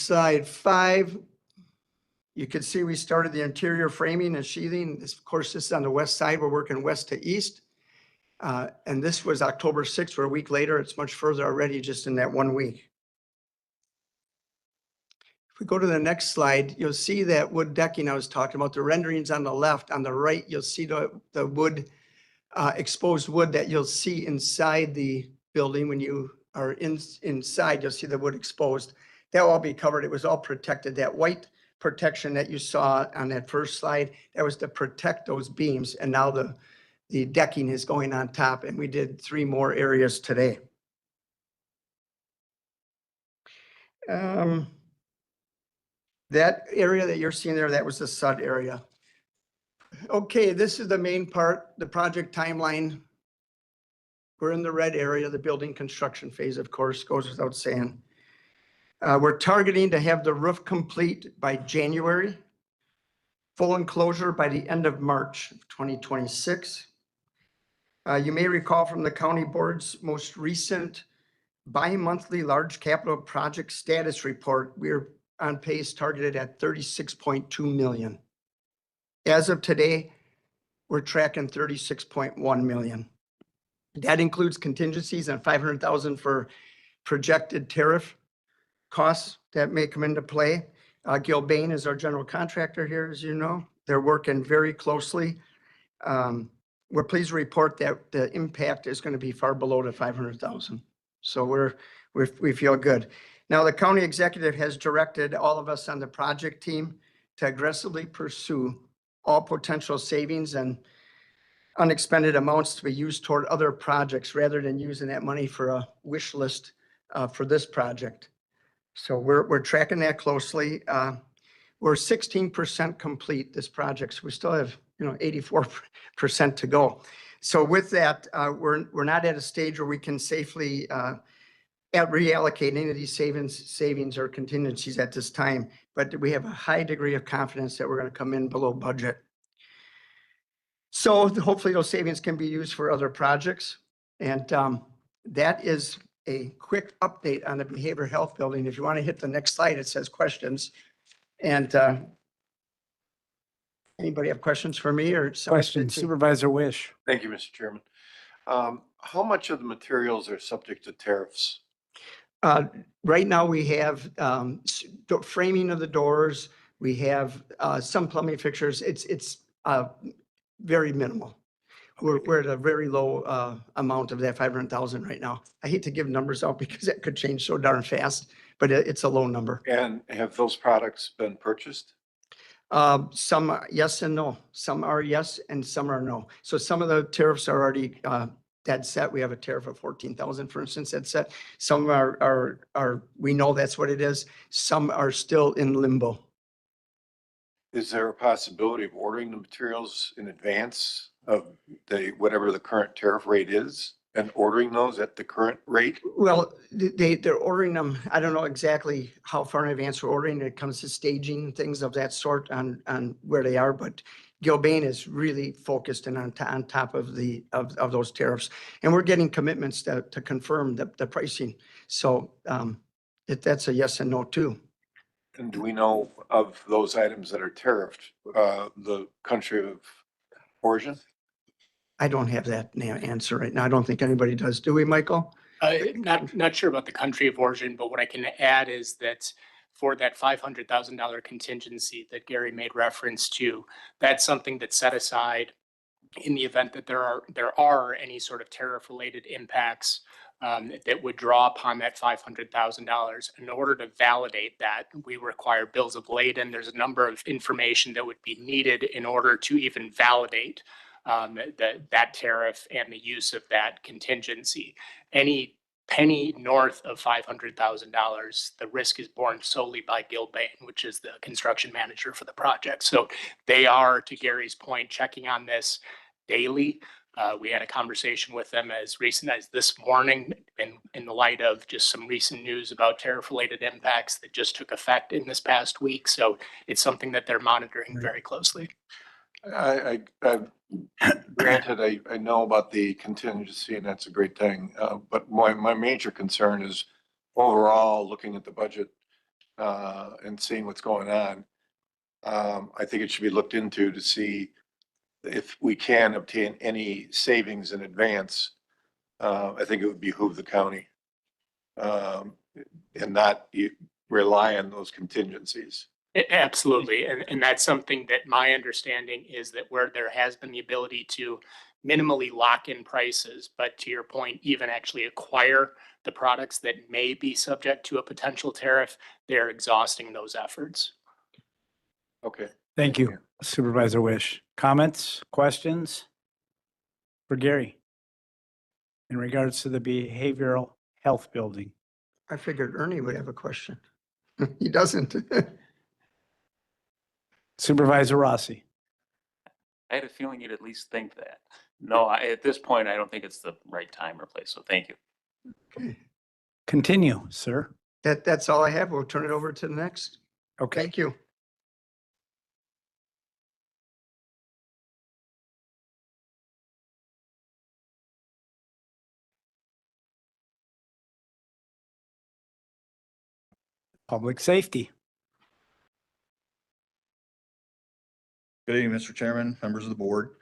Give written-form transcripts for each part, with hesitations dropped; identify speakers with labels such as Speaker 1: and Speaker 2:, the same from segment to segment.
Speaker 1: slide 5, you can see we started the interior framing and sheathing. This, of course, this is on the west side. We're working west to east. And this was October 6th. We're a week later. It's much further already just in that 1 week. If we go to the next slide, you'll see that wood decking I was talking about. The renderings on the left. On the right, you'll see the wood, exposed wood that you'll see inside the building. When you are inside, you'll see the wood exposed. That will all be covered. It was all protected. That white protection that you saw on that first slide, that was to protect those beams. And now the decking is going on top, and we did 3 more areas today. That area that you're seeing there, that was the sud area. Okay, this is the main part, the project timeline. We're in the red area, the building construction phase, of course, goes without saying. We're targeting to have the roof complete by January, full enclosure by the end of March of 2026. You may recall from the county board's most recent bi-monthly large capital project status report, we're on pace targeted at 36.2 million. As of today, we're tracking 36.1 million. That includes contingencies on 500,000 for projected tariff costs that may come into play. Gilbane is our general contractor here, as you know. They're working very closely. We're pleased to report that the impact is going to be far below the 500,000. So we feel good. Now, the county executive has directed all of us on the project team to aggressively pursue all potential savings and unexpended amounts to be used toward other projects rather than using that money for a wish list for this project. So we're tracking that closely. We're 16% complete this project. So we still have 84% to go. So with that, we're not at a stage where we can safely reallocate any of these savings or contingencies at this time, but we have a high degree of confidence that we're going to come in below budget. So hopefully those savings can be used for other projects. And that is a quick update on the behavioral health building. If you want to hit the next slide, it says questions. And anybody have questions for me or
Speaker 2: questions? Supervisor Wish.
Speaker 3: Thank you, Mr. Chairman. How much of the materials are subject to tariffs?
Speaker 1: Right now we have framing of the doors. We have some plumbing fixtures. It's very minimal. We're at a very low amount of that 500,000 right now. I hate to give numbers out because that could change so darn fast, but it's a low number.
Speaker 3: And have those products been purchased?
Speaker 1: Some yes and no. Some are yes and some are no. So some of the tariffs are already dead set. We have a tariff of 14,000, for instance, that's set. Some are we know that's what it is. Some are still in limbo.
Speaker 3: Is there a possibility of ordering the materials in advance of whatever the current tariff rate is and ordering those at the current rate?
Speaker 1: Well, they're ordering them. I don't know exactly how far in advance we're ordering. It comes to staging things of that sort on where they are, but Gilbane is really focused and on top of those tariffs, and we're getting commitments to confirm the pricing. So that's a yes and no too.
Speaker 3: And do we know of those items that are tariffed, the country of origin?
Speaker 1: I don't have that answer right now. I don't think anybody does. Do we, Michael?
Speaker 4: Not sure about the country of origin, but what I can add is that for that $500,000 contingency that Gary made reference to, that's something that's set aside in the event that there are any sort of tariff related impacts that would draw upon that $500,000. In order to validate that, we require bills of lading. There's a number of information that would be needed in order to even validate that tariff and the use of that contingency. Any penny north of $500,000, the risk is borne solely by Gilbane, which is the construction manager for the project. So they are, to Gary's point, checking on this daily. We had a conversation with them as recent as this morning in the light of just some recent news about tariff-related impacts that just took effect in this past week. So it's something that they're monitoring very closely.
Speaker 3: Granted, I know about the contingency, and that's a great thing. But my major concern is overall looking at the budget and seeing what's going on. I think it should be looked into to see if we can obtain any savings in advance. I think it would behoove the county. And not rely on those contingencies.
Speaker 4: Absolutely. And that's something that my understanding is that where there has been the ability to minimally lock in prices, but to your point, even actually acquire the products that may be subject to a potential tariff, they're exhausting those efforts.
Speaker 3: Okay.
Speaker 2: Thank you, Supervisor Wish. Comments, questions for Gary in regards to the behavioral health building?
Speaker 1: I figured Ernie would have a question. He doesn't.
Speaker 2: Supervisor Rossi.
Speaker 5: I had a feeling you'd at least think that. No, at this point, I don't think it's the right time or place, so thank you.
Speaker 2: Continue, sir.
Speaker 1: That's all I have. We'll turn it over to the next.
Speaker 2: Okay.
Speaker 1: Thank you.
Speaker 2: Public safety.
Speaker 6: Good evening, Mr. Chairman, members of the board.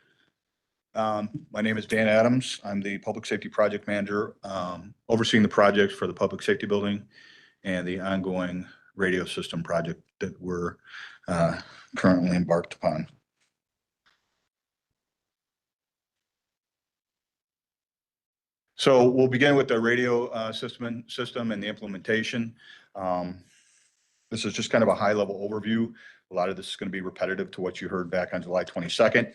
Speaker 6: My name is Dan Adams. I'm the Public Safety Project Manager, overseeing the projects for the Public Safety Building and the ongoing radio system project that we're currently embarked upon. So we'll begin with the radio system and the implementation. This is just kind of a high-level overview. A lot of this is going to be repetitive to what you heard back on July 22nd.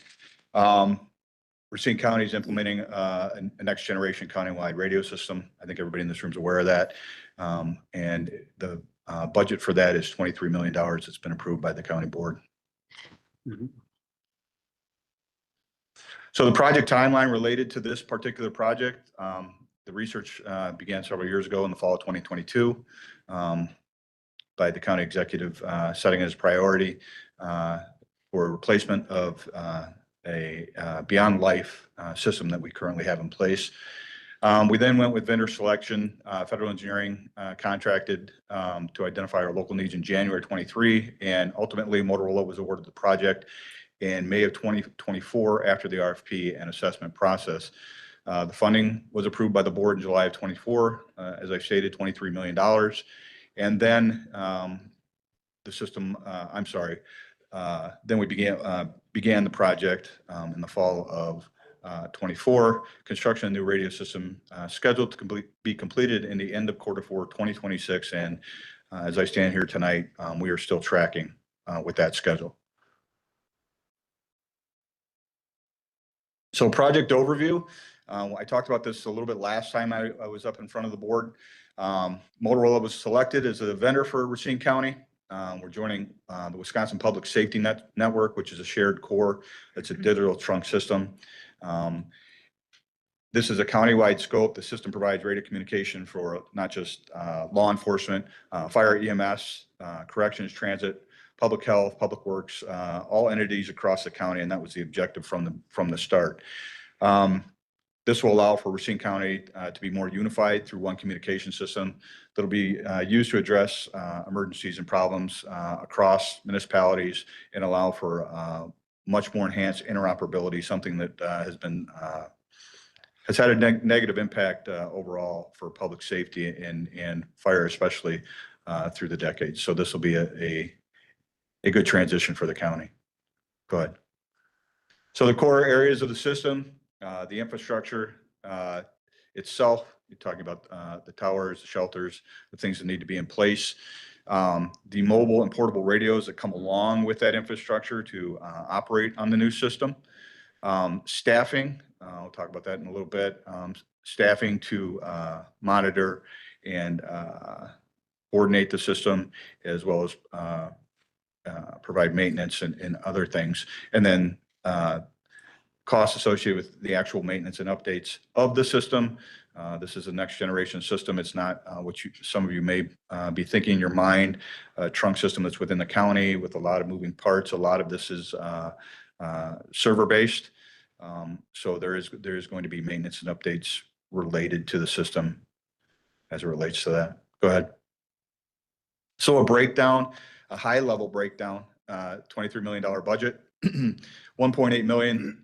Speaker 6: Racine County is implementing a next generation countywide radio system. I think everybody in this room is aware of that. And the budget for that is $23 million. It's been approved by the county board.
Speaker 2: Mhm.
Speaker 6: So the project timeline related to this particular project, the research began several years ago in the fall of 2022 by the county executive setting as priority for replacement of a Beyond Life system that we currently have in place. We then went with vendor selection, federal engineering contracted to identify our local needs in January 23, and ultimately Motorola was awarded the project in May of 2024 after the RFP and assessment process. The funding was approved by the board in July of 24, as I stated, $23 million. And then the system, then we began the project in the fall of 24. Construction of the new radio system scheduled to be completed in the end of Q4 2026. And as I stand here tonight, we are still tracking with that schedule. So project overview. I talked about this a little bit last time I was up in front of the board. Motorola was selected as a vendor for Racine County. We're joining the Wisconsin Public Safety Network, which is a shared core. It's a digital trunk system. This is a countywide scope. The system provides radio communication for not just law enforcement, fire, EMS, corrections, transit, public health, public works, all entities across the county, and that was the objective from the start. This will allow for Racine County to be more unified through one communication system that'll be used to address emergencies and problems across municipalities and allow for much more enhanced interoperability, something that has had a negative impact overall for public safety and fire, especially through the decades. So this will be a good transition for the county. Go ahead. So the core areas of the system, the infrastructure itself, you're talking about the towers, the shelters, the things that need to be in place. The mobile and portable radios that come along with that infrastructure to operate on the new system. Staffing, I'll talk about that in a little bit. Staffing to monitor and coordinate the system, as well as provide maintenance and other things. And then costs associated with the actual maintenance and updates of the system. This is a next generation system. It's not what some of you may be thinking in your mind, a trunk system that's within the county with a lot of moving parts. A lot of this is server based. So there is going to be maintenance and updates related to the system as it relates to that. Go ahead. So a breakdown, a high level breakdown, $23 million budget, 1.8 million,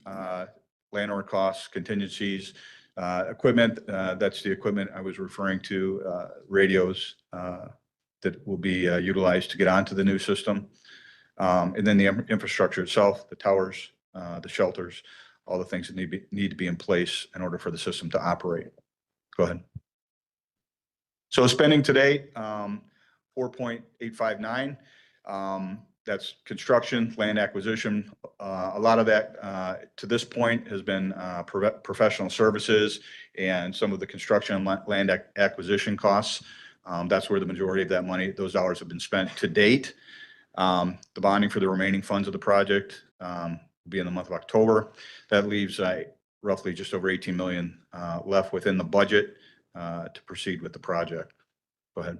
Speaker 6: landlord costs, contingencies, equipment, that's the equipment I was referring to, radios, that will be utilized to get onto the new system. And then the infrastructure itself, the towers, the shelters, all the things that need to be in place in order for the system to operate. Go ahead. So spending today, 4.859. That's construction, land acquisition. A lot of that to this point has been professional services and some of the construction and land acquisition costs. That's where the majority of that money, those dollars have been spent to date. The bonding for the remaining funds of the project will be in the month of October. That leaves roughly just over 18 million left within the budget to proceed with the project. Go ahead.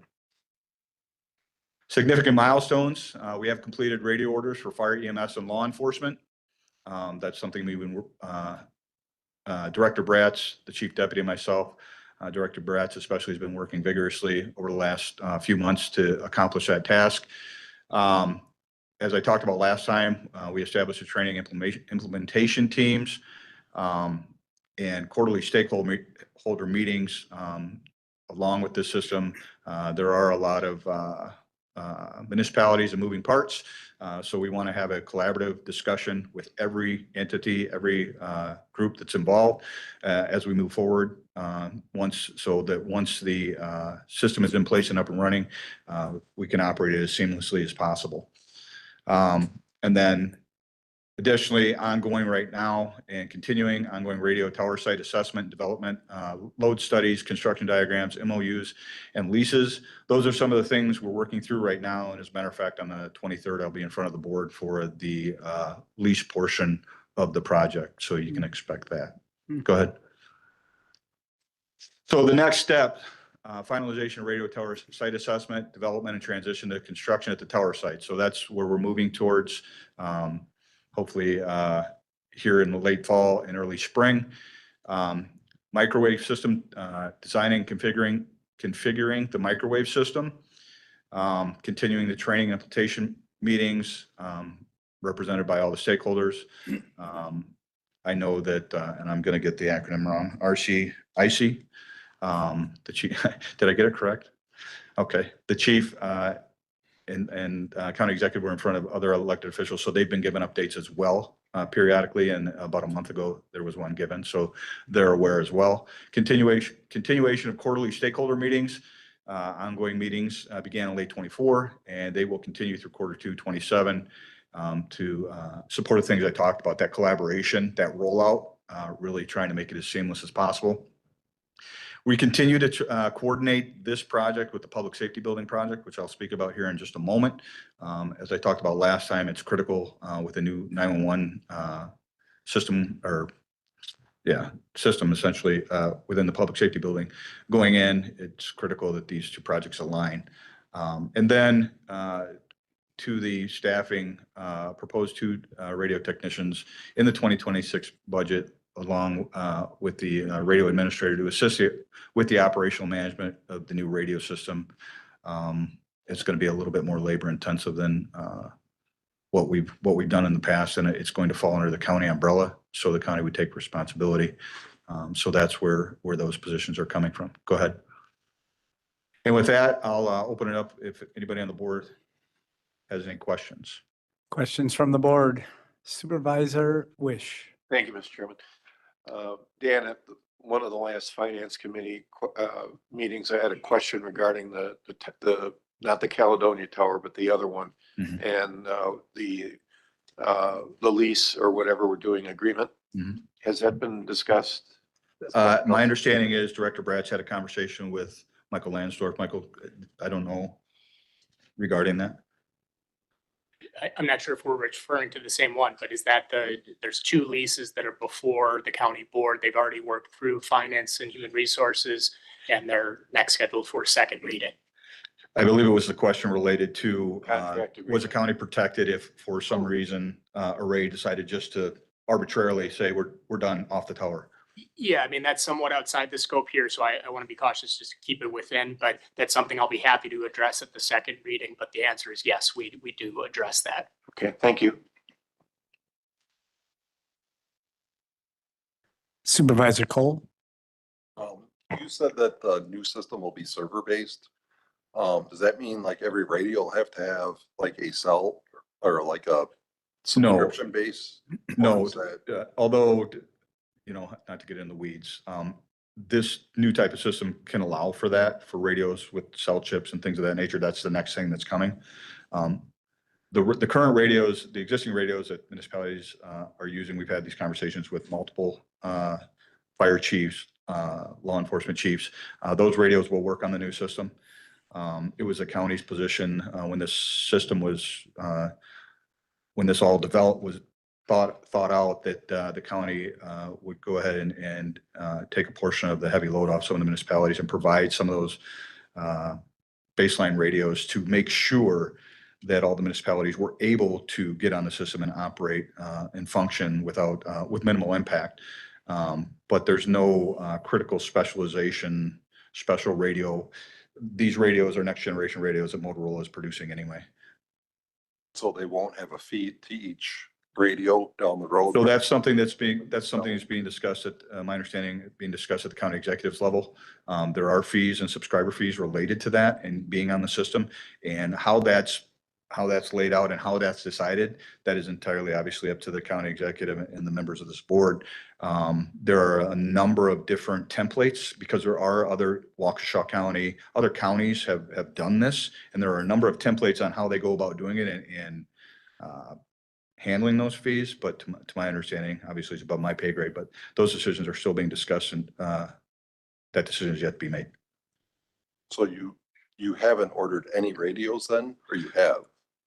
Speaker 6: Significant milestones. We have completed radio orders for fire, EMS, and law enforcement. That's something we've been, Director Bratz, the Chief Deputy, and myself, Director Bratz especially has been working vigorously over the last few months to accomplish that task. As I talked about last time, we established a training implementation teams and quarterly stakeholder meetings along with this system. There are a lot of municipalities and moving parts. So we want to have a collaborative discussion with every entity, every group that's involved as we move forward. Once the system is in place and up and running, we can operate it as seamlessly as possible. And then additionally, ongoing right now and continuing ongoing radio tower site assessment, development, load studies, construction diagrams, MOUs, and leases. Those are some of the things we're working through right now. And as a matter of fact, on the 23rd, I'll be in front of the board for the lease portion of the project. So you can expect that. Go ahead. So the next step, finalization of radio tower site assessment, development, and transition to construction at the tower site. So that's where we're moving towards. Hopefully here in the late fall and early spring. Microwave system, designing, configuring the microwave system, continuing the training and implementation meetings represented by all the stakeholders. I know that, and I'm going to get the acronym wrong, RCIC, the chief, did I get it correct? Okay, the chief and county executive were in front of other elected officials, so they've been given updates as well periodically. And about a month ago, there was one given, so they're aware as well. Continuation of quarterly stakeholder meetings, ongoing meetings began in late 24, and they will continue through Q2 27 to support the things I talked about, that collaboration, that rollout, really trying to make it as seamless as possible. We continue to coordinate this project with the public safety building project, which I'll speak about here in just a moment. As I talked about last time, it's critical with a new 911 system system essentially within the public safety building going in. It's critical that these two projects align. And then to the staffing, proposed 2 radio technicians in the 2026 budget, along with the radio administrator to assist you with the operational management of the new radio system. It's going to be a little bit more labor intensive than what we've done in the past, and it's going to fall under the county umbrella, so the county would take responsibility. So that's where those positions are coming from. Go ahead. And with that, I'll open it up if anybody on the board has any questions.
Speaker 2: Questions from the board. Supervisor Wish.
Speaker 3: Thank you, Mr. Chairman. Dan, at one of the last finance committee meetings, I had a question regarding the not the Caledonia Tower, but the other one, and the lease or whatever we're doing agreement. Has that been discussed?
Speaker 6: My understanding is Director Bratz had a conversation with Michael Lansdorf. Michael, I don't know regarding that.
Speaker 4: I'm not sure if we're referring to the same one, but is that there's 2 leases that are before the county board. They've already worked through finance and human resources, and they're next scheduled for second reading.
Speaker 6: I believe it was the question related to,
Speaker 3: Contract
Speaker 6: was the county protected if for some reason Array decided just to arbitrarily say we're done off the tower?
Speaker 4: Yeah, I mean, that's somewhat outside the scope here, so I want to be cautious just to keep it within, but that's something I'll be happy to address at the second reading. But the answer is yes, we do address that.
Speaker 3: Okay, thank you.
Speaker 2: Supervisor Cole?
Speaker 7: You said that the new system will be server based. Does that mean like every radio will have to have like a cell or like a subscription base?
Speaker 6: No,
Speaker 7: Or is that-
Speaker 6: although, not to get in the weeds, this new type of system can allow for that, for radios with cell chips and things of that nature. That's the next thing that's coming. The current radios, the existing radios that municipalities are using, we've had these conversations with multiple fire chiefs, law enforcement chiefs. Those radios will work on the new system. It was the county's position when this system was, when this all developed, was thought out that the county would go ahead and take a portion of the heavy load off some of the municipalities and provide some of those baseline radios to make sure that all the municipalities were able to get on the system and operate and function with minimal impact. But there's no critical specialization, special radio. These radios are next generation radios that Motorola is producing anyway.
Speaker 7: So they won't have a feed to each radio down the road?
Speaker 6: So that's something that's being discussed at, my understanding, being discussed at the county executives level. There are fees and subscriber fees related to that and being on the system, and how that's laid out and how that's decided, that is entirely obviously up to the county executive and the members of this board. There are a number of different templates because there are other Waukesha County, other counties have done this, and there are a number of templates on how they go about doing it and handling those fees. But to my understanding, obviously it's above my pay grade, but those decisions are still being discussed, and that decision is yet to be made.
Speaker 7: So you haven't ordered any radios then, or you have?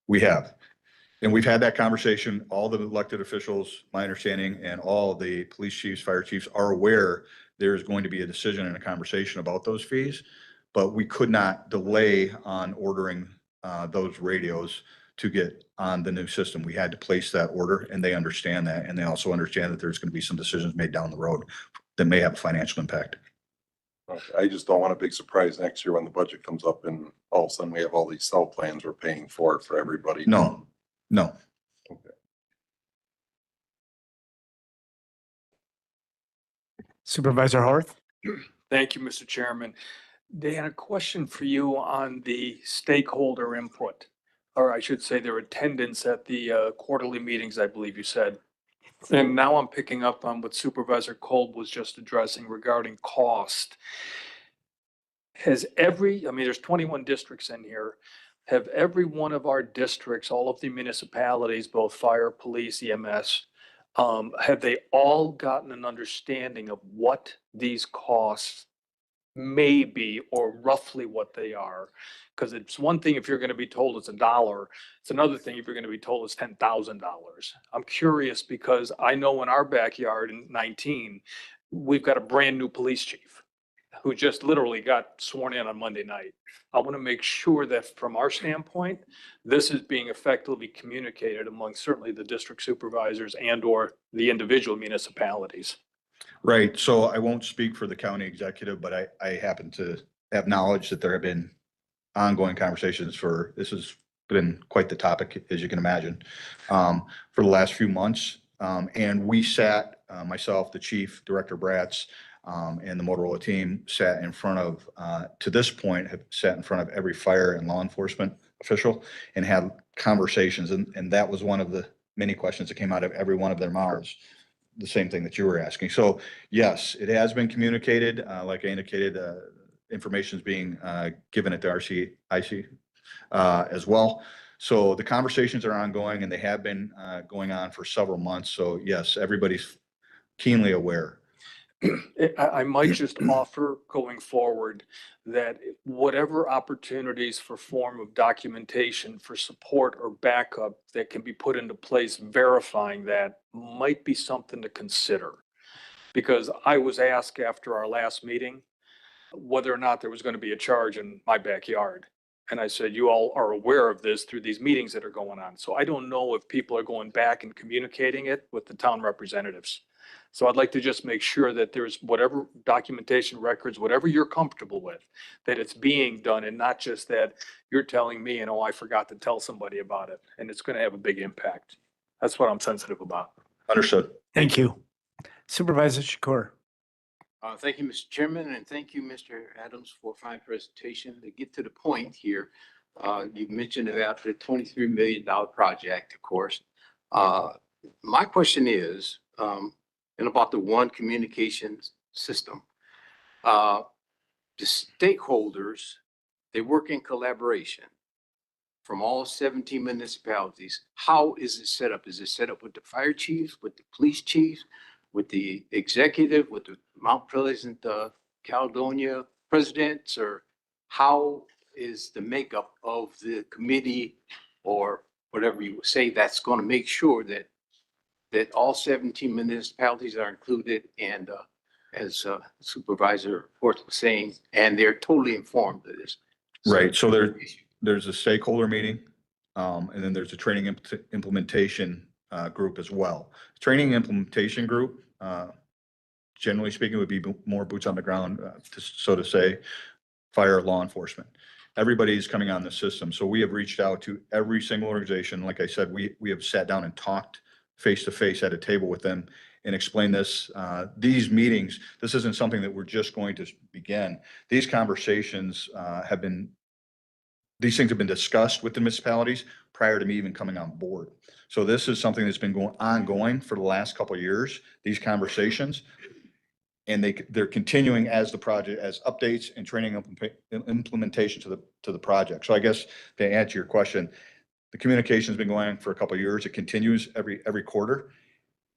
Speaker 6: We have. And we've had that conversation. All the elected officials, my understanding, and all the police chiefs, fire chiefs are aware there's going to be a decision and a conversation about those fees, but we could not delay on ordering those radios to get on the new system. We had to place that order, and they understand that. And they also understand that there's going to be some decisions made down the road that may have a financial impact.
Speaker 7: Okay, I just don't want a big surprise next year when the budget comes up and all of a sudden we have all these cell plans we're paying for everybody.
Speaker 6: No.
Speaker 2: Supervisor Horth?
Speaker 8: Thank you, Mr. Chairman. Dan, a question for you on the stakeholder input, or I should say their attendance at the quarterly meetings, I believe you said. And now I'm picking up on what Supervisor Kolb was just addressing regarding cost. Has there's 21 districts in here. Have every one of our districts, all of the municipalities, both fire, police, EMS, have they all gotten an understanding of what these costs may be or roughly what they are? Because it's one thing if you're going to be told it's $1, it's another thing if you're going to be told it's $10,000. I'm curious because I know in our backyard in 19, we've got a brand new police chief who just literally got sworn in on Monday night. I want to make sure that from our standpoint, this is being effectively communicated among certainly the district supervisors and or the individual municipalities.
Speaker 6: Right. So I won't speak for the county executive, but I happen to have knowledge that there have been ongoing conversations this has been quite the topic, as you can imagine, for the last few months. And we sat, myself, the chief, Director Bratz, and the Motorola team sat in front of, to this point, have sat in front of every fire and law enforcement official and had conversations. And that was one of the many questions that came out of every one of their mouths. The same thing that you were asking. So yes, it has been communicated. Like I indicated, information is being given at the RCIC as well. So the conversations are ongoing, and they have been going on for several months. So yes, everybody's keenly aware.
Speaker 8: I might just offer going forward that whatever opportunities for form of documentation for support or backup that can be put into place verifying that might be something to consider. Because I was asked after our last meeting whether or not there was going to be a charge in my backyard. And I said, you all are aware of this through these meetings that are going on. So I don't know if people are going back and communicating it with the town representatives. So I'd like to just make sure that there's whatever documentation records, whatever you're comfortable with, that it's being done and not just that you're telling me, and oh, I forgot to tell somebody about it, and it's going to have a big impact. That's what I'm sensitive about.
Speaker 6: Understood.
Speaker 2: Thank you. Supervisor Shakur.
Speaker 9: Thank you, Mr. Chairman, and thank you, Mr. Adams, for a fine presentation. To get to the point here, you mentioned about the $23 million project, of course. My question is, and about the one communications system. The stakeholders, they work in collaboration from all 17 municipalities. How is it set up? Is it set up with the fire chiefs, with the police chiefs, with the executive, with the Mount Pleasant, Caledonia presidents, or how is the makeup of the committee or whatever you would say that's going to make sure that all 17 municipalities are included and as Supervisor Horth was saying, and they're totally informed of this.
Speaker 6: Right. So there's a stakeholder meeting, and then there's a training implementation group as well. Training implementation group, generally speaking, would be more boots on the ground, so to say, fire, law enforcement. Everybody's coming on the system. So we have reached out to every single organization. Like I said, we have sat down and talked face to face at a table with them and explained this. These meetings, this isn't something that we're just going to begin. These conversations these things have been discussed with the municipalities prior to me even coming on board. So this is something that's been ongoing for the last couple of years, these conversations. And they're continuing as the project, as updates and training implementation to the project. So I guess to answer your question, the communication's been going on for a couple of years. It continues every quarter,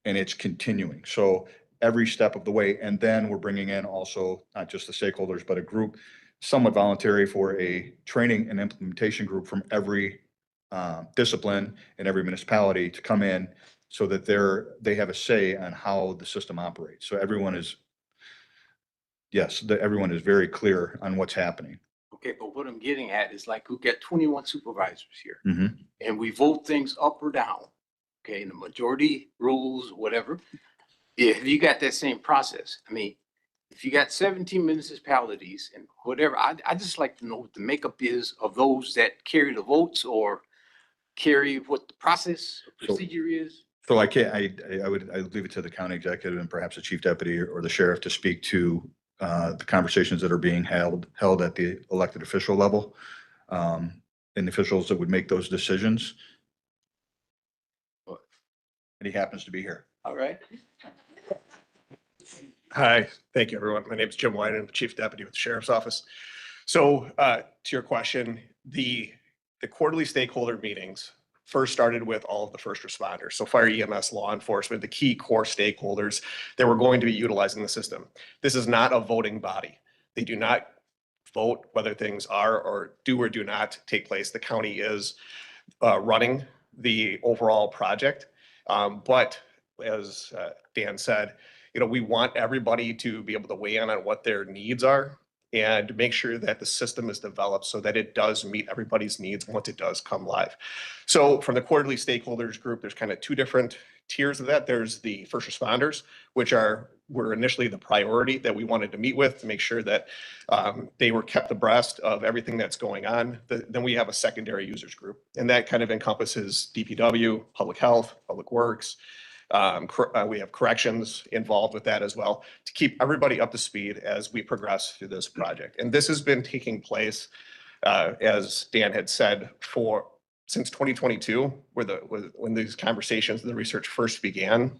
Speaker 6: and it's continuing. So every step of the way. And then we're bringing in also not just the stakeholders, but a group, somewhat voluntary, for a training and implementation group from every discipline in every municipality to come in so that they have a say on how the system operates. So everyone is very clear on what's happening.
Speaker 9: Okay, but what I'm getting at is like we got 21 supervisors here
Speaker 6: Mhm.
Speaker 9: and we vote things up or down. Okay, and the majority rules, whatever. If you got that same process, I mean, if you got 17 municipalities and whatever, I just like to know what the makeup is of those that carry the votes or carry what the process or
Speaker 6: So-
Speaker 9: procedure is.
Speaker 6: So I can't, I'd leave it to the county executive and perhaps the chief deputy or the sheriff to speak to the conversations that are being held at the elected official level, and the officials that would make those decisions. And he happens to be here.
Speaker 9: All right.
Speaker 10: Hi, thank you, everyone. My name is Jim White. I'm the Chief Deputy with the Sheriff's Office. So to your question, the quarterly stakeholder meetings first started with all of the first responders. So fire, EMS, law enforcement, the key core stakeholders that were going to be utilizing the system. This is not a voting body. They do not vote whether things are or do not take place. The county is running the overall project. But as Dan said, we want everybody to be able to weigh in on what their needs are and make sure that the system is developed so that it does meet everybody's needs once it does come live. So from the quarterly stakeholders group, there's kind of two different tiers of that. There's the first responders, which were initially the priority that we wanted to meet with to make sure that they were kept abreast of everything that's going on. Then we have a secondary users group, and that kind of encompasses DPW, public health, public works. We have corrections involved with that as well to keep everybody up to speed as we progress through this project. And this has been taking place, as Dan had said, since 2022, when these conversations and the research first began.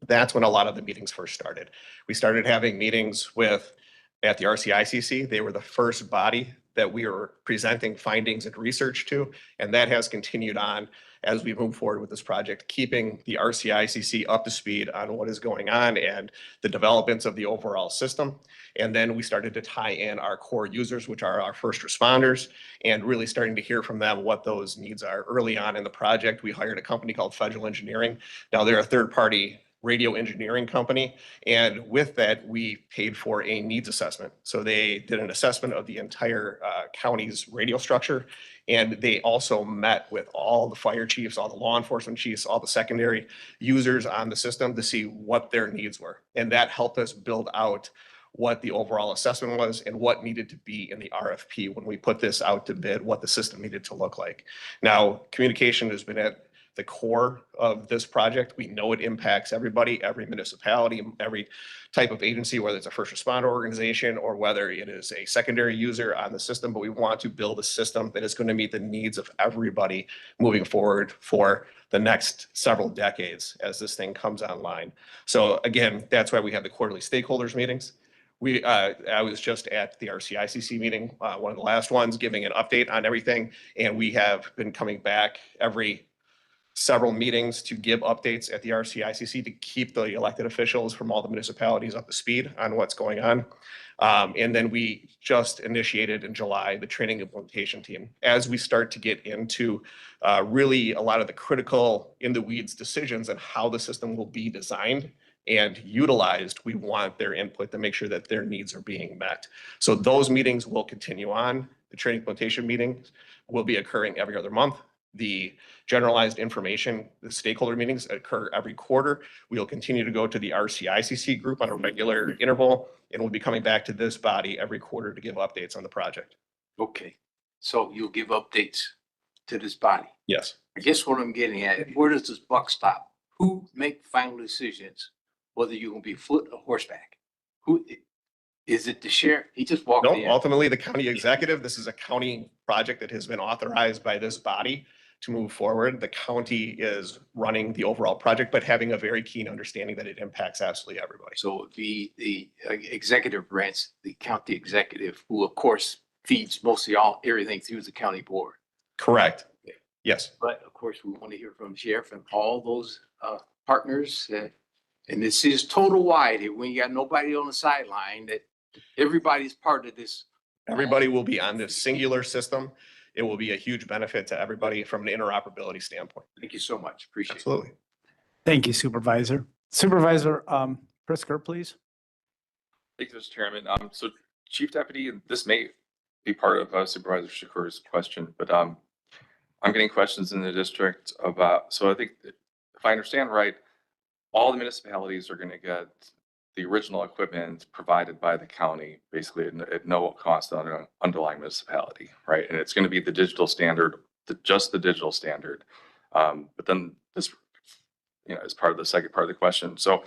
Speaker 10: That's when a lot of the meetings first started. We started having meetings at the RCICC. They were the first body that we were presenting findings and research to, and that has continued on as we move forward with this project, keeping the RCICC up to speed on what is going on and the developments of the overall system. And then we started to tie in our core users, which are our first responders, and really starting to hear from them what those needs are. Early on in the project, we hired a company called Federal Engineering. Now they're a third-party radio engineering company. And with that, we paid for a needs assessment. So they did an assessment of the entire county's radio structure. And they also met with all the fire chiefs, all the law enforcement chiefs, all the secondary users on the system to see what their needs were. And that helped us build out what the overall assessment was and what needed to be in the RFP when we put this out to bid, what the system needed to look like. Now, communication has been at the core of this project. We know it impacts everybody, every municipality, every type of agency, whether it's a first responder organization or whether it is a secondary user on the system, but we want to build a system that is going to meet the needs of everybody moving forward for the next several decades as this thing comes online. So again, that's why we have the quarterly stakeholders meetings. I was just at the RCICC meeting, one of the last ones, giving an update on everything. And we have been coming back every several meetings to give updates at the RCICC to keep the elected officials from all the municipalities up to speed on what's going on. And then we just initiated in July the training implementation team. As we start to get into really a lot of the critical in the weeds decisions on how the system will be designed and utilized, we want their input to make sure that their needs are being met. So those meetings will continue on. The training implementation meetings will be occurring every other month. The generalized information, the stakeholder meetings occur every quarter. We'll continue to go to the RCICC group on a regular interval, and we'll be coming back to this body every quarter to give updates on the project.
Speaker 9: Okay, so you'll give updates to this body.
Speaker 10: Yes.
Speaker 9: I guess what I'm getting at, where does this buck stop? Who make final decisions, whether you're gonna be foot or horseback? Who, is it the sheriff? He just walked
Speaker 10: No,
Speaker 9: in.
Speaker 10: ultimately the county executive, this is a county project that has been authorized by this body to move forward. The county is running the overall project, but having a very keen understanding that it impacts absolutely everybody.
Speaker 9: So the executive branch, the county executive, who of course feeds mostly everything through the county board.
Speaker 10: Correct. Yes.
Speaker 9: But of course, we want to hear from the sheriff and all those partners. And this is total wide. When you got nobody on the sideline, that everybody's part of this.
Speaker 10: Everybody will be on this singular system. It will be a huge benefit to everybody from an interoperability standpoint.
Speaker 9: Thank you so much. Appreciate it.
Speaker 10: Absolutely.
Speaker 2: Thank you, Supervisor. Supervisor Prisker, please.
Speaker 11: Thank you, Mr. Chairman. So Chief Deputy, this may be part of Supervisor Shakur's question, but I'm getting questions in the district about, so I think if I understand right, all the municipalities are going to get the original equipment provided by the county, basically at no cost on an underlying municipality, right? And it's going to be the digital standard, just the digital standard. But then this, is part of the second part of the question. So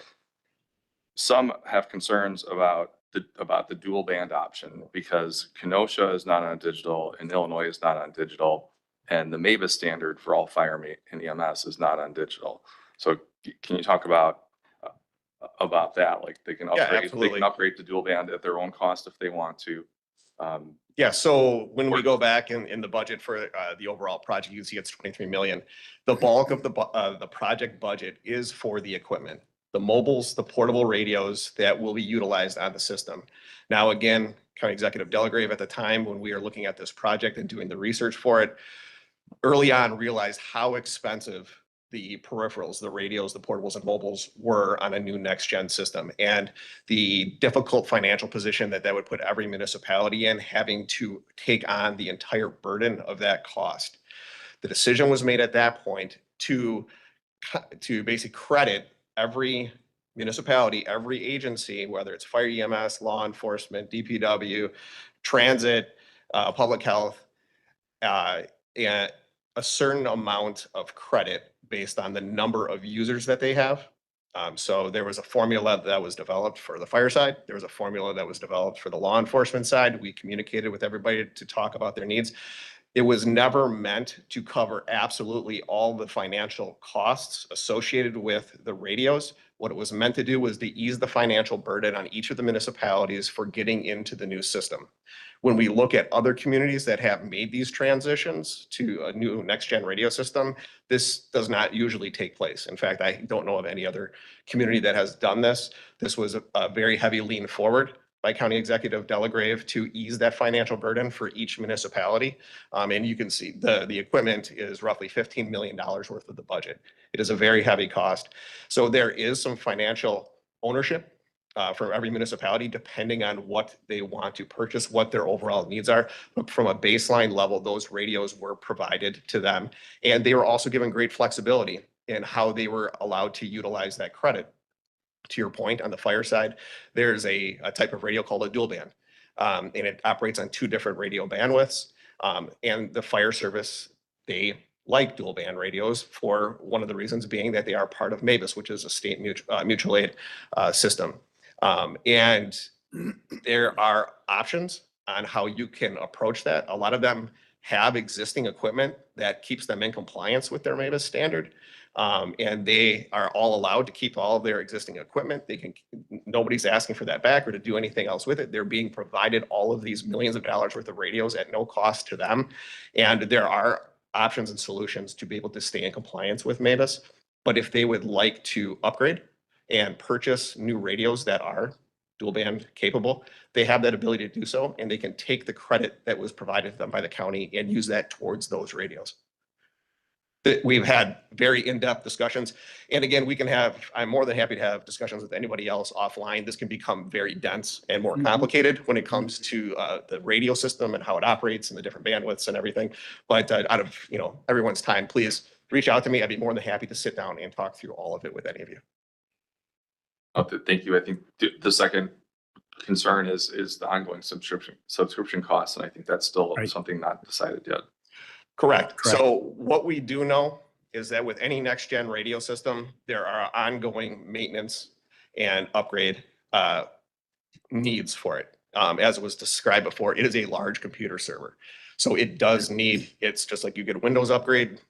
Speaker 11: some have concerns about the dual band option because Kenosha is not on digital and Illinois is not on digital, and the MABUS standard for all fire and EMS is not on digital. So can you talk about that? Like they can upgrade to dual band at their own cost if they want to.
Speaker 10: Yeah, so when we go back in the budget for the overall project, you can see it's 23 million. The bulk of the project budget is for the equipment, the mobiles, the portable radios that will be utilized on the system. Now, again, County Executive Delgrave at the time when we are looking at this project and doing the research for it, early on realized how expensive the peripherals, the radios, the portables and mobiles were on a new next gen system, and the difficult financial position that would put every municipality in, having to take on the entire burden of that cost. The decision was made at that point to basically credit every municipality, every agency, whether it's fire, EMS, law enforcement, DPW, transit, public health, and a certain amount of credit based on the number of users that they have. So there was a formula that was developed for the fire side. There was a formula that was developed for the law enforcement side. We communicated with everybody to talk about their needs. It was never meant to cover absolutely all the financial costs associated with the radios. What it was meant to do was to ease the financial burden on each of the municipalities for getting into the new system. When we look at other communities that have made these transitions to a new next-gen radio system, this does not usually take place. In fact, I don't know of any other community that has done this. This was a very heavy lean forward by County Executive Delagrave to ease that financial burden for each municipality. And you can see the equipment is roughly $15 million worth of the budget. It is a very heavy cost. So there is some financial ownership for every municipality, depending on what they want to purchase, what their overall needs are. But from a baseline level, those radios were provided to them. And they were also given great flexibility in how they were allowed to utilize that credit. To your point, on the fire side, there's a type of radio called a dual band. And it operates on 2 different radio bandwidths. And the fire service, they like dual band radios for one of the reasons being that they are part of MABUS, which is a state mutual aid system. And there are options on how you can approach that. A lot of them have existing equipment that keeps them in compliance with their MABUS standard. And they are all allowed to keep all of their existing equipment. Nobody's asking for that back or to do anything else with it. They're being provided all of these millions of dollars worth of radios at no cost to them. And there are options and solutions to be able to stay in compliance with MABUS. But if they would like to upgrade and purchase new radios that are dual band capable, they have that ability to do so, and they can take the credit that was provided to them by the county and use that towards those radios. We've had very in-depth discussions. And again, I'm more than happy to have discussions with anybody else offline. This can become very dense and more complicated when it comes to the radio system and how it operates and the different bandwidths and everything. But out of everyone's time, please reach out to me. I'd be more than happy to sit down and talk through all of it with any of you.
Speaker 11: Thank you. I think the second concern is the ongoing subscription costs. And I think that's still something not decided yet.
Speaker 10: Correct. So what we do know is that with any next gen radio system, there are ongoing maintenance and upgrade needs for it. As it was described before, it is a large computer server. So it does need, it's just like you get a Windows upgrade,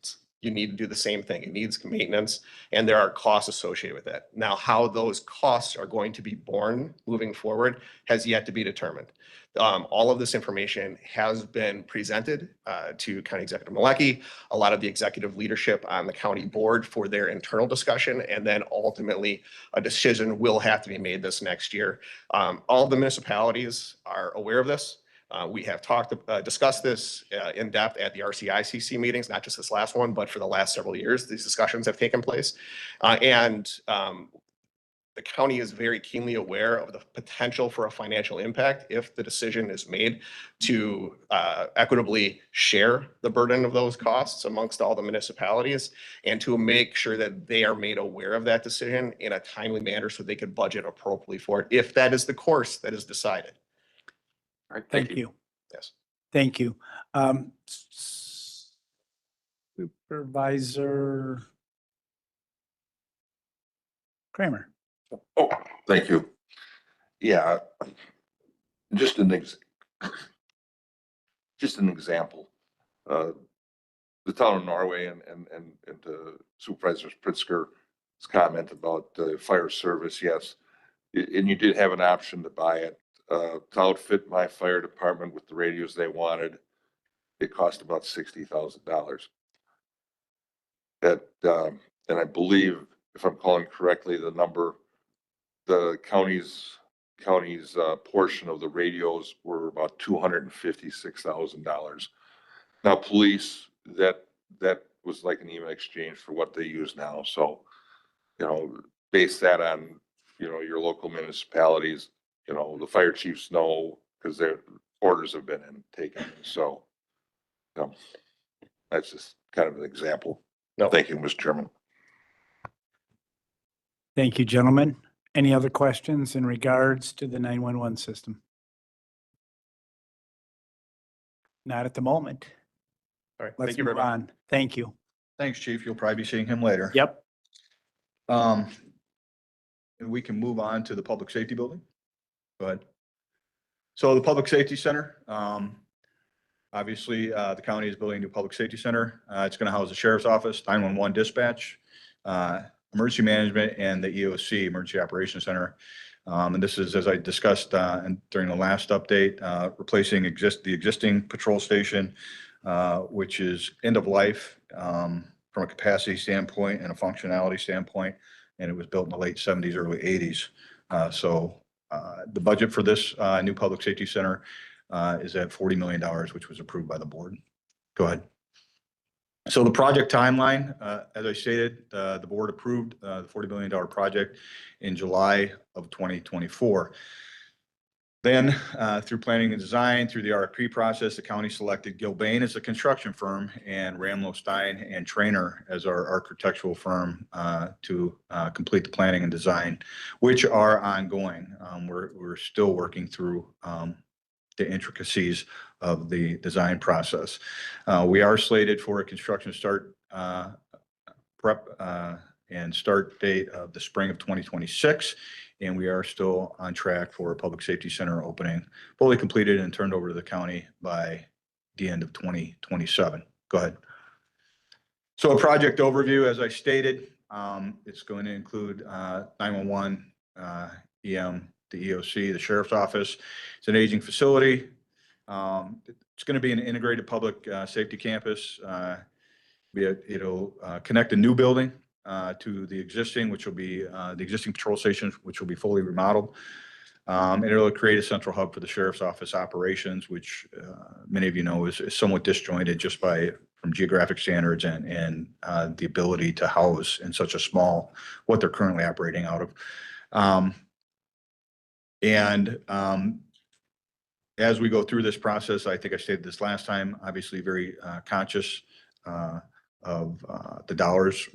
Speaker 10: you need to do the same thing. It needs maintenance, and there are costs associated with that. Now, how those costs are going to be borne moving forward has yet to be determined. All of this information has been presented to County Executive Malecki, a lot of the executive leadership on the county board for their internal discussion, and then ultimately a decision will have to be made this next year. All of the municipalities are aware of this. We have discussed this in depth at the RCICC meetings, not just this last one, but for the last several years, these discussions have taken place. The county is very keenly aware of the potential for a financial impact if the decision is made to equitably share the burden of those costs amongst all the municipalities, and to make sure that they are made aware of that decision in a timely manner so they could budget appropriately for it, if that is the course that is decided.
Speaker 11: All right.
Speaker 2: Thank you.
Speaker 10: Yes.
Speaker 2: Thank you. Supervisor Kramer.
Speaker 7: Oh, thank you. Yeah, just an example. The town of Norway and Supervisor Pritzker's comment about the fire service, yes. And you did have an option to buy it. To outfit my fire department with the radios they wanted, it cost about $60,000. And I believe, if I'm calling correctly, the county's portion of the radios were about $256,000. Now, police, that was like an even exchange for what they use now. So, base that on, your local municipalities. The fire chiefs know because their orders have been taken. So, that's just kind of an example.
Speaker 10: No.
Speaker 7: Thank you, Mr. Chairman.
Speaker 2: Thank you, gentlemen. Any other questions in regards to the 911 system? Not at the moment.
Speaker 10: All right.
Speaker 2: Let's
Speaker 10: Thank you
Speaker 2: move
Speaker 10: very much.
Speaker 2: on. Thank you.
Speaker 6: Thanks, Chief. You'll probably be seeing him later.
Speaker 2: Yep.
Speaker 6: And we can move on to the public safety building. Go ahead. So the Public Safety Center, obviously, the county is building a new public safety center. It's going to house the sheriff's office, 911 dispatch, emergency management, and the EOC, Emergency Operations Center. And this is, as I discussed during the last update, replacing the existing patrol station, which is end of life from a capacity standpoint and a functionality standpoint. And it was built in the late 70s, early 80s. So The budget for this new public safety center is at $40 million, which was approved by the board. Go ahead. So the project timeline, as I stated, the board approved the $40 million project in July of 2024. Then through planning and design, through the RFP process, the county selected Gilbane as the construction firm and Ramlo Stein and Trainer as our architectural firm to complete the planning and design, which are ongoing. We're still working through the intricacies of the design process. We are slated for a construction start prep and start date of the spring of 2026. And we are still on track for a public safety center opening, fully completed and turned over to the county by the end of 2027. Go ahead. So a project overview, as I stated, it's going to include 911, EM, the EOC, the sheriff's office. It's an aging facility. It's going to be an integrated public safety campus. It'll connect a new building to the existing, which will be the existing patrol stations, which will be fully remodeled. And it'll create a central hub for the sheriff's office operations, which many of you know is somewhat disjointed just from geographic standards and the ability to house in such a small, what they're currently operating out of. As we go through this process, I think I stated this last time, obviously very conscious of the dollars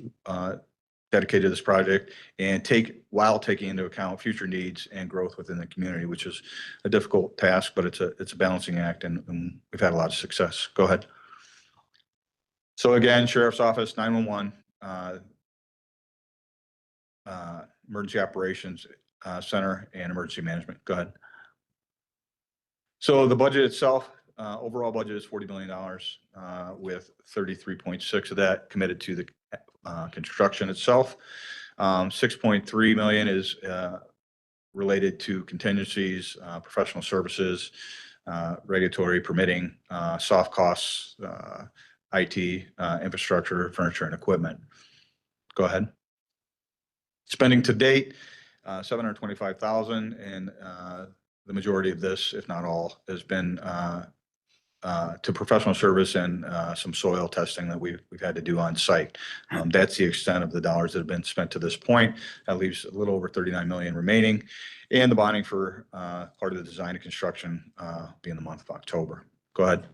Speaker 6: dedicated to this project and while taking into account future needs and growth within the community, which is a difficult task, but it's a balancing act, and we've had a lot of success. Go ahead. So again, Sheriff's Office, 911, Emergency Operations Center, and Emergency Management. Go ahead. So the budget itself, overall budget is $40 million, with 33.6 of that committed to the construction itself. 6.3 million is related to contingencies, professional services, regulatory permitting, soft costs, IT, infrastructure, furniture, and equipment. Go ahead. Spending to date, $725,000, and the majority of this, if not all, has been to professional service and some soil testing that we've had to do on site. That's the extent of the dollars that have been spent to this point. That leaves a little over 39 million remaining, and the bonding for part of the design and construction be in the month of October. Go ahead.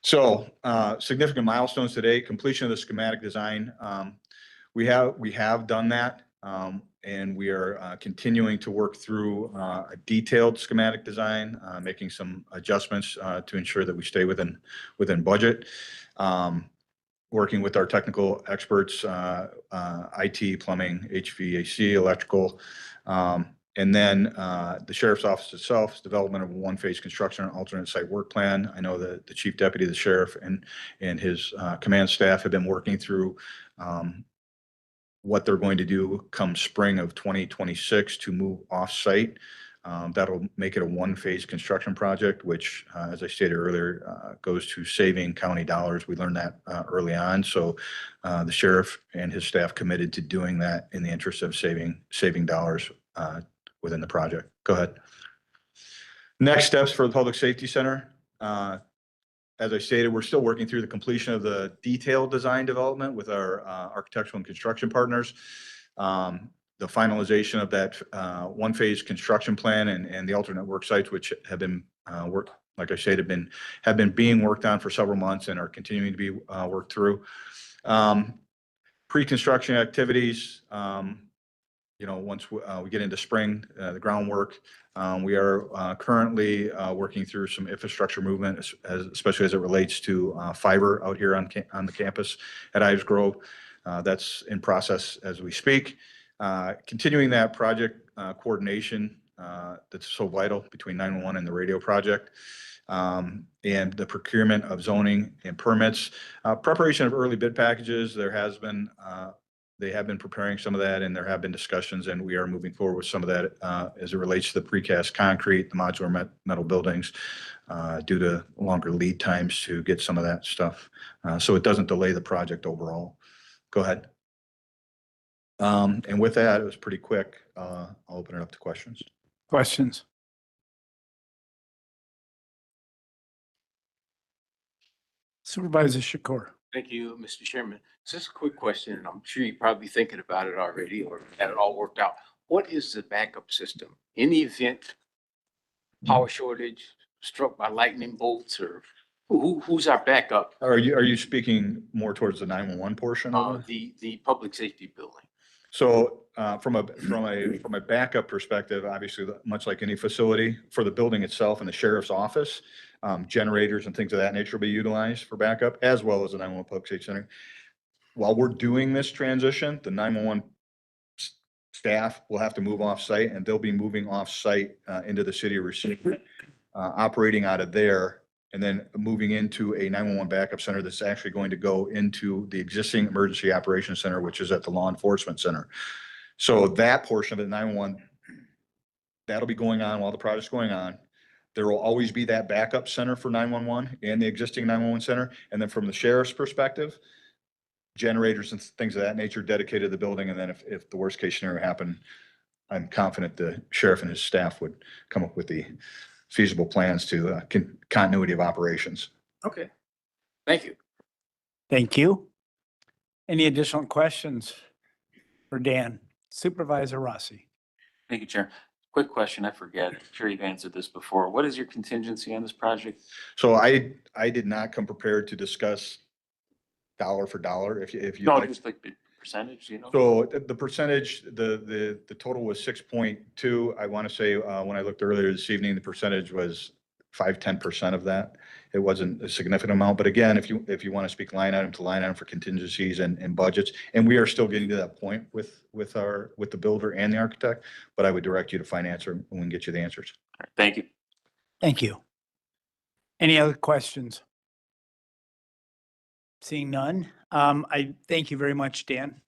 Speaker 6: So significant milestones today: completion of the schematic design. We have done that. And we are continuing to work through a detailed schematic design, making some adjustments to ensure that we stay within budget. Working with our technical experts, IT, plumbing, HVAC, electrical, and then the sheriff's office itself is development of a one-phase construction and alternate site work plan. I know that the chief deputy, the sheriff, and his command staff have been working through what they're going to do come spring of 2026 to move off-site. That'll make it a one-phase construction project, which, as I stated earlier, goes to saving county dollars. We learned that early on. So the sheriff and his staff committed to doing that in the interest of saving dollars within the project. Go ahead. Next steps for the Public Safety Center. As I stated, we're still working through the completion of the detailed design development with our architectural and construction partners. The finalization of that one-phase construction plan and the alternate work sites, which have been like I said, have been being worked on for several months and are continuing to be worked through. Pre-construction activities. Once we get into spring, the groundwork, we are currently working through some infrastructure movement, especially as it relates to fiber out here on the campus at Ives Grove. That's in process as we speak. Continuing that project coordination that's so vital between 911 and the radio project, and the procurement of zoning and permits. Preparation of early bid packages. They have been preparing some of that, and there have been discussions, and we are moving forward with some of that as it relates to the precast concrete, the modular metal buildings, due to longer lead times to get some of that stuff. So it doesn't delay the project overall. Go ahead. And with that, it was pretty quick. I'll open it up to questions.
Speaker 2: Questions? Supervisor Shakur.
Speaker 9: Thank you, Mr. Chairman. Just a quick question, and I'm sure you're probably thinking about it already or had it all worked out. What is the backup system? In the event power shortage, struck by lightning bolts, or who's our backup?
Speaker 6: Are you speaking more towards the 911 portion of it?
Speaker 9: The public safety building.
Speaker 6: So from a backup perspective, obviously, much like any facility, for the building itself and the sheriff's office, generators and things of that nature will be utilized for backup, as well as the 911 Public Safety Center. While we're doing this transition, the 911 staff will have to move off-site, and they'll be moving off-site into the city of Racine, operating out of there, and then moving into a 911 backup center that's actually going to go into the existing emergency operations center, which is at the law enforcement center. So that portion of it, 911, that'll be going on while the project's going on. There will always be that backup center for 911 and the existing 911 center. And then from the sheriff's perspective, generators and things of that nature dedicated to the building. And then if the worst case scenario happened, I'm confident the sheriff and his staff would come up with the feasible plans to continuity of operations.
Speaker 9: Okay. Thank you.
Speaker 2: Thank you. Any additional questions for Dan? Supervisor Rossi.
Speaker 5: Thank you, Chair. Quick question, I forget. I'm sure you've answered this before. What is your contingency on this project?
Speaker 6: So I did not come prepared to discuss dollar for dollar if you.
Speaker 5: No, just like the percentage, you know?
Speaker 6: So the percentage, the total was 6.2. I want to say, when I looked earlier this evening, the percentage was 10% of that. It wasn't a significant amount, but again, if you want to speak line item to line item for contingencies and budgets, and we are still getting to that point with the builder and the architect, but I would direct you to finance and we can get you the answers.
Speaker 5: All right, thank you.
Speaker 2: Thank you. Any other questions? Seeing none. I thank you very much, Dan.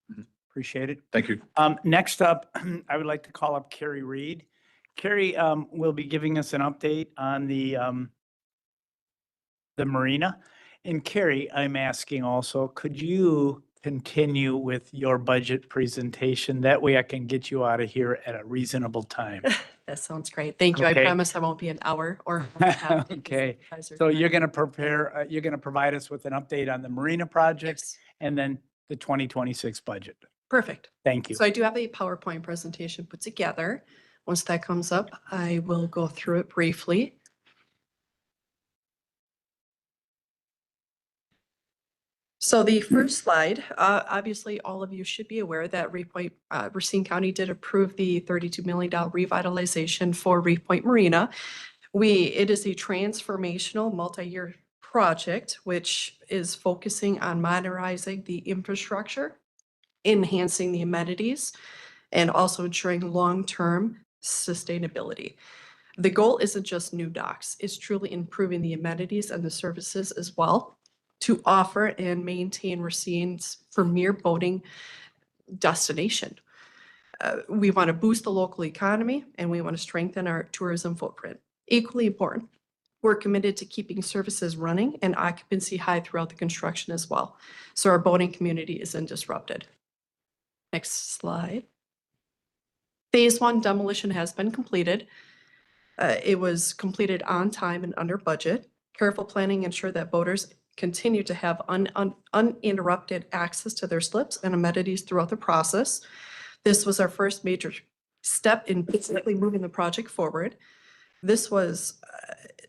Speaker 2: Appreciate it.
Speaker 6: Thank you.
Speaker 2: Next up, I would like to call up Carrie Reed. Carrie will be giving us an update on the marina. And Carrie, I'm asking also, could you continue with your budget presentation? That way I can get you out of here at a reasonable time.
Speaker 12: That sounds great. Thank you.
Speaker 2: Okay.
Speaker 12: I promise I won't be an hour or.
Speaker 2: Okay. So you're going to prepare, you're going to provide us with an update on the marina project and then the 2026 budget.
Speaker 12: Perfect.
Speaker 2: Thank you.
Speaker 12: So I do have a PowerPoint presentation put together. Once that comes up, I will go through it briefly. So the first slide, obviously all of you should be aware that Racine County did approve the $32 million revitalization for Reef Point Marina. It is a transformational multi-year project, which is focusing on modernizing the infrastructure, enhancing the amenities, and also ensuring long-term sustainability. The goal isn't just new docks, it's truly improving the amenities and the services as well to offer and maintain Racine's premier boating destination. We want to boost the local economy and we want to strengthen our tourism footprint. Equally important, we're committed to keeping services running and occupancy high throughout the construction as well, so our boating community isn't disrupted. Next slide. Phase 1 demolition has been completed. It was completed on time and under budget. Careful planning ensured that boaters continue to have uninterrupted access to their slips and amenities throughout the process. This was our first major step in basically moving the project forward. This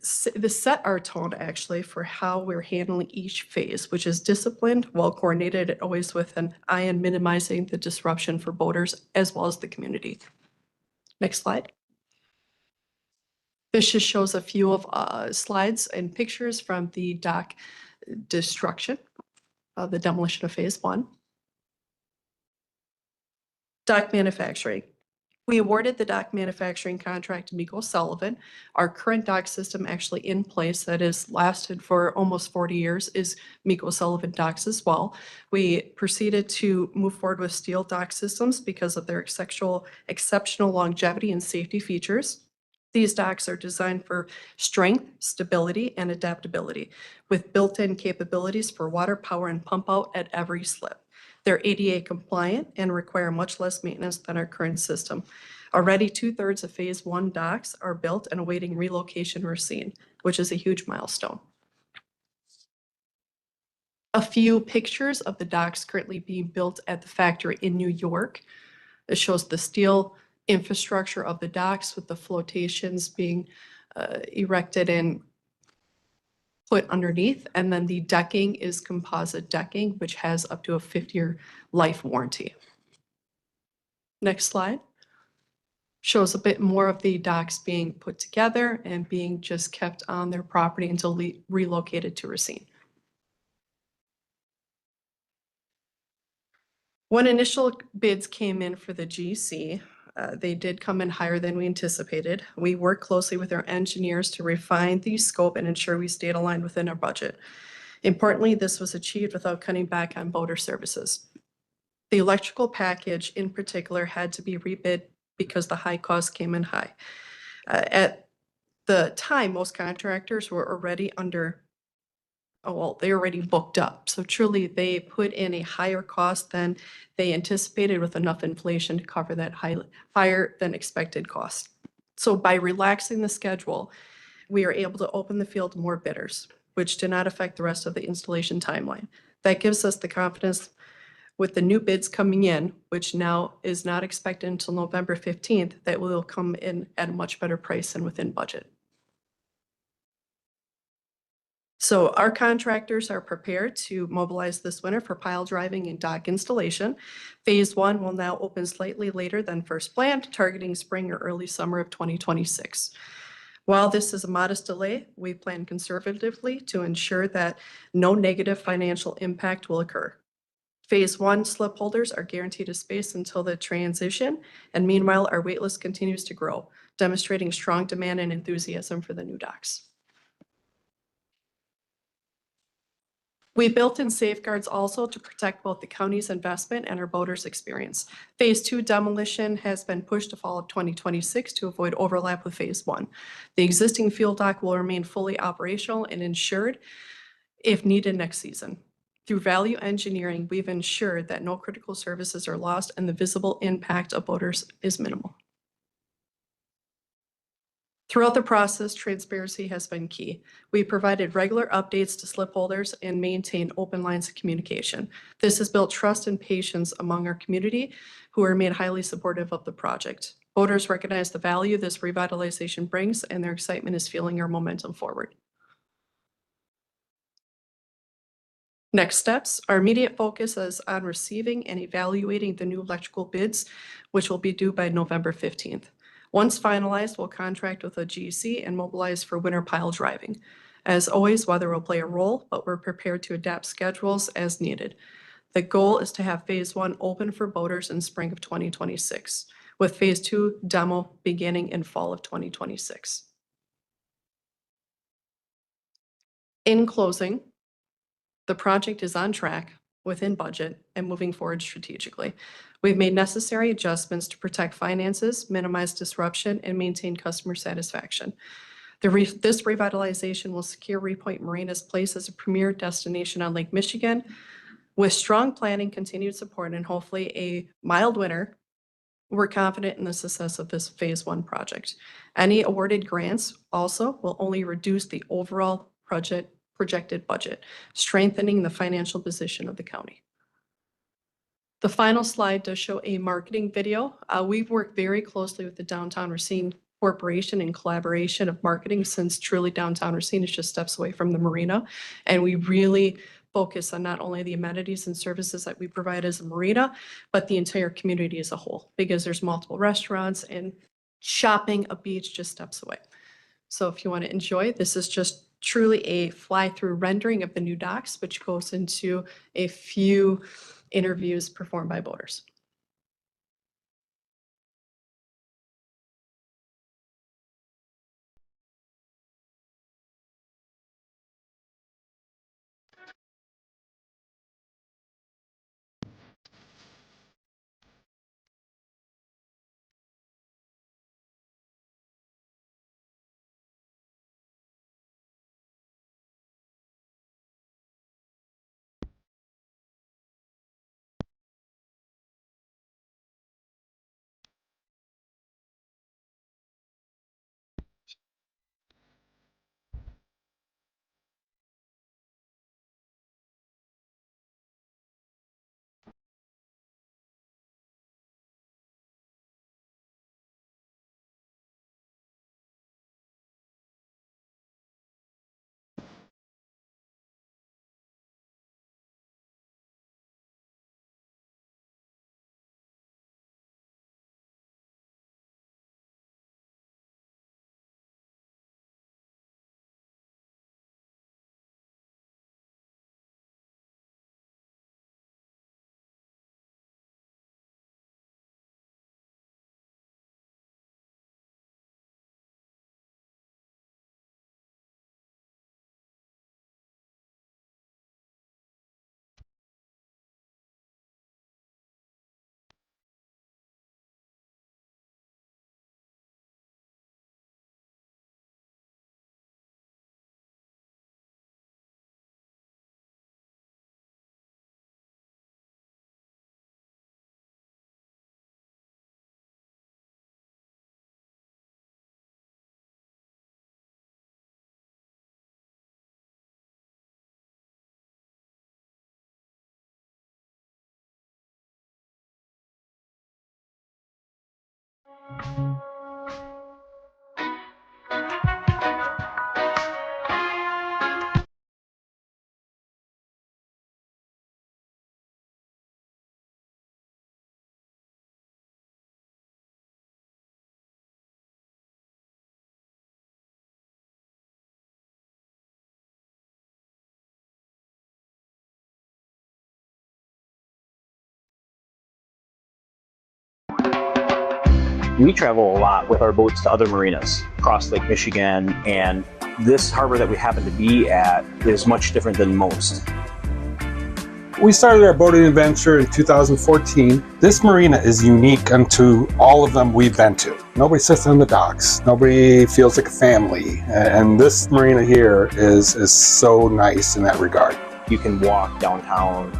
Speaker 12: set our tone actually for how we're handling each phase, which is disciplined, well coordinated, and always with an eye on minimizing the disruption for boaters as well as the community. Next slide. This just shows a few of slides and pictures from the dock destruction of the demolition of phase 1. Dock manufacturing. We awarded the dock manufacturing contract to Miko Sullivan. Our current dock system actually in place that has lasted for almost 40 years is Miko Sullivan docks as well. We proceeded to move forward with steel dock systems because of their exceptional longevity and safety features. These docks are designed for strength, stability, and adaptability with built-in capabilities for water, power, and pump out at every slip. They're ADA compliant and require much less maintenance than our current system. Already 2/3 of phase one docks are built and awaiting relocation in Racine, which is a huge milestone. A few pictures of the docks currently being built at the factory in New York. It shows the steel infrastructure of the docks with the flotations being erected and put underneath. And then the decking is composite decking, which has up to a 50-year life warranty. Next slide. Shows a bit more of the docks being put together and being just kept on their property until relocated to Racine. When initial bids came in for the GC, they did come in higher than we anticipated. We worked closely with our engineers to refine the scope and ensure we stayed aligned within our budget. Importantly, this was achieved without cutting back on boater services. The electrical package in particular had to be rebid because the high cost came in high. At the time, most contractors were already they already booked up. So truly, they put in a higher cost than they anticipated with enough inflation to cover that higher than expected cost. So by relaxing the schedule, we are able to open the field to more bidders, which did not affect the rest of the installation timeline. That gives us the confidence with the new bids coming in, which now is not expected until November 15th, that will come in at a much better price and within budget. So our contractors are prepared to mobilize this winter for pile driving and dock installation. Phase one will now open slightly later than first planned, targeting spring or early summer of 2026. While this is a modest delay, we plan conservatively to ensure that no negative financial impact will occur. Phase one slip holders are guaranteed a space until the transition, and meanwhile, our waitlist continues to grow, demonstrating strong demand and enthusiasm for the new docks. We built in safeguards also to protect both the county's investment and our boaters' experience. Phase two demolition has been pushed to fall of 2026 to avoid overlap with phase one. The existing field dock will remain fully operational and insured if needed next season. Through value engineering, we've ensured that no critical services are lost and the visible impact of boaters is minimal. Throughout the process, transparency has been key. We provided regular updates to slip holders and maintained open lines of communication. This has built trust and patience among our community, who remain highly supportive of the project. Boaters recognize the value this revitalization brings, and their excitement is fueling our momentum forward. Next steps, our immediate focus is on receiving and evaluating the new electrical bids, which will be due by November 15th. Once finalized, we'll contract with a GC and mobilize for winter pile driving. As always, weather will play a role, but we're prepared to adapt schedules as needed. The goal is to have phase one open for boaters in spring of 2026, with phase two demo beginning in fall of 2026. In closing, the project is on track, within budget, and moving forward strategically. We've made necessary adjustments to protect finances, minimize disruption, and maintain customer satisfaction. This revitalization will secure Repointe Marina's place as a premier destination on Lake Michigan. With strong planning, continued support, and hopefully a mild winter, we're confident in the success of this phase one project. Any awarded grants also will only reduce the overall projected budget, strengthening the financial position of the county. The final slide does show a marketing video. We've worked very closely with the Downtown Racine Corporation in collaboration of marketing, since truly Downtown Racine is just steps away from the marina. And we really focus on not only the amenities and services that we provide as a marina, but the entire community as a whole, because there's multiple restaurants and shopping, a beach just steps away. So if you want to enjoy, this is just truly a fly-through rendering of the new docks, which goes into a few interviews performed by boaters.
Speaker 13: We travel a lot with our boats to other marinas across Lake Michigan, and this harbor that we happen to be at is much different than most.
Speaker 14: We started our boating adventure in 2014. This marina is unique unto all of them we've been to. Nobody sits on the docks. Nobody feels like a family. And this marina here is so nice in that regard.
Speaker 13: You can walk downtown.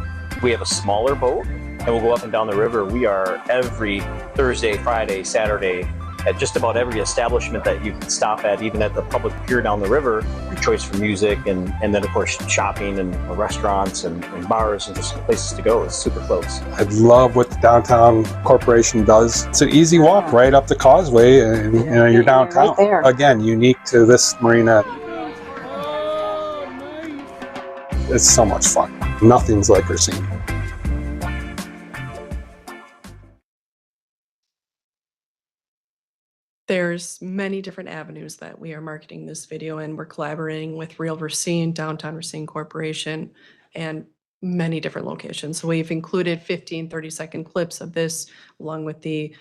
Speaker 13: We have a smaller boat, and we'll go up and down the river. We are every Thursday, Friday, Saturday at just about every establishment that you can stop at, even at the public pier down the river, your choice for music, and then of course shopping and restaurants and bars and just places to go. It's super close.
Speaker 14: I love what the downtown corporation does. It's an easy walk right up the causeway, and you know, you're downtown.
Speaker 15: Right there.
Speaker 14: Again, unique to this marina. It's so much fun. Nothing's like Racine.
Speaker 12: There's many different avenues that we are marketing this video in. We're collaborating with Real Racine, Downtown Racine Corporation, and many different locations. So we've included 15, 30-second clips of this along with the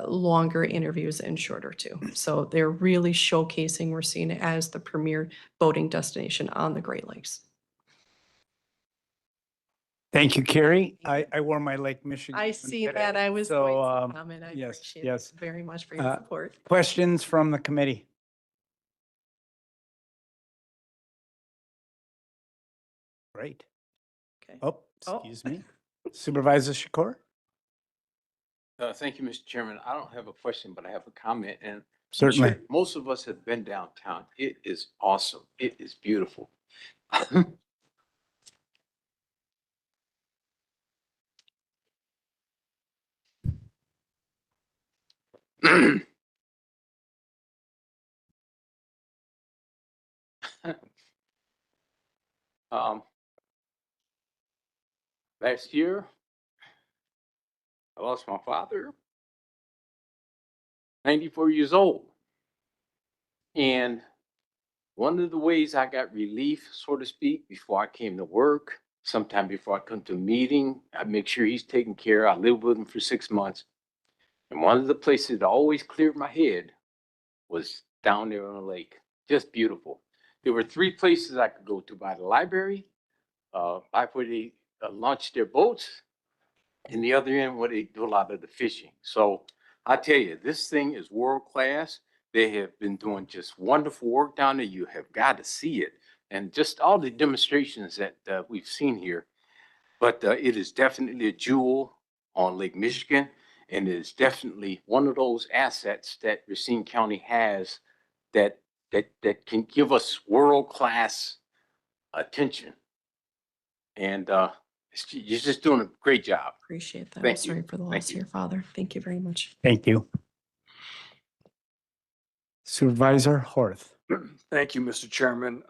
Speaker 12: longer interviews and shorter too. So they're really showcasing Racine as the premier boating destination on the Great Lakes.
Speaker 2: Thank you, Carrie. I wore my Lake Michigan.
Speaker 12: I see
Speaker 2: today,
Speaker 12: that. I was
Speaker 2: so,
Speaker 12: going to comment. I
Speaker 2: yes,
Speaker 12: appreciate
Speaker 2: yes.
Speaker 12: it very much for your support.
Speaker 2: Questions from the committee? Great.
Speaker 12: Okay.
Speaker 2: Oh,
Speaker 12: Oh.
Speaker 2: excuse me. Supervisor Shakur?
Speaker 9: Thank you, Mr. Chairman. I don't have a question, but I have a comment. And I'm
Speaker 2: Certainly.
Speaker 9: sure most of us have been downtown. It is awesome. It is beautiful. Last year, I lost my father, 94 years old. And one of the ways I got relief, so to speak, before I came to work, sometime before I come to a meeting, I make sure he's taken care of. I lived with him for 6 months. And one of the places that always cleared my head was down there on the lake. Just beautiful. There were 3 places I could go to: by the library, by where they launch their boats, and the other end where they do a lot of the fishing. So I tell you, this thing is world class. They have been doing just wonderful work down there. You have got to see it. And just all the demonstrations that we've seen here. But it is definitely a jewel on Lake Michigan. And it is definitely one of those assets that Racine County has that can give us world-class attention. And you're just doing a great job.
Speaker 12: Appreciate that. I'm
Speaker 9: Thank you.
Speaker 12: sorry for the loss of your father. Thank you very much.
Speaker 2: Thank you. Supervisor Horth.
Speaker 8: Thank you, Mr. Chairman.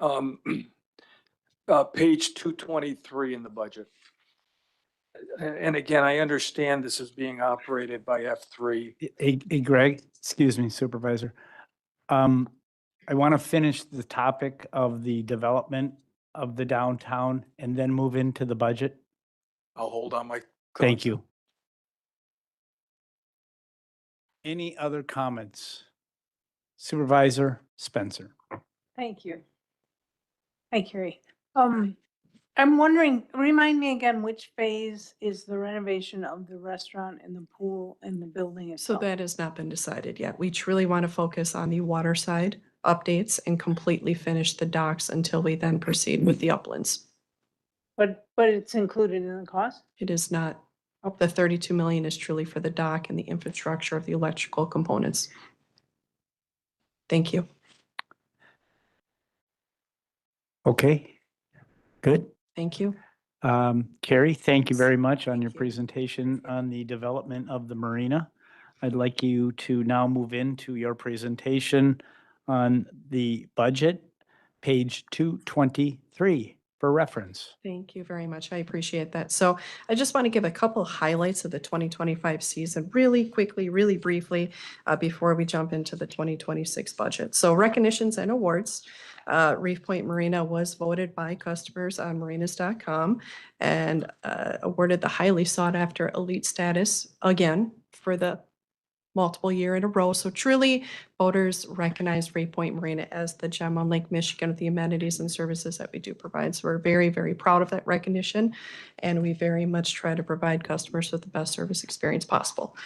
Speaker 8: Page 223 in the budget. And again, I understand this is being operated by F3.
Speaker 2: Hey, Greg, excuse me, Supervisor. I want to finish the topic of the development of the downtown and then move into the budget.
Speaker 8: I'll hold on my.
Speaker 2: Thank you. Any other comments? Supervisor Spencer.
Speaker 15: Thank you. Hi, Carrie. I'm wondering, remind me again, which phase is the renovation of the restaurant and the pool and the building
Speaker 12: So
Speaker 15: itself?
Speaker 12: that has not been decided yet. We truly want to focus on the water side updates and completely finish the docks until we then proceed with the uplands.
Speaker 15: But it's included in the cost?
Speaker 12: It is not. The 32 million is truly for the dock and the infrastructure of the electrical components. Thank you.
Speaker 2: Okay, good.
Speaker 12: Thank you.
Speaker 2: Carrie, thank you very much on your presentation on the development of the marina. I'd like you to now move into your presentation on the budget, page 223 for reference.
Speaker 12: Thank you very much. I appreciate that. So I just want to give a couple highlights of the 2025 season really quickly, really briefly, before we jump into the 2026 budget. So recognitions and awards. Reef Point Marina was voted by customers on marinas.com and awarded the highly sought after elite status again for the multiple year in a row. So truly, voters recognize Reef Point Marina as the gem on Lake Michigan with the amenities and services that we do provide. So we're very, very proud of that recognition, and we very much try to provide customers with the best service experience possible.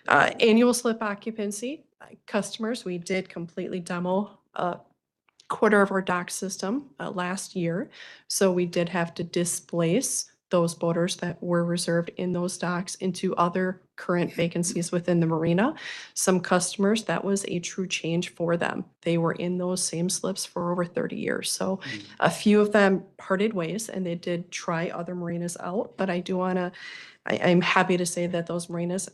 Speaker 12: Annual slip occupancy. Customers, we did completely demo a quarter of our dock system last year. So we did have to displace those boaters that were reserved in those docks into other current vacancies within the marina. Some customers, that was a true change for them. They were in those same slips for over 30 years. So a few of them parted ways and they did try other marinas out. But I'm happy to say that those marinas,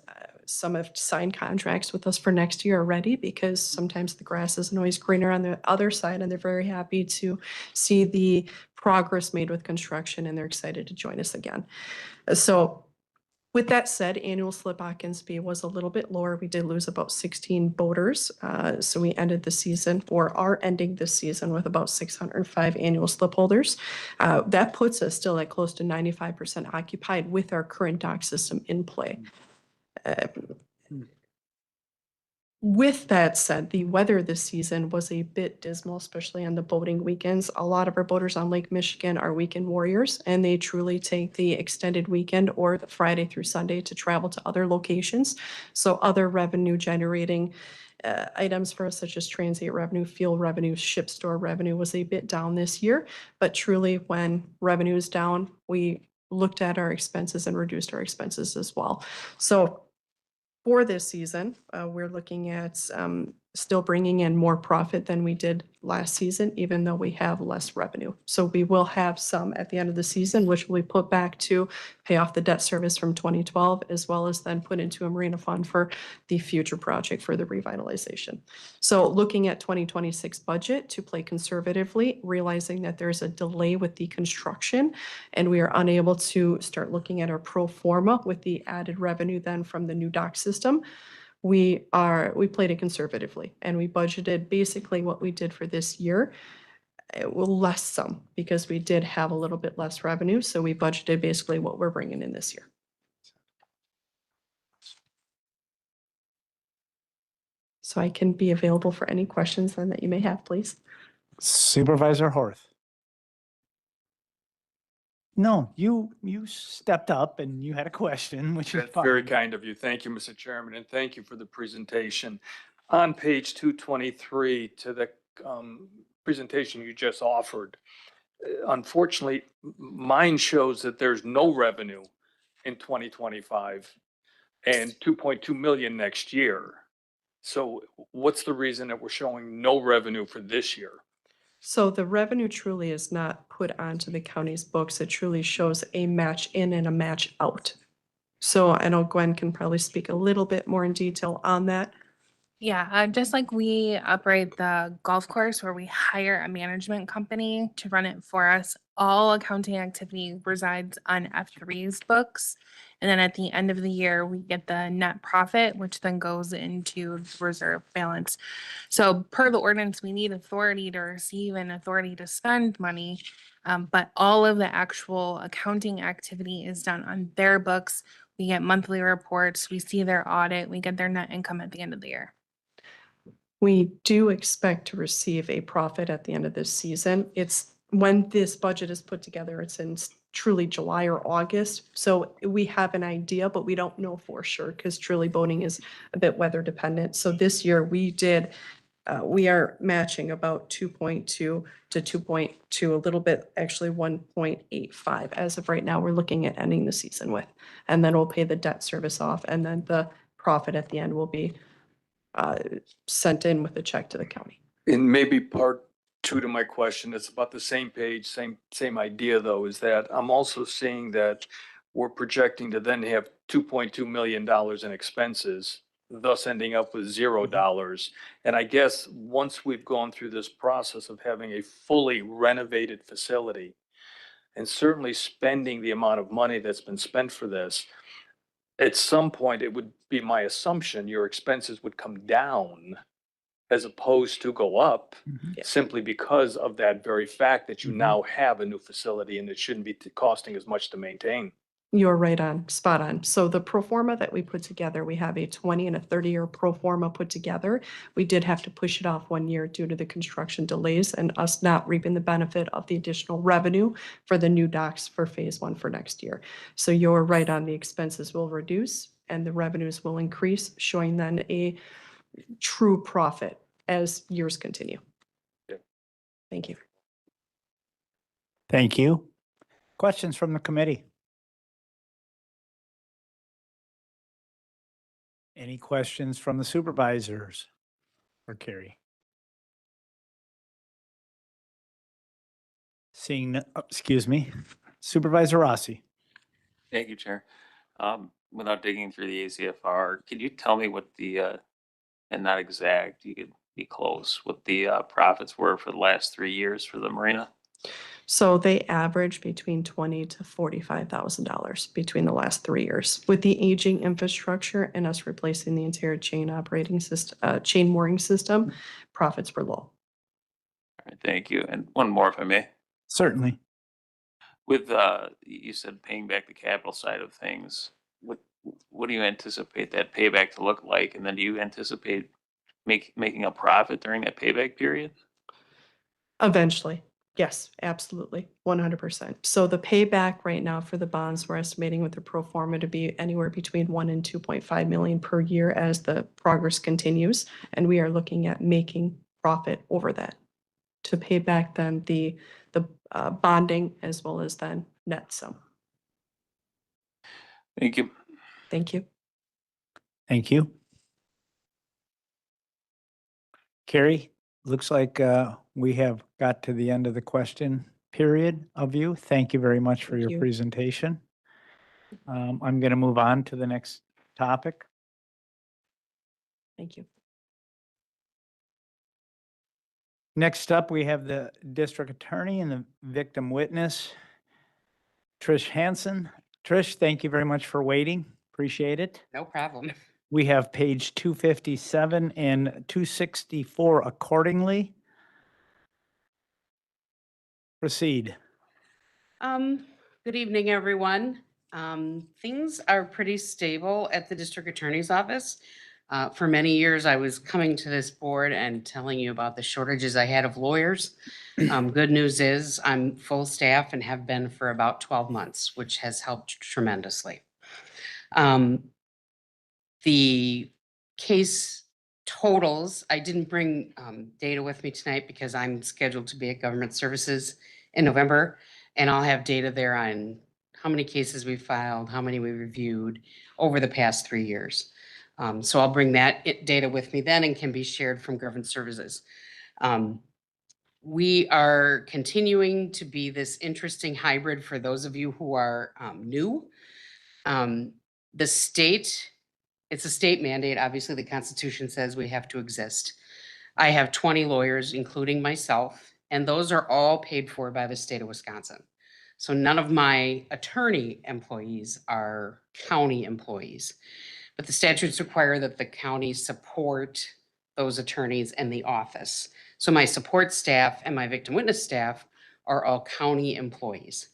Speaker 12: some have signed contracts with us for next year already, because sometimes the grass isn't always greener on the other side, and they're very happy to see the progress made with construction, and they're excited to join us again. So with that said, annual slip occupancy was a little bit lower. We did lose about 16 boaters. So we ended the season, or are ending this season, with about 605 annual slip holders. That puts us still at close to 95% occupied with our current dock system in play. With that said, the weather this season was a bit dismal, especially on the boating weekends. A lot of our boaters on Lake Michigan are weekend warriors, and they truly take the extended weekend or the Friday through Sunday to travel to other locations. So other revenue generating items for us, such as transient revenue, fuel revenue, ship store revenue, was a bit down this year. But truly, when revenue is down, we looked at our expenses and reduced our expenses as well. So for this season, we're looking at still bringing in more profit than we did last season, even though we have less revenue. So we will have some at the end of the season, which we put back to pay off the debt service from 2012, as well as then put into a marina fund for the future project for the revitalization. So looking at 2026 budget to play conservatively, realizing that there's a delay with the construction and we are unable to start looking at our pro forma with the added revenue then from the new dock system. We played it conservatively, and we budgeted basically what we did for this year. Well, less some, because we did have a little bit less revenue. So we budgeted basically what we're bringing in this year. So I can be available for any questions then that you may have, please.
Speaker 2: Supervisor Horth. No, you stepped up and you had a question, which is
Speaker 8: That's very
Speaker 2: fine.
Speaker 8: kind of you. Thank you, Mr. Chairman, and thank you for the presentation. On page 223 to the presentation you just offered, unfortunately, mine shows that there's no revenue in 2025 and 2.2 million next year. So what's the reason that we're showing no revenue for this year?
Speaker 12: So the revenue truly is not put onto the county's books. It truly shows a match in and a match out. So I know Gwen can probably speak a little bit more in detail on that.
Speaker 16: Yeah, just like we operate the golf course where we hire a management company to run it for us, all accounting activity resides on F3's books. And then at the end of the year, we get the net profit, which then goes into the reserve balance. So per the ordinance, we need authority to receive and authority to spend money. But all of the actual accounting activity is done on their books. We get monthly reports, we see their audit, we get their net income at the end of the year.
Speaker 12: We do expect to receive a profit at the end of this season. It's when this budget is put together, it's in truly July or August. So we have an idea, but we don't know for sure because truly boating is a bit weather dependent. So this year we are matching about 2.2 to 2.2, a little bit, actually 1.85. As of right now, we're looking at ending the season with, and then we'll pay the debt service off, and then the profit at the end will be sent in with a check to the county.
Speaker 8: And maybe part two to my question, it's about the same page, same idea though, is that I'm also seeing that we're projecting to then have $2.2 million in expenses thus ending up with $0. And I guess once we've gone through this process of having a fully renovated facility and certainly spending the amount of money that's been spent for this, at some point, it would be my assumption your expenses would come down as opposed to go up, simply because of that very fact that you now have a new facility and it shouldn't be costing as much to maintain.
Speaker 12: You're right on, spot on. So the pro forma that we put together, we have a 20 and a 30-year pro forma put together. We did have to push it off 1 year due to the construction delays and us not reaping the benefit of the additional revenue for the new docks for phase one for next year. So you're right on, the expenses will reduce and the revenues will increase, showing then a true profit as years continue. Thank you.
Speaker 2: Thank you. Questions from the committee? Any questions from the supervisors for Carrie? Seeing, excuse me, Supervisor Rossi.
Speaker 5: Thank you, Chair. Without digging through the ACFR, could you tell me what the, and not exact, you could be close, what the profits were for the last 3 years for the marina?
Speaker 12: So they average between $20,000 to $45,000 between the last 3 years. With the aging infrastructure and us replacing the entire chain operating system, chain mooring system, profits were low.
Speaker 5: All right, thank you. And one more, if I may.
Speaker 2: Certainly.
Speaker 5: With, you said paying back the capital side of things, what do you anticipate that payback to look like? And then do you anticipate making a profit during that payback period?
Speaker 12: Eventually, yes, absolutely, 100%. So the payback right now for the bonds, we're estimating with the pro forma to be anywhere between 1 and 2.5 million per year as the progress continues. And we are looking at making profit over that to pay back then the bonding as well as then net sum.
Speaker 5: Thank you.
Speaker 12: Thank you.
Speaker 2: Thank you. Carrie, looks like we have got to the end of the question period of you. Thank you very much for
Speaker 12: Thank
Speaker 2: your
Speaker 12: you.
Speaker 2: presentation. I'm going to move on to the next topic.
Speaker 12: Thank you.
Speaker 2: Next up, we have the district attorney and the victim witness, Trish Hansen. Trish, thank you very much for waiting. Appreciate it.
Speaker 17: No problem.
Speaker 2: We have page 257 and 264 accordingly. Proceed.
Speaker 17: Good evening, everyone. Things are pretty stable at the district attorney's office. For many years, I was coming to this board and telling you about the shortages I had of lawyers. Good news is I'm full staff and have been for about 12 months, which has helped tremendously. The case totals, I didn't bring data with me tonight because I'm scheduled to be at Government Services in November, and I'll have data there on how many cases we filed, how many we reviewed over the past 3 years. So I'll bring that data with me then and can be shared from Government Services. We are continuing to be this interesting hybrid for those of you who are new. The state, it's a state mandate. Obviously, the Constitution says we have to exist. I have 20 lawyers, including myself, and those are all paid for by the state of Wisconsin. So none of my attorney employees are county employees, but the statutes require that the county support those attorneys and the office. So my support staff and my victim witness staff are all county employees.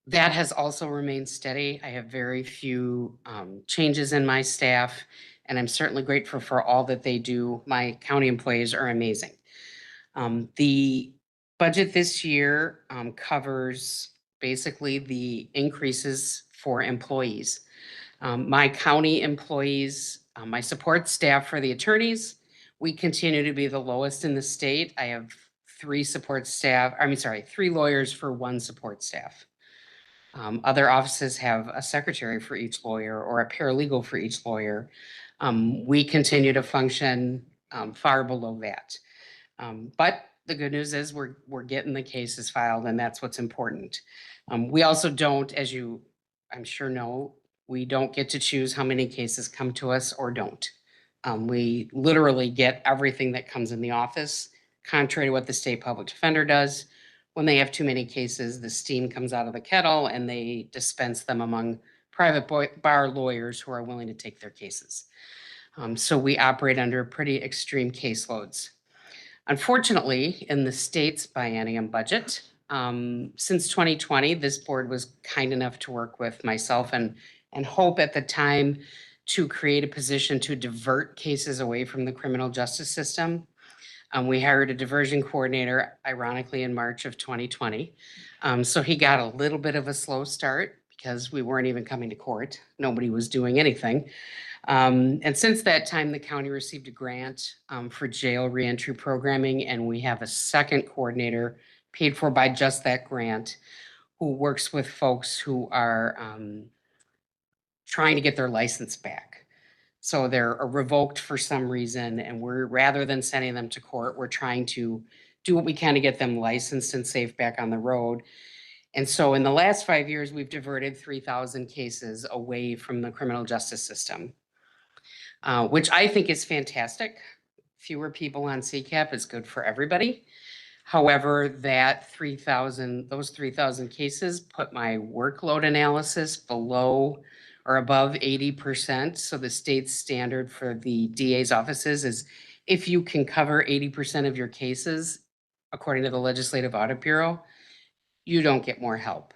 Speaker 17: That has also remained steady. I have very few changes in my staff, and I'm certainly grateful for all that they do. My county employees are amazing. The budget this year covers basically the increases for employees. My county employees, my support staff for the attorneys, we continue to be the lowest in the state. I have 3 lawyers for 1 support staff. Other offices have a secretary for each lawyer or a paralegal for each lawyer. We continue to function far below that. But the good news is we're getting the cases filed, and that's what's important. We also don't, as you I'm sure know, We don't get to choose how many cases come to us or don't. We literally get everything that comes in the office, contrary to what the state public defender does. When they have too many cases, the steam comes out of the kettle and they dispense them among private bar lawyers who are willing to take their cases. So we operate under pretty extreme caseloads. Unfortunately, in the state's biennium budget, since 2020, this board was kind enough to work with myself and Hope at the time to create a position to divert cases away from the criminal justice system. We hired a diversion coordinator, ironically, in March of 2020. So he got a little bit of a slow start because we weren't even coming to court. Nobody was doing anything. And since that time, the county received a grant for jail reentry programming, and we have a second coordinator paid for by just that grant who works with folks who are trying to get their license back. So they're revoked for some reason, and we're, rather than sending them to court, we're trying to do what we can to get them licensed and safe back on the road. And so in the last 5 years, we've diverted 3,000 cases away from the criminal justice system, which I think is fantastic. Fewer people on CCAP is good for everybody. However, those 3,000 cases put my workload analysis below or above 80%. So the state's standard for the DA's offices is if you can cover 80% of your cases, according to the Legislative Audit Bureau, you don't get more help.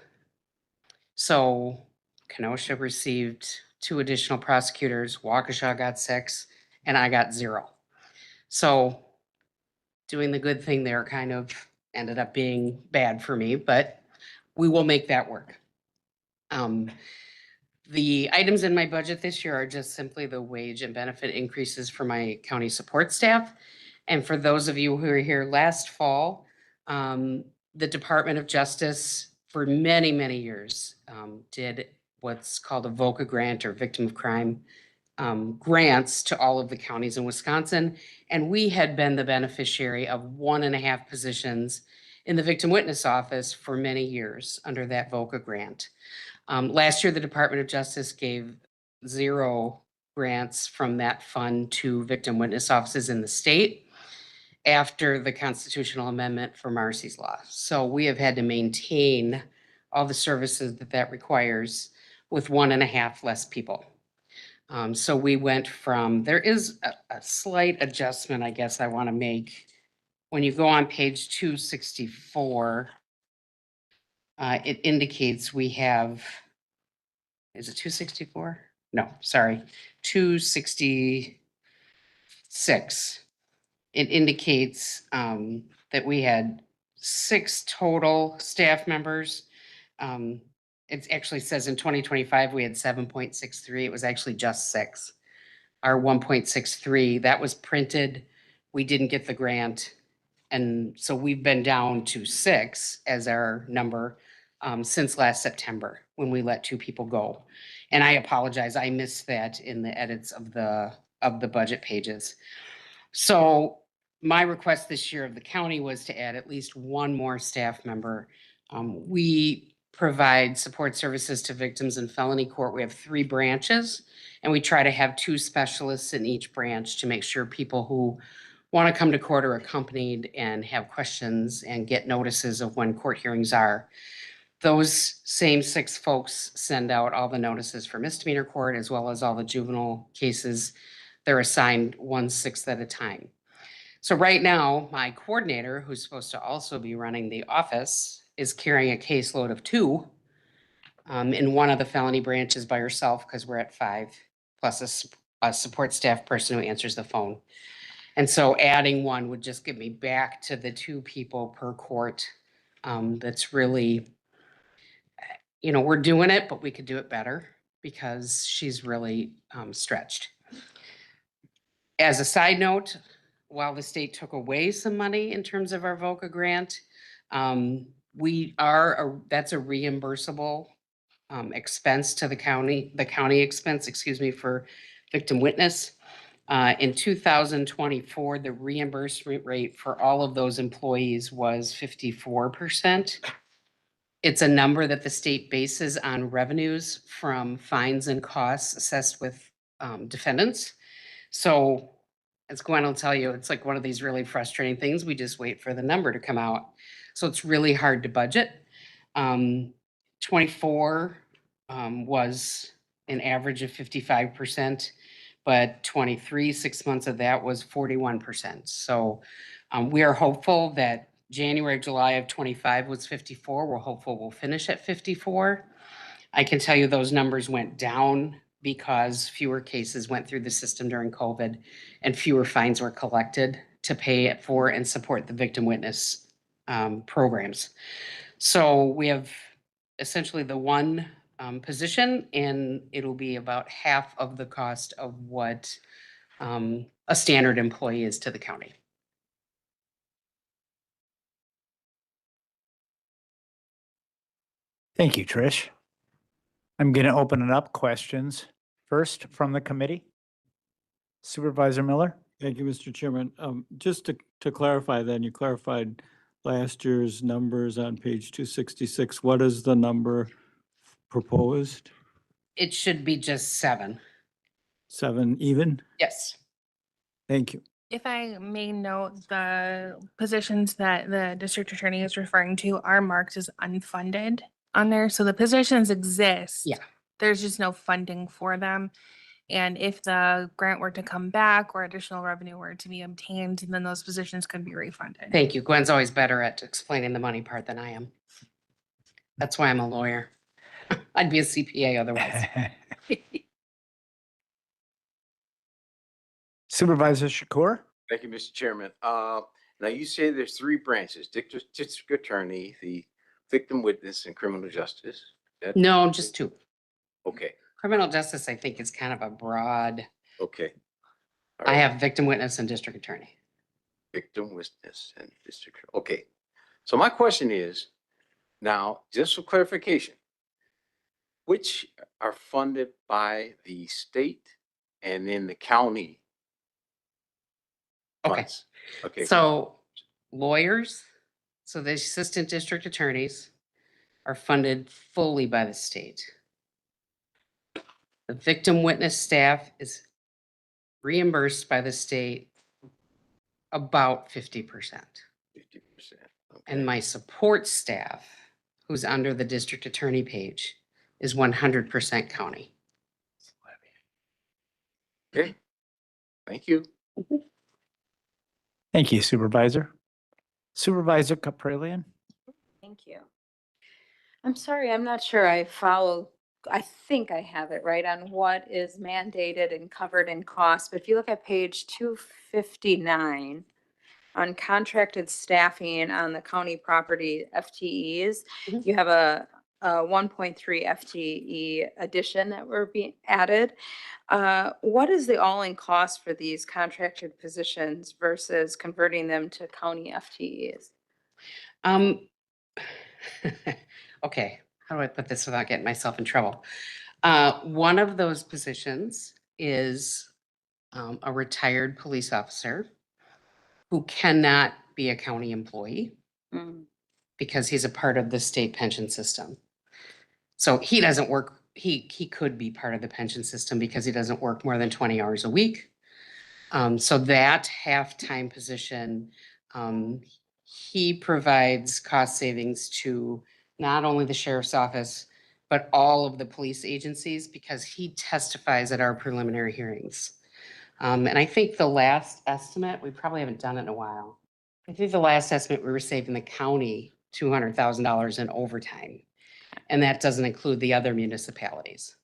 Speaker 17: So Kenosha received 2 additional prosecutors, Waukesha got 6, and I got 0. So doing the good thing there kind of ended up being bad for me, but we will make that work. The items in my budget this year are just simply the wage and benefit increases for my county support staff. And for those of you who were here last fall, the Department of Justice for many, many years did what's called a VOCA grant or victim of crime grants to all of the counties in Wisconsin. And we had been the beneficiary of 1.5 positions in the victim witness office for many years under that VOCA grant. Last year, the Department of Justice gave 0 grants from that fund to victim witness offices in the state after the constitutional amendment for Marcy's Law. So we have had to maintain all the services that requires with 1.5 less people. So we went from, there is a slight adjustment, I guess I want to make. When you go on page 264, it indicates we have, is it 264? No, sorry, 266. It indicates that we had 6 total staff members. It actually says in 2025, we had 7.63. It was actually just 6. Our 1.63, that was printed. We didn't get the grant. And so we've been down to 6 as our number since last September when we let 2 people go. And I apologize, I missed that in the edits of the budget pages. So my request this year of the county was to add at least 1 more staff member. We provide support services to victims in felony court. We have 3 branches, and we try to have 2 specialists in each branch to make sure people who want to come to court are accompanied and have questions and get notices of when court hearings are. Those same 6 folks send out all the notices for misdemeanor court as well as all the juvenile cases. They're assigned 1/6 at a time. So right now, my coordinator, who's supposed to also be running the office, is carrying a caseload of 2 in one of the felony branches by herself because we're at 5, plus a support staff person who answers the phone. And so adding 1 would just get me back to the 2 people per court. That's really, we're doing it, but we could do it better because she's really stretched. As a side note, while the state took away some money in terms of our VOCA grant, that's a reimbursable expense to the county expense, for victim witness. In 2024, the reimbursement rate for all of those employees was 54%. It's a number that the state bases on revenues from fines and costs assessed with defendants. So as Gwen will tell you, it's like one of these really frustrating things. We just wait for the number to come out. So it's really hard to budget. 24 was an average of 55%, but 23, 6 months of that was 41%. So we are hopeful that January, July of 25 was 54. We're hopeful we'll finish at 54. I can tell you those numbers went down because fewer cases went through the system during COVID and fewer fines were collected to pay for and support the victim witness programs. So we have essentially the one position, and it'll be about half of the cost of what a standard employee is to the county.
Speaker 2: Thank you, Trish. I'm going to open it up. Questions first from the committee. Supervisor Miller?
Speaker 18: Thank you, Mr. Chairman. Just to clarify then, you clarified last year's numbers on page 266. What is the number proposed?
Speaker 17: It should be just 7.
Speaker 18: 7 even?
Speaker 17: Yes.
Speaker 18: Thank you.
Speaker 16: If I may note, the positions that the district attorney is referring to are marked as unfunded on there. So the positions exist.
Speaker 17: Yeah.
Speaker 16: There's just no funding for them. And if the grant were to come back or additional revenue were to be obtained, then those positions could be refunded.
Speaker 17: Thank you. Gwen's always better at explaining the money part than I am. That's why I'm a lawyer. I'd be a CPA otherwise.
Speaker 2: Supervisor Shakur?
Speaker 9: Thank you, Mr. Chairman. Now you say there's 3 branches, district attorney, the victim witness, and criminal justice.
Speaker 17: No, just 2.
Speaker 9: Okay,
Speaker 17: Criminal justice, I think, is kind of a broad.
Speaker 9: okay. All
Speaker 17: I
Speaker 9: right.
Speaker 17: have victim witness and district attorney.
Speaker 9: Victim witness and district. Okay. So my question is, now, just for clarification, which are funded by the state and then the county
Speaker 17: Okay.
Speaker 9: funds? Okay.
Speaker 17: So lawyers, so the assistant district attorneys are funded fully by the state. The victim witness staff is reimbursed by the state about 50%.
Speaker 9: 50%. Okay.
Speaker 17: And my support staff, who's under the district attorney page, is 100% county.
Speaker 9: Okay. Thank you.
Speaker 2: Thank you, Supervisor. Supervisor Caprilian?
Speaker 19: Thank you. I'm sorry, I'm not sure I follow, I think I have it right on what is mandated and covered in cost, but if you look at page 259 on contracted staffing on the county property FTEs, you have a 1.3 FTE addition that were being added. What is the all-in cost for these contracted positions versus converting them to county FTEs?
Speaker 17: Okay, how do I put this without getting myself in trouble? One of those positions is a retired police officer who cannot be a county employee because he's a part of the state pension system. So he doesn't work, he could be part of the pension system because he doesn't work more than 20 hours a week. So that half-time position, he provides cost savings to not only the sheriff's office, but all of the police agencies because he testifies at our preliminary hearings. And I think the last estimate, we probably haven't done it in a while. I think the last estimate we were saving the county $200,000 in overtime. And that doesn't include the other municipalities.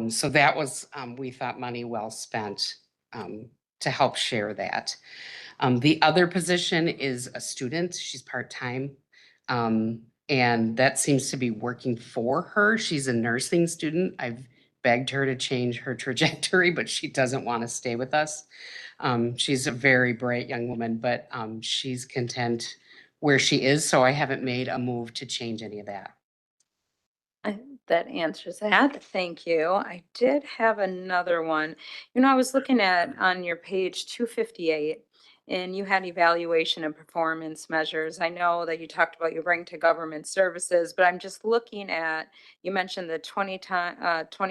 Speaker 17: So that was, we thought, money well spent to help share that. The other position is a student. She's part-time. And that seems to be working for her. She's a nursing student. I've begged her to change her trajectory, but she doesn't want to stay with us. She's a very bright young woman, but she's content where she is. So I haven't made a move to change any of that.
Speaker 19: That answers that. Thank you. I did have another one. I was looking at on your page 258, and you had evaluation and performance measures. I know that you talked about you bring to government services, but I'm just looking at, you mentioned the 20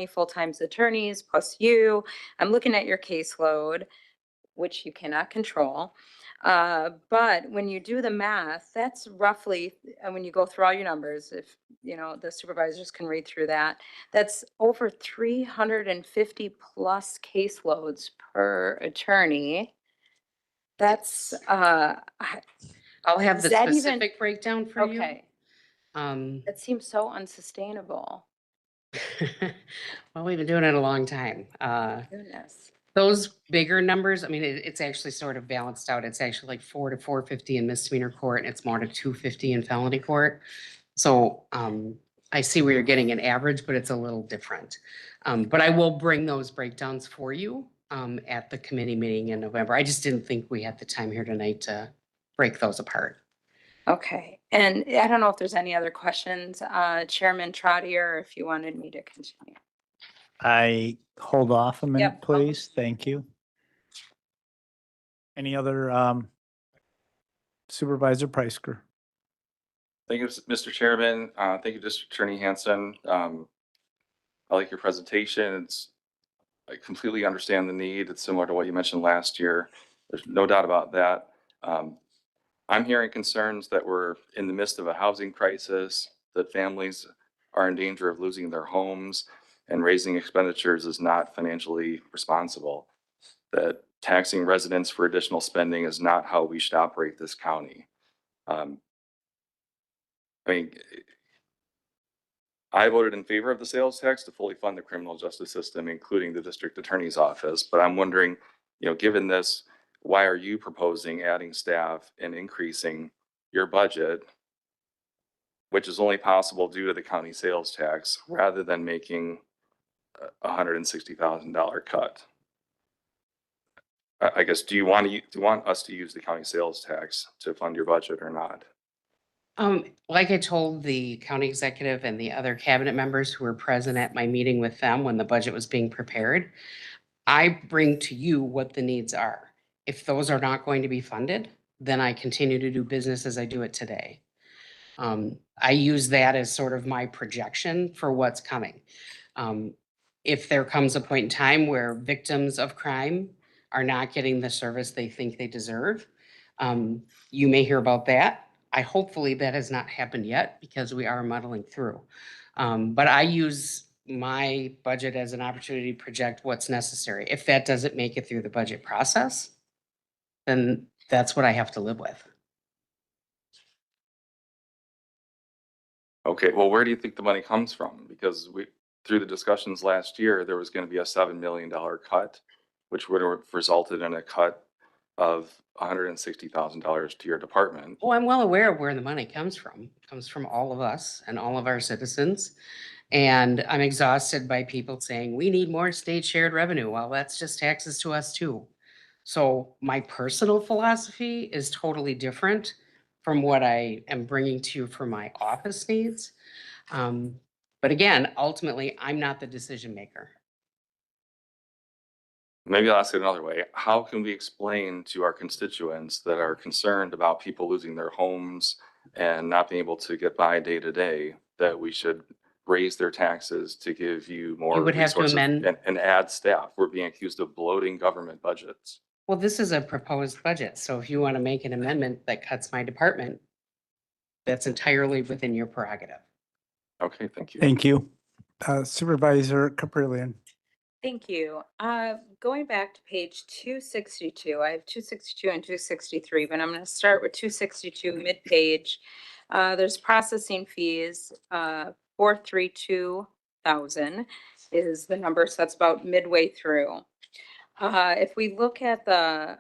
Speaker 19: full-time attorneys plus you. I'm looking at your caseload, which you cannot control. But when you do the math, that's roughly, and when you go through all your numbers, if, you know, the supervisors can read through that, that's over 350 plus caseloads per attorney. That's,
Speaker 17: I'll have the
Speaker 19: is that even-
Speaker 17: specific breakdown for you.
Speaker 19: okay. That seems so unsustainable.
Speaker 17: Well, we've been doing it a long time.
Speaker 19: Goodness.
Speaker 17: Those bigger numbers, I mean, it's actually sort of balanced out. It's actually like 4 to 450 in misdemeanor court, and it's more to 250 in felony court. So I see where you're getting an average, but it's a little different. But I will bring those breakdowns for you at the committee meeting in November. I just didn't think we had the time here tonight to break those apart.
Speaker 19: Okay, and I don't know if there's any other questions, Chairman Trottier, if you wanted me to continue.
Speaker 2: I hold off a minute,
Speaker 19: Yep.
Speaker 2: please. Thank you. Any other Supervisor Preisker?
Speaker 11: Thank you, Mr. Chairman. Thank you, District Attorney Hansen. I like your presentation. I completely understand the need. It's similar to what you mentioned last year. There's no doubt about that. I'm hearing concerns that we're in the midst of a housing crisis, that families are in danger of losing their homes, and raising expenditures is not financially responsible. That taxing residents for additional spending is not how we should operate this county. I mean, I voted in favor of the sales tax to fully fund the criminal justice system, including the district attorney's office. But I'm wondering, you know, given this, why are you proposing adding staff and increasing your budget, which is only possible due to the county sales tax, rather than making a $160,000 cut? I guess, do you want us to use the county sales tax to fund your budget or not?
Speaker 17: Like I told the county executive and the other cabinet members who were present at my meeting with them when the budget was being prepared, I bring to you what the needs are. If those are not going to be funded, then I continue to do business as I do it today. I use that as sort of my projection for what's coming. If there comes a point in time where victims of crime are not getting the service they think they deserve, you may hear about that. Hopefully that has not happened yet because we are muddling through. But I use my budget as an opportunity to project what's necessary. If that doesn't make it through the budget process, then that's what I have to live with.
Speaker 11: Okay, well, where do you think the money comes from? Because through the discussions last year, there was going to be a $7 million cut, which would have resulted in a cut of $160,000 to your department.
Speaker 17: Oh, I'm well aware of where the money comes from. It comes from all of us and all of our citizens. And I'm exhausted by people saying, we need more state shared revenue. Well, that's just taxes to us too. So my personal philosophy is totally different from what I am bringing to you for my office needs. But again, ultimately, I'm not the decision maker.
Speaker 11: Maybe I'll ask it another way. How can we explain to our constituents that are concerned about people losing their homes and not being able to get by day to day, that we should raise their taxes to give you more
Speaker 17: You would have to
Speaker 11: resources
Speaker 17: amend-
Speaker 11: and add staff? We're being accused of bloating government budgets.
Speaker 17: Well, this is a proposed budget. So if you want to make an amendment that cuts my department, that's entirely within your prerogative.
Speaker 11: Okay, thank you.
Speaker 2: Thank you. Supervisor Caprillion.
Speaker 19: Thank you. Going back to page 262, I have 262 and 263, but I'm going to start with 262 mid-page. There's processing fees, 432,000 is the number, so that's about midway through. If we look at the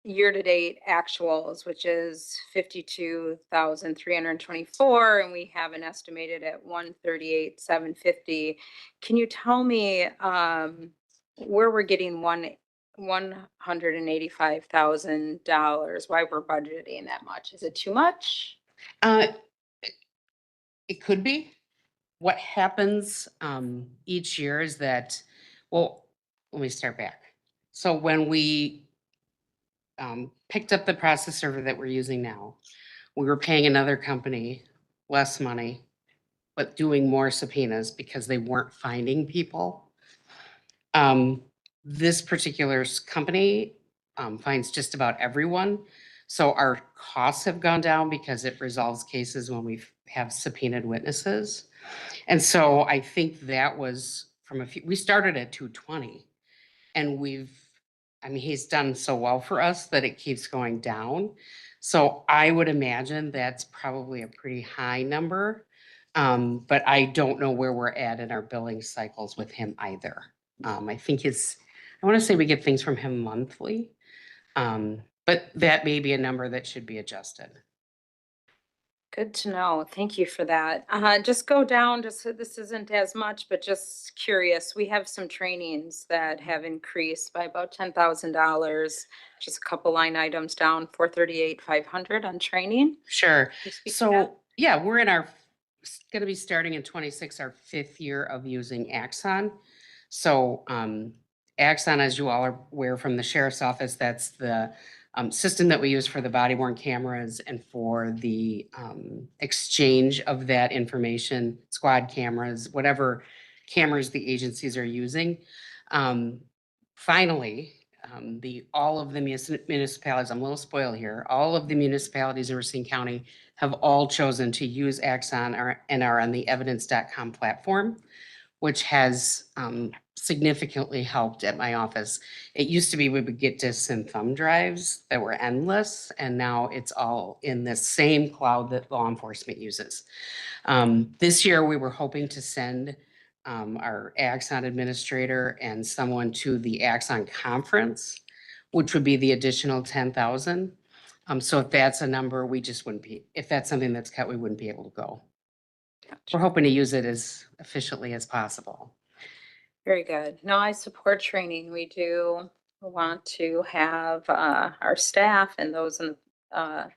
Speaker 19: year-to-date actuals, which is 52,324, and we have an estimated at 138,750. Can you tell me where we're getting $185,000? Why we're budgeting that much? Is it too much?
Speaker 17: It could be. What happens each year is that, well, let me start back. So when we picked up the process server that we're using now. We were paying another company less money, but doing more subpoenas because they weren't finding people. This particular company finds just about everyone. So our costs have gone down because it resolves cases when we have subpoenaed witnesses. And so I think that was we started at 220 and he's done so well for us that it keeps going down. So I would imagine that's probably a pretty high number. But I don't know where we're at in our billing cycles with him either. I want to say we get things from him monthly. But that may be a number that should be adjusted.
Speaker 19: Good to know. Thank you for that. Just go down, this isn't as much, but just curious. We have some trainings that have increased by about $10,000. Just a couple line items down, 438,500 on training.
Speaker 17: Sure.
Speaker 19: Can you speak to that?
Speaker 17: So, yeah, we're gonna be starting in 26, our 5th year of using Axon. So, Axon, as you all are aware from the sheriff's office, that's the system that we use for the body worn cameras and for the exchange of that information, squad cameras, whatever cameras the agencies are using. Finally, all of the municipalities, I'm a little spoiled here, all of the municipalities in Racine County have all chosen to use Axon and are on the evidence.com platform, which has significantly helped at my office. It used to be we would get discs and thumb drives that were endless, and now it's all in the same cloud that law enforcement uses. This year, we were hoping to send our Axon administrator and someone to the Axon conference, which would be the additional 10,000. So if that's a number, if that's something that's cut, we wouldn't be able to go. We're hoping to use it as efficiently as possible.
Speaker 19: Very good. No, I support training. We do want to have our staff and those that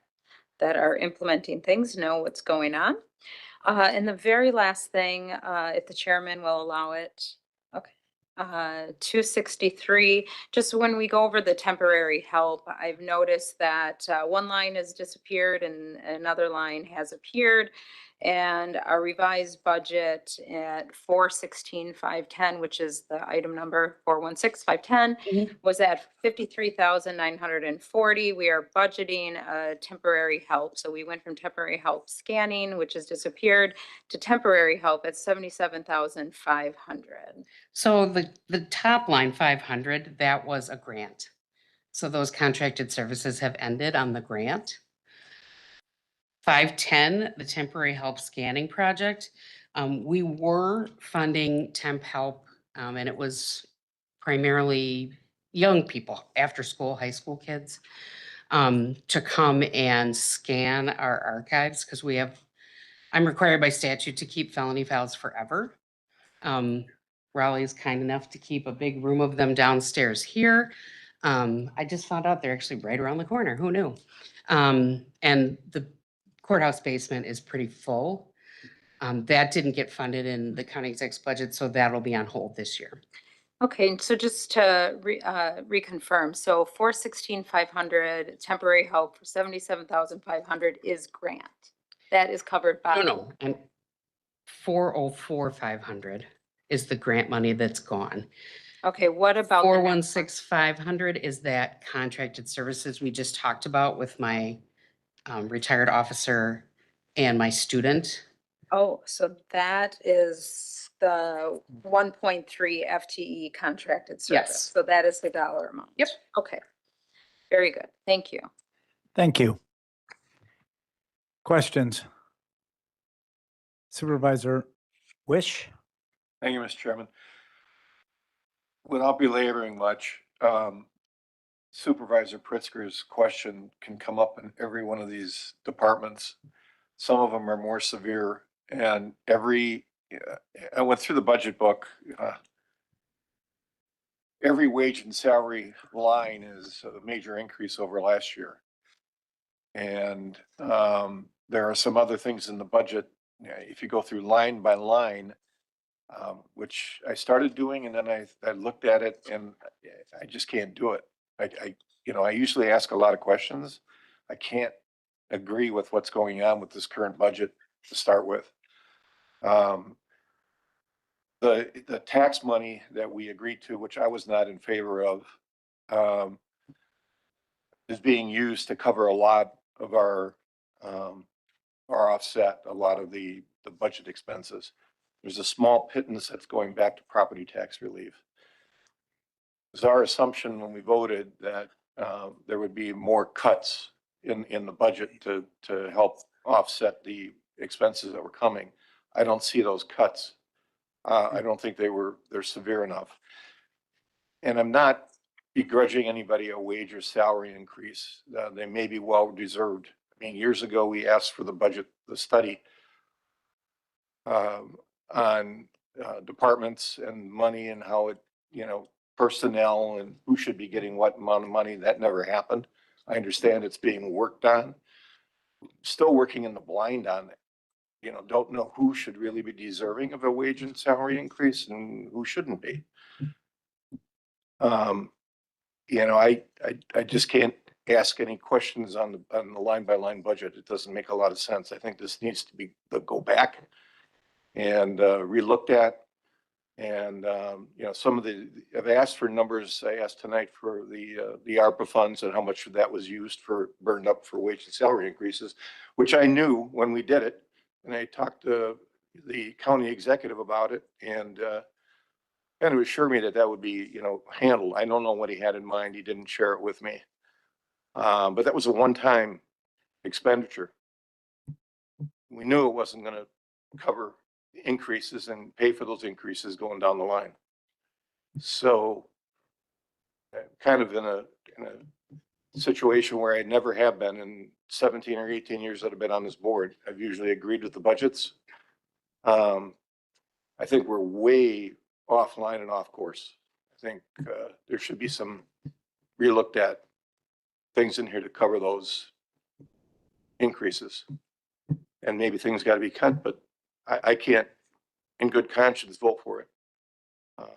Speaker 19: are implementing things know what's going on. And the very last thing, if the chairman will allow it, okay. 263, just when we go over the temporary help, I've noticed that one line has disappeared and another line has appeared. And our revised budget at 416,510, which is the item number 416,510, was at 53,940. We are budgeting temporary help. So we went from temporary help scanning, which has disappeared, to temporary help at 77,500.
Speaker 17: So the top line 500, that was a grant. So those contracted services have ended on the grant. 510, the temporary help scanning project. We were funding temp help, and it was primarily young people, after school, high school kids, to come and scan our archives because I'm required by statute to keep felony files forever. Raleigh is kind enough to keep a big room of them downstairs here. I just found out they're actually right around the corner. Who knew? And the courthouse basement is pretty full. That didn't get funded in the county exec's budget, so that'll be on hold this year.
Speaker 19: Okay, so just to reconfirm, so 416,500 temporary help for 77,500 is grant. That is covered by.
Speaker 17: No, 404,500 is the grant money that's gone.
Speaker 19: Okay, what about?
Speaker 17: 416,500 is that contracted services we just talked about with my retired officer and my student.
Speaker 19: Oh, so that is the 1.3 FTE contracted service.
Speaker 17: Yes.
Speaker 19: So that is the dollar amount.
Speaker 17: Yep.
Speaker 19: Okay. Very good. Thank you.
Speaker 2: Thank you. Questions? Supervisor Wish?
Speaker 3: Thank you, Mr. Chairman. Without belaboring much, Supervisor Pritzker's question can come up in every one of these departments. Some of them are more severe, and I went through the budget book. Every wage and salary line is a major increase over last year. And there are some other things in the budget. If you go through line by line, which I started doing, and then I looked at it and I just can't do it. I usually ask a lot of questions. I can't agree with what's going on with this current budget to start with. The tax money that we agreed to, which I was not in favor of, is being used to cover a lot of our offset, a lot of the budget expenses. There's a small pittance that's going back to property tax relief. It was our assumption when we voted that there would be more cuts in the budget to help offset the expenses that were coming. I don't see those cuts. I don't think they're severe enough. And I'm not begrudging anybody a wage or salary increase. They may be well deserved. I mean, years ago, we asked for the study on departments and money and how it, personnel and who should be getting what amount of money. That never happened. I understand it's being worked on. Still working in the blind on it. Don't know who should really be deserving of a wage and salary increase and who shouldn't be. I just can't ask any questions on the line by line budget. It doesn't make a lot of sense. I think this needs to go back and relooked at. And some of I've asked for numbers. I asked tonight for the ARPA funds and how much of that was used burned up for wage and salary increases, which I knew when we did it. And I talked to the county executive about it and kind of assured me that would be, handled. I don't know what he had in mind. He didn't share it with me. But that was a one-time expenditure. We knew it wasn't going to cover increases and pay for those increases going down the line. So kind of in a situation where I never have been in 17 or 18 years that I've been on this board. I've usually agreed with the budgets. I think we're way offline and off course. I think there should be some relooked at things in here to cover those increases. And maybe things got to be cut, but I can't in good conscience vote for it.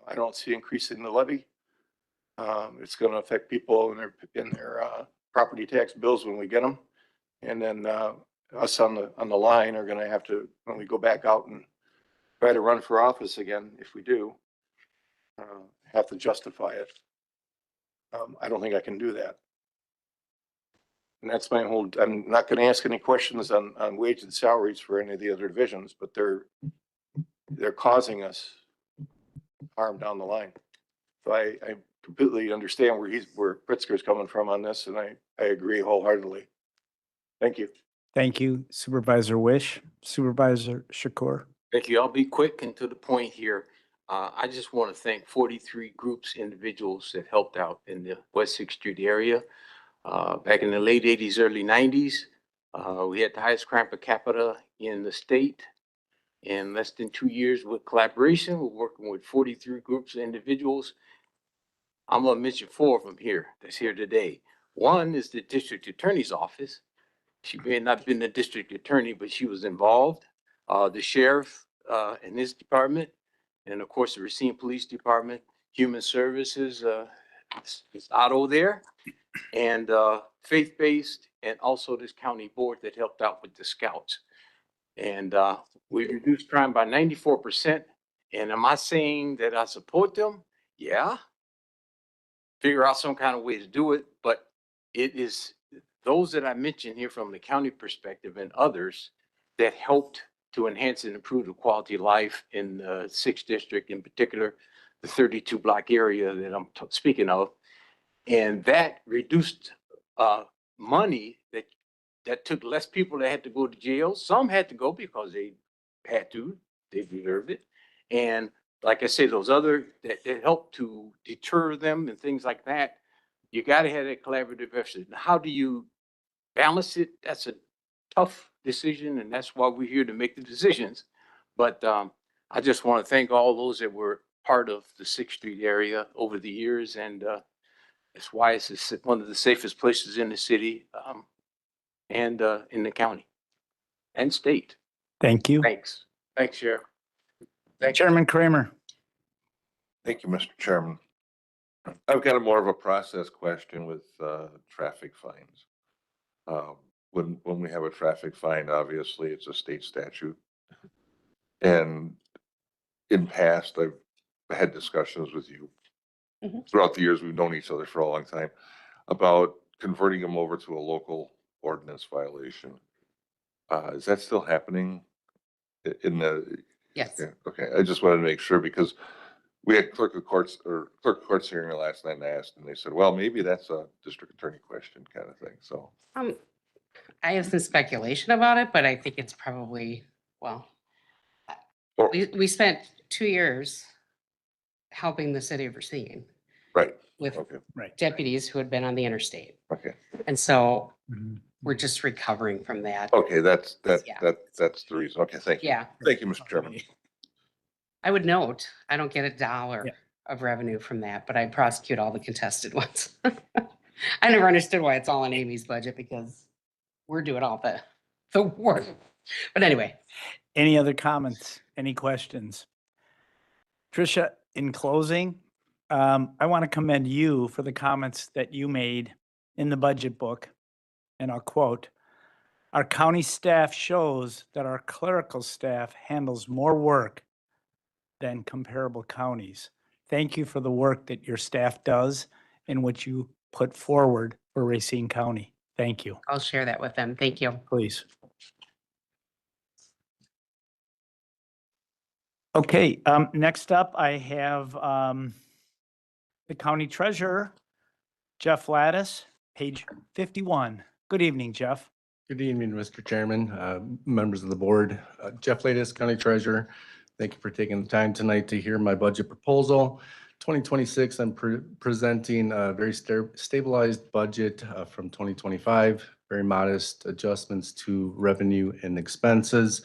Speaker 3: I don't see increasing the levy. It's going to affect people in their property tax bills when we get them. And then us on the line are going to have to, when we go back out and try to run for office again, if we do, have to justify it. I don't think I can do that. And that's my whole, I'm not going to ask any questions on wage and salaries for any of the other divisions, but they're causing us harm down the line. So I completely understand where Pritzker's coming from on this, and I agree wholeheartedly. Thank you.
Speaker 2: Thank you, Supervisor Wish. Supervisor Shakur.
Speaker 9: Thank you. I'll be quick and to the point here. I just want to thank 43 groups, individuals that helped out in the West 6th Street area. Back in the late 80s, early 90s, we had the highest crime per capita in the state. In less than 2 years with collaboration, we're working with 43 groups of individuals. I'm going to mention 4 of them here that's here today. One is the district attorney's office. She may not have been the district attorney, but she was involved. The sheriff and his department, and of course the Racine Police Department, Human Services, is Otto there, and faith-based, and also this county board that helped out with the scouts. And we reduced crime by 94%. And am I saying that I support them? Yeah. Figure out some kind of way to do it, but it is those that I mentioned here from the county perspective and others that helped to enhance and improve the quality of life in the 6th district, in particular, the 32 block area that I'm speaking of. And that reduced money that took less people that had to go to jail. Some had to go because they had to, they deserved it. And like I say, those other that helped to deter them and things like that, you got to have that collaborative effort. How do you balance it? That's a tough decision, and that's why we're here to make the decisions. But I just want to thank all those that were part of the 6th Street area over the years, and that's why it's one of the safest places in the city and in the county and state.
Speaker 2: Thank you.
Speaker 9: Thanks. Thanks, Sheriff.
Speaker 2: Chairman Kramer.
Speaker 3: Thank you, Mr. Chairman. I've got a more of a process question with traffic fines. When we have a traffic fine, obviously it's a state statute. And in past, I've had discussions with you throughout the years, we've known each other for a long time, about converting them over to a local ordinance violation. Is that still happening in the?
Speaker 17: Yes.
Speaker 3: Yeah, okay, I just wanted to make sure because we had clerk of courts hearing last night and I asked, and they said, well, maybe that's a district attorney question kind of thing, so.
Speaker 17: I have some speculation about it, but I think it's probably, well, we spent 2 years helping the city of Racine
Speaker 3: Right.
Speaker 17: with
Speaker 2: Right.
Speaker 17: deputies who had been on the interstate.
Speaker 3: Okay.
Speaker 17: And so we're just recovering from that.
Speaker 3: Okay, that's the reason. Okay, thank you.
Speaker 17: Yeah.
Speaker 3: Thank you, Mr. Chairman.
Speaker 17: I would note, I don't get $1
Speaker 2: Yeah.
Speaker 17: of revenue from that, but I prosecute all the contested ones. I never understood why it's all in Amy's budget because we're doing all the work. But anyway,
Speaker 2: Any other comments? Any questions? Tricia, in closing, I want to commend you for the comments that you made in the budget book. And I'll quote, "Our county staff shows that our clerical staff handles more work than comparable counties. Thank you for the work that your staff does and what you put forward for Racine County. Thank you."
Speaker 17: I'll share that with them. Thank you.
Speaker 2: Please. Okay, next up, I have the county treasurer, Jeff Lattis, page 51. Good evening, Jeff.
Speaker 20: Good evening, Mr. Chairman, members of the board. Jeff Lattis, County Treasurer. Thank you for taking the time tonight to hear my budget proposal. 2026, I'm presenting a very stabilized budget from 2025, very modest adjustments to revenue and expenses.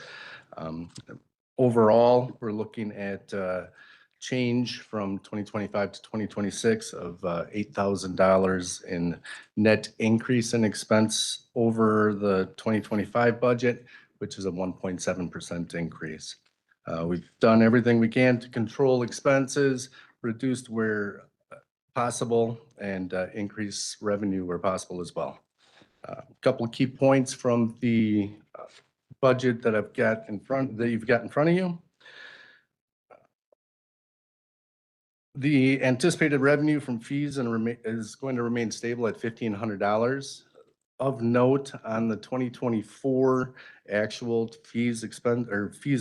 Speaker 20: Overall, we're looking at change from 2025 to 2026 of $8,000 in net increase in expense over the 2025 budget, which is a 1.7% increase. We've done everything we can to control expenses, reduced where possible, and increase revenue where possible as well. A couple of key points from the budget that you've got in front of you. The anticipated revenue from fees is going to remain stable at $1,500. Of note, on the 2024 actual fees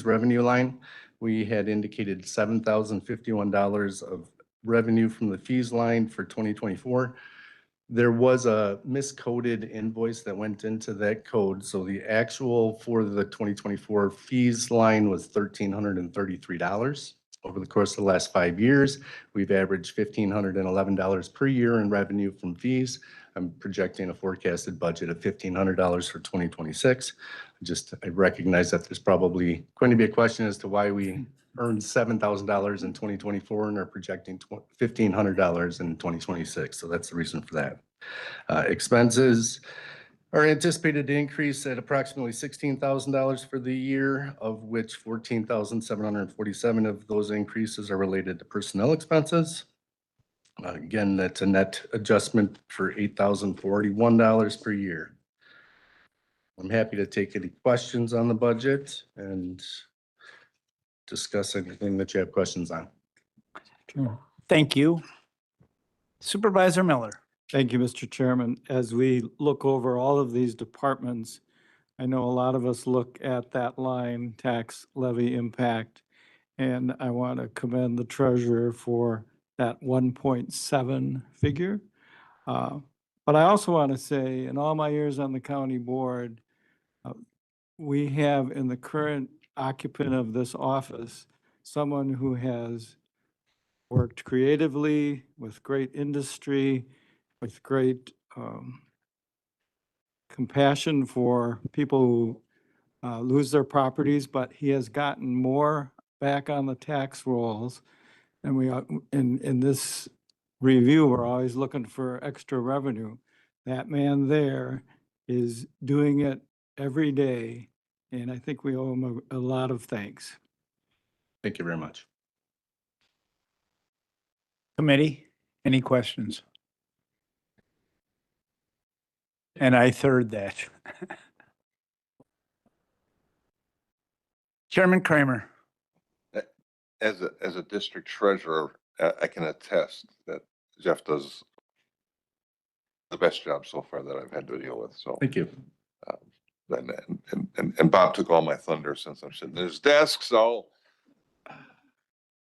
Speaker 20: revenue line, we had indicated $7,051 of revenue from the fees line for 2024. There was a miscoded invoice that went into that code. So the actual for the 2024 fees line was $1,333. Over the course of the last 5 years, we've averaged $1,511 per year in revenue from fees. I'm projecting a forecasted budget of $1,500 for 2026. I recognize that there's probably going to be a question as to why we earned $7,000 in 2024 and are projecting $1,500 in 2026. So that's the reason for that. Expenses are anticipated to increase at approximately $16,000 for the year, of which $14,747 of those increases are related to personnel expenses. Again, that's a net adjustment for $8,041 per year. I'm happy to take any questions on the budget and discuss anything that you have questions on.
Speaker 2: Thank you. Supervisor Miller.
Speaker 18: Thank you, Mr. Chairman. As we look over all of these departments, I know a lot of us look at that line, tax levy impact, and I want to commend the treasurer for that 1.7 figure. But I also want to say, in all my years on the county board, we have in the current occupant of this office, someone who has worked creatively with great industry, with great compassion for people who lose their properties, but he has gotten more back on the tax rolls. And we are in this review, we're always looking for extra revenue. That man there is doing it every day, and I think we owe him a lot of thanks.
Speaker 20: Thank you very much.
Speaker 2: Committee, Any questions? And I third that. Chairman Kramer.
Speaker 7: As a district treasurer, I can attest that Jeff does the best job so far that I've had to deal with, so.
Speaker 20: Thank you.
Speaker 7: And Bob took all my thunder since I'm sitting at his desk, so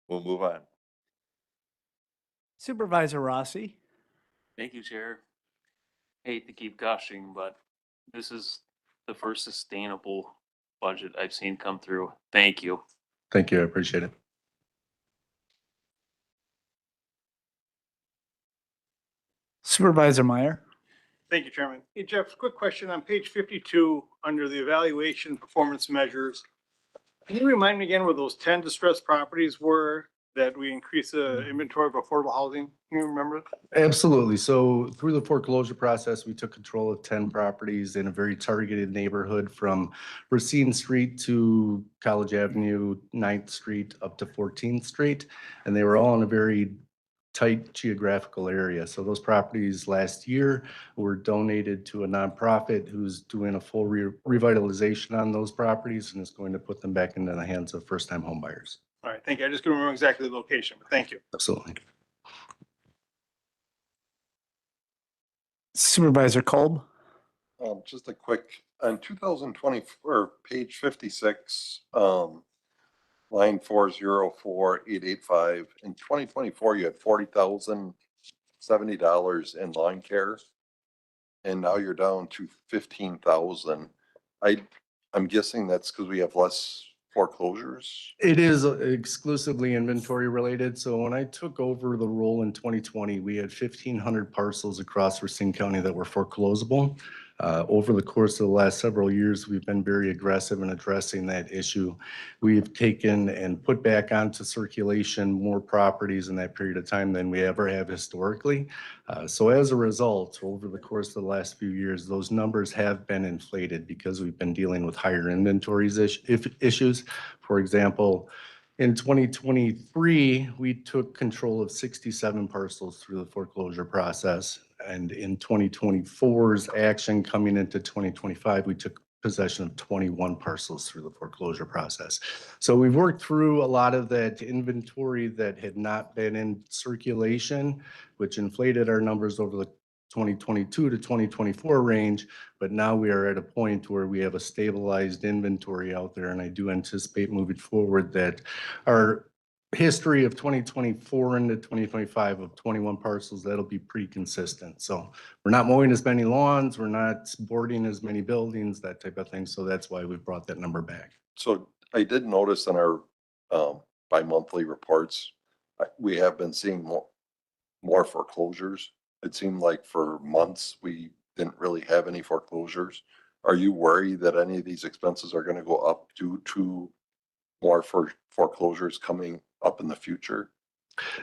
Speaker 7: we'll move on.
Speaker 2: Supervisor Rossi.
Speaker 5: Thank you, Chair. Hate to keep gushing, but this is the first sustainable budget I've seen come through. Thank you.
Speaker 20: Thank you. I appreciate it.
Speaker 2: Supervisor Meyer.
Speaker 21: Thank you, Chairman. Hey, Jeff, quick question on page 52, under the evaluation performance measures. Can you remind me again where those 10 distressed properties were that we increased the inventory of affordable housing? Can you remember?
Speaker 20: Absolutely. So through the foreclosure process, we took control of 10 properties in a very targeted neighborhood from Racine Street to College Avenue, 9th Street up to 14th Street. And they were all in a very tight geographical area. So those properties last year were donated to a nonprofit who's doing a full revitalization on those properties and is going to put them back into the hands of first-time home buyers.
Speaker 21: All right, thank you. I just couldn't remember exactly the location, but thank you.
Speaker 20: Absolutely.
Speaker 2: Supervisor Kolb.
Speaker 7: Just a quick, on 2024, page 56, line 404,885. In 2024, you had $40,070 in lawn care. And now you're down to 15,000. I'm guessing that's because we have less foreclosures.
Speaker 20: It is exclusively inventory related. So when I took over the role in 2020, we had 1,500 parcels across Racine County that were foreclosable. Over the course of the last several years, we've been very aggressive in addressing that issue. We've taken and put back onto circulation more properties in that period of time than we ever have historically. So as a result, over the course of the last few years, those numbers have been inflated because we've been dealing with higher inventories issues. For example, in 2023, we took control of 67 parcels through the foreclosure process. And in 2024's action coming into 2025, we took possession of 21 parcels through the foreclosure process. So we've worked through a lot of that inventory that had not been in circulation, which inflated our numbers over the 2022 to 2024 range. But now we are at a point where we have a stabilized inventory out there. And I do anticipate moving forward that our history of 2024 into 2025 of 21 parcels, that'll be pretty consistent. So we're not mowing as many lawns, we're not boarding as many buildings, that type of thing. So that's why we brought that number back.
Speaker 7: So I did notice in our bi-monthly reports, we have been seeing more foreclosures. It seemed like for months we didn't really have any foreclosures. Are you worried that any of these expenses are going to go up due to more foreclosures coming up in the future?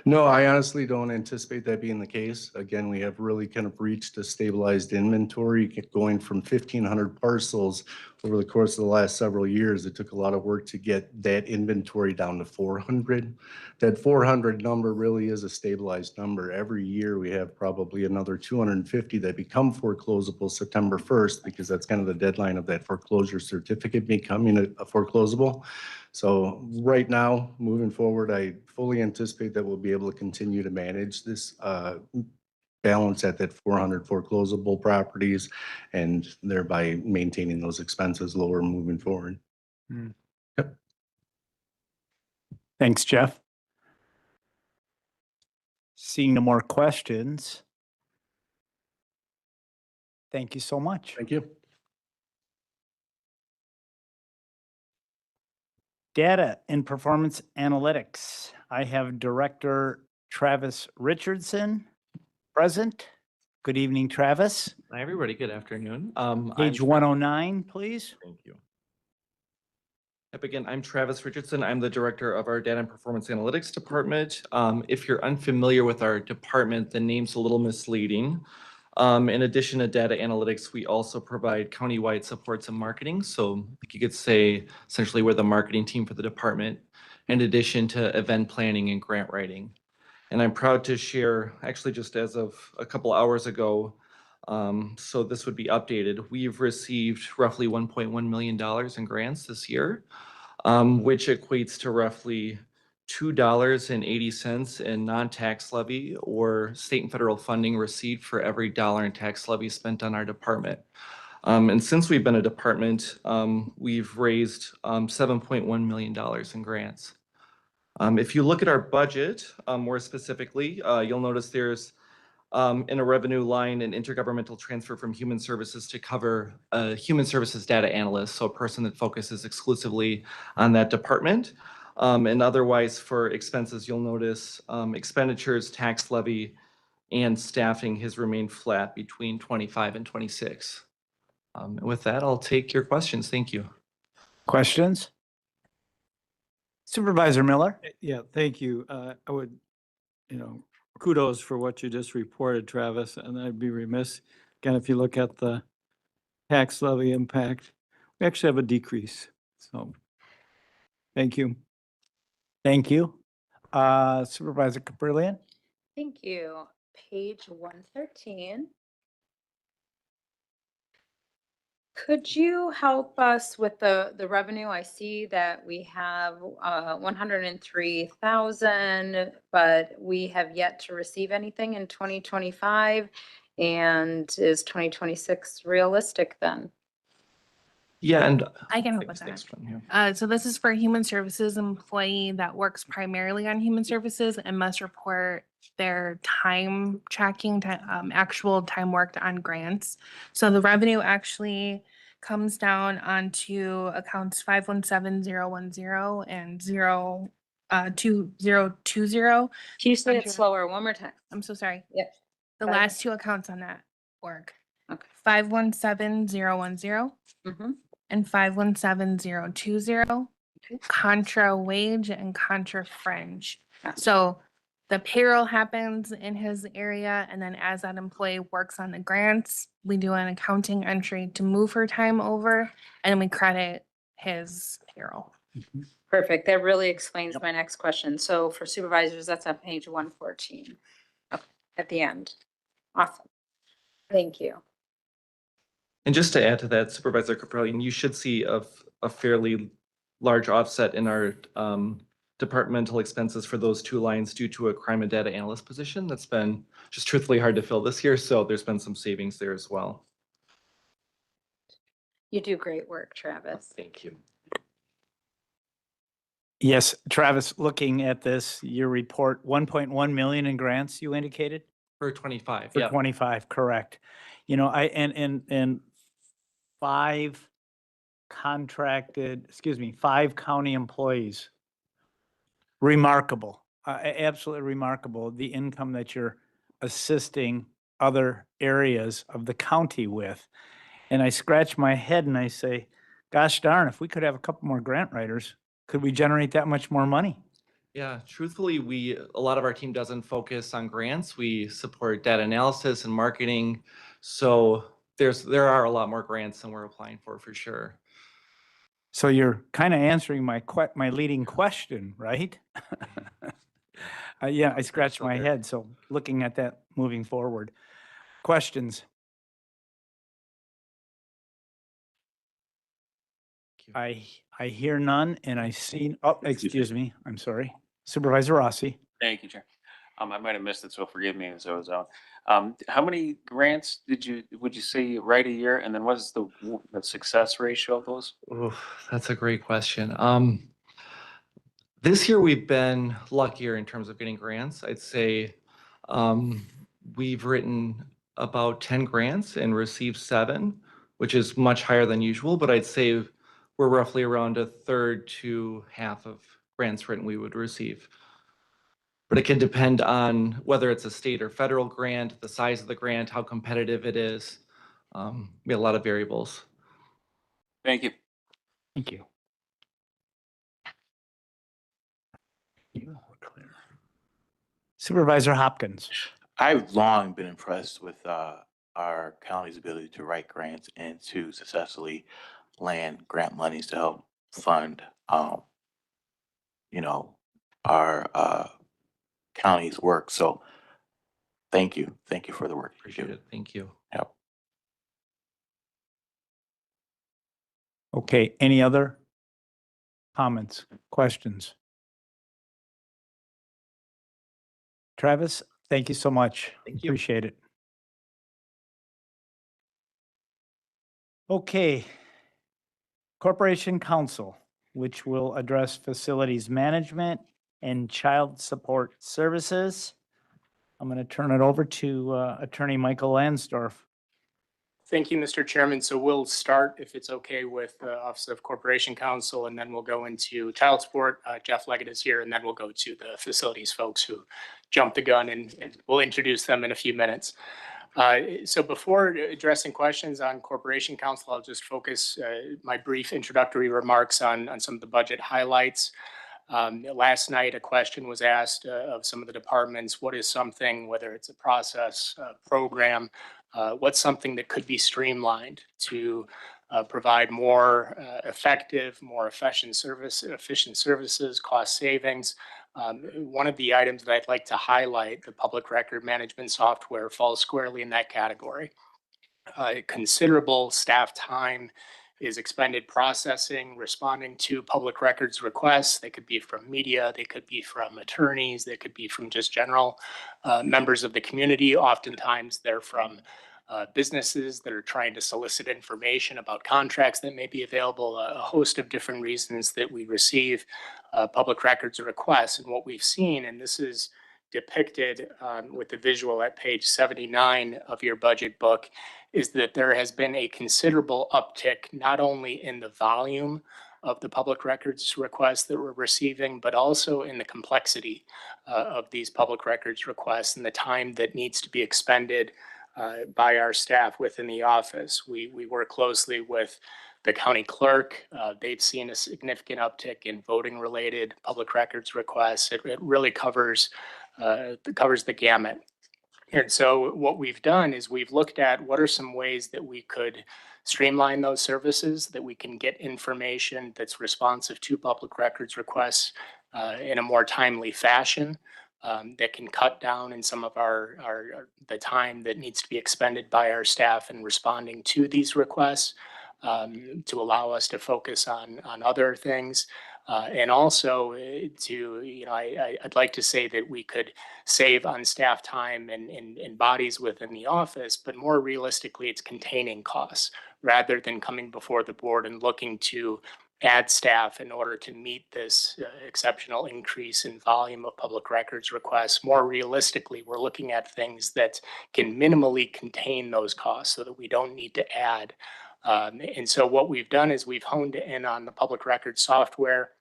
Speaker 20: No, I honestly don't anticipate that being the case. Again, we have really kind of reached a stabilized inventory, going from 1,500 parcels over the course of the last several years. It took a lot of work to get that inventory down to 400. That 400 number really is a stabilized number. Every year we have probably another 250 that become foreclosable September 1st, because that's kind of the deadline of that foreclosure certificate becoming a foreclosable. So right now, moving forward, I fully anticipate that we'll be able to continue to manage this balance at that 400 foreclosable properties and thereby maintaining those expenses lower moving forward. Yep.
Speaker 2: Thanks, Jeff. Seeing no more questions. Thank you so much.
Speaker 20: Thank you.
Speaker 2: Data and performance analytics. I have Director Travis Richardson present. Good evening, Travis.
Speaker 22: Hi, everybody. Good afternoon.
Speaker 2: Page 109, please.
Speaker 22: Thank you. Yep, again, I'm Travis Richardson. I'm the director of our Data and Performance Analytics Department. If you're unfamiliar with our department, the name's a little misleading. In addition to data analytics, we also provide countywide supports and marketing. So you could say essentially we're the marketing team for the department, in addition to event planning and grant writing. And I'm proud to share, actually just as of a couple hours ago, so this would be updated, we've received roughly $1.1 million in grants this year, which equates to roughly $2.80 in non-tax levy or state and federal funding received for every dollar in tax levy spent on our department. And since we've been a department, we've raised $7.1 million in grants. If you look at our budget more specifically, you'll notice there's in a revenue line an intergovernmental transfer from human services to cover a human services data analyst, so a person that focuses exclusively on that department. And otherwise for expenses, you'll notice expenditures, tax levy, and staffing has remained flat between 25 and 26. And with that, I'll take your questions. Thank you.
Speaker 2: Questions? Supervisor Miller?
Speaker 18: Yeah, thank you. I would, kudos for what you just reported, Travis, and I'd be remiss, again, if you look at the tax levy impact, we actually have a decrease. So, thank you.
Speaker 2: Thank you. Supervisor Caprillion?
Speaker 19: Thank you. Page 113. Could you help us with the revenue? I see that we have 103,000, but we have yet to receive anything in 2025. And is 2026 realistic then?
Speaker 22: Yeah, and
Speaker 16: I can help with that. So this is for a human services employee that works primarily on human services and must report their time tracking, actual time worked on grants. So the revenue actually comes down onto accounts 517010 and 2020.
Speaker 19: Can you say it slower one more time?
Speaker 16: I'm so sorry.
Speaker 19: Yep.
Speaker 16: The last two accounts on that org.
Speaker 19: Okay.
Speaker 16: 517010 and 517020, contra wage and contra fringe. So the payroll happens in his area, and then as that employee works on the grants, we do an accounting entry to move her time over, and we credit his payroll.
Speaker 19: Perfect. That really explains my next question. So for supervisors, that's on page 114. Okay, at the end. Awesome. Thank you.
Speaker 22: And just to add to that, Supervisor Caprillion, you should see a fairly large offset in our departmental expenses for those two lines due to a crime and data analyst position that's been just truthfully hard to fill this year. So there's been some savings there as well.
Speaker 19: You do great work, Travis.
Speaker 22: Thank you.
Speaker 2: Yes, Travis, looking at this, your report, 1.1 million in grants you indicated?
Speaker 22: For 25,
Speaker 2: For
Speaker 22: yeah.
Speaker 2: 25, correct. And 5 5 county employees. Remarkable, absolutely remarkable, the income that you're assisting other areas of the county with. And I scratch my head and I say, gosh darn, if we could have a couple more grant writers, could we generate that much more money?
Speaker 22: Yeah, truthfully, a lot of our team doesn't focus on grants. We support data analysis and marketing. So there are a lot more grants than we're applying for sure.
Speaker 2: So you're kind of answering my leading question, right? Yeah, I scratched my head. So looking at that moving forward. Questions? I hear none and I see, excuse me, I'm sorry. Supervisor Rossi.
Speaker 5: Thank you, Chair. I might have missed it, so forgive me as I was out. How many grants would you say write a year? And then what's the success ratio of those?
Speaker 22: Ooh, that's a great question. This year we've been luckier in terms of getting grants. I'd say we've written about 10 grants and received 7, which is much higher than usual, but I'd say we're roughly around a third to half of grants written we would receive. But it can depend on whether it's a state or federal grant, the size of the grant, how competitive it is. We have a lot of variables.
Speaker 5: Thank you.
Speaker 2: Thank you. Supervisor Hopkins.
Speaker 1: I've long been impressed with our county's ability to write grants and to successfully land grant monies to help fund, our county's work. So thank you. Thank you for the work you
Speaker 22: Appreciate
Speaker 1: do.
Speaker 22: it. Thank you.
Speaker 1: Yep.
Speaker 2: Okay, any other comments, questions? Travis, thank you so much.
Speaker 22: Thank you.
Speaker 2: Appreciate it. Okay. Corporation Council, which will address facilities management and child support services. I'm going to turn it over to Attorney Michael Lansdorf.
Speaker 4: Thank you, Mr. Chairman. So we'll start, if it's okay, with the Office of Corporation Counsel, and then we'll go into child support. Jeff Leggett is here, and then we'll go to the facilities folks who jumped the gun, and we'll introduce them in a few minutes. So before addressing questions on Corporation Counsel, I'll just focus my brief introductory remarks on some of the budget highlights. Last night, a question was asked of some of the departments, what is something, whether it's a process, program, what's something that could be streamlined to provide more effective, more efficient services, cost savings. One of the items that I'd like to highlight, the public record management software, falls squarely in that category. Considerable staff time is expended processing, responding to public records requests. They could be from media, they could be from attorneys, they could be from just general members of the community. Oftentimes they're from businesses that are trying to solicit information about contracts that may be available, a host of different reasons that we receive public records requests. And what we've seen, and this is depicted with the visual at page 79 of your budget book, is that there has been a considerable uptick, not only in the volume of the public records requests that we're receiving, but also in the complexity of these public records requests and the time that needs to be expended by our staff within the office. We work closely with the county clerk. They've seen a significant uptick in voting related public records requests. It really covers the gamut. And so what we've done is we've looked at what are some ways that we could streamline those services, that we can get information that's responsive to public records requests in a more timely fashion, that can cut down in some of the time that needs to be expended by our staff in responding to these requests, to allow us to focus on other things. And also I'd like to say that we could save on staff time and bodies within the office, but more realistically, it's containing costs rather than coming before the board and looking to add staff in order to meet this exceptional increase in volume of public records requests. More realistically, we're looking at things that can minimally contain those costs so that we don't need to add. And so what we've done is we've honed in on the public record software.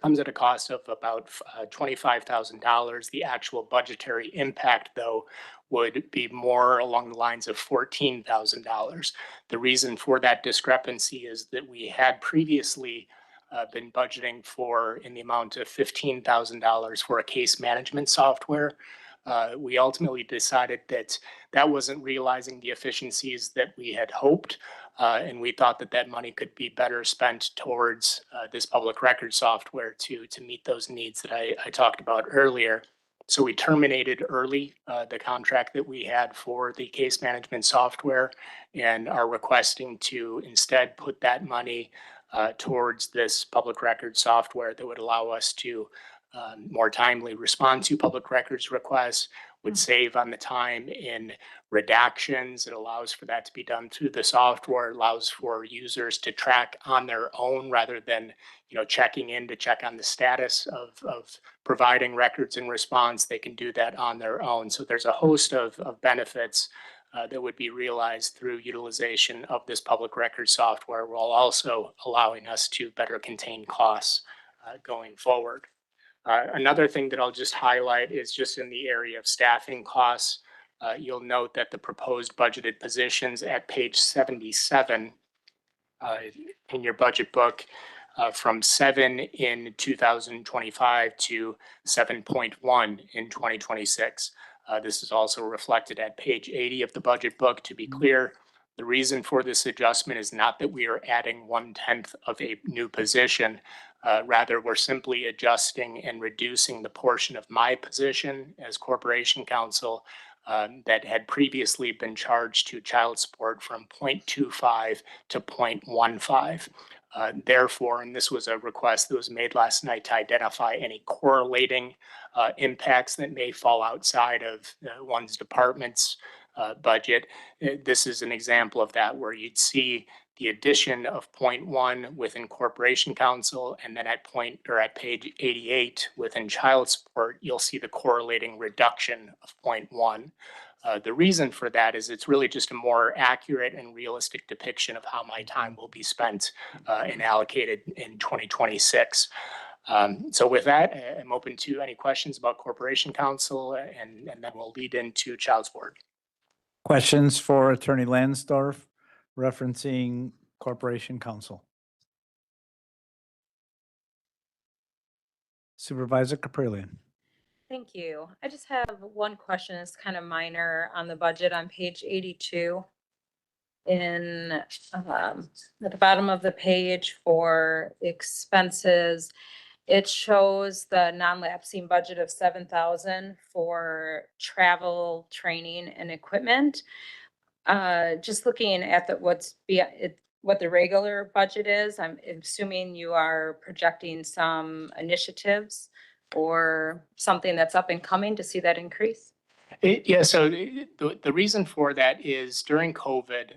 Speaker 4: Comes at a cost of about $25,000. The actual budgetary impact, though, would be more along the lines of $14,000. The reason for that discrepancy is that we had previously been budgeting for in the amount of $15,000 for a case management software. We ultimately decided that that wasn't realizing the efficiencies that we had hoped. And we thought that that money could be better spent towards this public record software to meet those needs that I talked about earlier. So we terminated early the contract that we had for the case management software and are requesting to instead put that money towards this public record software that would allow us to more timely respond to public records requests, would save on the time in redactions. It allows for that to be done through the software, allows for users to track on their own rather than, checking in to check on the status of providing records in response. They can do that on their own. So there's a host of benefits that would be realized through utilization of this public record software, while also allowing us to better contain costs going forward. Another thing that I'll just highlight is just in the area of staffing costs. You'll note that the proposed budgeted positions at page 77 in your budget book from 7 in 2025 to 7.1 in 2026. This is also reflected at page 80 of the budget book. To be clear, the reason for this adjustment is not that we are adding 1/10 of a new position. Rather, we're simply adjusting and reducing the portion of my position as corporation counsel that had previously been charged to child support from 0.25 to 0.15. Therefore, and this was a request that was made last night to identify any correlating impacts that may fall outside of one's department's budget. This is an example of that, where you'd see the addition of 0.1 within corporation counsel, and then at page 88 within child support, you'll see the correlating reduction of 0.1. The reason for that is it's really just a more accurate and realistic depiction of how my time will be spent and allocated in 2026. So with that, I'm open to any questions about corporation counsel, and then we'll lead into child support.
Speaker 2: Questions for Attorney Lansdorf referencing corporation counsel? Supervisor Caprillion.
Speaker 19: Thank you. I just have one question. It's kind of minor on the budget on page 82. At the bottom of the page for expenses, it shows the non-lapsing budget of 7,000 for travel, training, and equipment. Just looking at what the regular budget is, I'm assuming you are projecting some initiatives or something that's up and coming to see that increase?
Speaker 4: Yeah, so the reason for that is during COVID,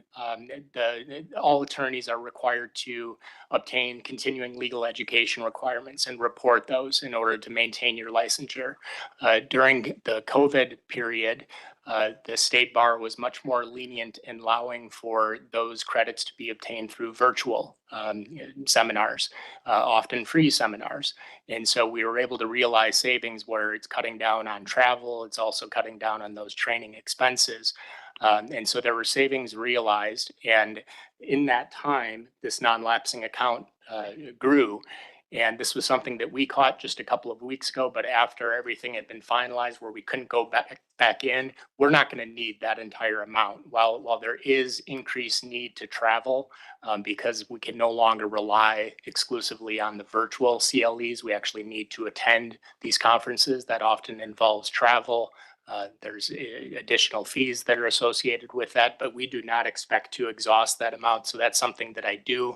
Speaker 4: all attorneys are required to obtain continuing legal education requirements and report those in order to maintain your licensure. During the COVID period, the state bar was much more lenient in allowing for those credits to be obtained through virtual seminars, often free seminars. And so we were able to realize savings where it's cutting down on travel. It's also cutting down on those training expenses. And so there were savings realized. And in that time, this non-lapsing account grew. And this was something that we caught just a couple of weeks ago, but after everything had been finalized where we couldn't go back in, we're not going to need that entire amount. While there is increased need to travel, because we can no longer rely exclusively on the virtual CLEs, we actually need to attend these conferences. That often involves travel. There's additional fees that are associated with that, but we do not expect to exhaust that amount. So that's something that I do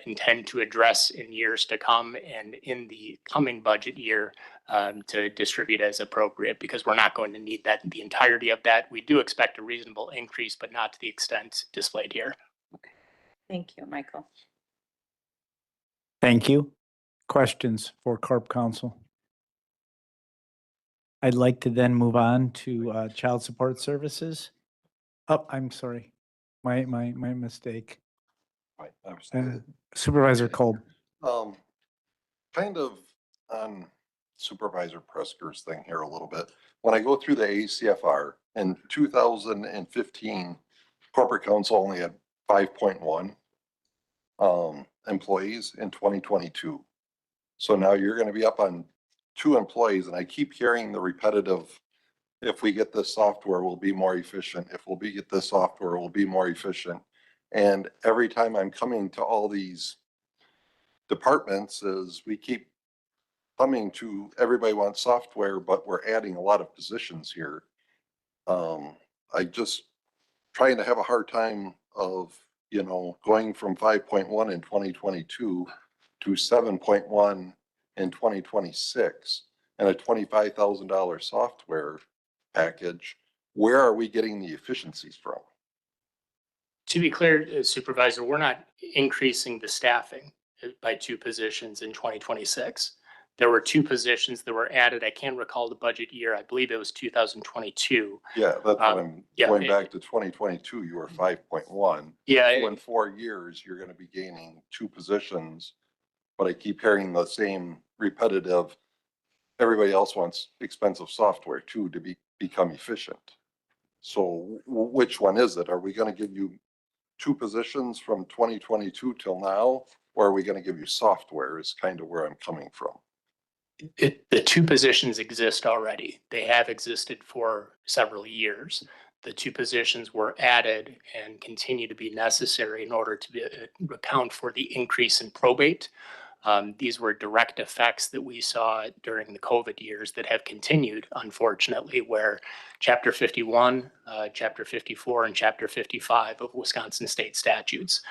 Speaker 4: intend to address in years to come and in the coming budget year to distribute as appropriate, because we're not going to need that the entirety of that. We do expect a reasonable increase, but not to the extent displayed here.
Speaker 19: Thank you, Michael.
Speaker 2: Thank you. Questions for Corp Counsel? I'd like to then move on to child support services. Oh, I'm sorry. My mistake.
Speaker 7: Right, I was-
Speaker 2: Supervisor Kolb.
Speaker 7: Kind of on Supervisor Presker's thing here a little bit. When I go through the ACFR in 2015, corporate counsel only had 5.1 employees in 2022. So now you're going to be up on 2 employees, and I keep hearing the repetitive, if we get this software, we'll be more efficient. If we get this software, we'll be more efficient. And every time I'm coming to all these departments is we keep coming to, everybody wants software, but we're adding a lot of positions here. I just trying to have a hard time of, going from 5.1 in 2022 to 7.1 in 2026 and a $25,000 software package. Where are we getting the efficiencies from?
Speaker 4: To be clear, Supervisor, we're not increasing the staffing by 2 positions in 2026. There were 2 positions that were added. I can't recall the budget year. I believe it was 2022.
Speaker 7: Yeah, that's what I'm going back to 2022, you were 5.1.
Speaker 4: Yeah.
Speaker 7: So in 4 years, you're going to be gaining 2 positions, but I keep hearing the same repetitive, everybody else wants expensive software too to become efficient. So which one is it? Are we going to give you 2 positions from 2022 till now, or are we going to give you software is kind of where I'm coming from.
Speaker 4: The 2 positions exist already. They have existed for several years. The 2 positions were added and continue to be necessary in order to account for the increase in probate. These were direct effects that we saw during the COVID years that have continued, unfortunately, where Chapter 51, Chapter 54, and Chapter 55 of Wisconsin state statutes.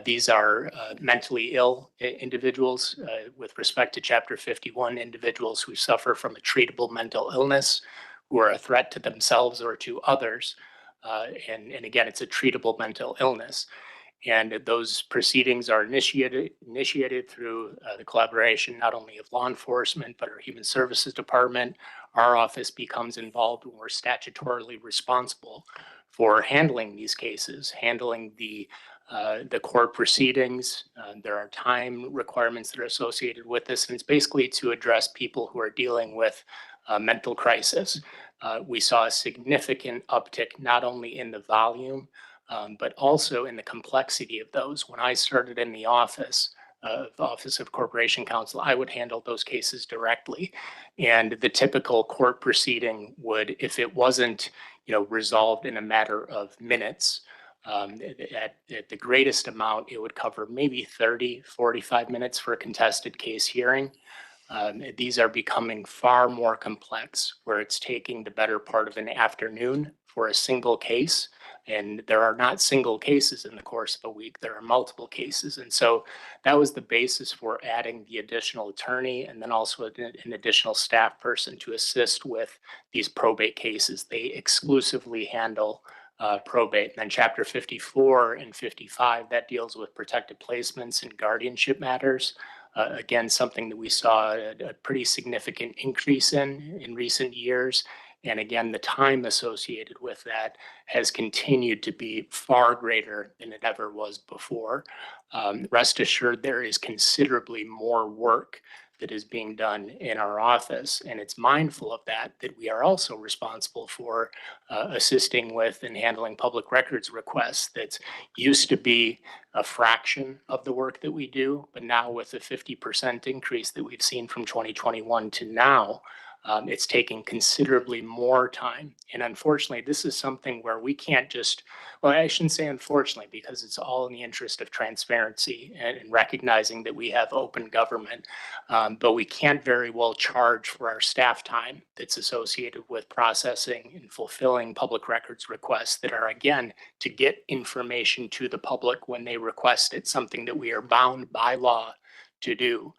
Speaker 4: These are mentally ill individuals. With respect to Chapter 51, individuals who suffer from a treatable mental illness, who are a threat to themselves or to others. And again, it's a treatable mental illness. And those proceedings are initiated through the collaboration not only of law enforcement, but our Human Services Department. Our office becomes involved when we're statutorily responsible for handling these cases, handling the court proceedings. There are time requirements that are associated with this, and it's basically to address people who are dealing with mental crisis. We saw a significant uptick not only in the volume, but also in the complexity of those. When I started in the Office of Corporation Counsel, I would handle those cases directly. And the typical court proceeding would, if it wasn't, resolved in a matter of minutes, at the greatest amount, it would cover maybe 30, 45 minutes for a contested case hearing. These are becoming far more complex, where it's taking the better part of an afternoon for a single case. And there are not single cases in the course of a week, there are multiple cases. And so that was the basis for adding the additional attorney and then also an additional staff person to assist with these probate cases. They exclusively handle probate. And then Chapter 54 and 55, that deals with protected placements and guardianship matters. Again, something that we saw a pretty significant increase in recent years. And again, the time associated with that has continued to be far greater than it ever was before. Rest assured, there is considerably more work that is being done in our office. And it's mindful of that we are also responsible for assisting with and handling public records requests that used to be a fraction of the work that we do, but now with a 50% increase that we've seen from 2021 to now, it's taking considerably more time. And unfortunately, this is something where we can't just, well, I shouldn't say unfortunately, because it's all in the interest of transparency and recognizing that we have open government. But we can't very well charge for our staff time that's associated with processing and fulfilling public records requests that are, again, to get information to the public when they request it, something that we are bound by law to do.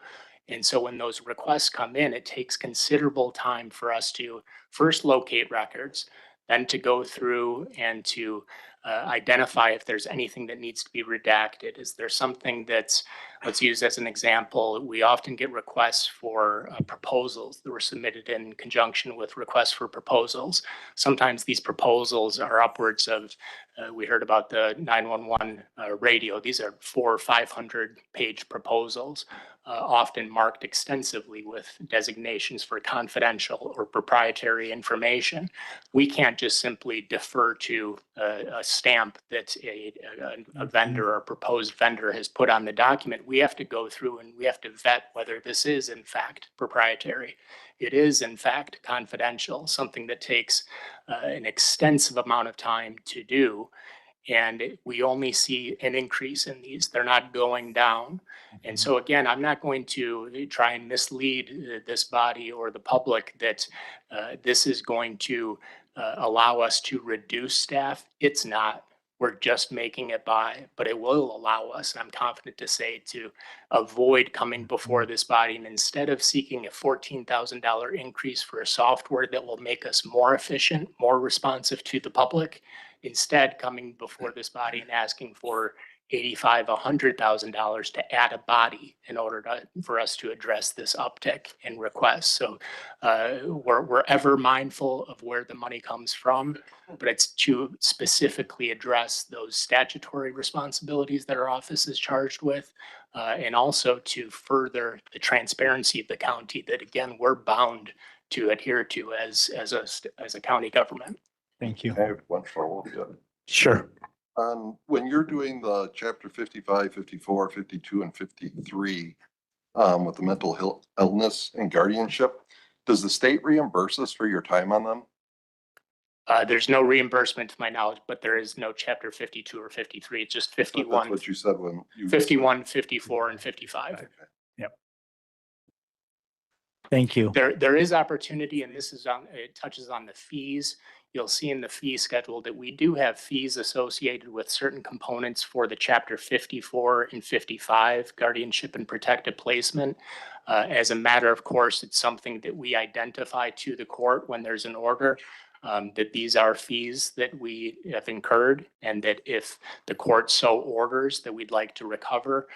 Speaker 4: And so when those requests come in, it takes considerable time for us to first locate records, then to go through and to identify if there's anything that needs to be redacted. Is there something that's, let's use as an example, we often get requests for proposals that were submitted in conjunction with requests for proposals. Sometimes these proposals are upwards of, we heard about the 911 radio. These are 400 or 500 page proposals. Often marked extensively with designations for confidential or proprietary information. We can't just simply defer to a stamp that a vendor or proposed vendor has put on the document. We have to go through and we have to vet whether this is in fact proprietary. It is in fact confidential, something that takes an extensive amount of time to do. And we only see an increase in these. They're not going down. And so again, I'm not going to try and mislead this body or the public that this is going to allow us to reduce staff. It's not. We're just making it by, but it will allow us, and I'm confident to say, to avoid coming before this body. And instead of seeking a $14,000 increase for a software that will make us more efficient, more responsive to the public, instead coming before this body and asking for $85,000, $100,000 to add a body in order for us to address this uptick in requests. So we're ever mindful of where the money comes from, but it's to specifically address those statutory responsibilities that our office is charged with, and also to further the transparency of the county that, again, we're bound to adhere to as a county government.
Speaker 2: Thank you.
Speaker 7: I have one follow-up.
Speaker 2: Sure.
Speaker 7: When you're doing the chapter 55, 54, 52, and 53, with the mental illness and guardianship, does the state reimburse us for your time on them?
Speaker 4: There's no reimbursement to my knowledge, but there is no chapter 52 or 53. It's just 51.
Speaker 7: That's what you said when you.
Speaker 4: 51, 54, and 55.
Speaker 7: Okay.
Speaker 2: Yep. Thank you.
Speaker 4: There is opportunity, and this is on, it touches on the fees. You'll see in the fee schedule that we do have fees associated with certain components for the chapter 54 and 55 guardianship and protective placement. As a matter of course, it's something that we identify to the court when there's an order, that these are fees that we have incurred, and that if the court so orders that we'd like to recover,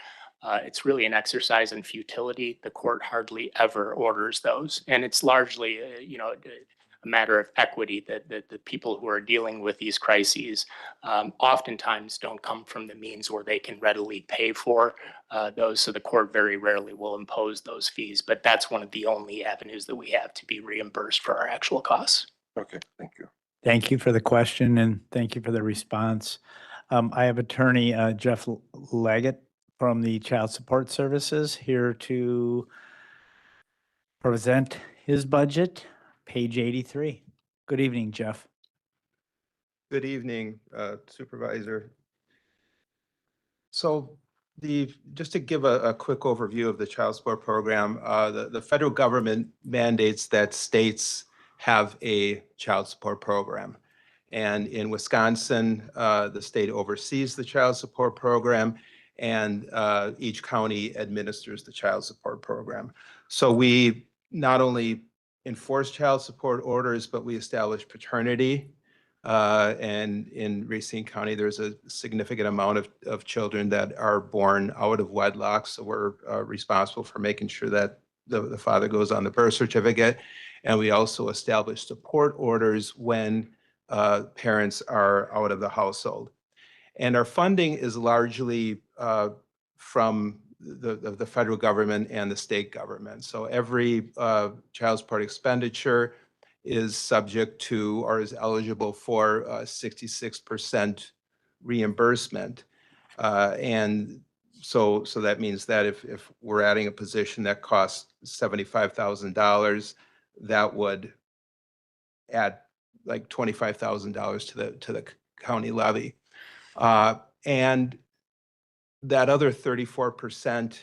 Speaker 4: it's really an exercise in futility. The court hardly ever orders those. And it's largely, a matter of equity that the people who are dealing with these crises oftentimes don't come from the means where they can readily pay for those. So the court very rarely will impose those fees. But that's one of the only avenues that we have to be reimbursed for our actual costs.
Speaker 3: Okay, thank you.
Speaker 2: Thank you for the question and thank you for the response. I have attorney Jeff Leggett from the Child Support Services here to present his budget, page 83. Good evening, Jeff.
Speaker 6: Good evening, Supervisor. So just to give a quick overview of the child support program, the federal government mandates that states have a child support program. And in Wisconsin, the state oversees the child support program, and each county administers the child support program. So we not only enforce child support orders, but we establish paternity. And in Racine County, there's a significant amount of children that are born out of wedlock. So we're responsible for making sure that the father goes on the birth certificate. And we also establish support orders when parents are out of the household. And our funding is largely from the federal government and the state government. So every child support expenditure is subject to or is eligible for 66% reimbursement. And so that means that if we're adding a position that costs $75,000, that would add like $25,000 to the county levy. And that other 34%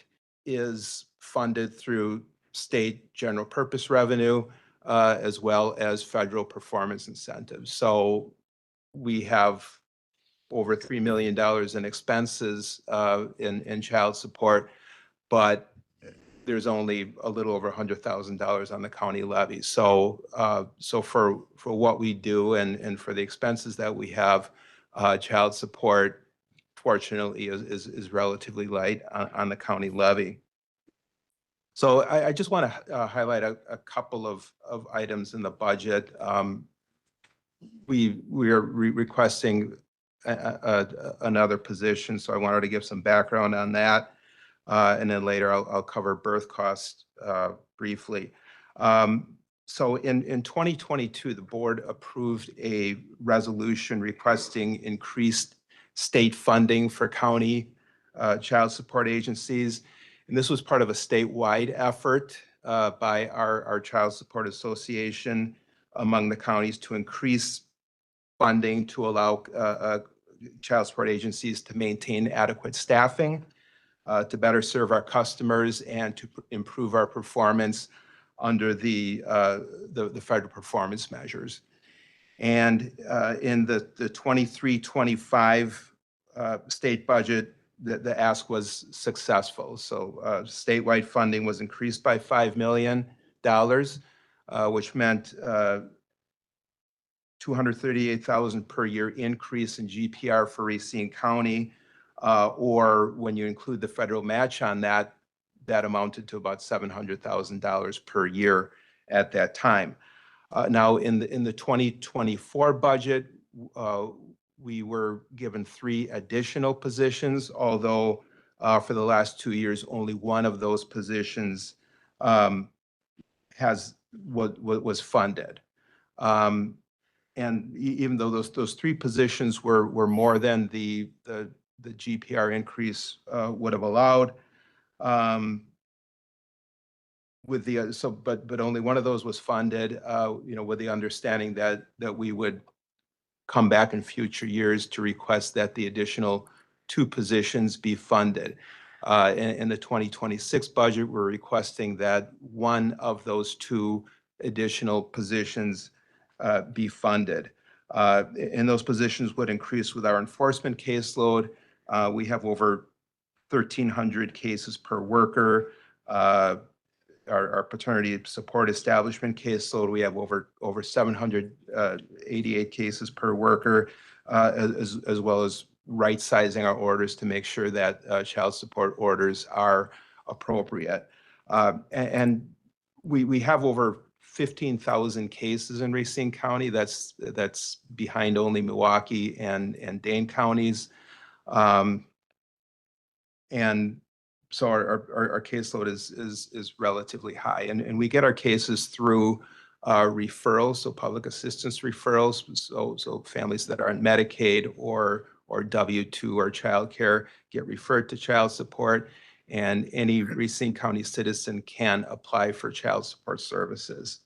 Speaker 6: is funded through state general purpose revenue, as well as federal performance incentives. So we have over $3 million in expenses in child support, but there's only a little over $100,000 on the county levy. So for what we do and for the expenses that we have, child support fortunately is relatively light on the county levy. So I just want to highlight a couple of items in the budget. We are requesting another position, so I wanted to give some background on that. And then later I'll cover birth costs briefly. So in 2022, the board approved a resolution requesting increased state funding for county child support agencies. And this was part of a statewide effort by our Child Support Association among the counties to increase funding to allow child support agencies to maintain adequate staffing, to better serve our customers, and to improve our performance under the federal performance measures. And in the 23-25 state budget, the ask was successful. So statewide funding was increased by $5 million, which meant $238,000 per year increase in GPR for Racine County, or when you include the federal match on that, that amounted to about $700,000 per year at that time. Now in the 2024 budget, we were given 3 additional positions, although for the last 2 years, only one of those positions was funded. And even though those 3 positions were more than the GPR increase would have allowed, but only one of those was funded, with the understanding that we would come back in future years to request that the additional 2 positions be funded. In the 2026 budget, we're requesting that one of those two additional positions be funded. And those positions would increase with our enforcement caseload. We have over 1,300 cases per worker. Our paternity support establishment caseload, we have over 788 cases per worker, as well as right sizing our orders to make sure that child support orders are appropriate. And we have over 15,000 cases in Racine County. That's behind only Milwaukee and Dane counties. And so our caseload is relatively high, and we get our cases through referrals, so public assistance referrals. So families that are on Medicaid or W-2 or childcare get referred to child support, and any Racine County citizen can apply for child support services.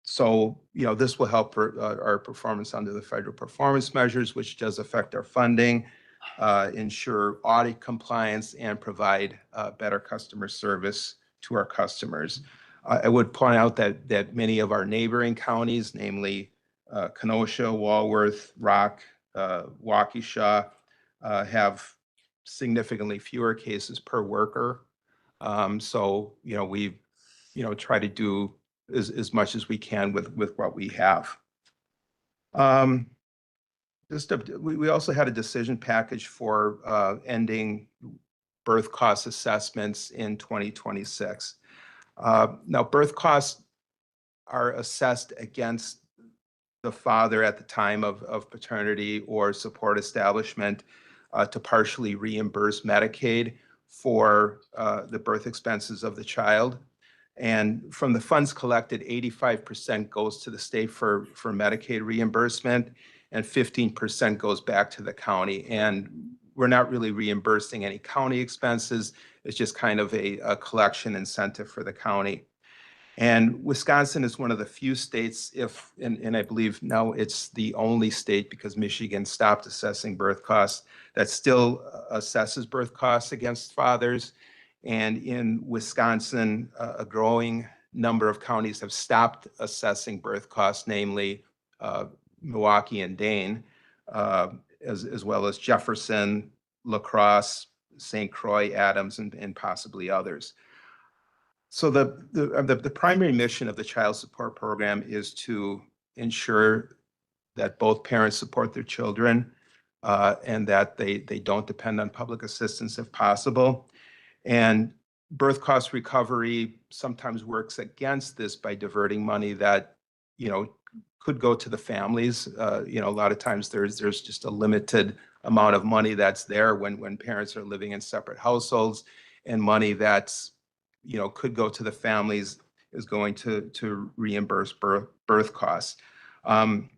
Speaker 6: So, this will help our performance under the federal performance measures, which does affect our funding, ensure audit compliance, and provide better customer service to our customers. I would point out that many of our neighboring counties, namely Kenosha, Walworth, Rock, Waukesha, have significantly fewer cases per worker. So, we try to do as much as we can with what we have. We also had a decision package for ending birth cost assessments in 2026. Now, birth costs are assessed against the father at the time of paternity or support establishment to partially reimburse Medicaid for the birth expenses of the child. And from the funds collected, 85% goes to the state for Medicaid reimbursement, and 15% goes back to the county. And we're not really reimbursing any county expenses. It's just kind of a collection incentive for the county. And Wisconsin is one of the few states, and I believe now it's the only state, because Michigan stopped assessing birth costs, that still assesses birth costs against fathers. And in Wisconsin, a growing number of counties have stopped assessing birth costs, namely Milwaukee and Dane, as well as Jefferson, La Crosse, St. Croix, Adams, and possibly others. So the primary mission of the child support program is to ensure that both parents support their children and that they don't depend on public assistance if possible. And birth cost recovery sometimes works against this by diverting money that, could go to the families. A lot of times there's just a limited amount of money that's there when parents are living in separate households, and money that's, could go to the families is going to reimburse birth costs. And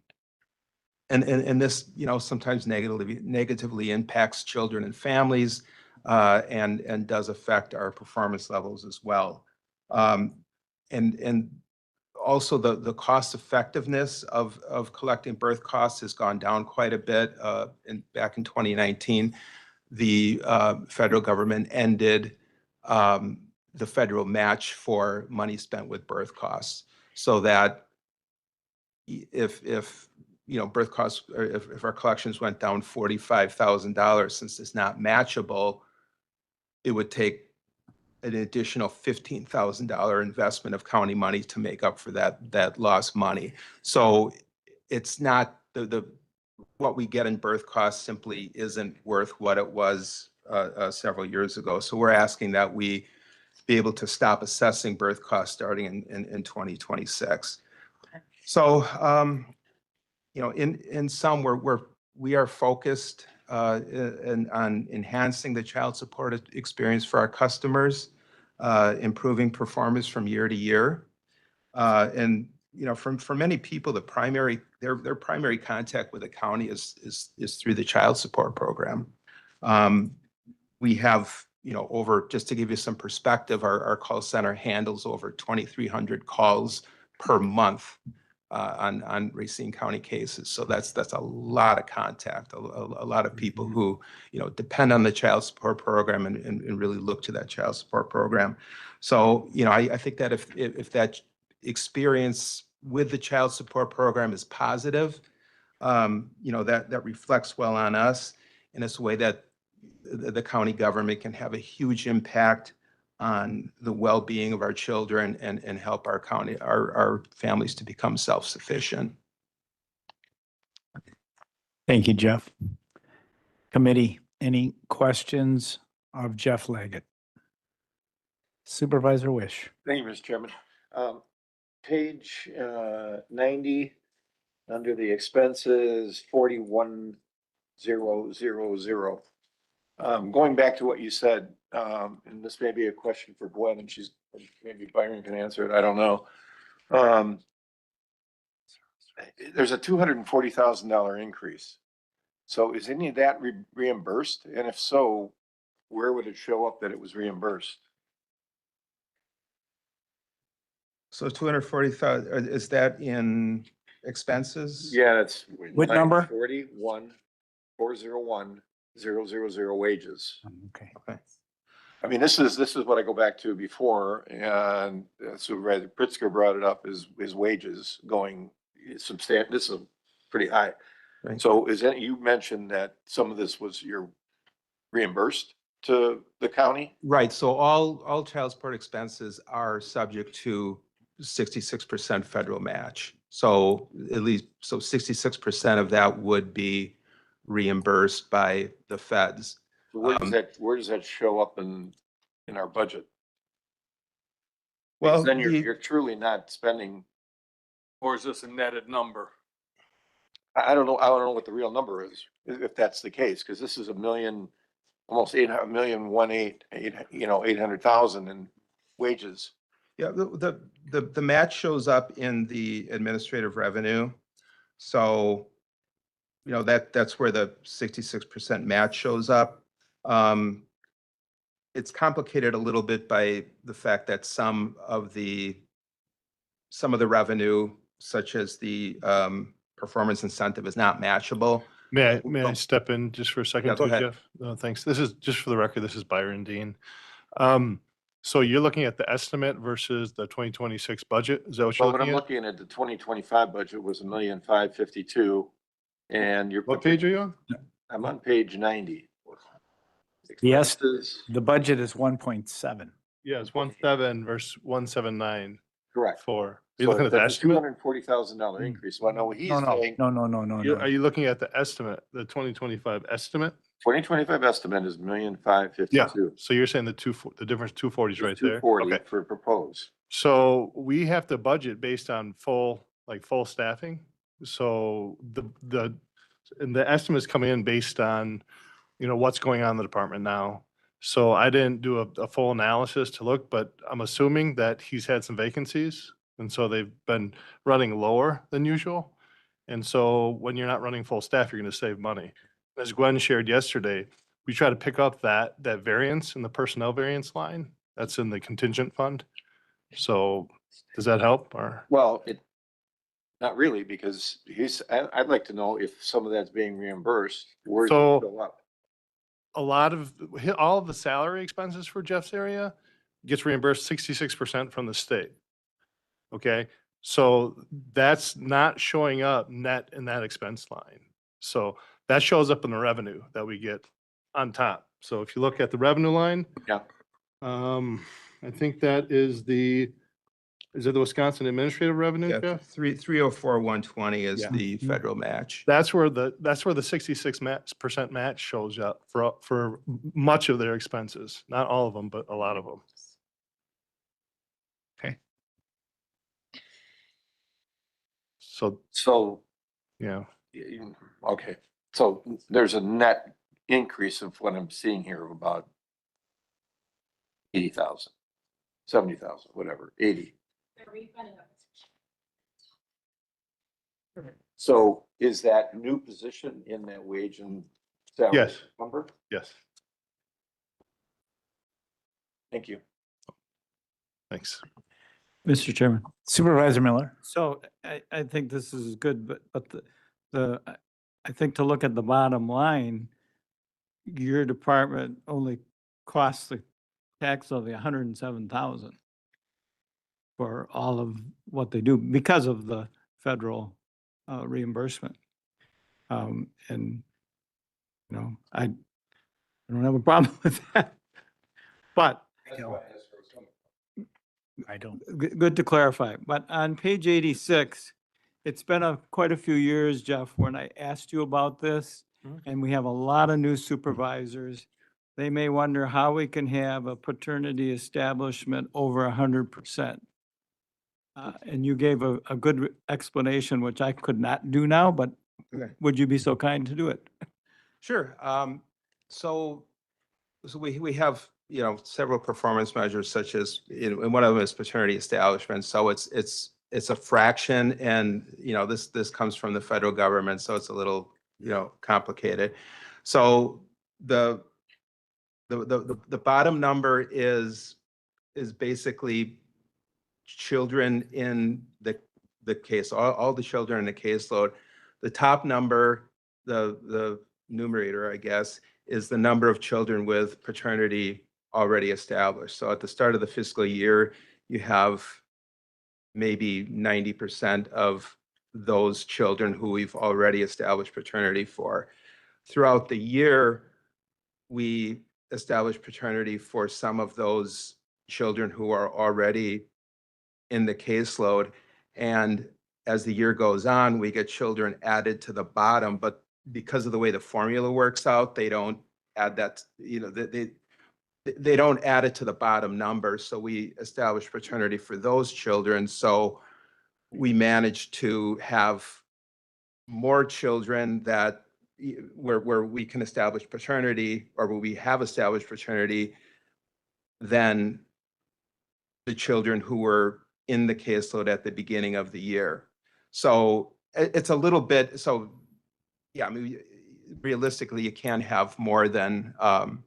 Speaker 6: this, sometimes negatively impacts children and families, and does affect our performance levels as well. And also the cost effectiveness of collecting birth costs has gone down quite a bit. Back in 2019, the federal government ended the federal match for money spent with birth costs, so that if birth costs, or if our collections went down $45,000, since it's not matchable, it would take an additional $15,000 investment of county money to make up for that lost money. So it's not what we get in birth costs simply isn't worth what it was several years ago. So we're asking that we be able to stop assessing birth costs starting in 2026. So in sum, we are focused on enhancing the child support experience for our customers, improving performance from year to year. And for many people, their primary contact with the county is through the child support program. We have, just to give you some perspective, our call center handles over 2,300 calls per month on Racine County cases. So that's a lot of contact, a lot of people who, depend on the child support program and really look to that child support program. So, I think that if that experience with the child support program is positive, that reflects well on us. And it's a way that the county government can have a huge impact on the well-being of our children and help our our families to become self-sufficient.
Speaker 2: Thank you, Jeff. Committee, any questions of Jeff Leggett? Supervisor Wish.
Speaker 3: Thank you, Mr. Chairman. Page 90, under the expenses, 41,000. Going back to what you said, and this may be a question for Gwen, and maybe Byron can answer it, I don't know. There's a $240,000 increase. So is any of that reimbursed? And if so, where would it show up that it was reimbursed?
Speaker 6: So 240,000, is that in expenses?
Speaker 3: Yeah, that's.
Speaker 2: What number?
Speaker 3: 41,401,000 wages.
Speaker 2: Okay.
Speaker 3: I mean, this is what I go back to before, and Supervisor Pritzker brought it up, is wages going substantial. This is pretty high.
Speaker 6: Right.
Speaker 3: So you mentioned that some of this was your reimbursed to the county?
Speaker 6: Right, so all child support expenses are subject to 66% federal match. So 66% of that would be reimbursed by the feds.
Speaker 3: So where does that show up in our budget?
Speaker 6: Well,
Speaker 3: Because then you're truly not spending.
Speaker 8: Or is this a netted number?
Speaker 3: I don't know what the real number is, if that's the case, because this is almost 800,000 in wages.
Speaker 6: Yeah, the match shows up in the administrative revenue. So, that's where the 66% match shows up. It's complicated a little bit by the fact that some of the revenue, such as the performance incentive, is not matchable.
Speaker 10: May I step in just for a second?
Speaker 6: Yeah, go
Speaker 10: too,
Speaker 6: ahead.
Speaker 10: Jeff? No, thanks. This is just for the record, this is Byron Dean. So you're looking at the estimate versus the 2026 budget? Is that what you're
Speaker 3: Well, what I'm
Speaker 10: looking at?
Speaker 3: looking at, the 2025 budget was 1,552,000, and
Speaker 10: What page are you on?
Speaker 3: I'm on page 90.
Speaker 2: Yes,
Speaker 3: Expenses,
Speaker 2: the budget is 1.7.
Speaker 10: Yeah, it's 1.7 versus 1.79.
Speaker 3: correct.
Speaker 10: Are you
Speaker 3: So
Speaker 10: looking at the
Speaker 3: that's a
Speaker 10: estimate?
Speaker 3: $240,000 increase. Well, no, what he's
Speaker 2: No,
Speaker 3: saying,
Speaker 2: no.
Speaker 10: Are you looking at the estimate, the 2025 estimate?
Speaker 3: 2025 estimate is
Speaker 10: Yeah,
Speaker 3: 1,552,000.
Speaker 10: so you're saying the difference 240 is right there?
Speaker 3: 240
Speaker 10: Okay.
Speaker 3: for proposed.
Speaker 10: So we have to budget based on full staffing. So the estimates come in based on, what's going on in the department now. So I didn't do a full analysis to look, but I'm assuming that he's had some vacancies. And so they've been running lower than usual. And so when you're not running full staff, you're going to save money. As Gwen shared yesterday, we try to pick up that variance in the personnel variance line. That's in the contingent fund. So does that help or?
Speaker 3: Well, not really, because I'd like to know if some of that's being reimbursed, where's it
Speaker 10: So-
Speaker 3: show up?
Speaker 10: All of the salary expenses for Jeff's area gets reimbursed 66% from the state. Okay, so that's not showing up net in that expense line. So that shows up in the revenue that we get on top. So if you look at the revenue line.
Speaker 3: Yeah.
Speaker 10: I think that is the Wisconsin administrative revenue,
Speaker 6: Yeah,
Speaker 10: Jeff?
Speaker 6: 304,120 is
Speaker 10: Yeah.
Speaker 6: the federal match.
Speaker 10: That's where the 66% match shows up for much of their expenses. Not all of them, but a lot of them.
Speaker 2: Okay.
Speaker 3: So,
Speaker 10: Yeah.
Speaker 3: okay, so there's a net increase of what I'm seeing here of about 80,000, 70,000, whatever, 80. So is that new position in that wage and salary
Speaker 10: Yes.
Speaker 3: number?
Speaker 10: Yes.
Speaker 3: Thank you.
Speaker 10: Thanks.
Speaker 2: Mr. Chairman. Supervisor Miller. So I think this is good, but I think to look at the bottom line, your department only costs the tax levy 107,000 for all of what they do because of the federal reimbursement. And, you know, I don't have a problem with that. But I don't. Good to clarify. But on page 86, it's been quite a few years, Jeff, when I asked you about this, and we have a lot of new supervisors. They may wonder how we can have a paternity establishment over 100%. And you gave a good explanation, which I could not do now, but
Speaker 6: Okay.
Speaker 2: would you be so kind to do it?
Speaker 6: Sure. So we have, you know, several performance measures such as, you know, and one of them is paternity establishment. So it's a fraction, and, you know, this comes from the federal government, so it's a little, you know, complicated. So the bottom number is basically children in the case, all the children in the caseload. The top number, the numerator, I guess, is the number of children with paternity already established. So at the start of the fiscal year, you have maybe 90% of those children who we've already established paternity for. Throughout the year, we establish paternity for some of those children who are already in the caseload. And as the year goes on, we get children added to the bottom, but because of the way the formula works out, they don't add that, you know, they don't add it to the bottom number. So we establish paternity for those children. So we manage to have more children that where we can establish paternity, or where we have established paternity, than the children who were in the caseload at the beginning of the year. So it's a little bit, so yeah, I mean, realistically, you can't have more than 100%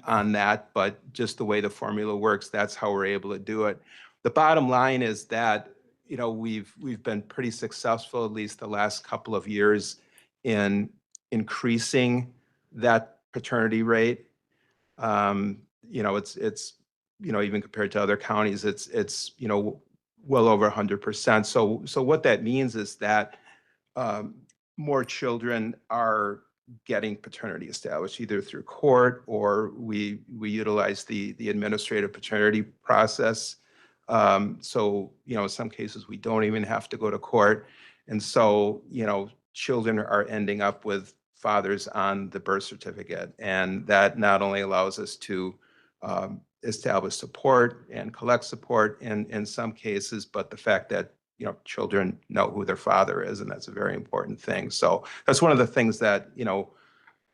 Speaker 6: on that, but just the way the formula works, that's how we're able to do it. The bottom line is that, you know, we've been pretty successful, at least the last couple of years, in increasing that paternity rate. You know, it's you know, even compared to other counties, it's you know, well over 100%. So what that means is that more children are getting paternity established either through court, or we utilize the administrative paternity process. So, you know, in some cases we don't even have to go to court. And so, you know, children are ending up with fathers on the birth certificate. And that not only allows us to establish support and collect support in some cases, but the fact that, you know, children know who their father is, and that's a very important thing. So that's one of the things that, you know,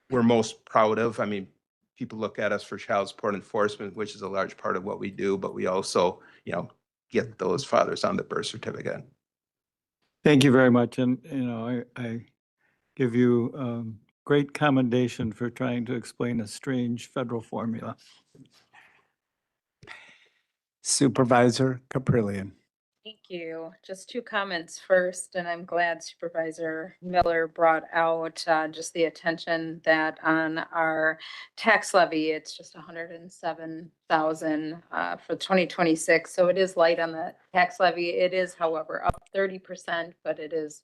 Speaker 6: we're most proud of. I mean, people look at us for child support enforcement, which is a large part of what we do, but we also, you know, get those fathers on the birth certificate.
Speaker 2: Thank you very much. And, you know, I give you great commendation for trying to explain a strange federal formula. Supervisor Caprillion.
Speaker 19: Thank you. Just two comments first, and I'm glad Supervisor Miller brought out just the attention that on our tax levy, it's just 107,000 for 2026. So it is light on the tax levy. It is, however, up 30%, but it is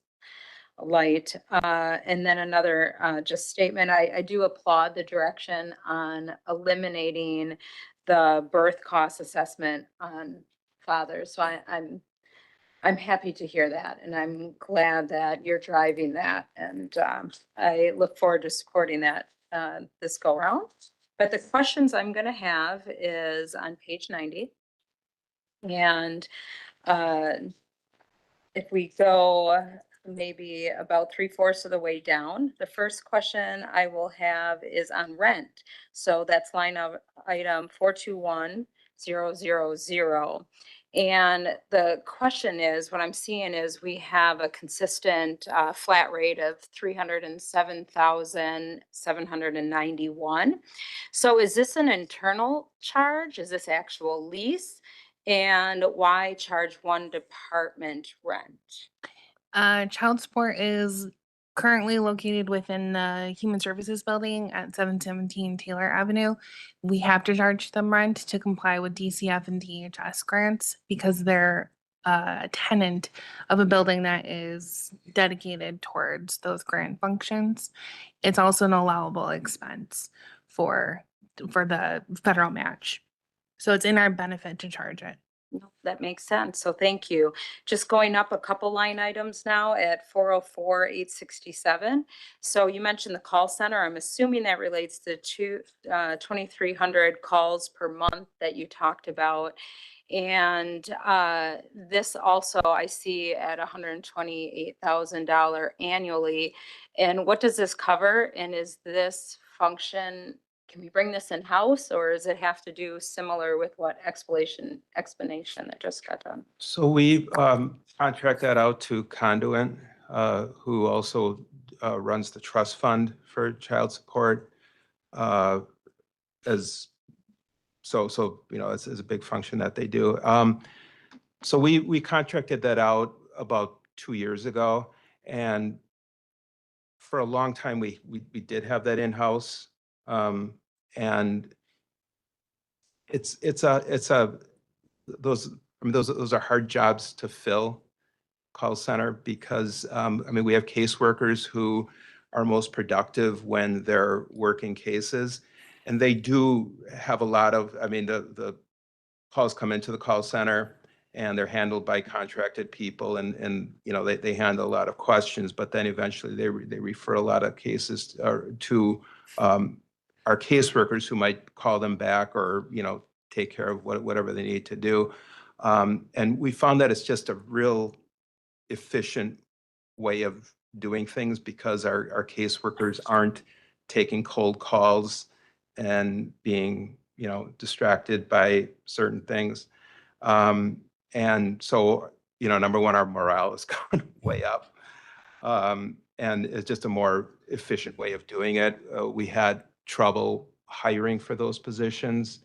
Speaker 19: light. And then another just statement, I do applaud the direction on eliminating the birth cost assessment on fathers. So I'm happy to hear that, and I'm glad that you're driving that, and I look forward to supporting that this go round. But the questions I'm going to have is on page 90, and if we go maybe about 3/4 of the way down, the first question I will have is on rent. So that's line of item 421000. And the question is, what I'm seeing is we have a consistent flat rate of 307,791. So is this an internal charge? Is this actual lease? And why charge one department rent?
Speaker 16: Child support is currently located within the Human Services Building at 717 Taylor Avenue. We have to charge them rent to comply with DCF and DHS grants because they're a tenant of a building that is dedicated towards those grant functions. It's also an allowable expense for the federal match. So it's in our benefit to charge it.
Speaker 19: No, that makes sense. So thank you. Just going up a couple line items now at 404-867. So you mentioned the call center. I'm assuming that relates to 2,300 calls per month that you talked about. And this also I see at $128,000 annually. And what does this cover? And is this function, can we bring this in-house, or does it have to do similar with what explanation that just got done?
Speaker 6: So we contract that out to Conduent, who also runs the trust fund for child support. As you know, it's a big function that they do. So we contracted that out about 2 years ago, and for a long time we did have that in-house, and it's those, I mean, those are hard jobs to fill, call center, because I mean, we have caseworkers who are most productive when they're working cases, and they do have a lot of, I mean, the calls come into the call center and they're handled by contracted people, and you know, they handle a lot of questions, but then eventually they refer a lot of cases to our caseworkers who might call them back, or you know, take care of whatever they need to do. And we found that it's just a real efficient way of doing things, because our caseworkers aren't taking cold calls and being, you know, distracted by certain things. And so, you know, number one, our morale has gone way up. And it's just a more efficient way of doing it. We had trouble hiring for those positions,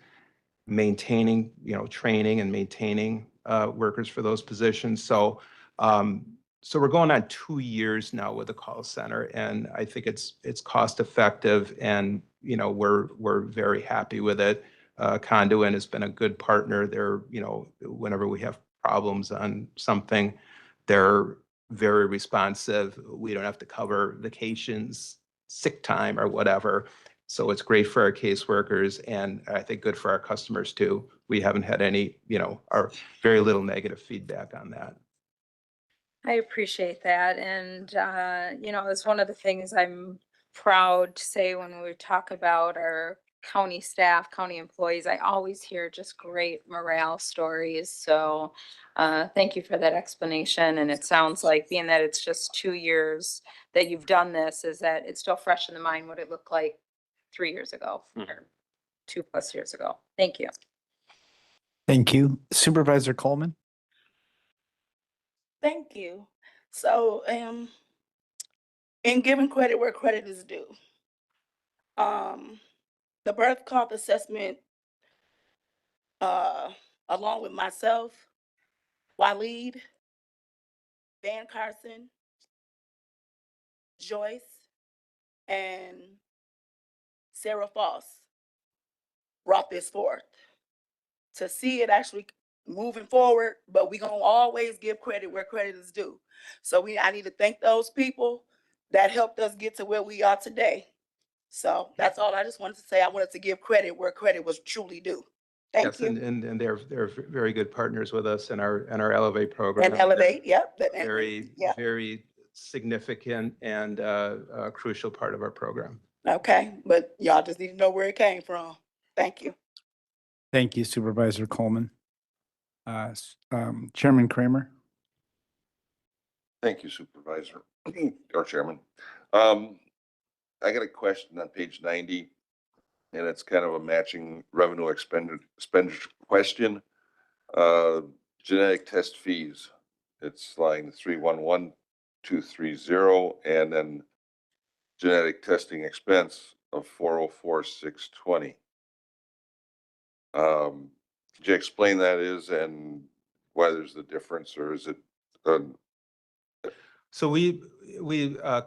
Speaker 6: maintaining, you know, training and maintaining workers for those positions. So we're going on 2 years now with the call center, and I think it's cost effective, and you know, we're very happy with it. Conduent has been a good partner. They're, you know, whenever we have problems on something, they're very responsive. We don't have to cover vacations, sick time, or whatever. So it's great for our caseworkers, and I think good for our customers too. We haven't had any, you know, or very little negative feedback on that.
Speaker 19: I appreciate that. And, you know, it's one of the things I'm proud to say when we talk about our county staff, county employees. I always hear just great morale stories. So thank you for that explanation. And it sounds like, being that it's just 2 years that you've done this, is that it's still fresh in the mind what it looked like 3 years ago, or 2+ years ago. Thank you.
Speaker 2: Thank you. Supervisor Coleman?
Speaker 13: Thank you. So, in giving credit where credit is due, the birth cost assessment, uh, along with myself, Waleed, Van Carson, Joyce, and Sarah Foss brought this forth to see it actually moving forward, but we gonna always give credit where credit is due. So I need to thank those people that helped us get to where we are today. So that's all I just wanted to say. I wanted to give credit where credit was truly due. Thank
Speaker 6: Yes,
Speaker 13: you.
Speaker 6: and they're very good partners with us in our Elevate program.
Speaker 13: And Elevate, yep.
Speaker 6: Very,
Speaker 13: yeah.
Speaker 6: very significant and a crucial part of our program.
Speaker 13: Okay, but y'all just need to know where it came from. Thank you.
Speaker 2: Thank you, Supervisor Coleman. Chairman Kramer?
Speaker 7: Thank you, Supervisor or Chairman. I got a question on page 90, and it's kind of a matching revenue expenditure question. Genetic test fees, it's line 311230, and then genetic testing expense of 404,620. Can Could you explain that is and why there's the difference, or is it,
Speaker 6: So we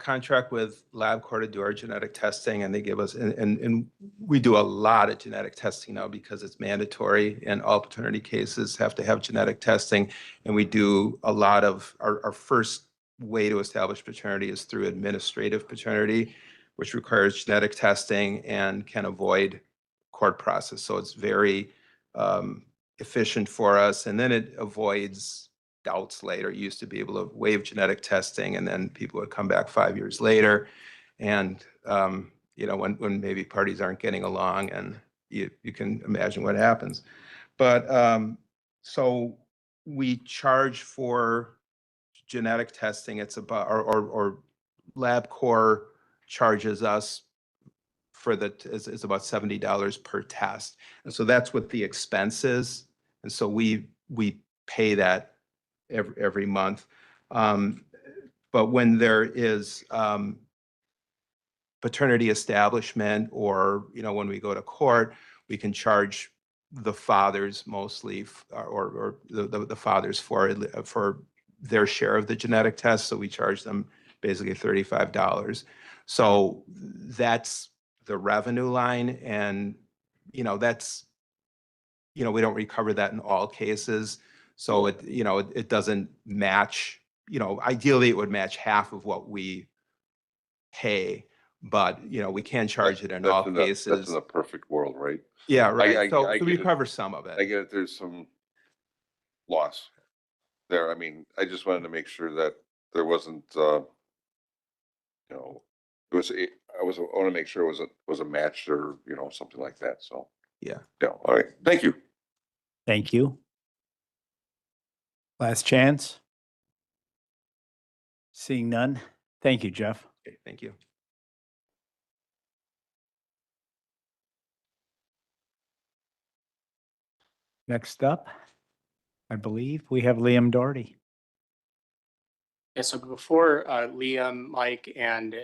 Speaker 6: contract with LabCorp to do our genetic testing, and they give us, and we do a lot of genetic testing now because it's mandatory, and all paternity cases have to have genetic testing. And we do a lot of, our first way to establish paternity is through administrative paternity, which requires genetic testing and can avoid court process. So it's very efficient for us. And then it avoids doubts later. You used to be able to waive genetic testing, and then people would come back 5 years later. And, you know, when maybe parties aren't getting along, and you can imagine what happens. But so we charge for genetic testing. It's about, or LabCorp charges us for the, is about $70 per test. And so that's what the expense is. And so we pay that every month. But when there is paternity establishment, or, you know, when we go to court, we can charge the fathers mostly, or the fathers for their share of the genetic test. So we charge them basically $35. So that's the revenue line. And, you know, that's, you know, we don't recover that in all cases. So it, you know, it doesn't match, you know, ideally it would match half of what we pay, but, you know, we can charge it in all
Speaker 7: that's
Speaker 6: cases.
Speaker 7: in a perfect world, right?
Speaker 6: Yeah, right. So
Speaker 7: I
Speaker 6: we
Speaker 7: get it.
Speaker 6: cover some of it.
Speaker 7: I get it. There's some loss there. I mean, I just wanted to make sure that there wasn't, you know, it was, I want to make sure it was a match, or, you know, something like that. So,
Speaker 6: yeah.
Speaker 7: Yeah. All right. Thank you.
Speaker 2: Thank you. Last chance. Seeing none. Thank you, Jeff.
Speaker 6: Okay, thank you.
Speaker 2: Next up, I believe we have Liam Doherty.
Speaker 4: Yeah, so before Liam, Mike, and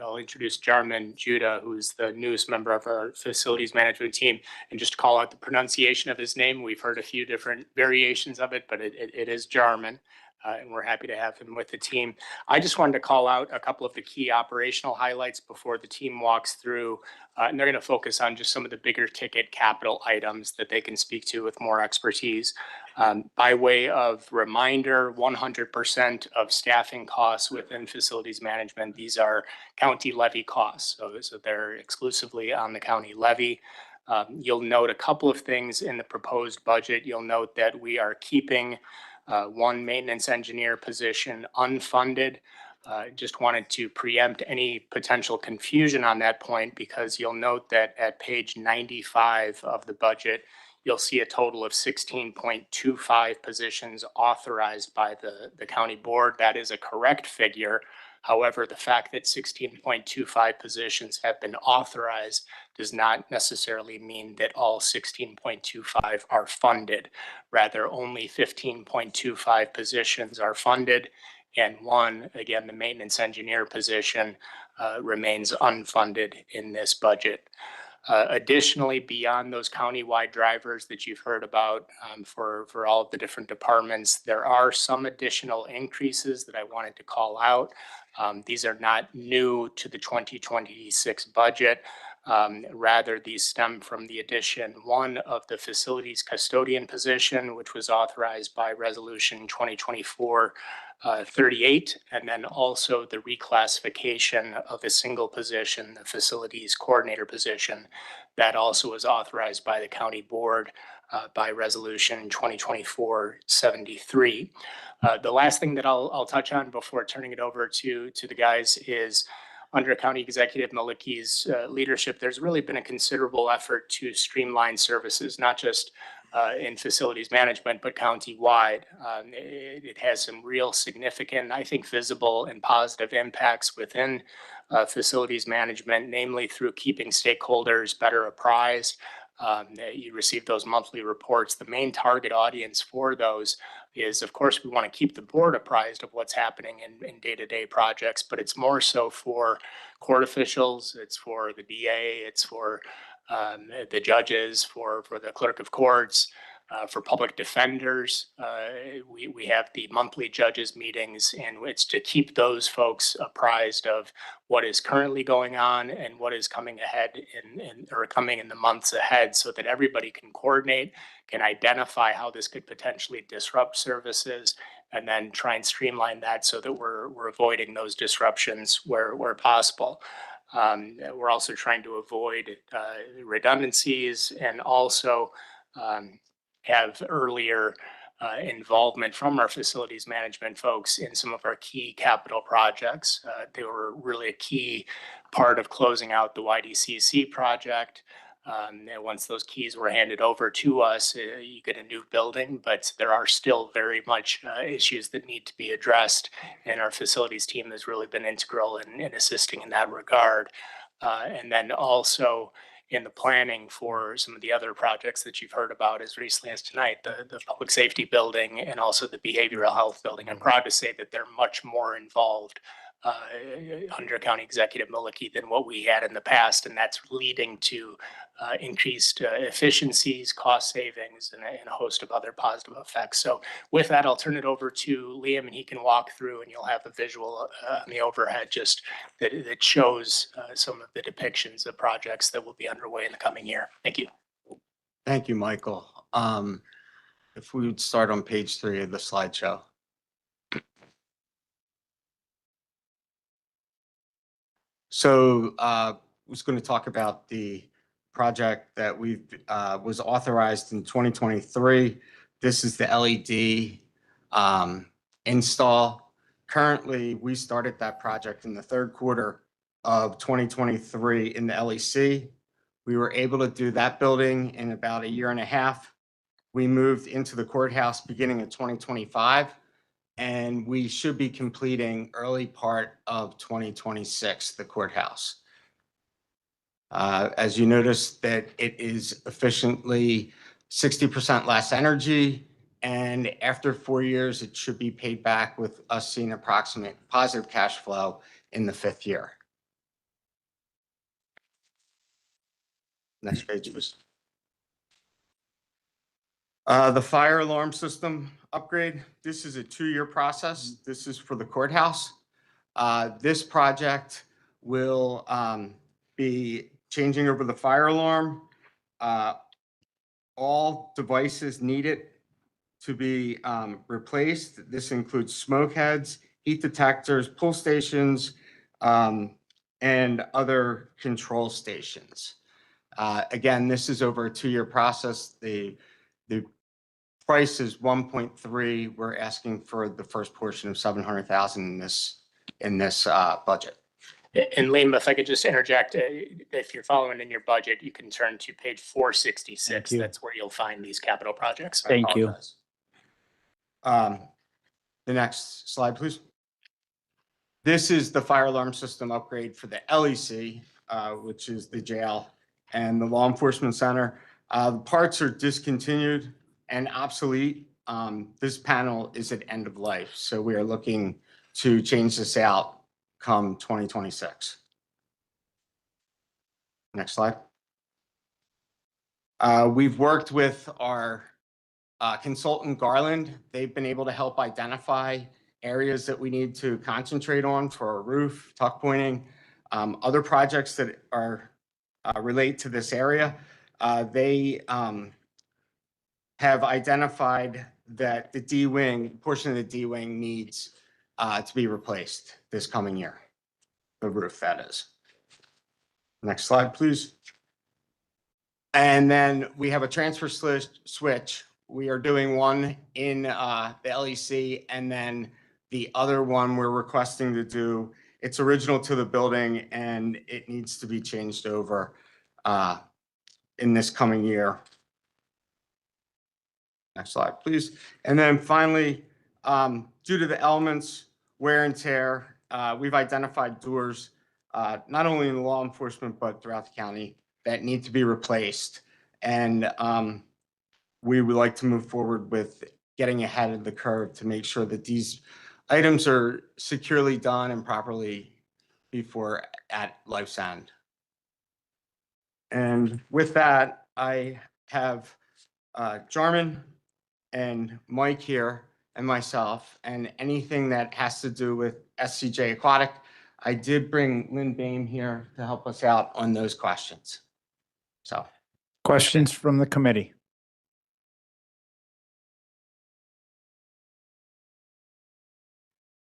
Speaker 4: I'll introduce Jarman Judah, who's the newest member of our facilities management team, and just call out the pronunciation of his name. We've heard a few different variations of it, but it is Jarman, and we're happy to have him with the team. I just wanted to call out a couple of the key operational highlights before the team walks through, and they're going to focus on just some of the bigger ticket capital items that they can speak to with more expertise. By way of reminder, 100% of staffing costs within facilities management, these are county levy costs. So they're exclusively on the county levy. You'll note a couple of things in the proposed budget. You'll note that we are keeping one maintenance engineer position unfunded. Just wanted to preempt any potential confusion on that point, because you'll note that at page 95 of the budget, you'll see a total of 16.25 positions authorized by the county board. That is a correct figure. However, the fact that 16.25 positions have been authorized does not necessarily mean that all 16.25 are funded. Rather, only 15.25 positions are funded, and one, again, the maintenance engineer position, remains unfunded in this budget. Additionally, beyond those countywide drivers that you've heard about for all of the different departments, there are some additional increases that I wanted to call out. These are not new to the 2026 budget. Rather, these stem from the addition, one, of the facilities custodian position, which was authorized by Resolution 2024 38, and then also the reclassification of a single position, the facilities coordinator position, that also was authorized by the county board by Resolution 2024 73. The last thing that I'll touch on before turning it over to the guys is, under County Executive Malicki's leadership, there's really been a considerable effort to streamline services, not just in facilities management, but county-wide. It has some real significant, I think, visible and positive impacts within facilities management, namely through keeping stakeholders better apprised. You receive those monthly reports. The main target audience for those is, of course, we want to keep the board apprised of what's happening in day-to-day projects, but it's more so for court officials, it's for the DA, it's for the judges, for the clerk of courts, For public defenders, we have the monthly judges meetings, and it's to keep those folks apprised of what is currently going on and what is coming ahead or coming in the months ahead, so that everybody can coordinate, can identify how this could potentially disrupt services, and then try and streamline that so that we're avoiding those disruptions where possible. We're also trying to avoid redundancies, and also have earlier involvement from our facilities management folks in some of our key capital projects. They were really a key part of closing out the YDCC project. And once those keys were handed over to us, you get a new building, but there are still very much issues that need to be addressed. And our facilities team has really been integral in assisting in that regard. And then also in the planning for some of the other projects that you've heard about as recently as tonight, the public safety building and also the behavioral health building. I'm proud to say that they're much more involved under County Executive Malicki than what we had in the past, and that's leading to increased efficiencies, cost savings, and a host of other positive effects. So with that, I'll turn it over to Liam, and he can walk through, and you'll have a visual on the overhead just that shows some of the depictions of projects that will be underway in the coming year. Thank you.
Speaker 14: Thank you, Michael. If we would start on page 3 of the slideshow. So I was going to talk about the project that was authorized in 2023. This is the LED install. Currently, we started that project in the third quarter of 2023 in the LEC. We were able to do that building in about a year and a half. We moved into the courthouse beginning of 2025, and we should be completing early part of 2026, the courthouse. As you notice that it is efficiently 60% less energy, and after 4 years, it should be paid back with us seeing approximate positive cash flow in the 5th year. Next page, please. The fire alarm system upgrade. This is a 2-year process. This is for the courthouse. This project will be changing over the fire alarm. All devices needed to be replaced. This includes smoke heads, heat detectors, pull stations, and other control stations. Again, this is over a 2-year process. The price is 1.3. We're asking for the first portion of 700,000 in this budget.
Speaker 4: And Liam, if I could just interject, if you're following in your budget, you can turn to page 466. That's where you'll find these capital projects.
Speaker 2: Thank you.
Speaker 14: The next slide, please. This is the fire alarm system upgrade for the LEC, which is the jail and the law enforcement center. The parts are discontinued and obsolete. This panel is at end of life, so we are looking to change this out come 2026. Next slide. We've worked with our consultant Garland. They've been able to help identify areas that we need to concentrate on for our roof, tuck pointing, other projects that are relate to this area. They have identified that the D-wing, portion of the D-wing needs to be replaced this coming year, the roof that is. Next slide, please. And then we have a transfer switch. We are doing one in the LEC, and then the other one we're requesting to do, it's original to the building and it needs to be changed over in this coming year. Next slide, please. And then finally, due to the elements, wear and tear, we've identified doors, not only in the law enforcement, but throughout the county that need to be replaced. And we would like to move forward with getting ahead of the curve to make sure that these items are securely done and properly before at life's end. And with that, I have Jarman and Mike here and myself, and anything that has to do with SCJ Aquatic. I did bring Lynn Boehm here to help us out on those questions. So.
Speaker 2: Questions from the committee?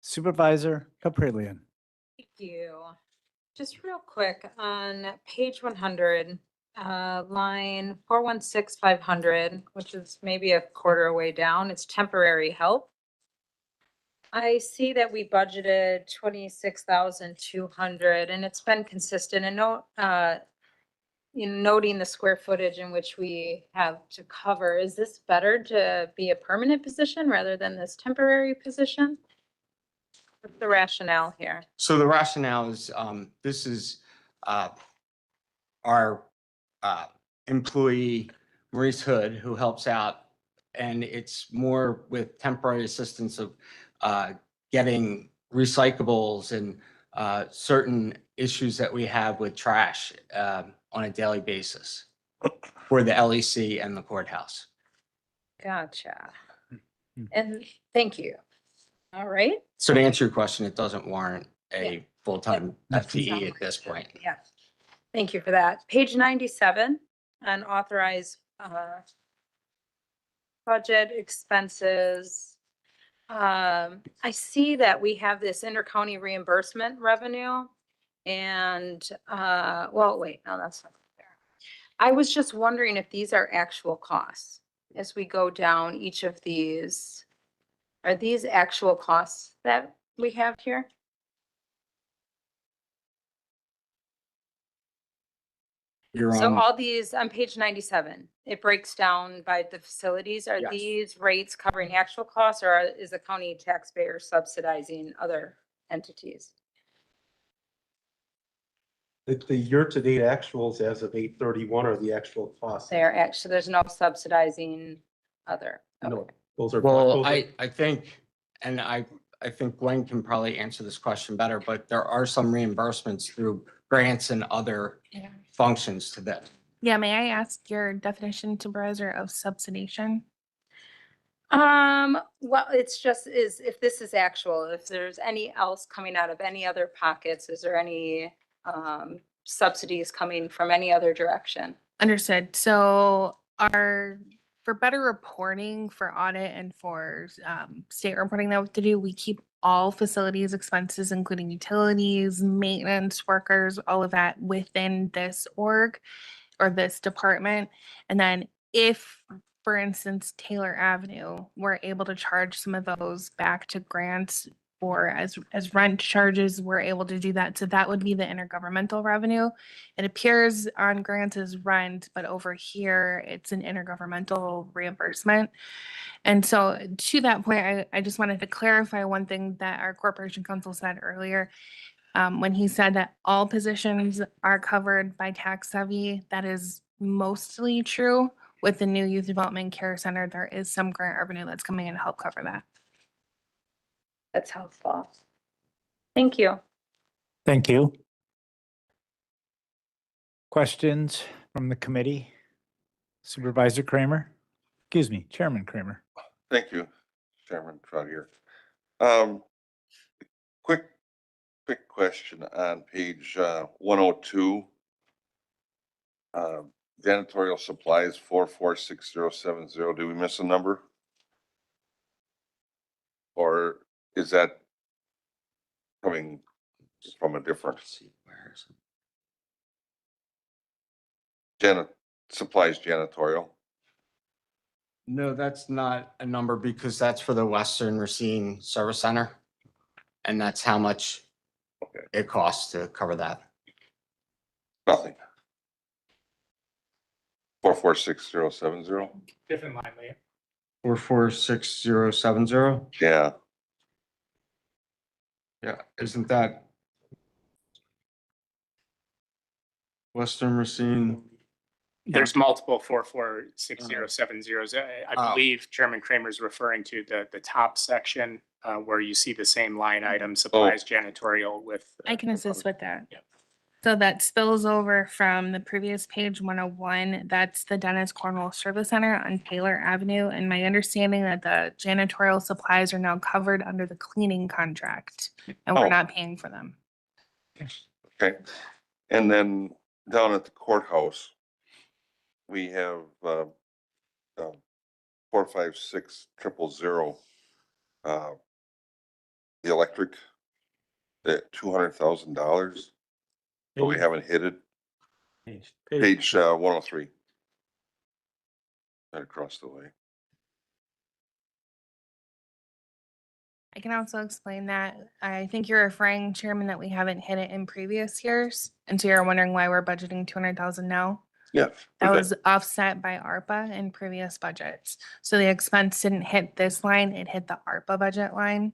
Speaker 2: Supervisor Caprillion.
Speaker 19: Thank you. Just real quick, on page 100, line 416,500, which is maybe a quarter way down, it's temporary help. I see that we budgeted 26,200 and it's been consistent and noting the square footage in which we have to cover. Is this better to be a permanent position rather than this temporary position? What's the rationale here?
Speaker 14: So the rationale is, this is our employee, Maurice Hood, who helps out. And it's more with temporary assistance of getting recyclables and certain issues that we have with trash on a daily basis for the LEC and the courthouse.
Speaker 19: Gotcha. And thank you. All right.
Speaker 14: So to answer your question, it doesn't warrant a full-time FTE at this point.
Speaker 19: Yeah. Thank you for that. Page 97, unauthorized budget expenses. I see that we have this intercounty reimbursement revenue and, well, wait, no, that's not there. I was just wondering if these are actual costs as we go down each of these. Are these actual costs that we have here?
Speaker 14: You're
Speaker 19: So
Speaker 14: on,
Speaker 19: all these on page 97, it breaks down by the facilities. Are
Speaker 14: Yes.
Speaker 19: these rates covering actual costs or is the county taxpayer subsidizing other entities?
Speaker 12: The year-to-date actuals as of 8/31 are the actual costs.
Speaker 19: They're actually, there's no subsidizing other.
Speaker 12: No, those are.
Speaker 14: well,
Speaker 12: those are-
Speaker 14: I think, and I think Gwen can probably answer this question better, but there are some reimbursements through grants and other
Speaker 16: Yeah.
Speaker 14: functions to that.
Speaker 16: Yeah, may I ask your definition, Supervisor, of subsidization?
Speaker 19: Well, it's just is if this is actual, if there's any else coming out of any other pockets, is there any subsidies coming from any other direction?
Speaker 16: Understood. So for better reporting for audit and for state reporting that we have to do, we keep all facilities expenses, including utilities, maintenance workers, all of that within this org or this department. And then if, for instance, Taylor Avenue, we're able to charge some of those back to grants or as rent charges, we're able to do that. So that would be the intergovernmental revenue. It appears on grants as rent, but over here, it's an intergovernmental reimbursement. And so to that point, I just wanted to clarify one thing that our corporation counsel said earlier. When he said that all positions are covered by tax levy, that is mostly true. With the new Youth Development Care Center, there is some grant revenue that's coming in to help cover that.
Speaker 19: That's helpful. Thank you.
Speaker 2: Thank you. Questions from the committee? Supervisor Kramer? Excuse me, Chairman Kramer.
Speaker 7: Thank you, Chairman Trotter. Quick question on page 102. Janitorial supplies 446070. Did we miss a number? Or is that coming from a different? Supplies janitorial.
Speaker 14: No, that's not a number because that's for the Western Racine Service Center. And that's how much it costs to cover that.
Speaker 7: Nothing. 446070.
Speaker 4: Different line, Leah.
Speaker 14: 446070.
Speaker 7: Yeah.
Speaker 14: Yeah, isn't that Western Racine?
Speaker 4: There's multiple 446070s. I believe Chairman Kramer's referring to the top section where you see the same line item, supplies janitorial with.
Speaker 16: I can assist with that.
Speaker 4: Yeah.
Speaker 16: So that spills over from the previous page 101. That's the Dennis Cornwall Service Center on Taylor Avenue. And my understanding that the janitorial supplies are now covered under the cleaning contract and we're
Speaker 7: Oh.
Speaker 16: not paying for them.
Speaker 7: Okay, and then down at the courthouse, we have 456 000. The electric at $200,000, but we haven't hit it. Page 103. Right across the way.
Speaker 16: I can also explain that. I think you're referring, Chairman, that we haven't hit it in previous years. And so you're wondering why we're budgeting 200,000 now?
Speaker 7: Yeah.
Speaker 16: That was offset by ARPA in previous budgets. So the expense didn't hit this line, it hit the ARPA budget line.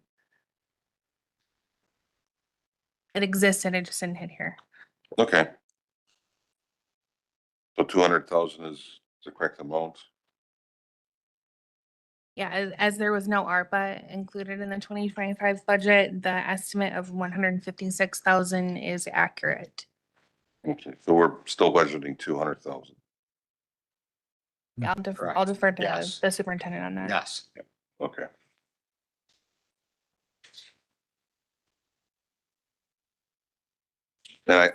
Speaker 16: It existed, it just didn't hit here.
Speaker 7: Okay. So 200,000 is the correct amount.
Speaker 16: Yeah, as there was no ARPA included in the 2025 budget, the estimate of 156,000 is accurate.
Speaker 7: Okay, so we're still budgeting 200,000.
Speaker 16: Yeah, I'll defer to
Speaker 14: Yes.
Speaker 16: the superintendent on that.
Speaker 14: Yes.
Speaker 7: Okay. Now,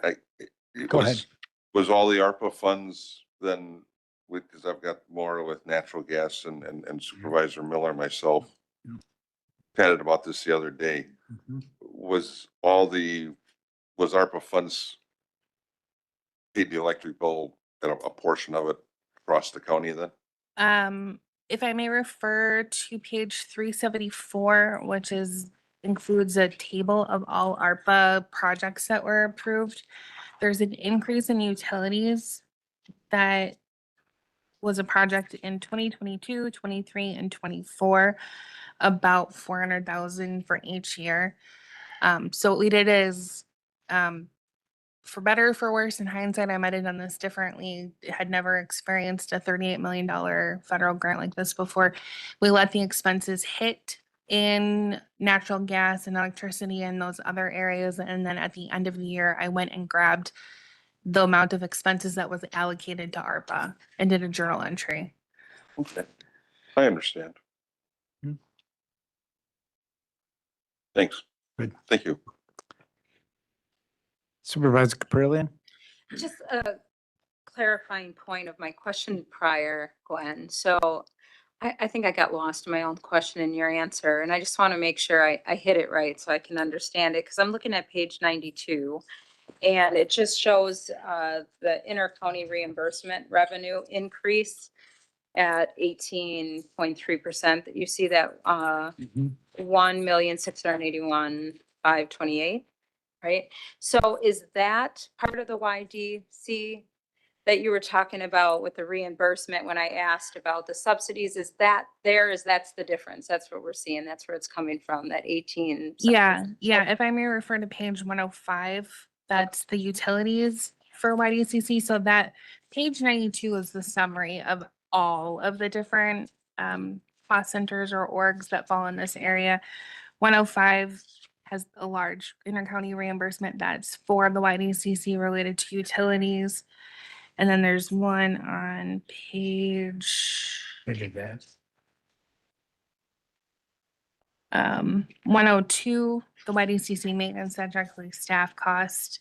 Speaker 2: Go ahead.
Speaker 7: Was all the ARPA funds then because I've got more with natural gas and Supervisor Miller, myself, chatted about this the other day. Was ARPA funds paid the electric bill and a portion of it across the county then?
Speaker 16: If I may refer to page 374, which includes a table of all ARPA projects that were approved. There's an increase in utilities that was a project in 2022, 23, and 24, about 400,000 for each year. So what we did is, for better or for worse, in hindsight, I might have done this differently. Had never experienced a $38 million federal grant like this before. We let the expenses hit in natural gas and electricity and those other areas. And then at the end of the year, I went and grabbed the amount of expenses that was allocated to ARPA and did a journal entry.
Speaker 7: Okay, I understand. Thanks.
Speaker 2: Good.
Speaker 7: Thank you.
Speaker 2: Supervisor Caprillion?
Speaker 19: Just a clarifying point of my question prior, Gwen. So I think I got lost in my own question in your answer, and I just want to make sure I hit it right so I can understand it, because I'm looking at page 92, and it just shows the intercounty reimbursement revenue increase at 18.3%. You see that 1,681,528, right? So is that part of the YDC that you were talking about with the reimbursement when I asked about the subsidies? Is that that's the difference? That's what we're seeing. That's where it's coming from, that 18.
Speaker 16: Yeah. If I may refer to page 105, that's the utilities for YDCC. So that page 92 is the summary of all of the different cost centers or orgs that fall in this area. 105 has a large intercounty reimbursement that's for the YDCC related to utilities. And then there's one on page 102, the YDCC maintenance, that's actually staff cost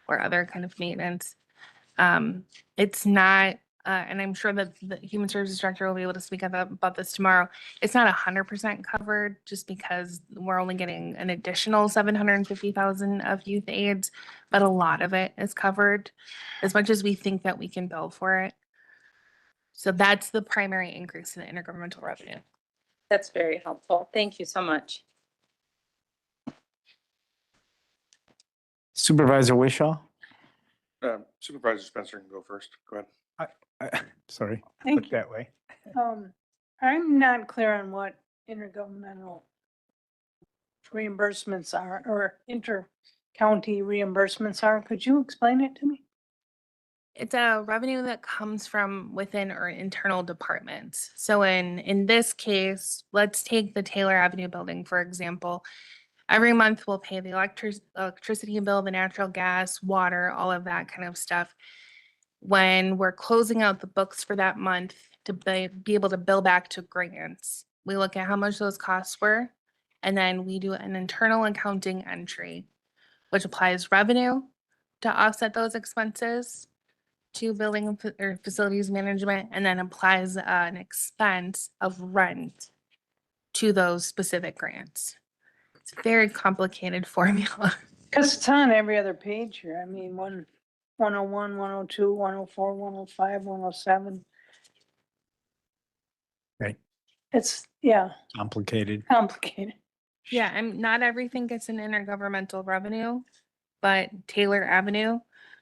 Speaker 16: or other kind of maintenance. It's not, and I'm sure that the Human Services Director will be able to speak about this tomorrow. It's not 100% covered just because we're only getting an additional 750,000 of youth aids, but a lot of it is covered as much as we think that we can bill for it. So that's the primary increase in the intergovernmental revenue.
Speaker 19: That's very helpful. Thank you so much.
Speaker 2: Supervisor Wishaw?
Speaker 7: Supervisor Spencer can go first. Go ahead.
Speaker 2: Sorry,
Speaker 11: Thank
Speaker 2: look that way.
Speaker 11: I'm not clear on what intergovernmental reimbursements are, or inter-county reimbursements are. Could you explain it to me?
Speaker 16: It's a revenue that comes from within our internal departments. So in this case, let's take the Taylor Avenue building, for example. Every month we'll pay the electricity bill, the natural gas, water, all of that kind of stuff. When we're closing out the books for that month to be able to bill back to grants, we look at how much those costs were, and then we do an internal accounting entry, which applies revenue to offset those expenses to building or facilities management, and then applies an expense of rent to those specific grants. It's a very complicated formula.
Speaker 11: Because it's on every other page here. I mean, 101, 102, 104, 105, 107.
Speaker 2: Right.
Speaker 11: It's, yeah,
Speaker 2: Complicated.
Speaker 11: complicated.
Speaker 16: Yeah, and not everything gets an intergovernmental revenue, but Taylor Avenue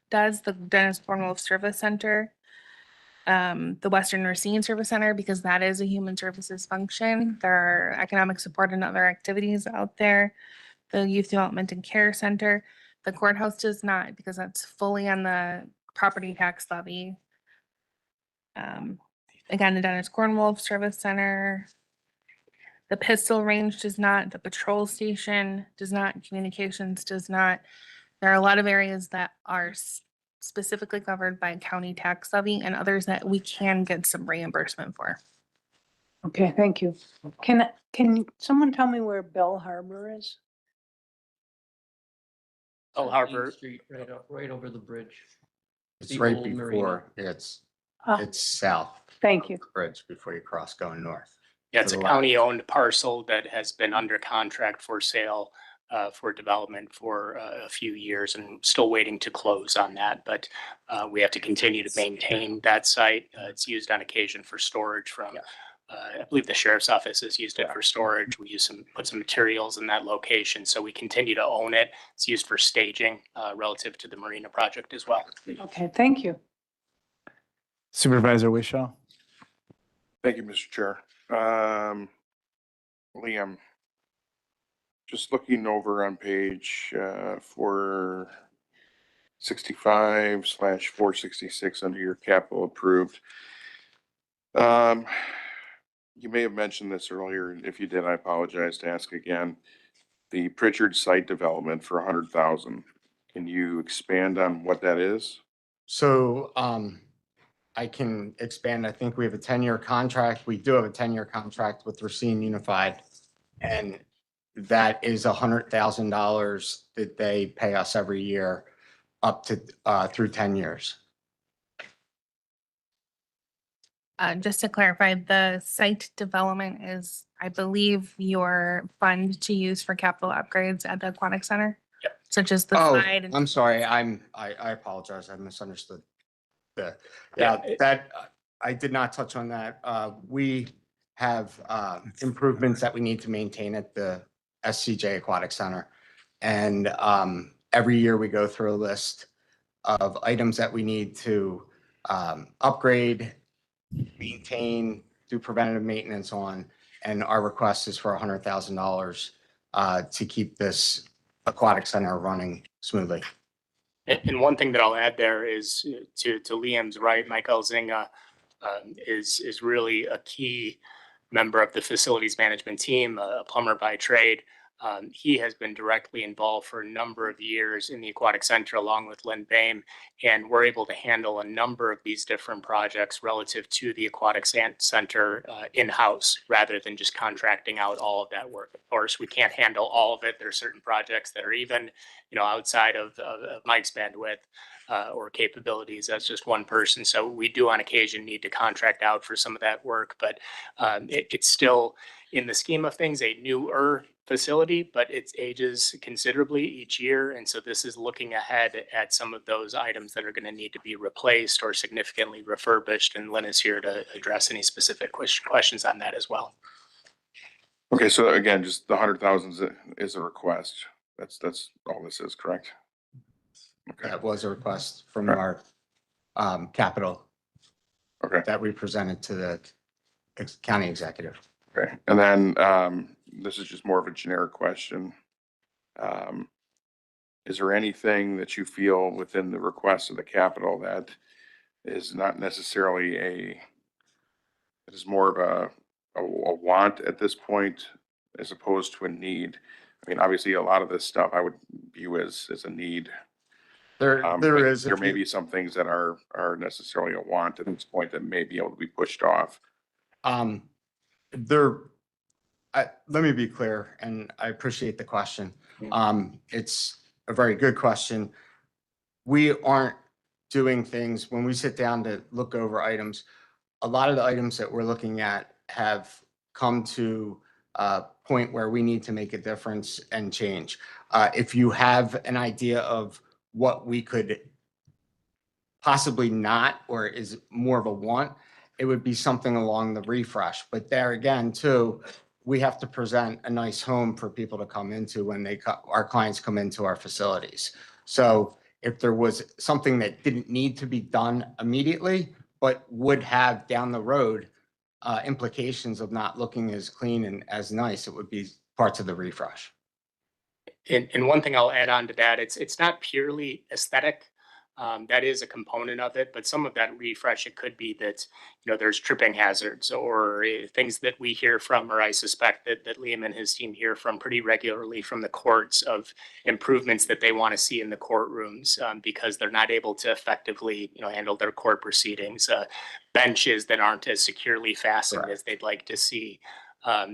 Speaker 16: does, the Dennis Cornwall Service Center, the Western Racine Service Center, because that is a human services function. There are economic support and other activities out there. The Youth Development and Care Center, the courthouse does not, because that's fully on the property tax levy. Again, the Dennis Cornwall Service Center, the pistol range does not, the patrol station does not, communications does not. There are a lot of areas that are specifically covered by county tax levy and others that we can get some reimbursement for.
Speaker 11: Okay, thank you. Can someone tell me where Bell Harbor is?
Speaker 4: Pearl Harbor.
Speaker 9: Street, right over the bridge.
Speaker 14: It's
Speaker 9: The
Speaker 14: right
Speaker 9: old marina.
Speaker 14: before, it's south.
Speaker 11: Thank you.
Speaker 14: of the Bridge before you cross going north.
Speaker 4: Yeah, it's
Speaker 14: To
Speaker 4: a
Speaker 14: the left.
Speaker 4: county-owned parcel that has been under contract for sale for development for a few years and still waiting to close on that. But we have to continue to maintain that site. It's used on occasion for storage from, I believe the sheriff's office has used it for storage. We put some materials in that location. So we continue to own it. It's used for staging relative to the marina project as well.
Speaker 11: Okay, thank you.
Speaker 2: Supervisor Wishaw.
Speaker 15: Thank you, Mr. Chair. Liam, just looking over on page 465/466 under your capital approved. You may have mentioned this earlier. If you did, I apologize to ask again. The Pritchard site development for 100,000. Can you expand on what that is?
Speaker 14: So I can expand. I think we have a 10-year contract. We do have a 10-year contract with Racine Unified. And that is $100,000 that they pay us every year up to through 10 years.
Speaker 16: Just to clarify, the site development is, I believe, your fund to use for capital upgrades at the aquatic center?
Speaker 4: Yep.
Speaker 16: Such as the
Speaker 14: Oh,
Speaker 16: slide.
Speaker 14: I'm sorry. I apologize. I misunderstood. That I did not touch on that. We have improvements that we need to maintain at the SCJ Aquatic Center. And every year we go through a list of items that we need to upgrade, maintain, do preventative maintenance on. And our request is for $100,000 to keep this aquatic center running smoothly.
Speaker 4: And one thing that I'll add there is to Liam's right, Mike Elzinga is really a key member of the facilities management team, a plumber by trade. He has been directly involved for a number of years in the aquatic center along with Lynn Boehm, and we're able to handle a number of these different projects relative to the aquatic center in-house rather than just contracting out all of that work. Of course, we can't handle all of it. There are certain projects that are even, outside of Mike's bandwidth or capabilities. That's just one person. So we do on occasion need to contract out for some of that work, but it's still, in the scheme of things, a newer facility, but it ages considerably each year. And so this is looking ahead at some of those items that are going to need to be replaced or significantly refurbished. And Lynn is here to address any specific questions on that as well.
Speaker 15: Okay, so again, just the 100,000 is a request. That's all this is, correct? Okay.
Speaker 14: That was a request from our capital that we presented to the county executive.
Speaker 15: Okay, and then this is just more of a generic question. Is there anything that you feel within the request of the capital that is not necessarily it is more of a want at this point as opposed to a need? I mean, obviously, a lot of this stuff I would view as a need.
Speaker 14: There
Speaker 15: But
Speaker 14: is.
Speaker 15: there
Speaker 14: if
Speaker 15: may
Speaker 14: you-
Speaker 15: be some things that are necessarily a want at this point that may be able to be pushed off.
Speaker 14: There, let me be clear, and I appreciate the question. It's a very good question. We aren't doing things, when we sit down to look over items, a lot of the items that we're looking at have come to a point where we need to make a difference and change. If you have an idea of what we could possibly not, or is more of a want, it would be something along the refresh. But there again, too, we have to present a nice home for people to come into when our clients come into our facilities. So if there was something that didn't need to be done immediately, but would have down the road implications of not looking as clean and as nice, it would be parts of the refresh.
Speaker 4: And one thing I'll add on to that, it's not purely aesthetic. That is a component of it, but some of that refresh, it could be that, there's tripping hazards or things that we hear from, or I suspect that Liam and his team hear from pretty regularly from the courts of improvements that they want to see in the courtrooms because they're not able to effectively, handle their court proceedings. Benches that aren't as securely fastened as they'd like to see.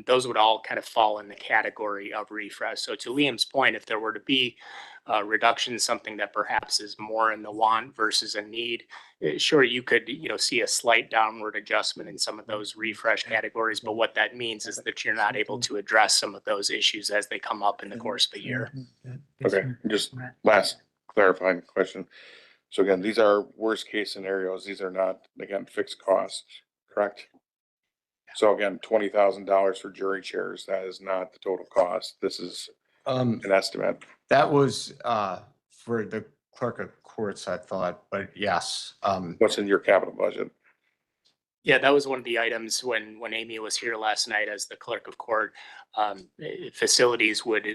Speaker 4: Those would all kind of fall in the category of refresh. So to Liam's point, if there were to be a reduction, something that perhaps is more in the want versus a need, sure, you could, see a slight downward adjustment in some of those refresh categories. But what that means is that you're not able to address some of those issues as they come up in the course of a year.
Speaker 15: Okay, just last clarifying question. So again, these are worst case scenarios. These are not, again, fixed costs, correct? So again, $20,000 for jury chairs, that is not the total cost. This is an estimate.
Speaker 14: That was for the clerk of courts, I thought, but yes.
Speaker 15: What's in your capital budget?
Speaker 4: Yeah, that was one of the items when Amy was here last night as the clerk of court. Facilities would,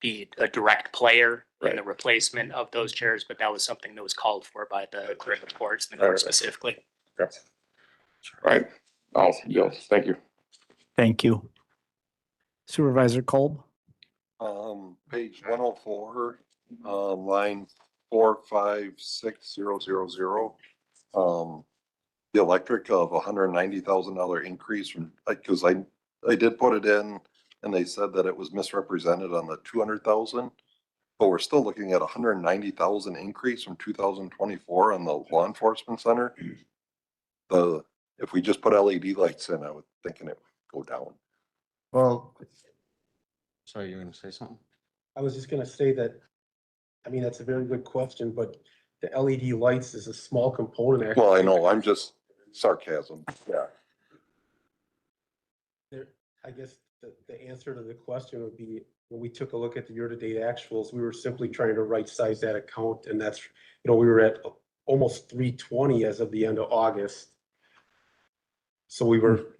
Speaker 4: be a direct player in the replacement of those chairs, but that was something that was called for by the clerk of courts, the court specifically.
Speaker 15: Okay. Right. Oh, yes, thank you.
Speaker 2: Thank you. Supervisor Kolb?
Speaker 7: Page 104, line 456000. The electric of $190,000 increase from, because I did put it in and they said that it was misrepresented on the 200,000. But we're still looking at 190,000 increase from 2024 on the law enforcement center. If we just put LED lights in, I was thinking it would go down.
Speaker 14: Well, sorry, you were going to say something?
Speaker 12: I was just gonna say that, I mean, that's a very good question, but the LED lights is a small component. Actually.
Speaker 7: Well, I know, I'm just sarcasm, yeah.
Speaker 12: I guess the answer to the question would be, when we took a look at the year-to-date actuals, we were simply trying to right-size that account, and that's, we were at almost 320 as of the end of August. So we were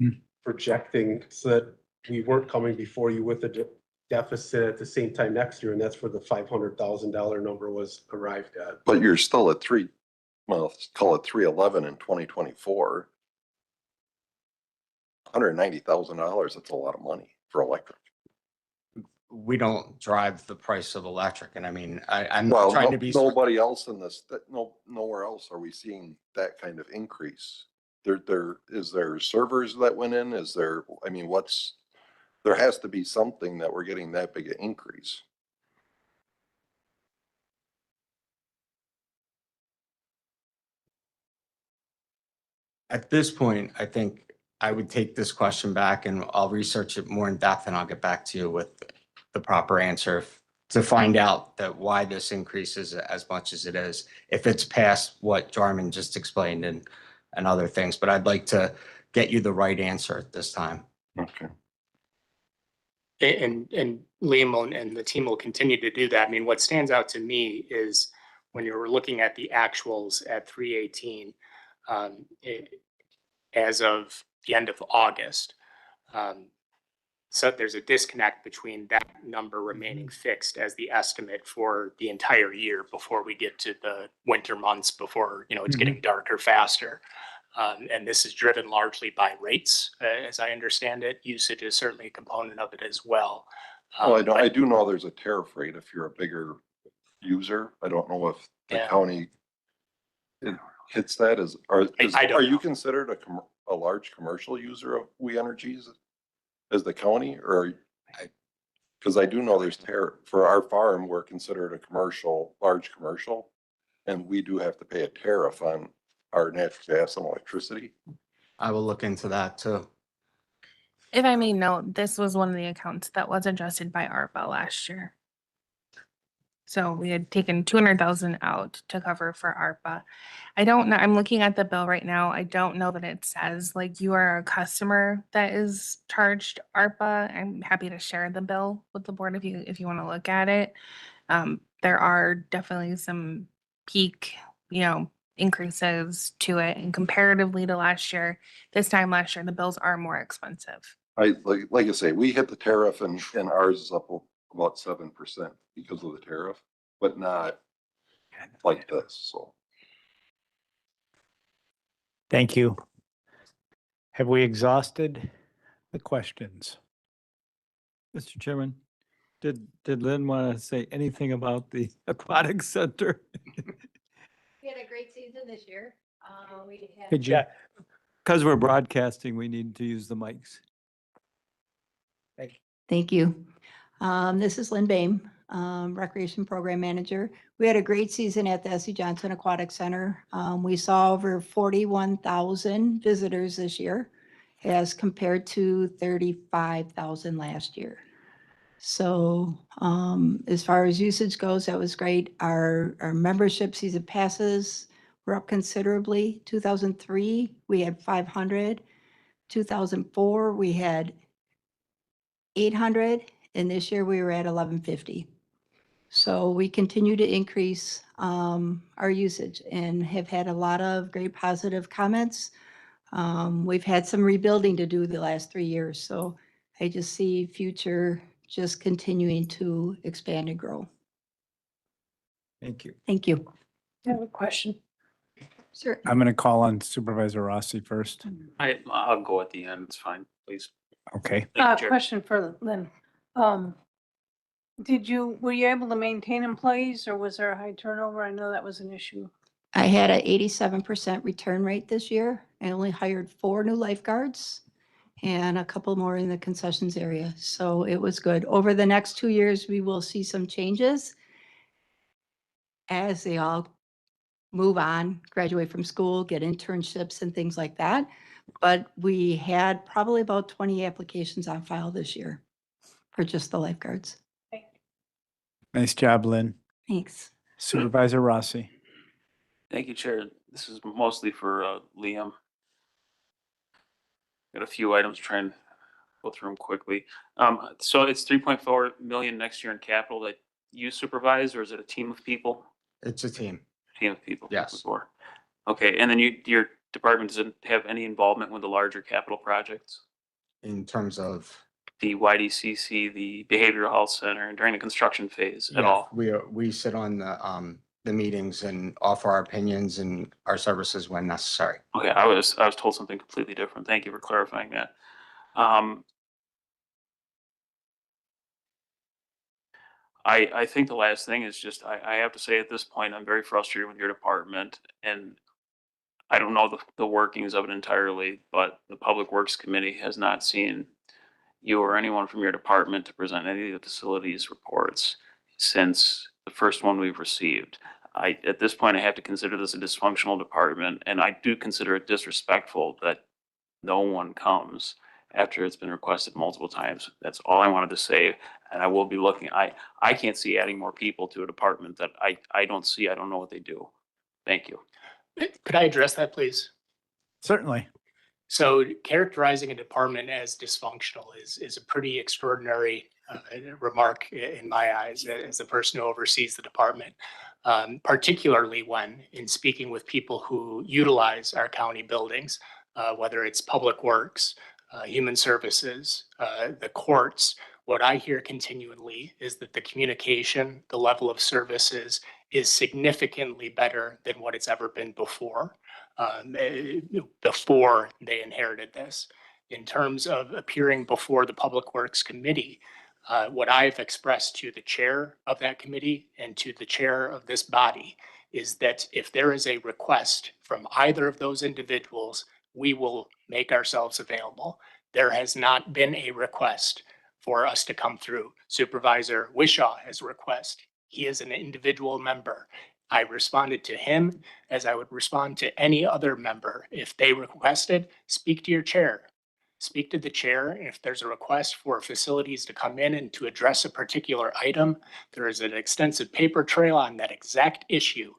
Speaker 12: projecting so that we weren't coming before you with a deficit at the same time next year, and that's where the $500,000 number was arrived at.
Speaker 7: But you're still at let's call it 311 in 2024. $190,000, that's a lot of money for electric.
Speaker 14: We don't drive the price of electric, and I mean, I'm
Speaker 7: Well,
Speaker 14: trying to be.
Speaker 7: nobody else in this, nowhere else are we seeing that kind of increase. Is there servers that went in? Is there, I mean, there has to be something that we're getting that big an increase.
Speaker 14: At this point, I think I would take this question back and I'll research it more in depth and I'll get back to you with the proper answer to find out that why this increases as much as it is, if it's past what Jarman just explained and other things. But I'd like to get you the right answer at this time.
Speaker 7: Okay.
Speaker 4: And Liam and the team will continue to do that. I mean, what stands out to me is when you're looking at the actuals at 318, as of the end of August. So there's a disconnect between that number remaining fixed as the estimate for the entire year before we get to the winter months before, it's getting darker faster. And this is driven largely by rates, as I understand it. Usage is certainly a component of it as well.
Speaker 3: Well, I
Speaker 4: But-
Speaker 3: do know there's a tariff rate if you're a bigger user. I don't know if the
Speaker 4: Yeah.
Speaker 3: county it hits that as,
Speaker 4: I don't
Speaker 3: are you
Speaker 4: know.
Speaker 3: considered a large commercial user of We Energies as the county or? Cause I do know there's for our farm, we're considered a large commercial. And we do have to pay a tariff on our natural gas and electricity.
Speaker 14: I will look into that too.
Speaker 16: If I may note, this was one of the accounts that was adjusted by ARPA last year. So we had taken 200,000 out to cover for ARPA. I don't know, I'm looking at the bill right now. I don't know that it says like you are a customer that is charged ARPA. I'm happy to share the bill with the board if you want to look at it. There are definitely some peak, increases to it, and comparatively to last year, this time last year, the bills are more expensive.
Speaker 3: Like I say, we hit the tariff and ours is up about 7% because of the tariff, but not like this, so.
Speaker 2: Thank you. Have we exhausted the questions?
Speaker 18: Mr. Chairman, did Lynn want to say anything about the aquatic center?
Speaker 19: We had a great season this year. We had.
Speaker 2: Could you?
Speaker 18: Because we're broadcasting, we need to use the mics.
Speaker 17: Thank you. This is Lynn Bame, Recreation Program Manager. We had a great season at the S.C. Johnson Aquatic Center. We saw over 41,000 visitors this year as compared to 35,000 last year. So as far as usage goes, that was great. Our membership season passes were up considerably. 2003, we had 500. 2004, we had 800, and this year we were at 1150. So we continue to increase our usage and have had a lot of great positive comments. We've had some rebuilding to do the last 3 years, so I just see future just continuing to expand and grow.
Speaker 18: Thank you.
Speaker 17: Thank you.
Speaker 11: I have a question.
Speaker 17: Sure.
Speaker 2: I'm going to call on Supervisor Rossi first.
Speaker 5: I'll go at the end. It's fine, please.
Speaker 2: Okay.
Speaker 5: Thank you, Chair.
Speaker 11: Question for Lynn. Were you able to maintain employees or was there a high turnover? I know that was an issue.
Speaker 17: I had an 87% return rate this year. I only hired 4 new lifeguards and a couple more in the concessions area. So it was good. Over the next 2 years, we will see some changes as they all move on, graduate from school, get internships and things like that. But we had probably about 20 applications on file this year for just the lifeguards.
Speaker 2: Nice job, Lynn.
Speaker 17: Thanks.
Speaker 2: Supervisor Rossi.
Speaker 5: Thank you, Chair. This is mostly for Liam. Got a few items, try and go through them quickly. So it's 3.4 million next year in capital that you supervise, or is it a team of people?
Speaker 14: It's a team.
Speaker 5: Team of people.
Speaker 14: Yes.
Speaker 5: Before. Okay, and then your department doesn't have any involvement with the larger capital projects?
Speaker 14: In terms of.
Speaker 5: The YDCC, the Behavioral Health Center, during the construction phase at
Speaker 14: Yeah,
Speaker 5: all?
Speaker 14: we sit on the meetings and offer our opinions and our services when necessary.
Speaker 5: Okay, I was told something completely different. Thank you for clarifying that. I think the last thing is just, I have to say at this point, I'm very frustrated with your department, and I don't know the workings of it entirely, but the Public Works Committee has not seen you or anyone from your department to present any of the facilities reports since the first one we've received. At this point, I have to consider this a dysfunctional department, and I do consider it disrespectful that no one comes after it's been requested multiple times. That's all I wanted to say, and I will be looking. I can't see adding more people to a department that I don't see. I don't know what they do. Thank you.
Speaker 4: Could I address that, please?
Speaker 2: Certainly.
Speaker 4: So characterizing a department as dysfunctional is a pretty extraordinary remark in my eyes as the person who oversees the department, particularly when in speaking with people who utilize our county buildings, whether it's Public Works, Human Services, the courts. What I hear continually is that the communication, the level of services is significantly better than what it's ever been before. Before they inherited this. In terms of appearing before the Public Works Committee, What I've expressed to the chair of that committee and to the chair of this body is that if there is a request from either of those individuals, we will make ourselves available. There has not been a request for us to come through. Supervisor Wishaw has a request. He is an individual member. I responded to him as I would respond to any other member. If they requested, speak to your chair. Speak to the chair. If there's a request for facilities to come in and to address a particular item, there is an extensive paper trail on that exact issue.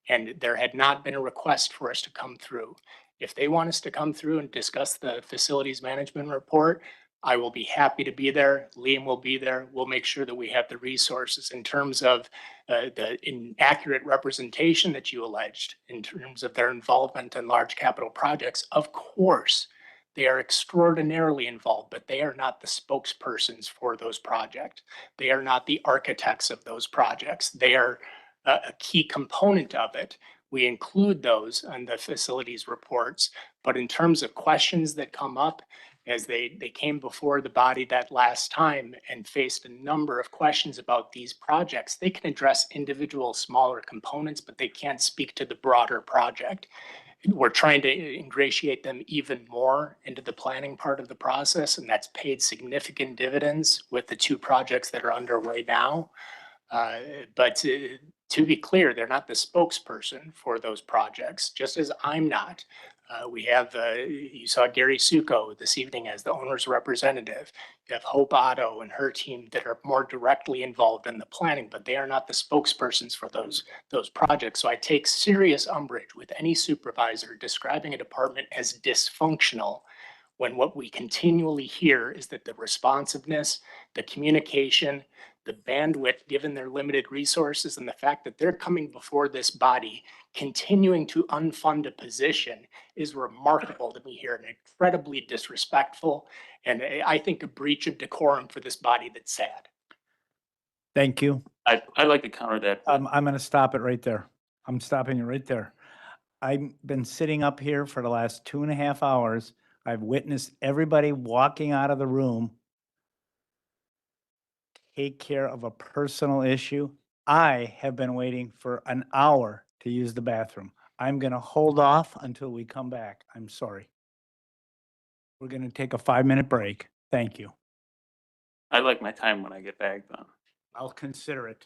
Speaker 4: And there had not been a request for us to come through. If they want us to come through and discuss the facilities management report, I will be happy to be there. Liam will be there. We'll make sure that we have the resources in terms of the inaccurate representation that you alleged in terms of their involvement in large capital projects. Of course, they are extraordinarily involved, but they are not the spokespersons for those projects. They are not the architects of those projects. They are a key component of it. We include those on the facilities reports, but in terms of questions that come up, as they came before the body that last time and faced a number of questions about these projects, they can address individual smaller components, but they can't speak to the broader project. We're trying to ingratiate them even more into the planning part of the process, and that's paid significant dividends with the two projects that are underway now. But to be clear, they're not the spokesperson for those projects, just as I'm not. We have, you saw Gary Suko this evening as the owner's representative. You have Hope Otto and her team that are more directly involved in the planning, but they are not the spokespersons for those projects. So I take serious umbrage with any supervisor describing a department as dysfunctional when what we continually hear is that the responsiveness, the communication, the bandwidth, given their limited resources, and the fact that they're coming before this body, continuing to unfund a position is remarkable to me here and incredibly disrespectful. And I think a breach of decorum for this body that's sad.
Speaker 2: Thank you.
Speaker 5: I'd like to counter that.
Speaker 2: I'm going to stop it right there. I'm stopping it right there. I've been sitting up here for the last 2.5 hours. I've witnessed everybody walking out of the room, take care of a personal issue. I have been waiting for an hour to use the bathroom. I'm going to hold off until we come back. I'm sorry. We're going to take a 5-minute break. Thank you.
Speaker 5: I like my time when I get back then.
Speaker 2: I'll consider it.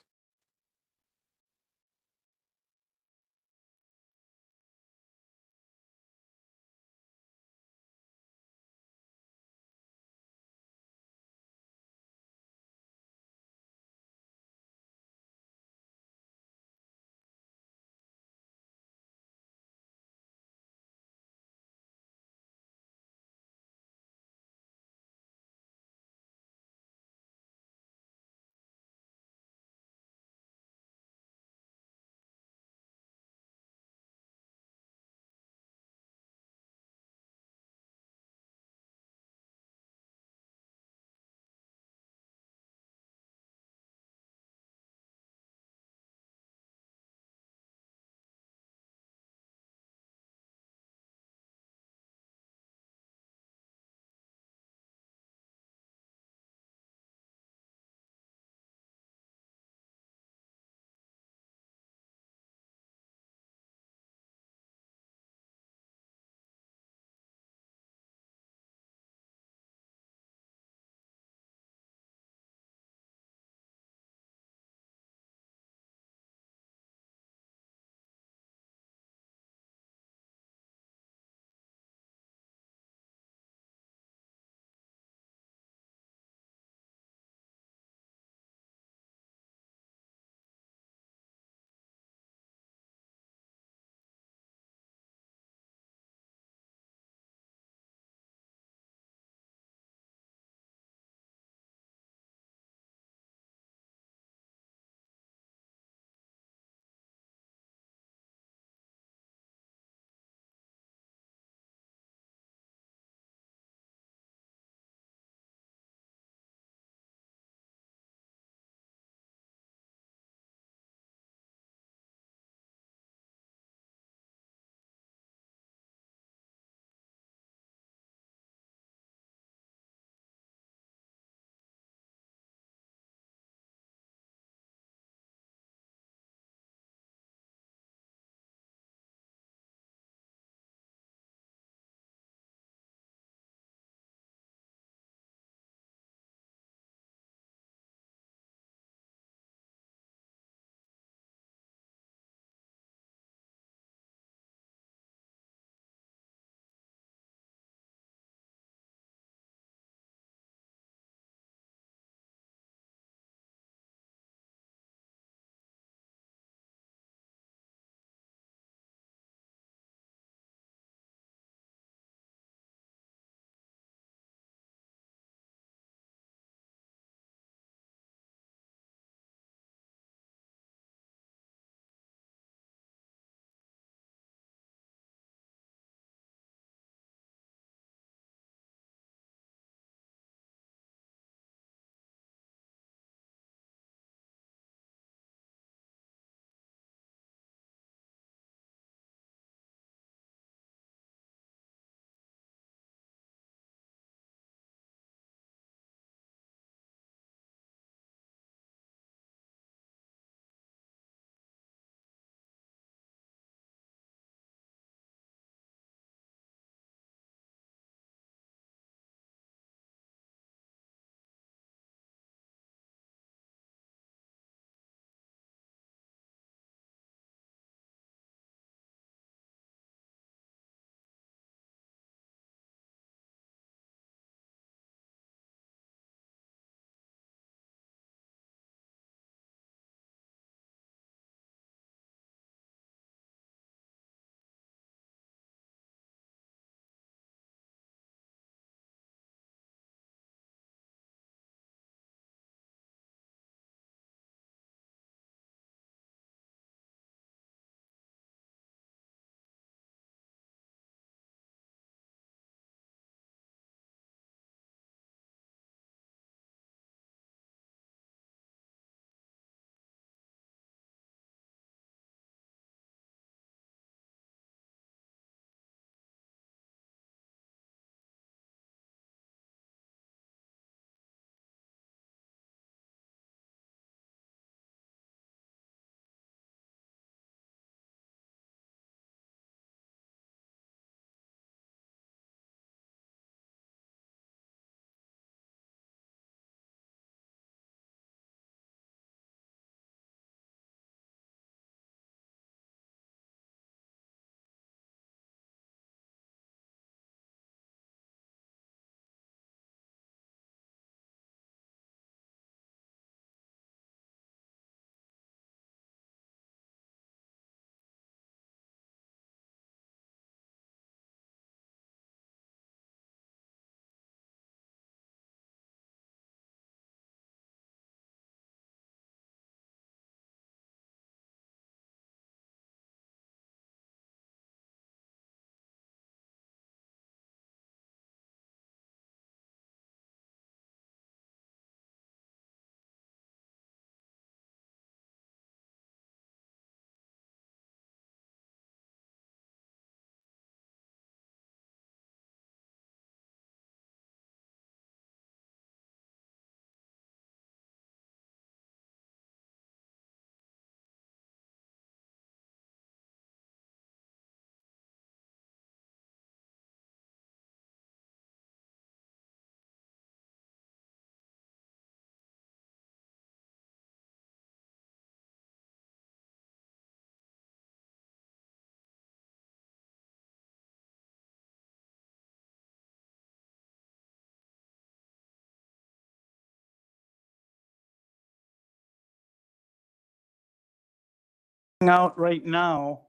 Speaker 2: out right now,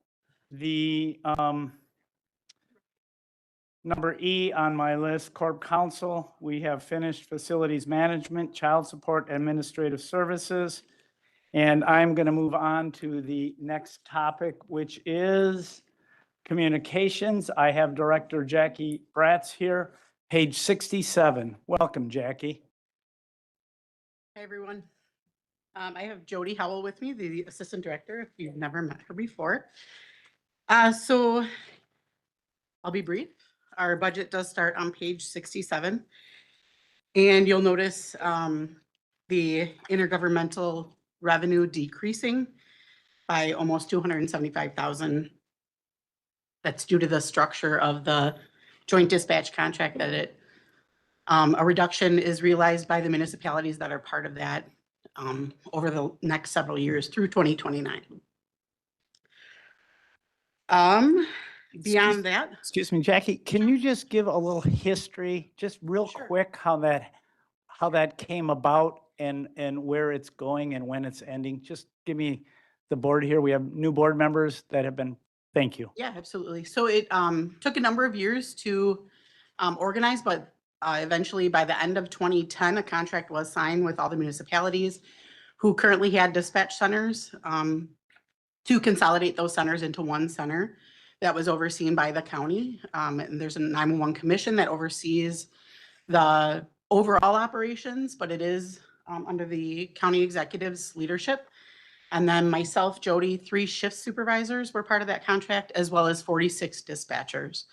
Speaker 2: the number E on my list, Corp Counsel. We have finished facilities management, child support, administrative services. And I'm going to move on to the next topic, which is communications. I have Director Jackie Bratz here, page 67. Welcome, Jackie.
Speaker 20: Hi, everyone. I have Jody Howell with me, the Assistant Director, if you've never met her before. So I'll be brief. Our budget does start on page 67. And you'll notice the intergovernmental revenue decreasing by almost 275,000. That's due to the structure of the joint dispatch contract that a reduction is realized by the municipalities that are part of that over the next several years through 2029. Beyond that.
Speaker 2: Excuse me, Jackie, can you just give a little history, just real quick, how that came about and where it's going and when it's ending? Just give me the board here. We have new board members that have been, thank you.
Speaker 20: Yeah, absolutely. So it took a number of years to organize, but eventually by the end of 2010, a contract was signed with all the municipalities who currently had dispatch centers to consolidate those centers into one center that was overseen by the county. And there's a 911 commission that oversees the overall operations, but it is under the county executive's leadership. And then myself, Jody, 3 shift supervisors were part of that contract, as well as 46 dispatchers.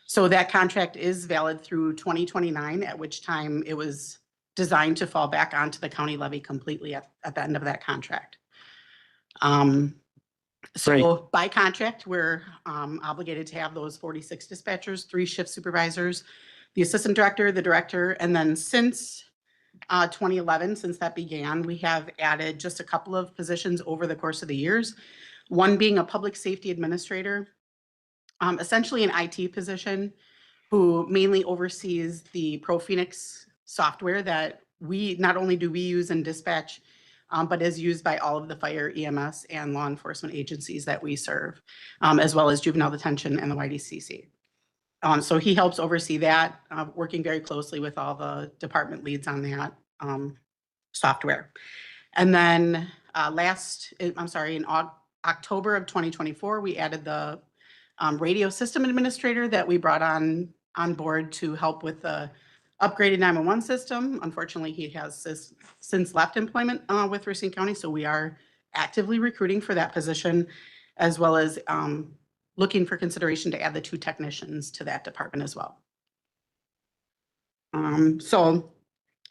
Speaker 20: So that contract is valid through 2029, at which time it was designed to fall back onto the county levy completely at the end of that contract. So by contract, we're obligated to have those 46 dispatchers, 3 shift supervisors, the assistant director, the director, and then since 2011, since that began, we have added just a couple of positions over the course of the years. One being a public safety administrator, essentially an IT position who mainly oversees the ProPhoenix software that not only do we use in dispatch, but is used by all of the fire, EMS, and law enforcement agencies that we serve, as well as juvenile detention and the YDCC. So he helps oversee that, working very closely with all the department leads on that software. And then in October of 2024, we added the radio system administrator that we brought on board to help with the upgraded 911 system. Unfortunately, he has since left employment with Racine County, so we are actively recruiting for that position, as well as looking for consideration to add the 2 technicians to that department as well. So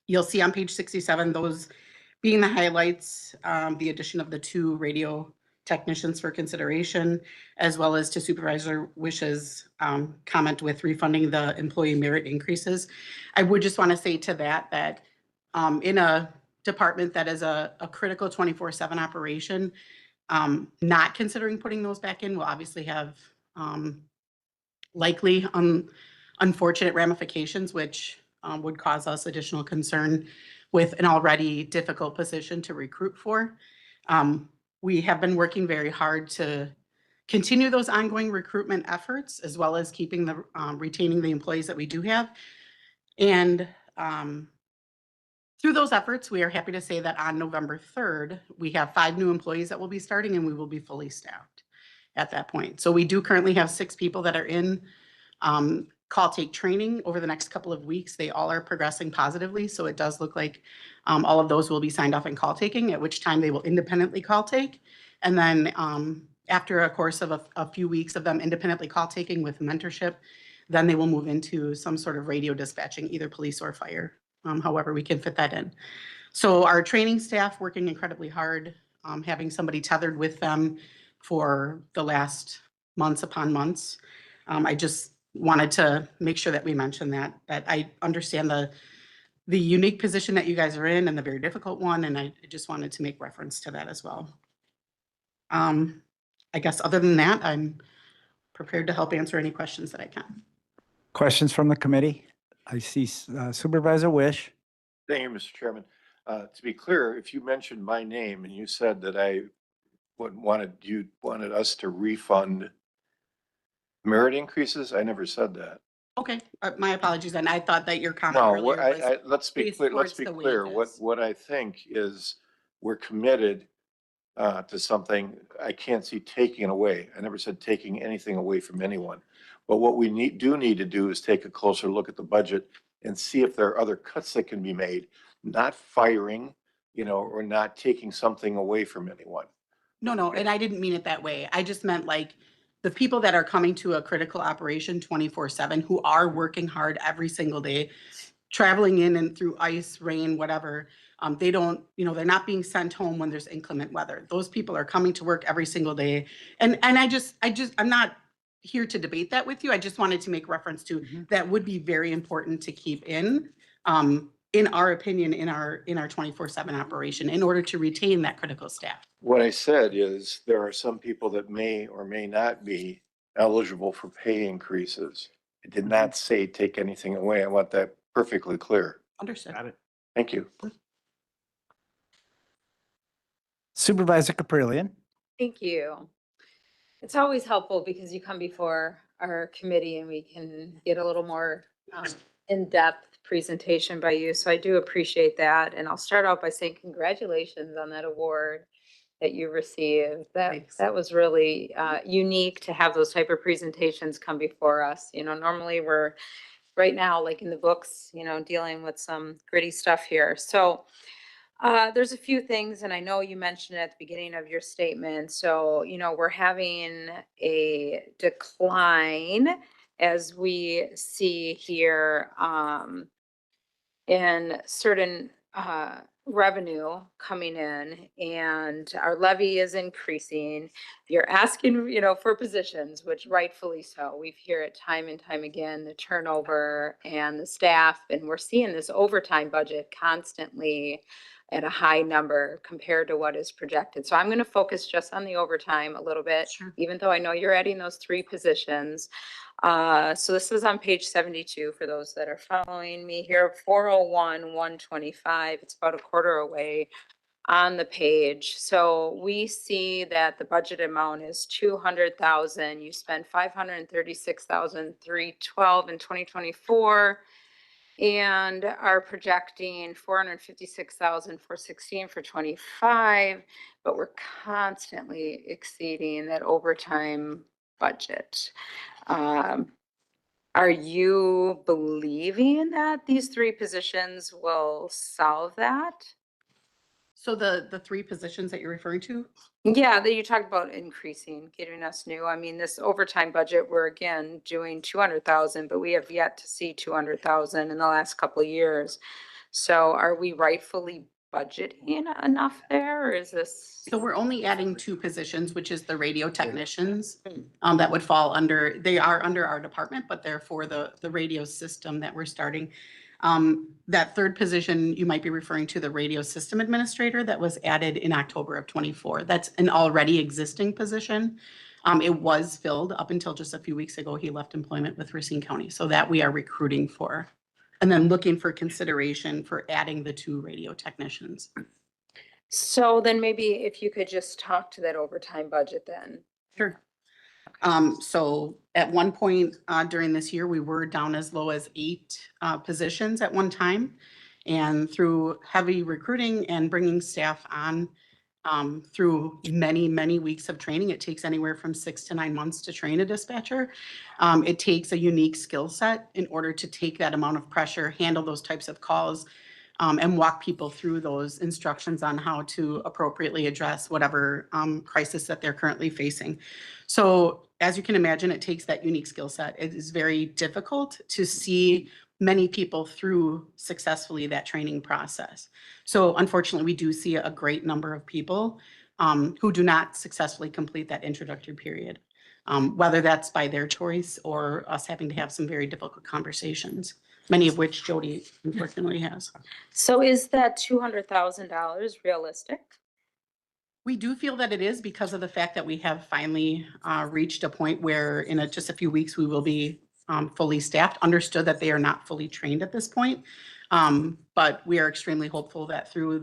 Speaker 20: you'll see on page 67, those being the highlights, the addition of the 2 radio technicians for consideration, as well as to Supervisor Wish's comment with refunding the employee merit increases. I would just want to say to that in a department that is a critical 24/7 operation, not considering putting those back in will obviously have likely unfortunate ramifications, which would cause us additional concern with an already difficult position to recruit for. We have been working very hard to continue those ongoing recruitment efforts, as well as keeping retaining the employees that we do have. And through those efforts, we are happy to say that on November 3rd, we have 5 new employees that will be starting, and we will be fully staffed at that point. So we do currently have 6 people that are in call take training over the next couple of weeks. They all are progressing positively. So it does look like all of those will be signed off in call taking, at which time they will independently call take. And then after a course of a few weeks of them independently call taking with mentorship, then they will move into some sort of radio dispatching, either police or fire, however we can fit that in. So our training staff working incredibly hard, having somebody tethered with them for the last months upon months. I just wanted to make sure that we mention that I understand the unique position that you guys are in and the very difficult one, and I just wanted to make reference to that as well. I guess other than that, I'm prepared to help answer any questions that I can.
Speaker 2: Questions from the committee? I see Supervisor Wish.
Speaker 3: Thank you, Mr. Chairman. To be clear, if you mentioned my name and you said that I you wanted us to refund merit increases? I never said that.
Speaker 20: Okay, my apologies, and I thought that your comment
Speaker 3: No,
Speaker 20: earlier was
Speaker 3: let's be
Speaker 20: based
Speaker 3: clear, let's
Speaker 20: towards
Speaker 3: be
Speaker 20: the
Speaker 3: clear.
Speaker 20: wages.
Speaker 3: What I think is we're committed to something. I can't see taking it away. I never said taking anything away from anyone. But what we need to do is take a closer look at the budget and see if there are other cuts that can be made, not firing, or not taking something away from anyone.
Speaker 20: No, and I didn't mean it that way. I just meant like the people that are coming to a critical operation 24/7, who are working hard every single day, traveling in and through ice, rain, whatever. They don't, they're not being sent home when there's inclement weather. Those people are coming to work every single day. And I'm not here to debate that with you. I just wanted to make reference to that would be very important to keep in our opinion, in our 24/7 operation in order to retain that critical staff.
Speaker 3: What I said is there are some people that may or may not be eligible for pay increases. I did not say take anything away. I want that perfectly clear.
Speaker 20: Understood.
Speaker 2: Got it.
Speaker 3: Thank you.
Speaker 2: Supervisor Caprillion.
Speaker 19: Thank you. It's always helpful because you come before our committee and we can get a little more in-depth presentation by you. So I do appreciate that. And I'll start out by saying congratulations on that award that you received. That was really unique to have those type of presentations come before us. Normally we're right now, like in the books, dealing with some gritty stuff here. So there's a few things, and I know you mentioned it at the beginning of your statement. So, we're having a decline as we see here in certain revenue coming in, and our levy is increasing. You're asking, for positions, which rightfully so. We hear it time and time again, the turnover and the staff, and we're seeing this overtime budget constantly at a high number compared to what is projected. So I'm going to focus just on the overtime a little bit, even though I know you're adding those 3 positions. So this is on page 72 for those that are following me here, 401, 125. It's about a quarter away on the page. So we see that the budget amount is 200,000. You spent 536,312 in 2024. And are projecting 456,416 for 25, but we're constantly exceeding that overtime budget. Are you believing that these 3 positions will solve that?
Speaker 20: So the 3 positions that you're referring to?
Speaker 19: Yeah, that you talked about increasing, getting us new. I mean, this overtime budget, we're again doing 200,000, but we have yet to see 200,000 in the last couple of years. So are we rightfully budgeting enough there, or is this?
Speaker 20: So we're only adding 2 positions, which is the radio technicians, that would fall under, they are under our department, but they're for the radio system that we're starting. That 3rd position, you might be referring to the radio system administrator that was added in October of 24. That's an already existing position. It was filled up until just a few weeks ago. He left employment with Racine County, so that we are recruiting for. And then looking for consideration for adding the 2 radio technicians.
Speaker 19: So then maybe if you could just talk to that overtime budget then.
Speaker 20: Sure. So at one point during this year, we were down as low as 8 positions at one time. And through heavy recruiting and bringing staff on through many, many weeks of training, it takes anywhere from 6 to 9 months to train a dispatcher. It takes a unique skill set in order to take that amount of pressure, handle those types of calls, and walk people through those instructions on how to appropriately address whatever crisis that they're currently facing. So as you can imagine, it takes that unique skill set. It is very difficult to see many people through successfully that training process. So unfortunately, we do see a great number of people who do not successfully complete that introductory period, whether that's by their choice or us having to have some very difficult conversations, many of which Jody unfortunately has.
Speaker 19: So is that $200,000 realistic?
Speaker 20: We do feel that it is because of the fact that we have finally reached a point where in just a few weeks, we will be fully staffed. Understood that they are not fully trained at this point. But we are extremely hopeful that through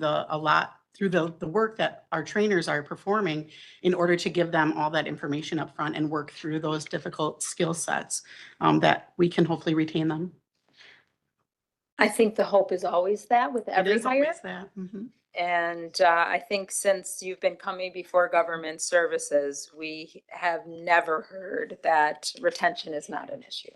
Speaker 20: through the work that our trainers are performing in order to give them all that information up front and work through those difficult skill sets, that we can hopefully retain them.
Speaker 19: I think the hope is always that with
Speaker 20: It
Speaker 19: every
Speaker 20: is
Speaker 19: hire.
Speaker 20: always that. Mhm.
Speaker 19: And I think since you've been coming before government services, we have never heard that retention is not an issue.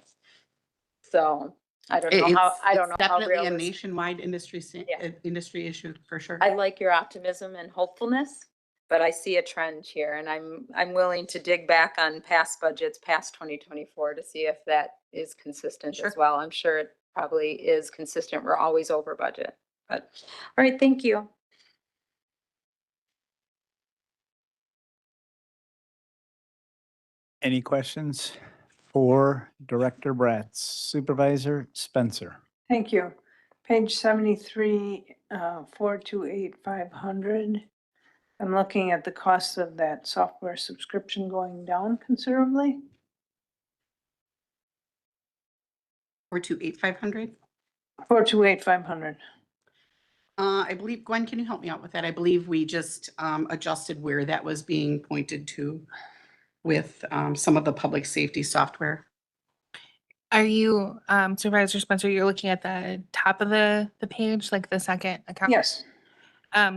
Speaker 19: So I don't know how, I don't know how
Speaker 20: Definitely a
Speaker 19: realistic.
Speaker 20: nationwide industry issue for sure.
Speaker 19: I like your optimism and hopefulness, but I see a trend here and I'm willing to dig back on past budgets, past 2024 to see if that is consistent as
Speaker 20: Sure.
Speaker 19: well. I'm sure it probably is consistent. We're always over budget, but all right, thank you.
Speaker 2: Any questions for Director Bratz? Supervisor Spencer?
Speaker 11: Thank you. Page 73, 428,500. I'm looking at the cost of that software subscription going down considerably.
Speaker 20: 428,500.
Speaker 11: 428,500.
Speaker 20: I believe, Gwen, can you help me out with that? I believe we just adjusted where that was being pointed to with some of the public safety software.
Speaker 16: Are you, Supervisor Spencer, you're looking at the top of the page, like the second account?
Speaker 11: Yes.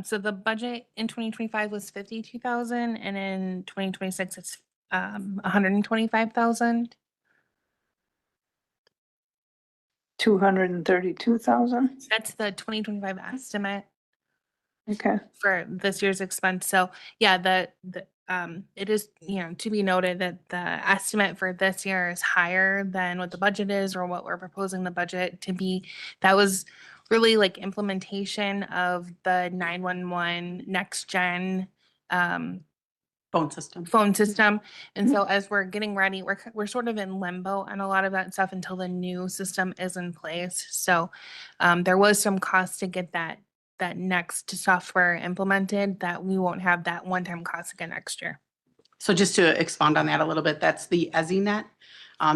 Speaker 16: So the budget in 2025 was 52,000 and in 2026 it's 125,000.
Speaker 11: 232,000.
Speaker 16: That's the 2025 estimate
Speaker 11: Okay.
Speaker 16: for this year's expense. So yeah, it is, to be noted that the estimate for this year is higher than what the budget is or what we're proposing the budget to be. That was really like implementation of the 911 next gen
Speaker 20: Phone system.
Speaker 16: And so as we're getting ready, we're sort of in limbo on a lot of that stuff until the new system is in place. So there was some cost to get that next software implemented that we won't have that one-time cost again next year.
Speaker 20: So just to expand on that a little bit, that's the EZNet.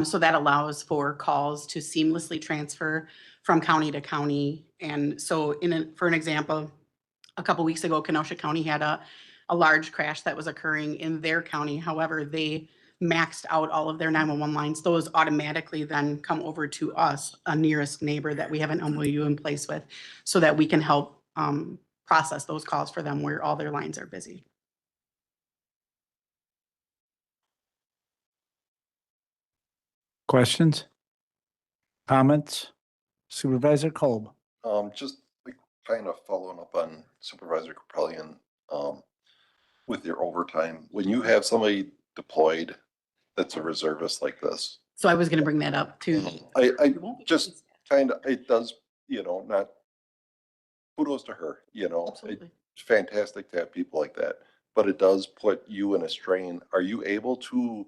Speaker 20: So that allows for calls to seamlessly transfer from county to county. And so for an example, a couple weeks ago, Kenosha County had a large crash that was occurring in their county. However, they maxed out all of their 911 lines. Those automatically then come over to us, a nearest neighbor that we have an MOU in place with, so that we can help process those calls for them where all their lines are busy.
Speaker 2: Questions? Comments? Supervisor Kolb?
Speaker 7: Just like kind of following up on Supervisor Capellian, with your overtime, when you have somebody deployed that's a reservist like this.
Speaker 20: So I was gonna bring that up too.
Speaker 7: I just kind of, it does, not kudos to her,
Speaker 20: Absolutely.
Speaker 7: it's fantastic to have people like that, but it does put you in a strain. Are you able to,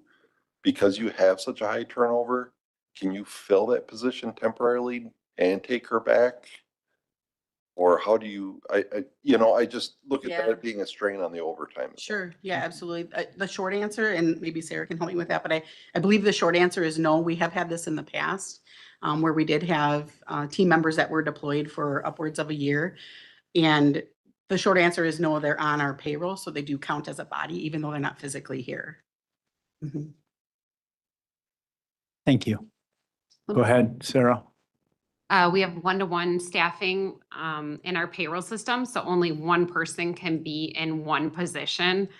Speaker 7: because you have such a high turnover, can you fill that position temporarily and take her back? Or how do you, I just look at
Speaker 20: Yeah.
Speaker 7: that being a strain on the overtime.
Speaker 20: Sure, yeah, absolutely. The short answer, and maybe Sarah can help me with that, but I believe the short answer is no. We have had this in the past, where we did have team members that were deployed for upwards of a year. And the short answer is no, they're on our payroll, so they do count as a body, even though they're not physically here. Mhm.
Speaker 2: Thank you. Go ahead, Sarah.
Speaker 1: We have one-to-one staffing in our payroll system, so only one person can be in one position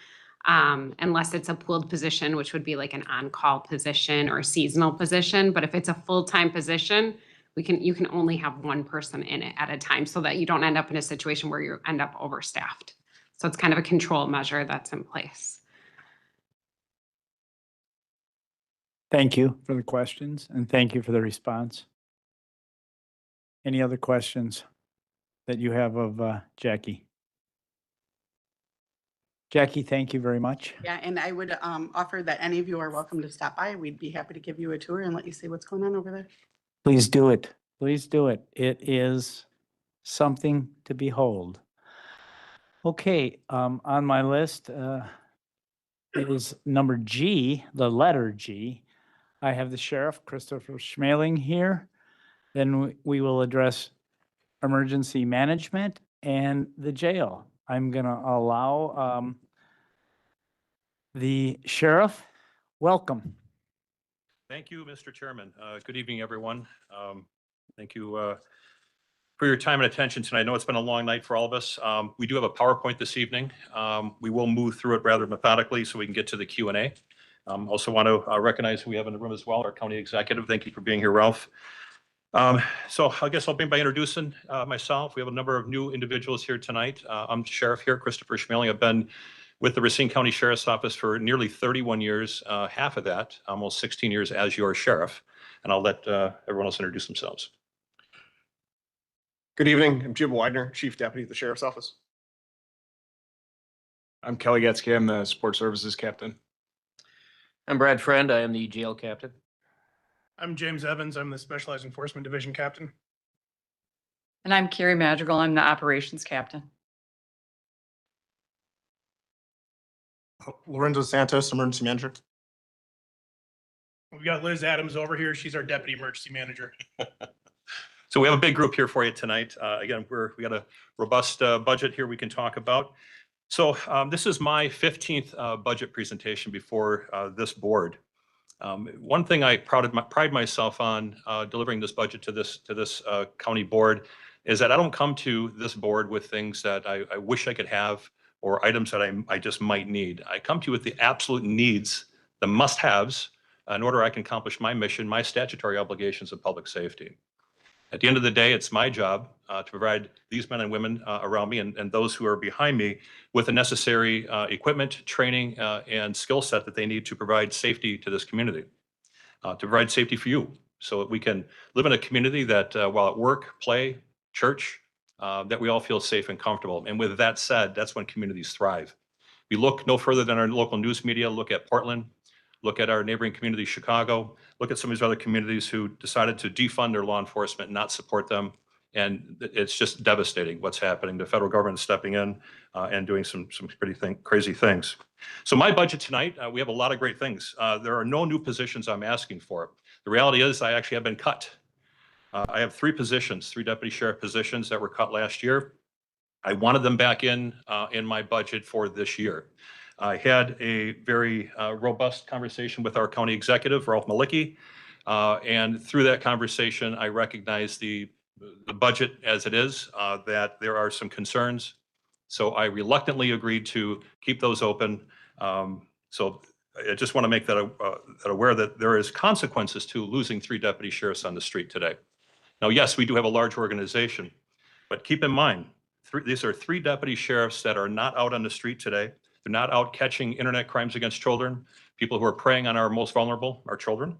Speaker 1: unless it's a pooled position, which would be like an on-call position or a seasonal position. But if it's a full-time position, you can only have one person in it at a time so that you don't end up in a situation where you end up overstaffed. So it's kind of a control measure that's in place.
Speaker 2: Thank you for the questions and thank you for the response. Any other questions that you have of Jackie? Jackie, thank you very much.
Speaker 20: Yeah, and I would offer that any of you are welcome to stop by. We'd be happy to give you a tour and let you see what's going on over there.
Speaker 2: Please do it. Please do it. It is something to behold. Okay, on my list is number G, the letter G. I have the Sheriff, Christopher Schmeling, here. Then we will address emergency management and the jail. I'm gonna allow the sheriff. Welcome.
Speaker 21: Thank you, Mr. Chairman. Good evening, everyone. Thank you for your time and attention tonight. I know it's been a long night for all of us. We do have a PowerPoint this evening. We will move through it rather methodically so we can get to the Q&A. Also want to recognize who we have in the room as well, our county executive. Thank you for being here, Ralph. So I guess I'll begin by introducing myself. We have a number of new individuals here tonight. I'm Sheriff here, Christopher Schmeling. I've been with the Racine County Sheriff's Office for nearly 31 years, half of that, almost 16 years as your sheriff. And I'll let everyone else introduce themselves.
Speaker 22: Good evening. I'm Jim Widener, Chief Deputy at the Sheriff's Office. I'm Kelly Getzke. I'm the Support Services Captain.
Speaker 9: I'm Brad Friend. I am the jail captain.
Speaker 23: I'm James Evans. I'm the Specialized Enforcement Division Captain.
Speaker 24: And I'm Carrie Madrigal. I'm the Operations Captain.
Speaker 22: Lorenzo Santos, Emergency Manager.
Speaker 23: We've got Liz Adams over here. She's our Deputy Emergency Manager.
Speaker 21: So we have a big group here for you tonight. Again, we got a robust budget here we can talk about. So this is my 15th budget presentation before this board. One thing I pride myself on delivering this budget to this county board is that I don't come to this board with things that I wish I could have or items that I just might need. I come to you with the absolute needs, the must-haves, in order I can accomplish my mission, my statutory obligations of public safety. At the end of the day, it's my job to provide these men and women around me and those who are behind me with the necessary equipment, training, and skill set that they need to provide safety to this community, to provide safety for you, so that we can live in a community that while at work, play, church, that we all feel safe and comfortable. And with that said, that's when communities thrive. We look no further than our local news media, look at Portland, look at our neighboring community, Chicago, look at some of these other communities who decided to defund their law enforcement and not support them. And it's just devastating what's happening. The federal government is stepping in and doing some pretty crazy things. So my budget tonight, we have a lot of great things. There are no new positions I'm asking for. The reality is I actually have been cut. I have 3 positions, 3 deputy sheriff positions that were cut last year. I wanted them back in my budget for this year. I had a very robust conversation with our county executive, Ralph Malicki, and through that conversation, I recognized the budget as it is, that there are some concerns. So I reluctantly agreed to keep those open. So I just want to make that aware that there is consequences to losing 3 deputy sheriffs on the street today. Now, yes, we do have a large organization, but keep in mind, these are 3 deputy sheriffs that are not out on the street today. They're not out catching internet crimes against children, people who are preying on our most vulnerable, our children.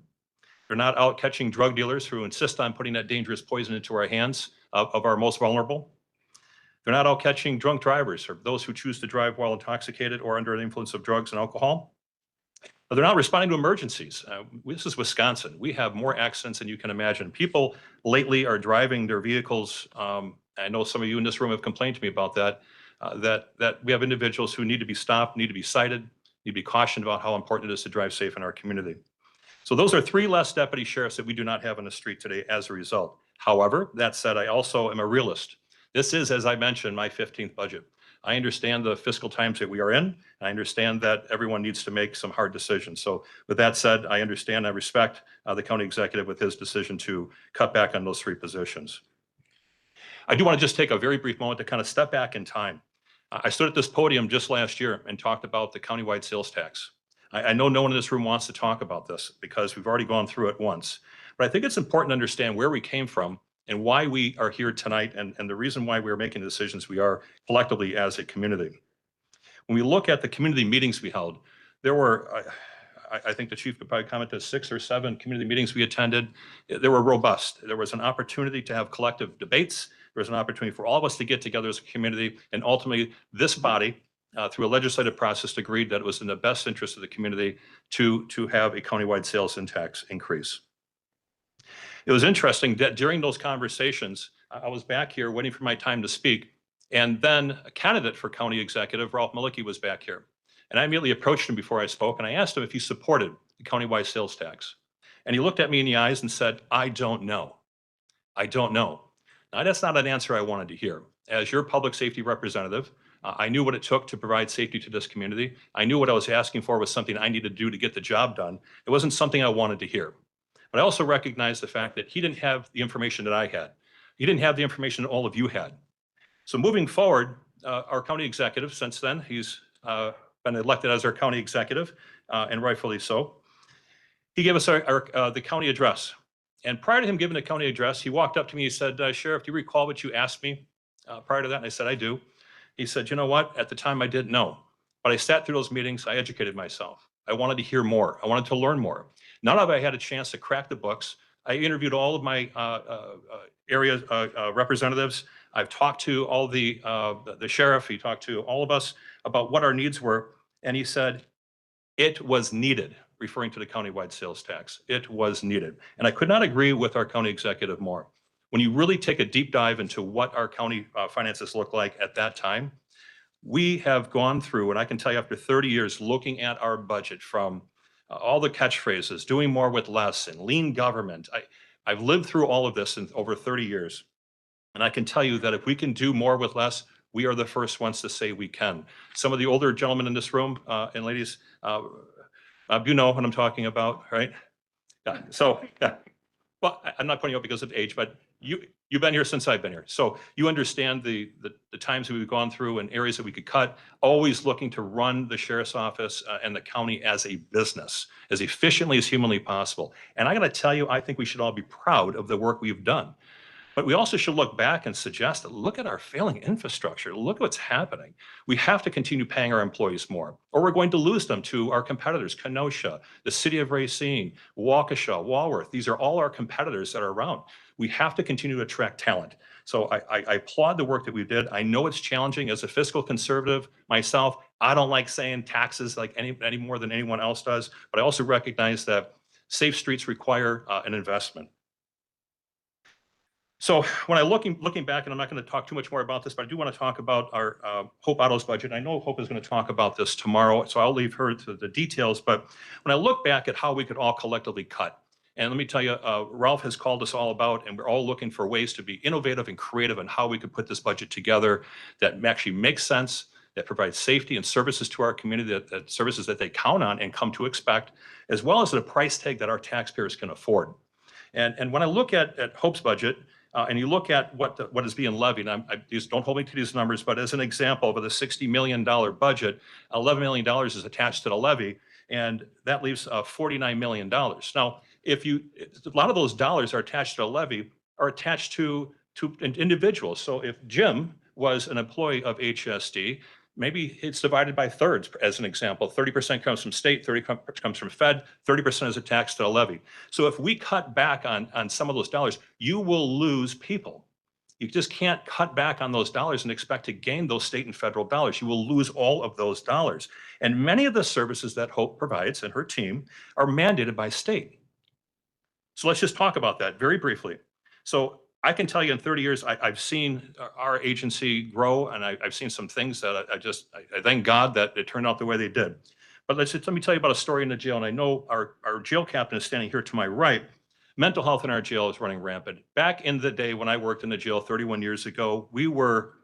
Speaker 21: They're not out catching drug dealers who insist on putting that dangerous poison into our hands of our most vulnerable. They're not out catching drunk drivers or those who choose to drive while intoxicated or under the influence of drugs and alcohol. But they're not responding to emergencies. This is Wisconsin. We have more accidents than you can imagine. People lately are driving their vehicles. I know some of you in this room have complained to me about that. That we have individuals who need to be stopped, need to be cited, need to be cautioned about how important it is to drive safe in our community. So those are 3 less deputy sheriffs that we do not have on the street today as a result. However, that said, I also am a realist. This is, as I mentioned, my 15th budget. I understand the fiscal times that we are in. I understand that everyone needs to make some hard decisions. So with that said, I understand, I respect the county executive with his decision to cut back on those 3 positions. I do want to just take a very brief moment to kind of step back in time. I stood at this podium just last year and talked about the countywide sales tax. I know no one in this room wants to talk about this because we've already gone through it once. But I think it's important to understand where we came from and why we are here tonight and the reason why we're making the decisions we are collectively as a community. When we look at the community meetings we held, there were, I think the chief could probably comment to 6 or 7 community meetings we attended. They were robust. There was an opportunity to have collective debates. There was an opportunity for all of us to get together as a community, and ultimately this body, through a legislative process, agreed that it was in the best interest of the community to have a countywide sales tax increase. It was interesting that during those conversations, I was back here waiting for my time to speak, and then a candidate for county executive, Ralph Malicki, was back here. And I immediately approached him before I spoke, and I asked him if he supported the countywide sales tax. And he looked at me in the eyes and said, "I don't know. I don't know." Now, that's not an answer I wanted to hear. As your public safety representative, I knew what it took to provide safety to this community. I knew what I was asking for was something I needed to do to get the job done. It wasn't something I wanted to hear. But I also recognized the fact that he didn't have the information that I had. He didn't have the information that all of you had. So moving forward, our county executive, since then, he's been elected as our county executive, and rightfully so. He gave us the county address. And prior to him giving the county address, he walked up to me, he said, Sheriff, do you recall what you asked me prior to that? And I said, I do. He said, you know what? At the time, I didn't know. But I sat through those meetings. I educated myself. I wanted to hear more. I wanted to learn more. None of it had a chance to crack the books. I interviewed all of my area representatives. I've talked to all the sheriff. He talked to all of us about what our needs were. And he said, it was needed, referring to the countywide sales tax. It was needed. And I could not agree with our county executive more. When you really take a deep dive into what our county finances look like at that time, we have gone through, and I can tell you after 30 years looking at our budget from all the catchphrases, doing more with less, and lean government. I've lived through all of this in over 30 years. And I can tell you that if we can do more with less, we are the first ones to say we can. Some of the older gentlemen in this room and ladies, you know what I'm talking about, right? Yeah. So, yeah. Well, I'm not pointing out because of age, but you've been here since I've been here. So you understand the times we've gone through and areas that we could cut, always looking to run the sheriff's office and the county as a business, as efficiently as humanly possible. And I got to tell you, I think we should all be proud of the work we've done. But we also should look back and suggest that look at our failing infrastructure. Look what's happening. We have to continue paying our employees more, or we're going to lose them to our competitors, Kenosha, the city of Racine, Waukesha, Walworth. These are all our competitors that are around. We have to continue to attract talent. So I applaud the work that we did. I know it's challenging as a fiscal conservative myself. I don't like saying taxes like any more than anyone else does, but I also recognize that safe streets require an investment. So when looking back, and I'm not going to talk too much more about this, but I do want to talk about our Hope Autos budget. I know Hope is going to talk about this tomorrow, so I'll leave her to the details. But when I look back at how we could all collectively cut, and let me tell you, Ralph has called us all about, and we're all looking for ways to be innovative and creative in how we could put this budget together that actually makes sense, that provides safety and services to our community, that services that they count on and come to expect, as well as at a price tag that our taxpayers can afford. And when I look at Hope's budget, and you look at what is being levied, don't hold me to these numbers, but as an example, of a $60 million budget, $11 million is attached to the levy, and that leaves $49 million. Now, a lot of those dollars are attached to the levy, are attached to individuals. So if Jim was an employee of HSD, maybe it's divided by thirds, as an example. 30% comes from state, 30% comes from Fed, 30% is a tax to the levy. So if we cut back on some of those dollars, you will lose people. You just can't cut back on those dollars and expect to gain those state and federal dollars. You will lose all of those dollars. And many of the services that Hope provides and her team are mandated by state. So let's just talk about that very briefly. So I can tell you in 30 years, I've seen our agency grow, and I've seen some things that I thank God that it turned out the way they did. But let me tell you about a story in the jail, and I know our jail captain is standing here to my right. Mental health in our jail is running rampant. Back in the day when I worked in the jail 31 years ago, we were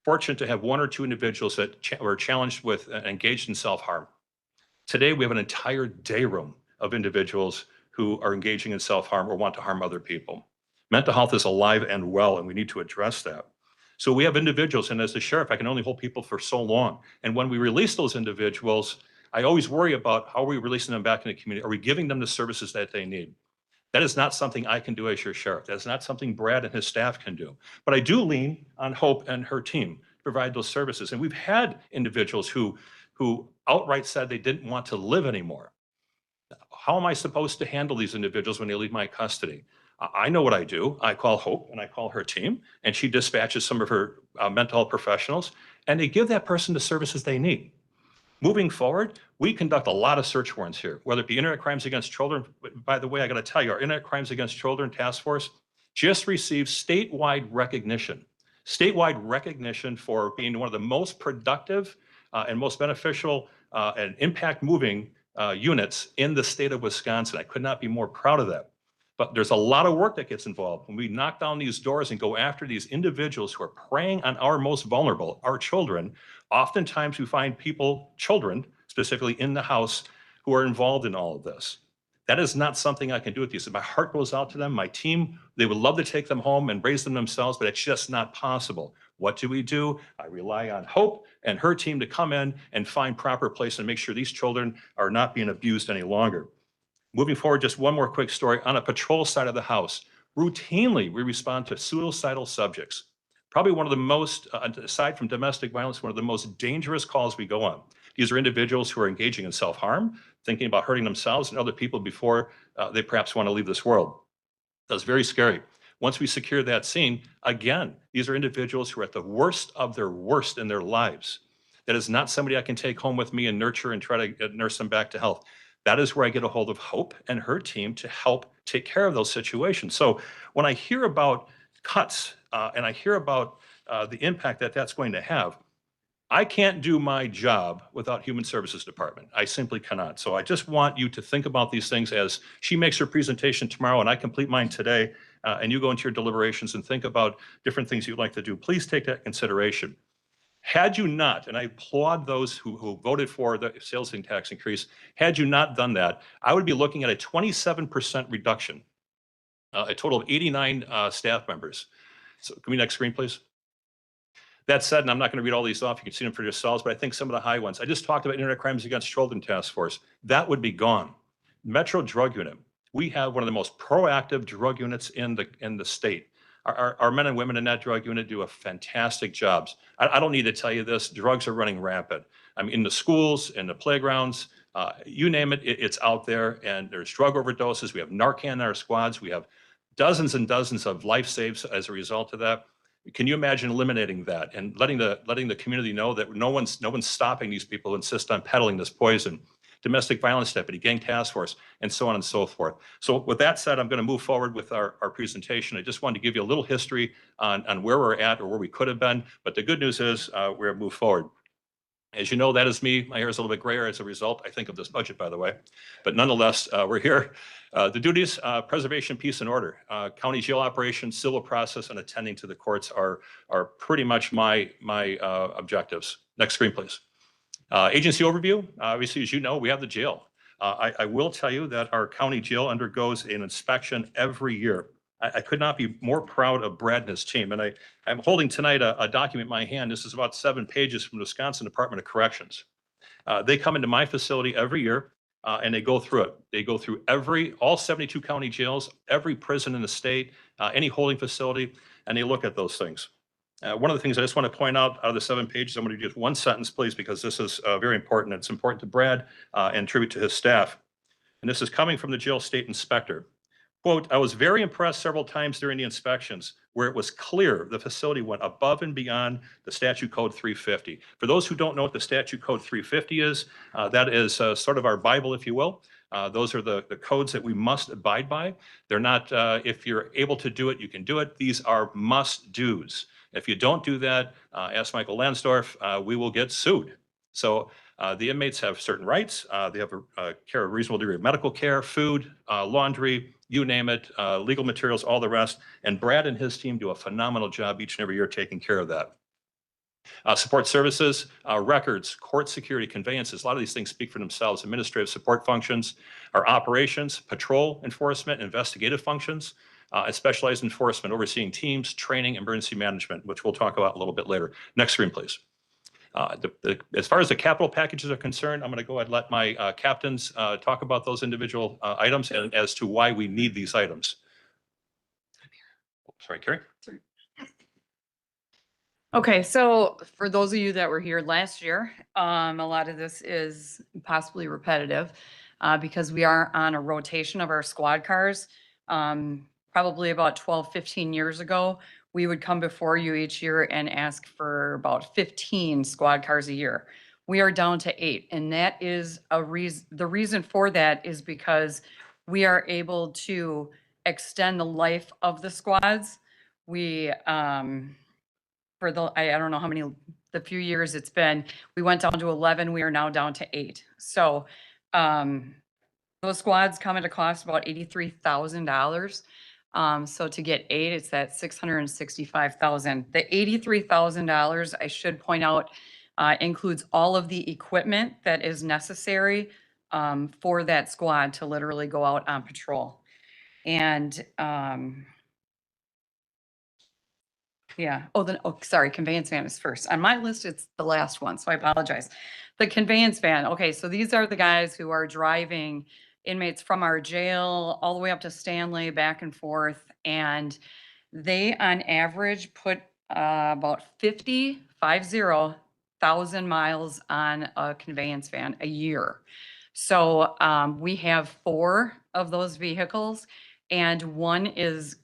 Speaker 21: fortunate to have one or two individuals that were challenged with engaged in self-harm. Today, we have an entire day room of individuals who are engaging in self-harm or want to harm other people. Mental health is alive and well, and we need to address that. So we have individuals, and as the sheriff, I can only hold people for so long. And when we release those individuals, I always worry about how are we releasing them back in the community? Are we giving them the services that they need? That is not something I can do as your sheriff. That is not something Brad and his staff can do. But I do lean on Hope and her team to provide those services. And we've had individuals who outright said they didn't want to live anymore. How am I supposed to handle these individuals when they leave my custody? I know what I do. I call Hope and I call her team, and she dispatches some of her mental health professionals, and they give that person the services they need. Moving forward, we conduct a lot of search warrants here, whether it be internet crimes against children. By the way, I got to tell you, our internet crimes against children task force just received statewide recognition for being one of the most productive and most beneficial and impact moving units in the state of Wisconsin. I could not be more proud of that. But there's a lot of work that gets involved. When we knock down these doors and go after these individuals who are preying on our most vulnerable, our children, oftentimes we find people, children specifically in the house, who are involved in all of this. That is not something I can do with these. My heart goes out to them. My team, they would love to take them home and raise them themselves, but it's just not possible. What do? I rely on Hope and her team to come in and find proper place and make sure these children are not being abused any longer. Moving forward, just one more quick story. On a patrol side of the house, routinely we respond to suicidal subjects. Probably one of the most, aside from domestic violence, one of the most dangerous calls we go on. These are individuals who are engaging in self-harm, thinking about hurting themselves and other people before they perhaps want to leave this world. That's very scary. Once we secure that scene, again, these are individuals who are at the worst of their worst in their lives. That is not somebody I can take home with me and nurture and try to nurse them back to health. That is where I get a hold of Hope and her team to help take care of those situations. So when I hear about cuts and I hear about the impact that that's going to have, I can't do my job without Human Services Department. I simply cannot. So I just want you to think about these things as she makes her presentation tomorrow and I complete mine today, and you go into your deliberations and think about different things you'd like to do. Please take that consideration. Had you not, and I applaud those who voted for the sales tax increase, had you not done that, I would be looking at a 27% reduction, a total of 89 staff members. So can we next screen, please? That said, and I'm not going to read all these off, you can see them for yourselves, but I think some of the high ones. I just talked about Internet Crimes Against Children Task Force. That would be gone. Metro Drug Unit. We have one of the most proactive drug units in the state. Our men and women in that drug unit do a fantastic job. I don't need to tell you this, drugs are running rampant. I mean, in the schools, in the playgrounds, you name it, it's out there, and there's drug overdoses. We have Narcan in our squads. We have dozens and dozens of life saves as a result of that. Can you imagine eliminating that and letting the community know that no one's stopping these people who insist on peddling this poison? Domestic violence deputy, gang task force, and so on and so forth. So with that said, I'm going to move forward with our presentation. I just wanted to give you a little history on where we're at or where we could have been. But the good news is we're moved forward. As you know, that is me. My hair is a little bit grayer as a result, I think, of this budget, by the way. But nonetheless, we're here. The duties, preservation, peace, and order. County jail operations, civil process, and attending to the courts are pretty much my objectives. Next screen, please. Agency overview. Obviously, as you know, we have the jail. I will tell you that our county jail undergoes an inspection every year. I could not be more proud of Brad and his team. And I'm holding tonight a document in my hand. This is about 7 pages from the Wisconsin Department of Corrections. They come into my facility every year and they go through it. They go through all 72 county jails, every prison in the state, any holding facility, and they look at those things. One of the things I just want to point out of the 7 pages, I'm going to do just one sentence, please, because this is very important. It's important to Brad and tribute to his staff. And this is coming from the jail state inspector. Quote, I was very impressed several times during the inspections where it was clear the facility went above and beyond the statute code 350. For those who don't know what the statute code 350 is, that is sort of our Bible, if you will. Those are the codes that we must abide by. They're not, if you're able to do it, you can do it. These are must-dos. If you don't do that, ask Michael Lansdorf, we will get sued. So the inmates have certain rights. They have a reasonable degree of medical care, food, laundry, you name it, legal materials, all the rest. And Brad and his team do a phenomenal job each and every year taking care of that. Support services, records, court security, conveyances, a lot of these things speak for themselves. Administrative support functions, our operations, patrol enforcement, investigative functions, and specialized enforcement, overseeing teams, training, emergency management, which we'll talk about a little bit later. Next screen, please. As far as the capital packages are concerned, I'm going to go ahead and let my captains talk about those individual items and as to why we need these items. Sorry, Carrie.
Speaker 24: Okay, so for those of you that were here last year, a lot of this is possibly repetitive because we are on a rotation of our squad cars. Probably about 12, 15 years ago, we would come before you each year and ask for about 15 squad cars a year. We are down to 8, and that is the reason for that is because we are able to extend the life of the squads. We, for the, I don't know how many, the few years it's been, we went down to 11, we are now down to 8. So, Those squads come at a cost about $83,000. So to get 8, it's at $665,000. The $83,000, I should point out, includes all of the equipment that is necessary for that squad to literally go out on patrol. And yeah, sorry, conveyance van is first. On my list, it's the last one, so I apologize. The conveyance van, okay, so these are the guys who are driving inmates from our jail all the way up to Stanley, back and forth. And they, on average, put about 50,000 miles on a conveyance van a year. So we have 4 of those vehicles, and one is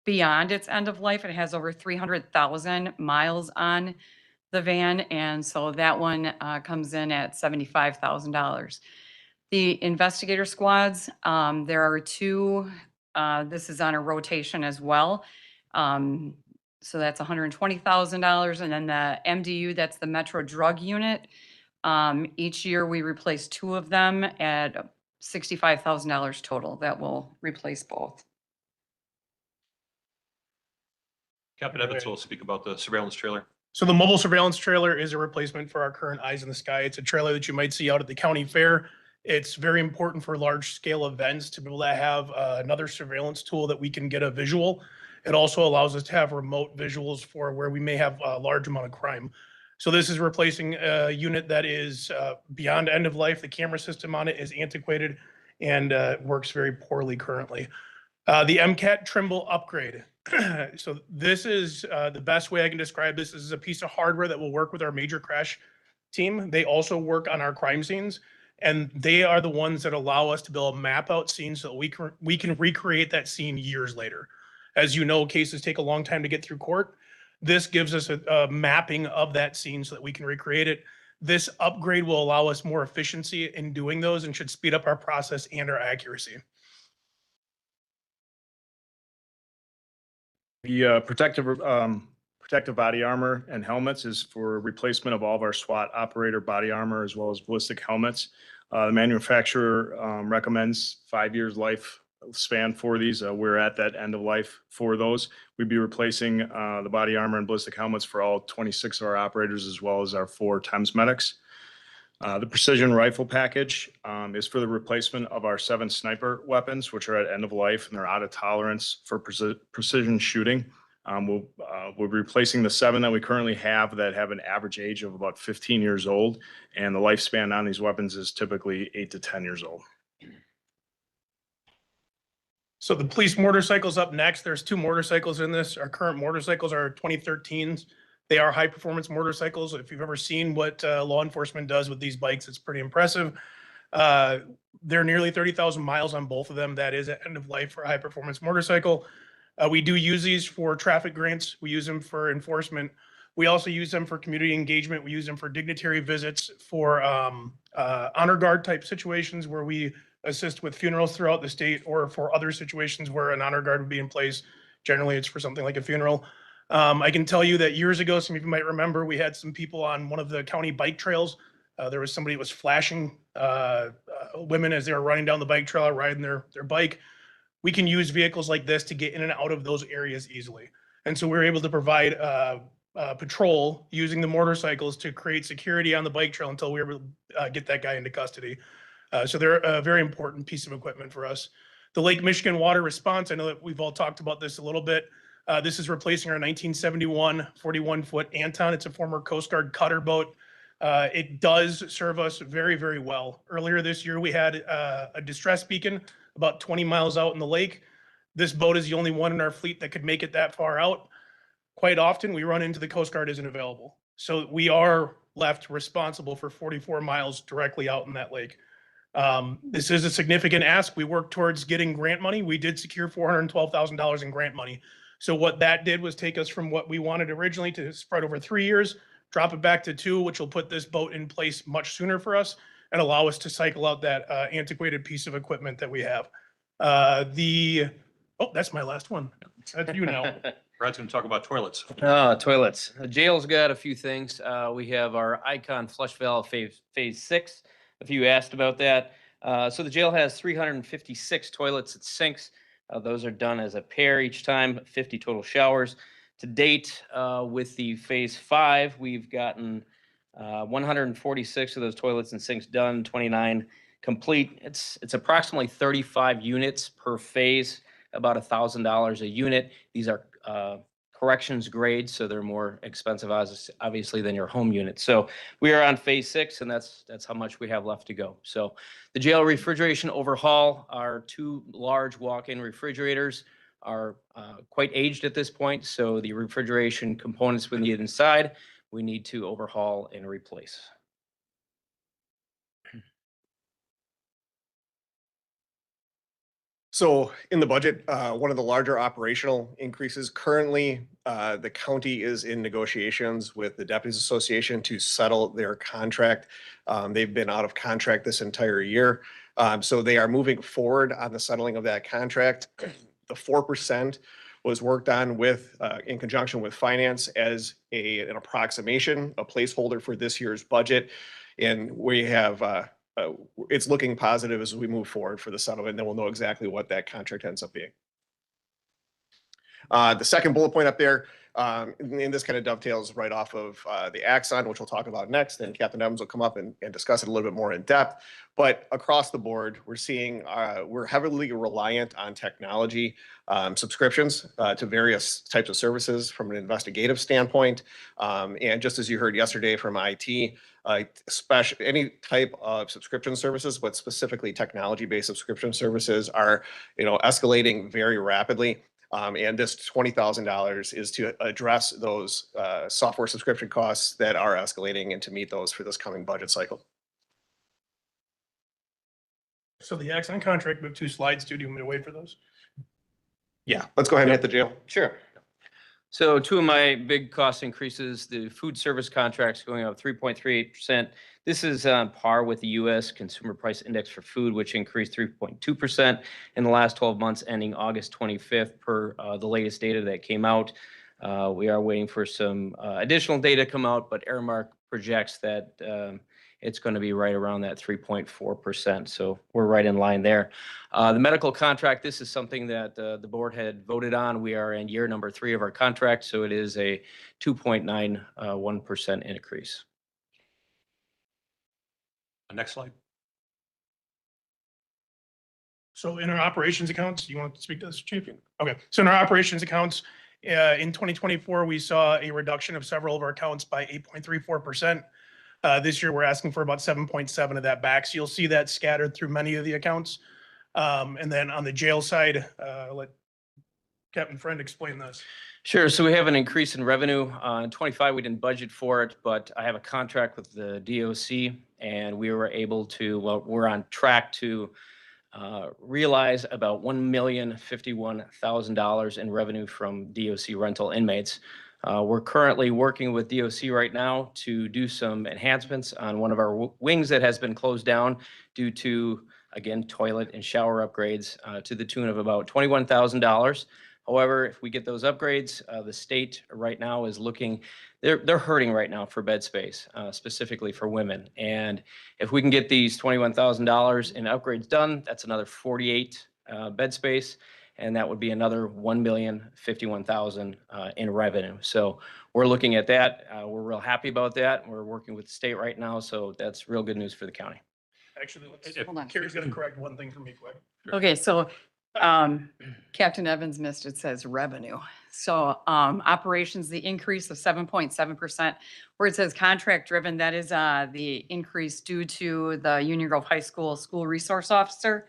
Speaker 24: beyond its end of life. It has over 300,000 miles on the van, and so that one comes in at $75,000. The investigator squads, there are 2, this is on a rotation as well. So that's $120,000, and then the MDU, that's the Metro Drug Unit. Each year we replace 2 of them at $65,000 total. That will replace both.
Speaker 21: Captain Evans will speak about the surveillance trailer.
Speaker 23: So the mobile surveillance trailer is a replacement for our current Eyes in the Sky. It's a trailer that you might see out at the county fair. It's very important for large scale events to be able to have another surveillance tool that we can get a visual. It also allows us to have remote visuals for where we may have a large amount of crime. So this is replacing a unit that is beyond end of life. The camera system on it is antiquated and works very poorly currently. The MCAT Trimble upgrade. So this is the best way I can describe this. This is a piece of hardware that will work with our major crash team. They also work on our crime scenes, and they are the ones that allow us to build a map out scene so that we can recreate that scene years later. As you know, cases take a long time to get through court. This gives us a mapping of that scene so that we can recreate it. This upgrade will allow us more efficiency in doing those and should speed up our process and our accuracy.
Speaker 22: The protective body armor and helmets is for replacement of all of our SWAT operator body armor as well as ballistic helmets. The manufacturer recommends 5 years life span for these. We're at that end of life for those. We'd be replacing the body armor and ballistic helmets for all 26 of our operators as well as our 4 TEMS medics. The precision rifle package is for the replacement of our 7 sniper weapons, which are at end of life and they're out of tolerance for precision shooting. We'll be replacing the 7 that we currently have that have an average age of about 15 years old, and the lifespan on these weapons is typically 8 to 10 years old.
Speaker 23: So the police motorcycle's up next. There's 2 motorcycles in this. Our current motorcycles are 2013s. They are high performance motorcycles. If you've ever seen what law enforcement does with these bikes, it's pretty impressive. They're nearly 30,000 miles on both of them. That is at end of life for a high performance motorcycle. We do use these for traffic grants. We use them for enforcement. We also use them for community engagement. We use them for dignitary visits, for honor guard type situations where we assist with funerals throughout the state, or for other situations where an honor guard would be in place. Generally, it's for something like a funeral. I can tell you that years ago, some of you might remember, we had some people on one of the county bike trails. There was somebody that was flashing women as they were running down the bike trail, riding their bike. We can use vehicles like this to get in and out of those areas easily. And so we're able to provide patrol using the motorcycles to create security on the bike trail until we were able to get that guy into custody. So they're a very important piece of equipment for us. The Lake Michigan Water Response, I know that we've all talked about this a little bit. This is replacing our 1971 41-foot Anton. It's a former Coast Guard cutter boat. It does serve us very, very well. Earlier this year, we had a distress beacon about 20 miles out in the lake. This boat is the only one in our fleet that could make it that far out. Quite often, we run into the Coast Guard isn't available. So we are left responsible for 44 miles directly out in that lake. This is a significant ask. We worked towards getting grant money. We did secure $412,000 in grant money. So what that did was take us from what we wanted originally to spread over 3 years, drop it back to 2, which will put this boat in place much sooner for us and allow us to cycle out that antiquated piece of equipment that we have. Oh, that's my last one. That's you now.
Speaker 21: Brad's going to talk about toilets.
Speaker 9: Toilets. The jail's got a few things. We have our Icon Flush Valve Phase 6. If you asked about that, So the jail has 356 toilets and sinks. Those are done as a pair each time, 50 total showers. To date, with the phase 5, we've gotten 146 of those toilets and sinks done, 29 complete. It's approximately 35 units per phase, about $1,000 a unit. These are corrections grade, so they're more expensive obviously than your home unit. So we are on phase 6, and that's how much we have left to go. So the jail refrigeration overhaul, our 2 large walk-in refrigerators are quite aged at this point, so the refrigeration components we need inside, we need to overhaul and replace.
Speaker 6: So in the budget, one of the larger operational increases currently, the county is in negotiations with the Deputies Association to settle their contract. They've been out of contract this entire year. So they are moving forward on the settling of that contract. The 4% was worked on with, in conjunction with finance as an approximation, a placeholder for this year's budget. And we have, it's looking positive as we move forward for the settlement, and then we'll know exactly what that contract ends up being. The second bullet point up there, and this kind of dovetails right off of the Axon, which we'll talk about next, and Captain Evans will come up and discuss it a little bit more in depth. But across the board, we're seeing we're heavily reliant on technology subscriptions to various types of services from an investigative standpoint. And just as you heard yesterday from IT, especially any type of subscription services, but specifically technology-based subscription services are, escalating very rapidly. And this $20,000 is to address those software subscription costs that are escalating and to meet those for this coming budget cycle.
Speaker 23: So the Axon contract, we have 2 slides too. Do you want me to wait for those?
Speaker 6: Yeah, let's go ahead and hit the jail.
Speaker 9: Sure. So 2 of my big cost increases, the food service contracts going up 3.38%. This is on par with the U.S. Consumer Price Index for food, which increased 3.2% in the last 12 months, ending August 25th per the latest data that came out. We are waiting for some additional data to come out, but Aramark projects that it's going to be right around that 3.4%. So we're right in line there. The medical contract, this is something that the board had voted on. We are in year number 3 of our contract, so it is a 2.91% increase.
Speaker 21: Next slide.
Speaker 23: So in our operations accounts, you want to speak to this, Chief? Okay, so in our operations accounts, in 2024, we saw a reduction of several of our accounts by 8.34%. This year, we're asking for about 7.7 of that back. So you'll see that scattered through many of the accounts. And then on the jail side, let Captain Friend explain this.
Speaker 9: Sure. So we have an increase in revenue. In 25, we didn't budget for it, but I have a contract with the DOC, and we were able to, well, we're on track to realize about $1,051,000 in revenue from DOC rental inmates. We're currently working with DOC right now to do some enhancements on one of our wings that has been closed down due to, again, toilet and shower upgrades to the tune of about $21,000. However, if we get those upgrades, the state right now is looking, they're hurting right now for bed space, specifically for women. And if we can get these $21,000 in upgrades done, that's another 48 bed space, and that would be another $1,051,000 in revenue. So we're looking at that. We're real happy about that. We're working with the state right now, so that's real good news for the county.
Speaker 23: Actually,
Speaker 24: Hold on.
Speaker 23: Carrie's going to correct one thing for me quick.
Speaker 24: Okay, so Captain Evans missed, it says revenue. So operations, the increase of 7.7%, where it says contract driven, that is the increase due to the Union Grove High School school resource officer.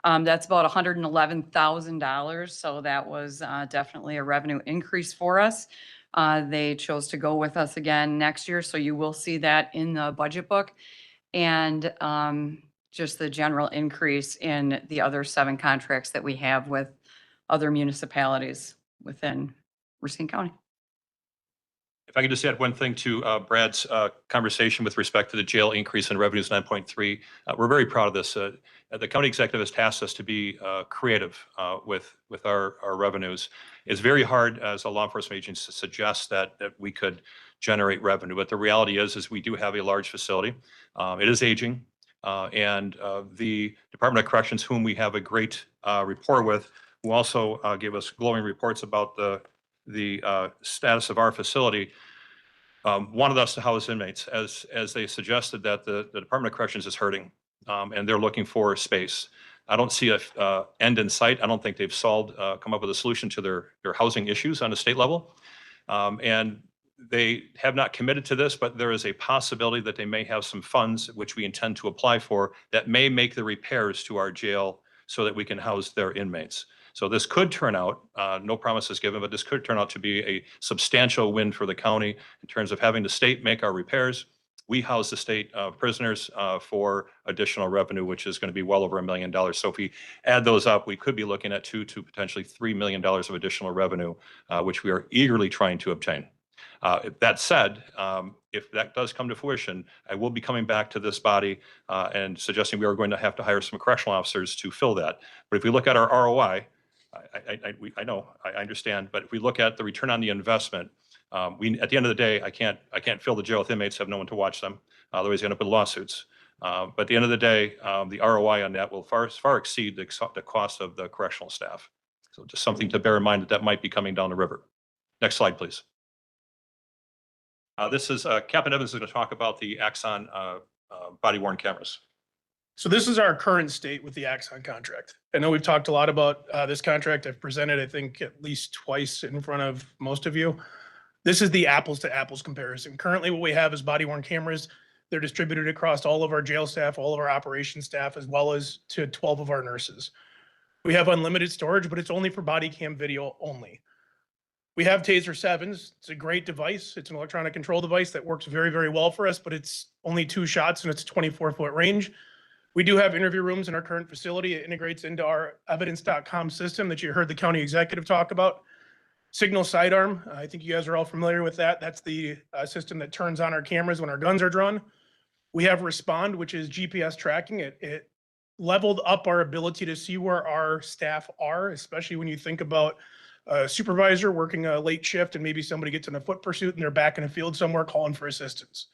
Speaker 24: That's about $111,000. So that was definitely a revenue increase for us. They chose to go with us again next year. So you will see that in the budget book. And just the general increase in the other 7 contracts that we have with other municipalities within Racine County.
Speaker 21: If I could just add one thing to Brad's conversation with respect to the jail increase in revenues 9.3. We're very proud of this. The county executive has tasked us to be creative with our revenues. It's very hard as a law enforcement agency to suggest that we could generate revenue, but the reality is we do have a large facility. It is aging. And the Department of Corrections, whom we have a great rapport with, who also gave us glowing reports about the status of our facility, wanted us to house inmates as they suggested that the Department of Corrections is hurting, and they're looking for space. I don't see a end in sight. I don't think they've come up with a solution to their housing issues on a state level. And they have not committed to this, but there is a possibility that they may have some funds, which we intend to apply for, that may make the repairs to our jail so that we can house their inmates. So this could turn out, no promises given, but this could turn out to be a substantial win for the county in terms of having the state make our repairs. We house the state prisoners for additional revenue, which is going to be well over $1 million. So if we add those up, we could be looking at $2 to potentially $3 million of additional revenue, which we are eagerly trying to obtain. That said, if that does come to fruition, I will be coming back to this body and suggesting we are going to have to hire some correctional officers to fill that. But if we look at our ROI, I know, I understand, but if we look at the return on the investment, at the end of the day, I can't fill the jail with inmates, have no one to watch them. Otherwise, you end up with lawsuits. But at the end of the day, the ROI on that will far exceed the cost of the correctional staff. So just something to bear in mind that might be coming down the river. Next slide, please. This is Captain Evans is going to talk about the Axon body-worn cameras.
Speaker 23: So this is our current state with the Axon contract. I know we've talked a lot about this contract. I've presented, I think, at least twice in front of most of you. This is the apples to apples comparison. Currently, what we have is body-worn cameras. They're distributed across all of our jail staff, all of our operations staff, as well as to 12 of our nurses. We have unlimited storage, but it's only for body cam video only. We have Taser 7s. It's a great device. It's an electronic control device that works very, very well for us, but it's only 2 shots and it's a 24-foot range. We do have interview rooms in our current facility. It integrates into our evidence.com system that you heard the county executive talk about. Signal sidearm, I think you guys are all familiar with that. That's the system that turns on our cameras when our guns are drawn. We have Respond, which is GPS tracking. It leveled up our ability to see where our staff are, especially when you think about a supervisor working a late shift and maybe somebody gets in a foot pursuit and they're back in a field somewhere calling for assistance.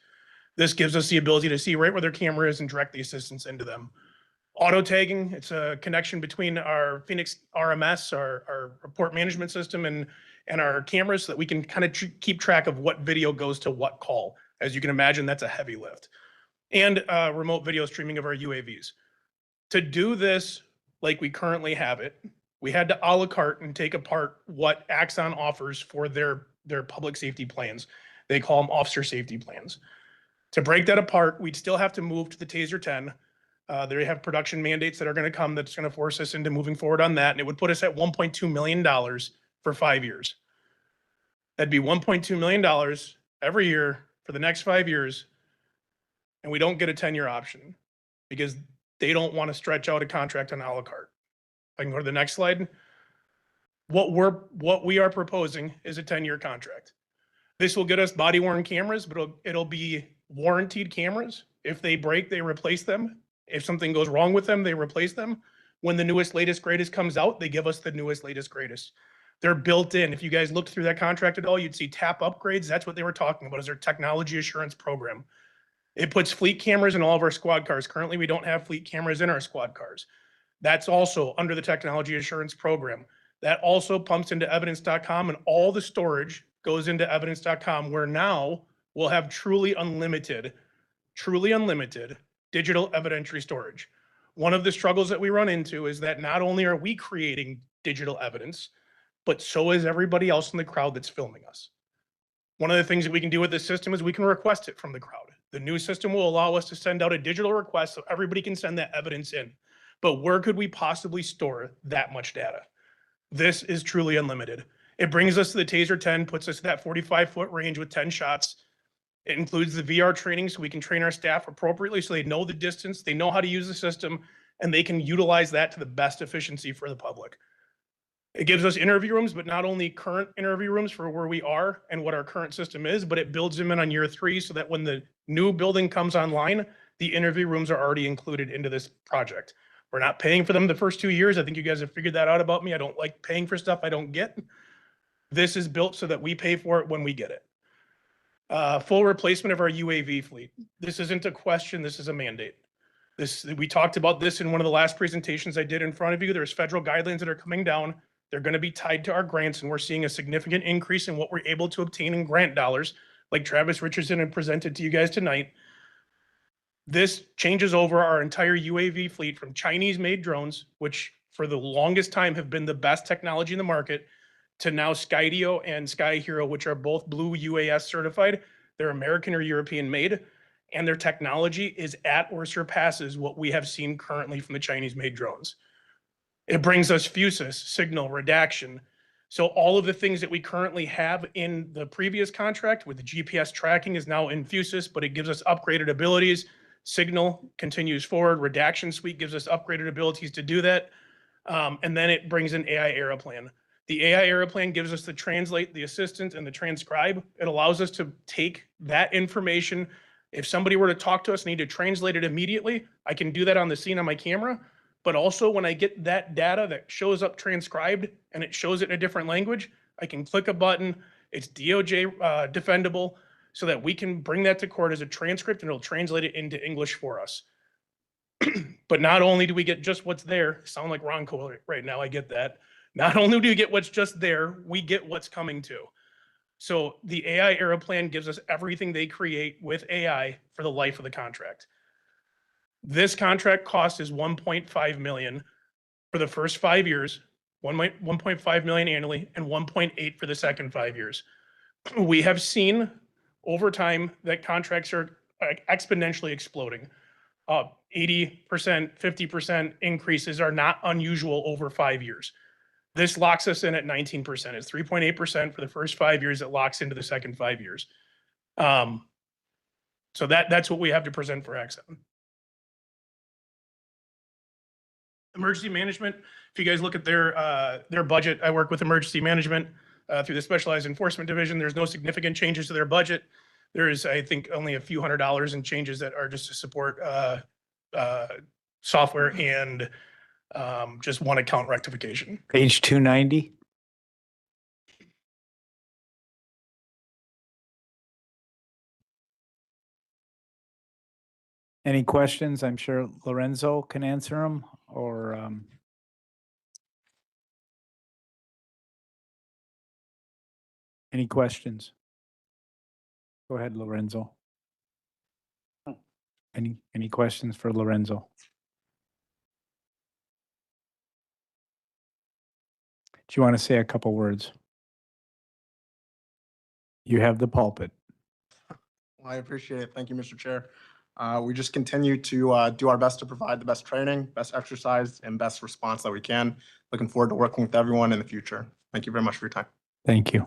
Speaker 23: This gives us the ability to see right where their camera is and direct the assistance into them. Auto tagging, it's a connection between our Phoenix RMS, our report management system, and our cameras so that we can kind of keep track of what video goes to what call. As you can imagine, that's a heavy lift. And remote video streaming of our UAVs. To do this like we currently have it, we had to a la carte and take apart what Axon offers for their public safety plans. They call them officer safety plans. To break that apart, we'd still have to move to the Taser 10. They have production mandates that are going to come that's going to force us into moving forward on that. And it would put us at $1.2 million for 5 years. That'd be $1.2 million every year for the next 5 years. And we don't get a 10-year option because they don't want to stretch out a contract on a la carte. I can go to the next slide. What we are proposing is a 10-year contract. This will get us body-worn cameras, but it'll be warranted cameras. If they break, they replace them. If something goes wrong with them, they replace them. When the newest, latest, greatest comes out, they give us the newest, latest, greatest. They're built in. If you guys looked through that contract at all, you'd see TAP upgrades. That's what they were talking about, is their technology assurance program. It puts fleet cameras in all of our squad cars. Currently, we don't have fleet cameras in our squad cars. That's also under the technology assurance program. That also pumps into evidence.com, and all the storage goes into evidence.com, where now we'll have truly unlimited digital evidentiary storage. One of the struggles that we run into is that not only are we creating digital evidence, but so is everybody else in the crowd that's filming us. One of the things that we can do with this system is we can request it from the crowd. The new system will allow us to send out a digital request so everybody can send that evidence in. But where could we possibly store that much data? This is truly unlimited. It brings us to the Taser 10, puts us at that 45-foot range with 10 shots. It includes the VR training so we can train our staff appropriately so they know the distance, they know how to use the system, and they can utilize that to the best efficiency for the public. It gives us interview rooms, but not only current interview rooms for where we are and what our current system is, but it builds them in on year 3 so that when the new building comes online, the interview rooms are already included into this project. We're not paying for them the first 2 years. I think you guys have figured that out about me. I don't like paying for stuff I don't get. This is built so that we pay for it when we get it. Full replacement of our UAV fleet. This isn't a question, this is a mandate. We talked about this in one of the last presentations I did in front of you. There's federal guidelines that are coming down. They're going to be tied to our grants, and we're seeing a significant increase in what we're able to obtain in grant dollars, like Travis Richardson had presented to you guys tonight. This changes over our entire UAV fleet from Chinese-made drones, which for the longest time have been the best technology in the market, to now Skydio and Sky Hero, which are both Blue UAS certified. They're American or European made, and their technology is at or surpasses what we have seen currently from the Chinese-made drones. It brings us fusus, signal, redaction. So all of the things that we currently have in the previous contract with the GPS tracking is now in fusus, but it gives us upgraded abilities. Signal continues forward. Redaction suite gives us upgraded abilities to do that. And then it brings in AI Aeroplan. The AI Aeroplan gives us the translate, the assistant, and the transcribe. It allows us to take that information. If somebody were to talk to us and need to translate it immediately, I can do that on the scene on my camera. But also when I get that data that shows up transcribed and it shows it in a different language, I can click a button. It's DOJ defendable so that we can bring that to court as a transcript and it'll translate it into English for us. But not only do we get just what's there, sound like Ron Cole right now, I get that. Not only do we get what's just there, we get what's coming too. So the AI Aeroplan gives us everything they create with AI for the life of the contract. This contract cost is 1.5 million for the first 5 years, 1.5 million annually, and 1.8 for the second 5 years. We have seen over time that contracts are exponentially exploding. 80%, 50% increases are not unusual over 5 years. This locks us in at 19%. It's 3.8% for the first 5 years. It locks into the second 5 years. So that's what we have to present for Axon. Emergency management, if you guys look at their budget, I work with emergency management through the Specialized Enforcement Division. There's no significant changes to their budget. There is, I think, only a few $100s in changes that are just to support software and just one account rectification.
Speaker 2: Page 290. Any questions? I'm sure Lorenzo can answer them, or any questions? Go ahead, Lorenzo. Any questions for Lorenzo? Do you want to say a couple words? You have the pulpit.
Speaker 6: Well, I appreciate it. Thank you, Mr. Chair. We just continue to do our best to provide the best training, best exercise, and best response that we can. Looking forward to working with everyone in the future. Thank you very much for your time.
Speaker 2: Thank you.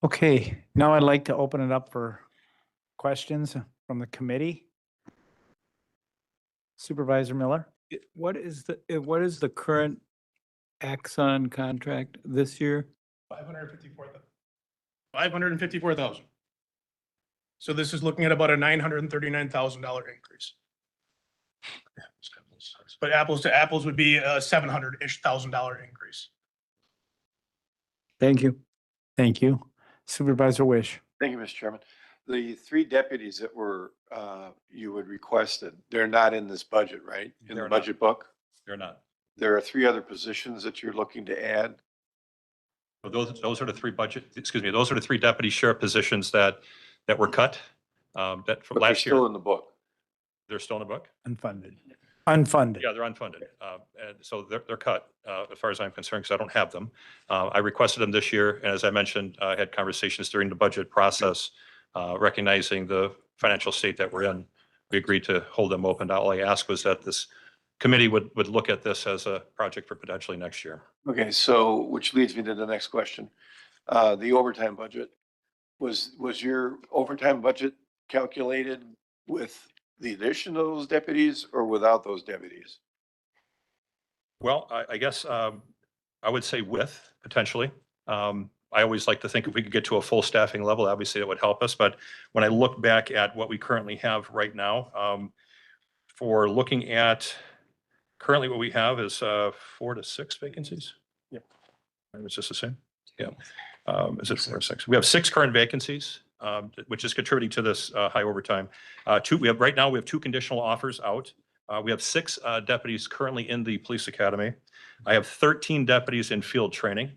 Speaker 2: Okay, now I'd like to open it up for questions from the committee. Supervisor Miller?
Speaker 18: What is the current Axon contract this year?
Speaker 23: 554,000. So this is looking at about a $939,000 increase. But apples to apples would be a $700-ish thousand increase.
Speaker 18: Thank you.
Speaker 2: Thank you. Supervisor Wish?
Speaker 3: Thank you, Mr. Chairman. The 3 deputies that were, you had requested, they're not in this budget, right? In the budget book?
Speaker 21: They're not.
Speaker 3: There are 3 other positions that you're looking to add?
Speaker 21: Those are the 3 those are the 3 deputy sheriff positions that were cut, that from
Speaker 3: But they're
Speaker 21: last year.
Speaker 3: still in the book.
Speaker 21: They're still in the book?
Speaker 2: Unfunded. Unfunded.
Speaker 21: Yeah, they're unfunded. And so they're cut, as far as I'm concerned, because I don't have them. I requested them this year, and as I mentioned, I had conversations during the budget process, recognizing the financial state that we're in. We agreed to hold them open. All I asked was that this committee would look at this as a project for potentially next year.
Speaker 3: Okay, so, which leads me to the next question. The overtime budget, was your overtime budget calculated with the addition of those deputies or without those deputies?
Speaker 21: Well, I guess I would say with, potentially. I always like to think if we could get to a full staffing level, obviously it would help us. But when I look back at what we currently have right now, for looking at currently what we have is 4 to 6 vacancies.
Speaker 6: Yep.
Speaker 21: It's just the same. Yeah. Is it 4 or 6? We have 6 current vacancies. which is contributing to this high overtime. Right now, we have 2 conditional offers out. We have 6 deputies currently in the police academy. I have 13 deputies in field training,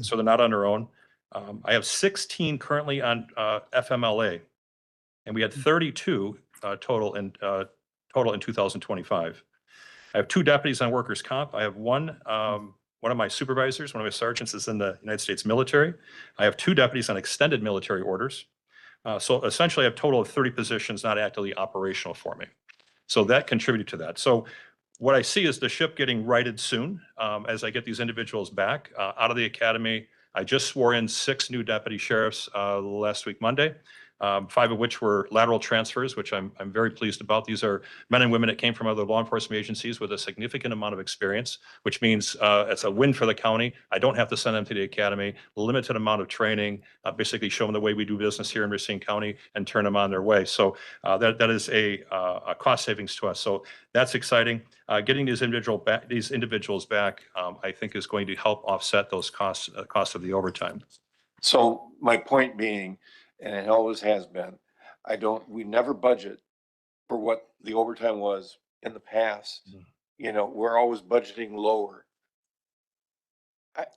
Speaker 21: so they're not on their own. I have 16 currently on FMLA, and we had 32 total in 2025. I have 2 deputies on workers' comp. I have one of my supervisors, one of my sergeants is in the United States military. I have 2 deputies on extended military orders. So essentially, I have a total of 30 positions not actively operational for me. So that contributed to that. So what I see is the ship getting righted soon as I get these individuals back out of the academy. I just swore in 6 new deputy sheriffs last week, Monday. 5 of which were lateral transfers, which I'm very pleased about. These are men and women that came from other law enforcement agencies with a significant amount of experience, which means it's a win for the county. I don't have to send them to the academy, limited amount of training, basically show them the way we do business here in Racine County and turn them on their way. So that is a cost savings to us. So that's exciting. Getting these individuals back, I think is going to help offset those costs of the overtime.
Speaker 3: So my point being, and it always has been, we never budget for what the overtime was in the past. You know, we're always budgeting lower.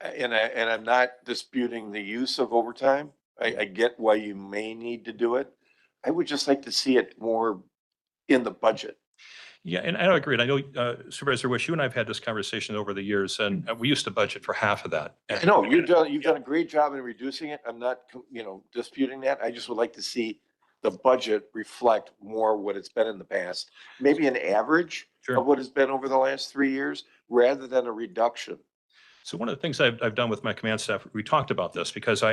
Speaker 3: And I'm not disputing the use of overtime. I get why you may need to do it. I would just like to see it more in the budget.
Speaker 21: Yeah, and I agree. And I know Supervisor Wish, you and I have had this conversation over the years, and we used to budget for half of that.
Speaker 3: I know you've done a great job in reducing it. I'm not, disputing that. I just would like to see the budget reflect more what it's been in the past. Maybe an average of what it's been over the last 3 years rather than a reduction.
Speaker 21: So one of the things I've done with my command staff, we talked about this because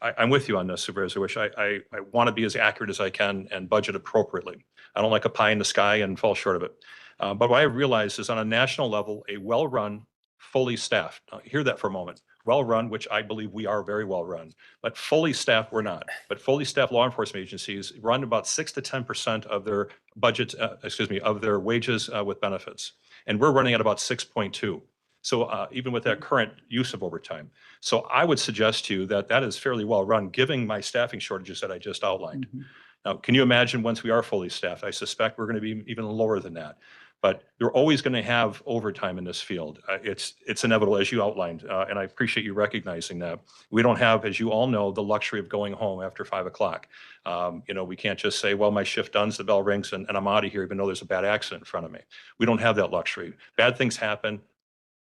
Speaker 21: I'm with you on this, Supervisor Wish. I want to be as accurate as I can and budget appropriately. I don't like a pie in the sky and fall short of it. But what I realized is on a national level, a well-run, fully staffed, hear that for a moment, well-run, which I believe we are very well-run, but fully staffed, we're not. But fully staffed law enforcement agencies run about 6 to 10% of their budgets, of their wages with benefits. And we're running at about 6.2. So even with that current use of overtime. So I would suggest to you that that is fairly well run, given my staffing shortages that I just outlined. Now, can you imagine once we are fully staffed? I suspect we're going to be even lower than that. But you're always going to have overtime in this field. It's inevitable, as you outlined, and I appreciate you recognizing that. We don't have, as you all know, the luxury of going home after 5 o'clock. We can't just say, well, my shift done, the bell rings, and I'm out of here, even though there's a bad accident in front of me. We don't have that luxury. Bad things happen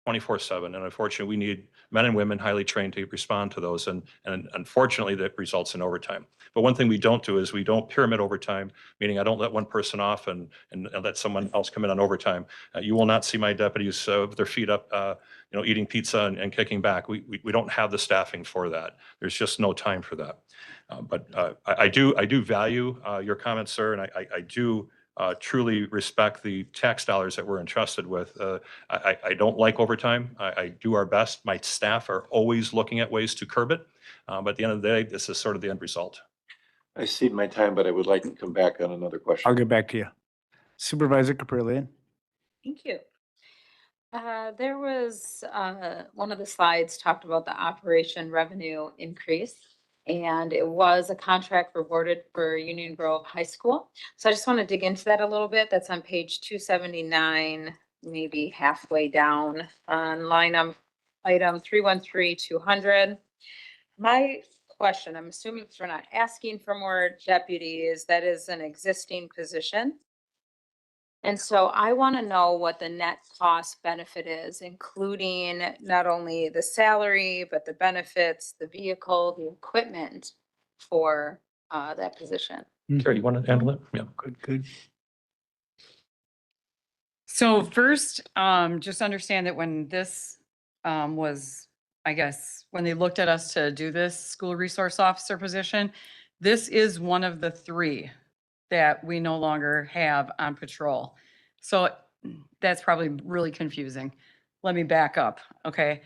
Speaker 21: 24/7. And unfortunately, we need men and women highly trained to respond to those. And unfortunately, that results in overtime. But one thing we don't do is we don't pyramid overtime, meaning I don't let one person off and let someone else come in on overtime. You will not see my deputies with their feet up, eating pizza and kicking back. We don't have the staffing for that. There's just no time for that. But I do value your comments, sir, and I do truly respect the tax dollars that we're entrusted with. I don't like overtime. I do our best. My staff are always looking at ways to curb it. But at the end of the day, this is sort of the end result.
Speaker 3: I cede my time, but I would like to come back on another question.
Speaker 2: I'll get back to you. Supervisor Caprillion.
Speaker 19: Thank you. There was, one of the slides talked about the operation revenue increase, and it was a contract rewarded for Union Grove High School. So I just want to dig into that a little bit. That's on page 279, maybe halfway down on item 313-200. My question, I'm assuming we're not asking for more deputies, that is an existing position. And so I want to know what the net cost benefit is, including not only the salary, but the benefits, the vehicle, the equipment for that position.
Speaker 21: Carrie, you want to handle it? Yeah.
Speaker 2: Good.
Speaker 24: So first, just understand that when this was, I guess, when they looked at us to do this school resource officer position, this is one of the 3 that we no longer have on patrol. So that's probably really confusing. Let me back up, okay?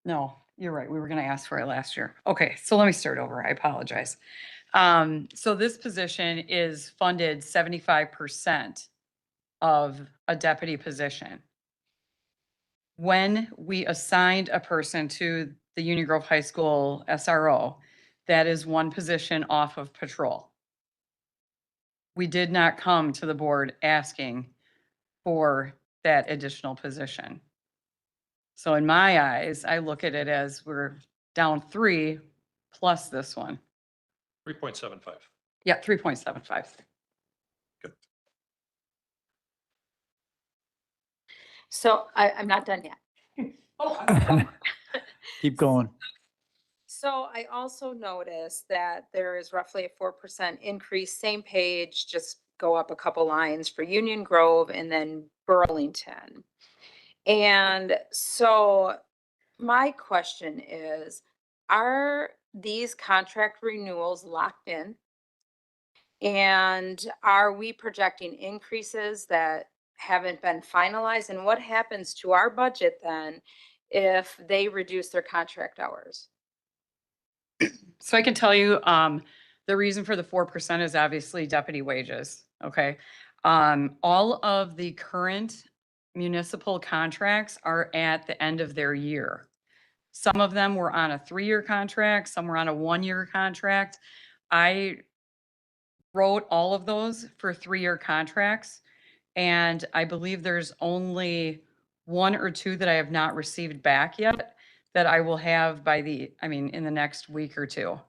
Speaker 24: No, you're right. We were going to ask for it last year. Okay, so let me start over. I apologize. So this position is funded 75% of a deputy position. When we assigned a person to the Union Grove High School SRO, That is one position off of patrol. We did not come to the board asking for that additional position. So in my eyes, I look at it as we're down 3 plus this one.
Speaker 21: 3.75.
Speaker 24: Yeah, 3.75.
Speaker 19: So I'm not done yet.
Speaker 2: Keep going.
Speaker 19: So I also noticed that there is roughly a 4% increase, same page, just go up a couple lines for Union Grove and then Burlington. And so my question is, are these contract renewals locked in? And are we projecting increases that haven't been finalized? And what happens to our budget then if they reduce their contract hours?
Speaker 24: So I can tell you, the reason for the 4% is obviously deputy wages, okay? All of the current municipal contracts are at the end of their year. Some of them were on a 3-year contract, some were on a 1-year contract. I wrote all of those for 3-year contracts, and I believe there's only 1 or 2 that I have not received back yet that I will have in the next week or 2.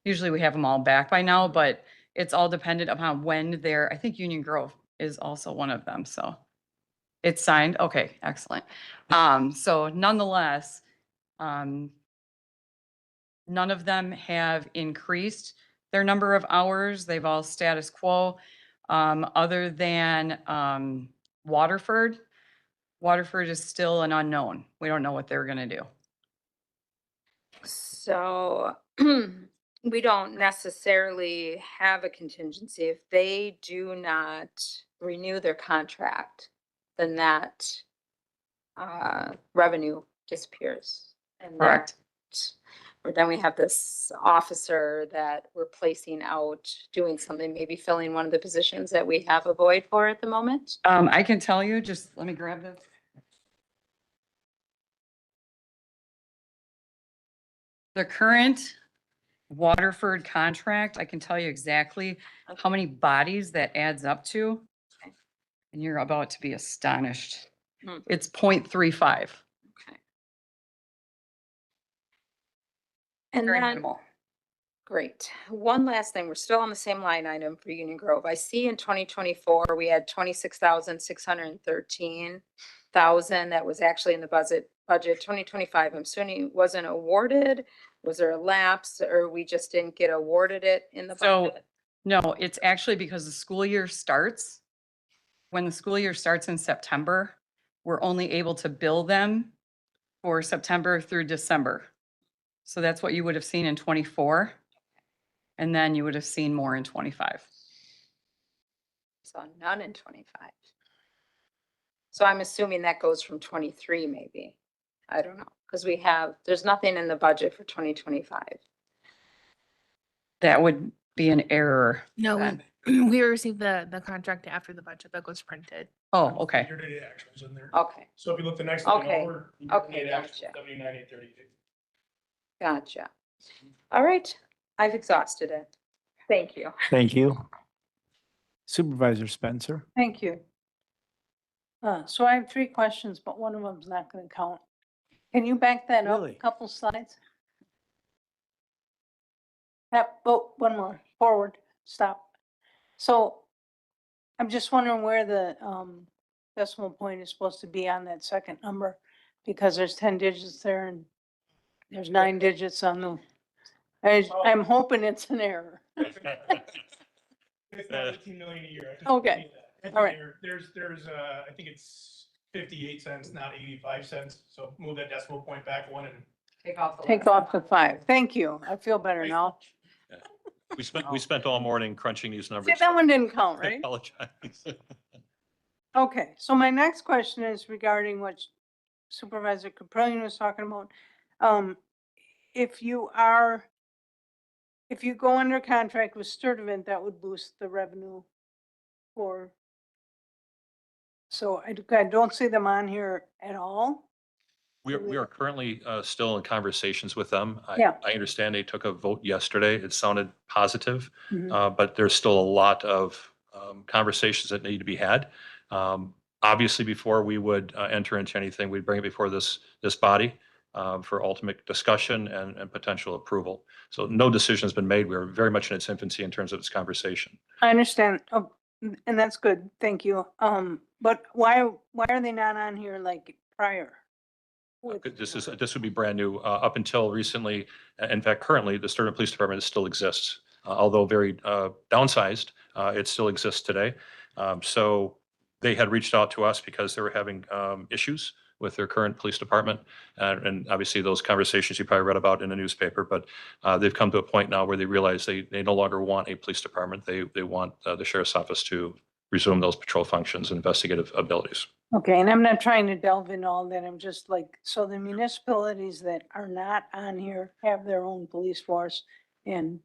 Speaker 24: Usually we have them all back by now, but it's all dependent upon when I think Union Grove is also one of them, so. It's signed? Okay, excellent. So nonetheless, none of them have increased their number of hours. They've all status quo, other than Waterford. Waterford is still an unknown. We don't know what they're gonna do.
Speaker 19: So we don't necessarily have a contingency. If they do not renew their contract, then that revenue disappears. And
Speaker 24: Correct.
Speaker 19: or then we have this officer that we're placing out, doing something, maybe filling one of the positions that we have a void for at the moment.
Speaker 24: I can tell you, just let me grab this. The current Waterford contract, I can tell you exactly how many bodies that adds up to. And you're about to be astonished.
Speaker 19: Hmm.
Speaker 24: It's 0.35.
Speaker 19: Okay. And
Speaker 24: Very
Speaker 19: then,
Speaker 24: minimal.
Speaker 19: great. One last thing, we're still on the same line item for Union Grove. I see in 2024, we had 26,613,000 that was actually in the budget. 2025, I'm assuming wasn't awarded. Was there a lapse or we just didn't get awarded it in the
Speaker 24: So,
Speaker 19: budget?
Speaker 24: no, it's actually because the school year starts. When the school year starts in September, we're only able to bill them for September through December. So that's what you would have seen in 24. And then you would have seen more in 25.
Speaker 19: So none in 25. So I'm assuming that goes from 23 maybe. I don't know, because there's nothing in the budget for 2025.
Speaker 24: That would be an error.
Speaker 16: No,
Speaker 24: then.
Speaker 16: we received the contract after the budget book was printed.
Speaker 24: Oh, okay.
Speaker 23: Year-to-date actuals in there.
Speaker 19: Okay,
Speaker 23: So if you look the next line
Speaker 19: Okay.
Speaker 23: over.
Speaker 19: Okay,
Speaker 23: year-to-date actuals,
Speaker 19: gotcha.
Speaker 23: 79,832.
Speaker 19: gotcha. All right, I've exhausted it. Thank you.
Speaker 2: Thank you. Supervisor Spencer.
Speaker 11: Thank you. So I have 3 questions, but one of them's not gonna count. Can you back that up a
Speaker 2: Really?
Speaker 11: couple slides? Yep, oh, one more, forward, stop. So I'm just wondering where the decimal point is supposed to be on that second number, because there's 10 digits there and there's 9 digits on the, I'm hoping it's an error.
Speaker 23: It's not 18 million a year. I just
Speaker 11: Okay.
Speaker 23: believe that. I think
Speaker 11: All right.
Speaker 23: There's I think it's 58 cents, not 85 cents. So move that decimal point back 1 and.
Speaker 11: Take off the 5. Thank you. I feel better now.
Speaker 21: We spent all morning crunching these
Speaker 11: See,
Speaker 21: numbers.
Speaker 11: that one didn't count,
Speaker 21: I
Speaker 11: right?
Speaker 21: apologize.
Speaker 11: Okay, so my next question is regarding what Supervisor Caprillion was talking about. If you go under contract with Sturtevant, that would boost the revenue for. So I don't see them on here at all.
Speaker 21: We are currently still in conversations with them.
Speaker 11: Yeah.
Speaker 21: I understand they took a vote yesterday. It sounded positive,
Speaker 11: Mhm.
Speaker 21: but there's still a lot of conversations that need to be had. Obviously, before we would enter into anything, we'd bring it before this body for ultimate discussion and potential approval. So no decision has been made. We're very much in its infancy in terms of this conversation.
Speaker 11: I understand. Oh, and that's good. Thank you. But why are they not on here like prior?
Speaker 21: This would be brand new. Up until recently, in fact, currently, the Sturtevant Police Department still exists. Although very downsized, it still exists today. So they had reached out to us because they were having issues with their current police department. And obviously, those conversations you probably read about in the newspaper, but they've come to a point now where they realize they no longer want a police department. They want the sheriff's office to resume those patrol functions and investigative abilities.
Speaker 11: Okay, and I'm not trying to delve into all that. I'm just like, so the municipalities that are not on here have their own police force and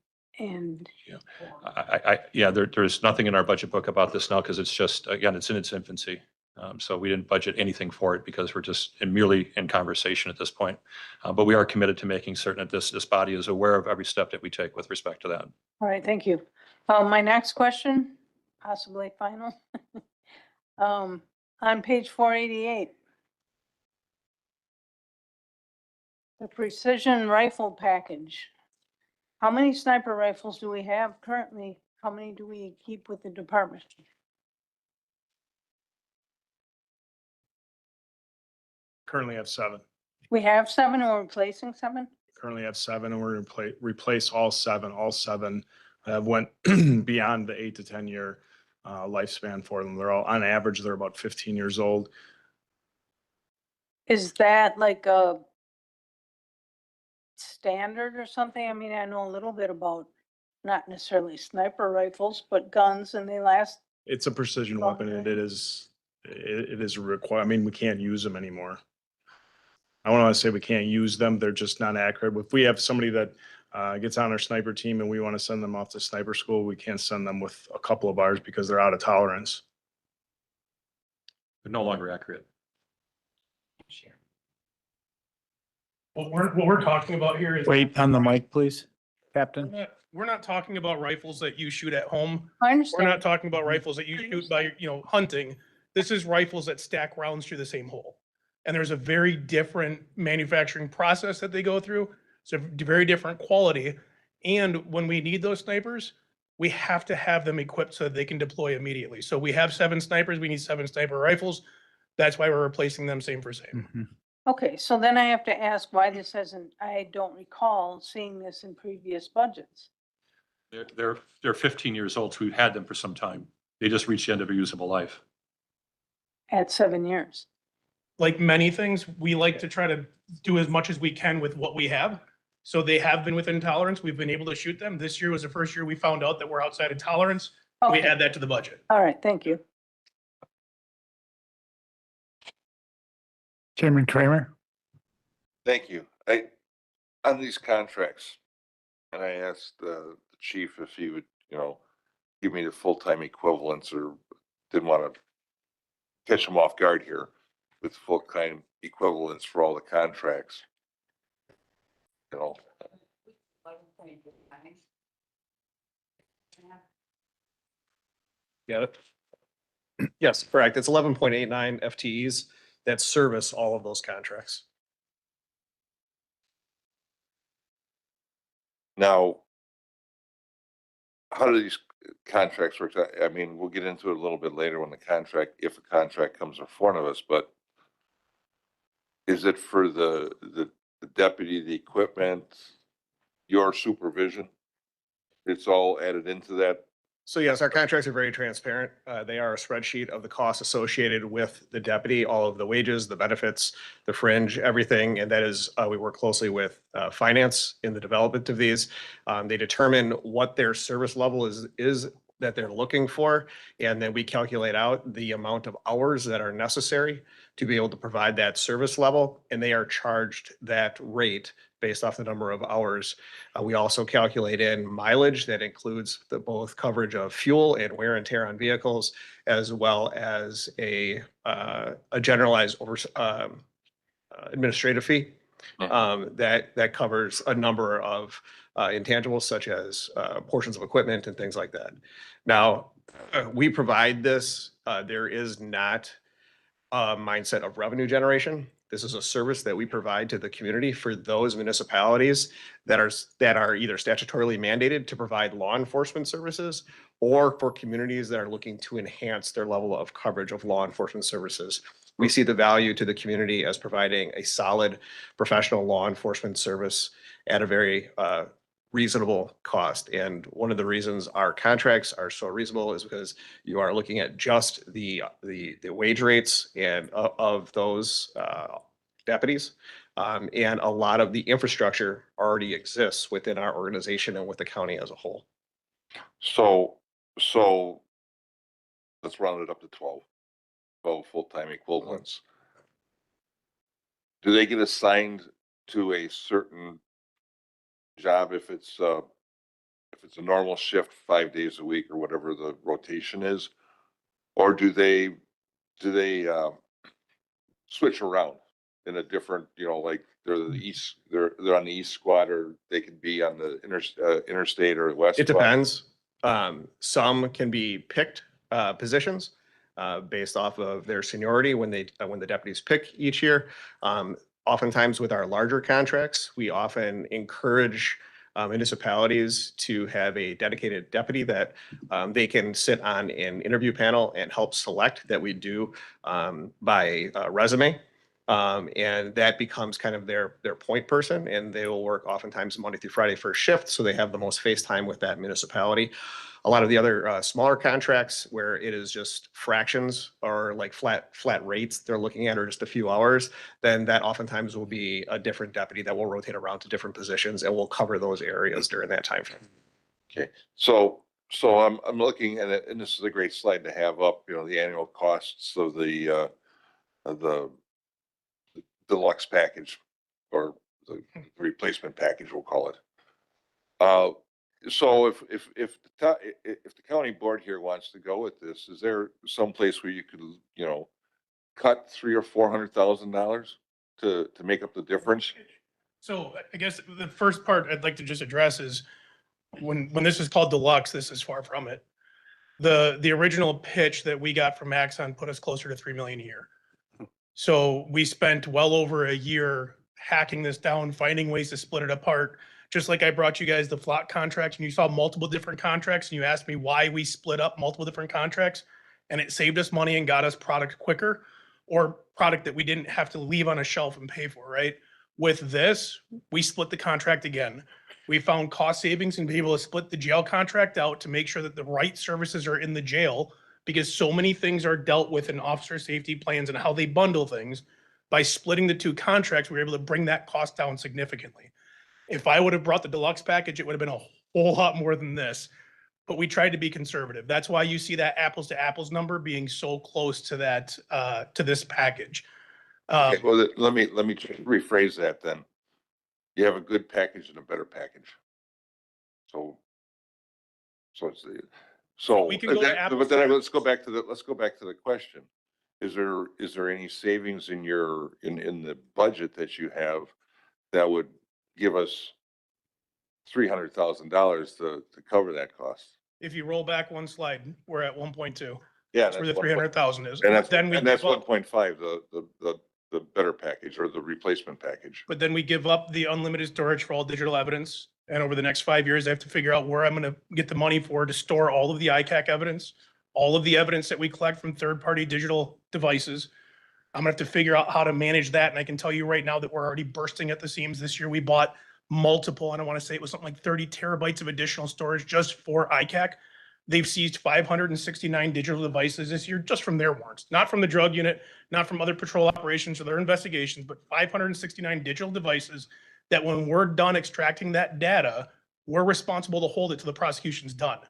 Speaker 21: Yeah, there's nothing in our budget book about this now because it's just, again, it's in its infancy. So we didn't budget anything for it because we're just merely in conversation at this point. But we are committed to making certain that this body is aware of every step that we take with respect to that.
Speaker 11: all right, thank you. My next question, possibly final. On page 488. The precision rifle package. How many sniper rifles do we have currently? How many do we keep with the department?
Speaker 22: Currently have 7.
Speaker 11: We have 7 and we're replacing 7?
Speaker 22: Currently have 7 and we're going to replace all 7. All 7 went beyond the 8 to 10 year lifespan for them. They're all, on average, they're about 15 years old.
Speaker 11: Is that like a standard or something? I mean, I know a little bit about not necessarily sniper rifles, but guns, and they last.
Speaker 22: It's a precision weapon and it is required. I mean, we can't use them anymore. I don't want to say we can't use them. They're just not accurate. If we have somebody that gets on our sniper team and we want to send them off to sniper school, we can't send them with a couple of ours because they're out of tolerance.
Speaker 21: They're no longer accurate.
Speaker 23: What we're talking about here is.
Speaker 2: Wait on the mic, please, Captain.
Speaker 23: We're not talking about rifles that you shoot at home.
Speaker 11: I understand.
Speaker 23: We're not talking about rifles that you shoot by, hunting. This is rifles that stack rounds through the same hole. And there's a very different manufacturing process that they go through. It's a very different quality. And when we need those snipers, we have to have them equipped so that they can deploy immediately. So we have 7 snipers, we need 7 sniper rifles. That's why we're replacing them same for same.
Speaker 11: Okay, so then I have to ask why this hasn't, I don't recall seeing this in previous budgets.
Speaker 21: They're 15 years old, so we've had them for some time. They just reached the end of their usable life.
Speaker 11: At 7 years.
Speaker 23: Like many things, we like to try to do as much as we can with what we have. So they have been within tolerance. We've been able to shoot them. This year was the first year we found out that we're outside of tolerance. We
Speaker 11: Okay.
Speaker 23: add that to the budget.
Speaker 11: All right, thank you.
Speaker 2: Chairman Kramer?
Speaker 3: Thank you. On these contracts, and I asked the chief if he would, give me the full-time equivalents, or didn't want to catch him off guard here with full-time equivalents for all the contracts.
Speaker 6: Got it? Yes, correct. It's 11.89 FTEs that service all of those contracts.
Speaker 3: Now, how do these contracts work? I mean, we'll get into it a little bit later when if a contract comes in front of us, but is it for the deputy, the equipment, your supervision? It's all added into that?
Speaker 6: So yes, our contracts are very transparent. They are a spreadsheet of the costs associated with the deputy, all of the wages, the benefits, the fringe, everything. And that is, we work closely with finance in the development of these. They determine what their service level is that they're looking for. And then we calculate out the amount of hours that are necessary to be able to provide that service level. And they are charged that rate based off the number of hours. We also calculate in mileage that includes both coverage of fuel and wear and tear on vehicles, as well as a generalized administrative fee. That covers a number of intangibles such as portions of equipment and things like that. Now, we provide this. There is not a mindset of revenue generation. This is a service that we provide to the community for those municipalities that are either statutorily mandated to provide law enforcement services or for communities that are looking to enhance their level of coverage of law enforcement services. We see the value to the community as providing a solid professional law enforcement service at a very reasonable cost. And one of the reasons our contracts are so reasonable is because you are looking at just the wage rates and of those deputies. And a lot of the infrastructure already exists within our organization and with the county as a whole.
Speaker 3: So let's round it up to 12 full-time equivalents. Do they get assigned to a certain job if it's a normal shift 5 days a week or whatever the rotation is? Or do they switch around in a different, like they're on the east squad, or they could be on the interstate or west
Speaker 6: It
Speaker 3: squad?
Speaker 6: depends. Some can be picked positions based off of their seniority when the deputies pick each year. Oftentimes with our larger contracts, we often encourage municipalities to have a dedicated deputy that they can sit on an interview panel and help select, that we do by resume. And that becomes kind of their point person, and they will work oftentimes Monday through Friday first shift, so they have the most face time with that municipality. A lot of the other smaller contracts where it is just fractions or like flat rates they're looking at, or just a few hours, then that oftentimes will be a different deputy that will rotate around to different positions and will cover those areas during that time frame.
Speaker 3: Okay, so I'm looking at it, and this is a great slide to have up, the annual costs of the deluxe package, or the replacement package, we'll call it. So if the county board here wants to go with this, is there some place where you could, cut $300,000 or $400,000 to make up the difference?
Speaker 23: So I guess the first part I'd like to just address is when this is called deluxe, this is far from it. The original pitch that we got from Axon put us closer to 3 million a year. So we spent well over a year hacking this down, finding ways to split it apart. Just like I brought you guys the flock contract and you saw multiple different contracts and you asked me why we split up multiple different contracts, and it saved us money and got us product quicker, or product that we didn't have to leave on a shelf and pay for, right? With this, we split the contract again. We found cost savings and be able to split the jail contract out to make sure that the right services are in the jail, because so many things are dealt with in officer safety plans and how they bundle things. By splitting the two contracts, we were able to bring that cost down significantly. If I would have brought the deluxe package, it would have been a whole lot more than this, but we tried to be conservative. That's why you see that apples to apples number being so close to that, to this package.
Speaker 3: Okay, well, let me rephrase that then. You have a good package and a better package. So
Speaker 23: We can go to apples
Speaker 3: but then
Speaker 23: to
Speaker 3: let's go back to the question. Is there any savings in the budget that you have that would give us $300,000 to cover that cost?
Speaker 23: If you roll back one slide, we're at 1.2.
Speaker 3: Yeah,
Speaker 23: That's where the 300,000 is.
Speaker 3: And that's
Speaker 23: Then we give up-
Speaker 3: 1.5, the better package, or the replacement package.
Speaker 23: But then we give up the unlimited storage for all digital evidence. And over the next 5 years, I have to figure out where I'm going to get the money to store all of the ICAC evidence, all of the evidence that we collect from third-party digital devices. I'm gonna have to figure out how to manage that. And I can tell you right now that we're already bursting at the seams. This year, we bought multiple, and I want to say it was something like 30 terabytes of additional storage just for ICAC. They've seized 569 digital devices this year just from their warrants, not from the drug unit, not from other patrol operations or their investigations, but 569 digital devices that when we're done extracting that data, we're responsible to hold it till the prosecution's done.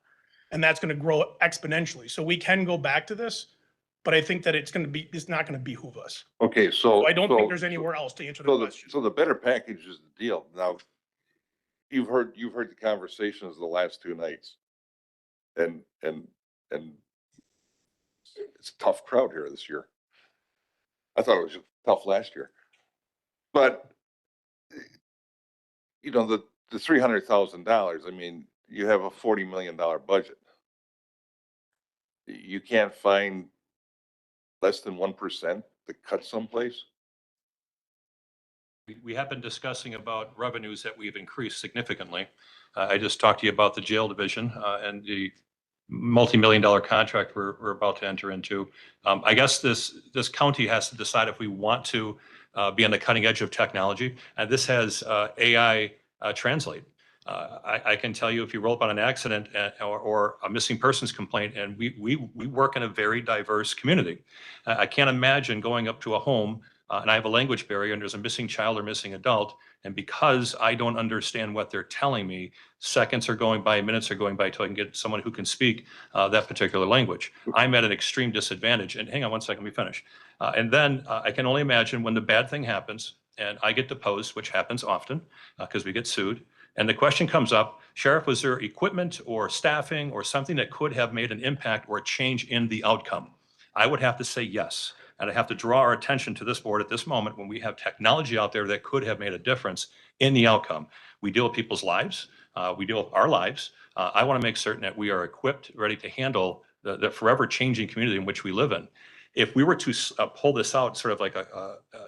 Speaker 23: And that's going to grow exponentially. So we can go back to this, but I think that it's not going to behoove us.
Speaker 3: Okay, so
Speaker 23: I don't think there's anywhere else to answer the question.
Speaker 3: So the better package is the deal. Now, you've heard the conversations the last 2 nights. And it's a tough crowd here this year. I thought it was tough last year. But, you know, the $300,000, I mean, you have a $40 million budget. You can't find less than 1% to cut someplace?
Speaker 21: We have been discussing about revenues that we've increased significantly. I just talked to you about the jail division and the multi-million-dollar contract we're about to enter into. I guess this county has to decide if we want to be on the cutting edge of technology, and this has AI translate. I can tell you if you roll up on an accident or a missing persons complaint, and we work in a very diverse community. I can't imagine going up to a home and I have a language barrier and there's a missing child or missing adult. And because I don't understand what they're telling me, seconds are going by, minutes are going by till I can get someone who can speak that particular language. I'm at an extreme disadvantage. And hang on one second, let me finish. And then I can only imagine when the bad thing happens and I get deposed, which happens often because we get sued. And the question comes up, Sheriff, was there equipment or staffing or something that could have made an impact or a change in the outcome? I would have to say yes. And I have to draw our attention to this board at this moment when we have technology out there that could have made a difference in the outcome. We deal with people's lives. We deal with our lives. I want to make certain that we are equipped, ready to handle the forever changing community in which we live in. If we were to pull this out, sort of like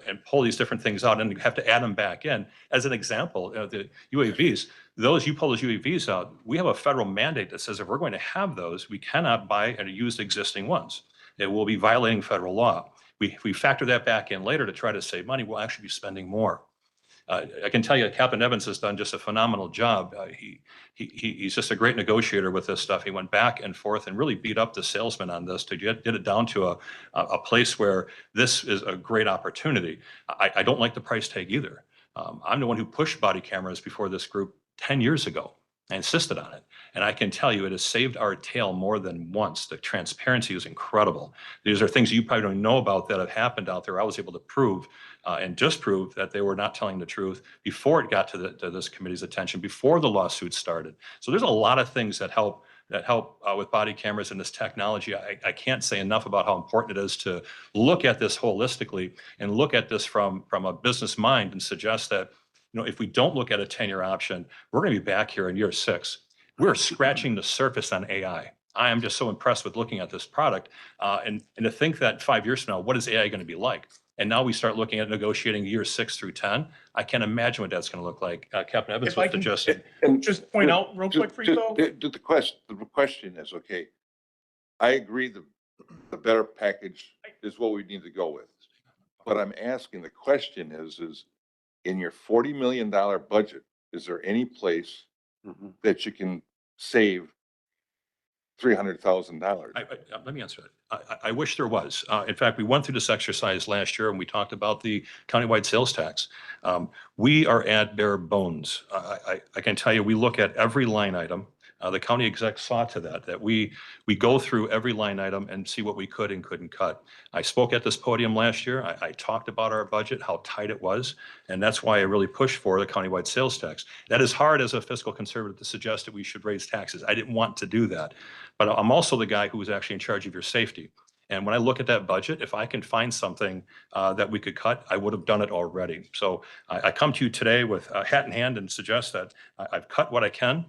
Speaker 21: and pull these different things out and have to add them back in, as an example, the UAVs, you pull those UAVs out, we have a federal mandate that says if we're going to have those, we cannot buy and use existing ones. It will be violating federal law. If we factor that back in later to try to save money, we'll actually be spending more. I can tell you Captain Evans has done just a phenomenal job. He's just a great negotiator with this stuff. He went back and forth and really beat up the salesman on this to get it down to a place where this is a great opportunity. I don't like the price tag either. I'm the one who pushed body cameras before this group 10 years ago. I insisted on it. And I can tell you it has saved our tail more than once. The transparency is incredible. These are things you probably don't know about that have happened out there. I was able to prove and disprove that they were not telling the truth before it got to this committee's attention, before the lawsuit started. So there's a lot of things that help with body cameras and this technology. I can't say enough about how important it is to look at this holistically and look at this from a business mind and suggest that, you know, if we don't look at a 10-year option, we're going to be back here in year 6. We're scratching the surface on AI. I am just so impressed with looking at this product and to think that 5 years from now, what is AI going to be like? And now we start looking at negotiating years 6 through 10. I can't imagine what that's going to look like. Captain Evans
Speaker 23: If I
Speaker 21: was
Speaker 23: can
Speaker 21: suggesting.
Speaker 23: just point out real quick for you though.
Speaker 3: The question is, okay, I agree the better package is what we need to go with. But I'm asking, the question is in your $40 million budget, is there any place that you can save $300,000?
Speaker 21: Let me answer that. I wish there was. In fact, we went through this exercise last year and we talked about the countywide sales tax. We are at bare bones. I can tell you, we look at every line item. The county exec saw to that we go through every line item and see what we could and couldn't cut. I spoke at this podium last year. I talked about our budget, how tight it was, and that's why I really pushed for the countywide sales tax. That is hard as a fiscal conservative to suggest that we should raise taxes. I didn't want to do that, but I'm also the guy who was actually in charge of your safety. And when I look at that budget, if I can find something that we could cut, I would have done it already. So I come to you today with a hat in hand and suggest that I've cut what I can.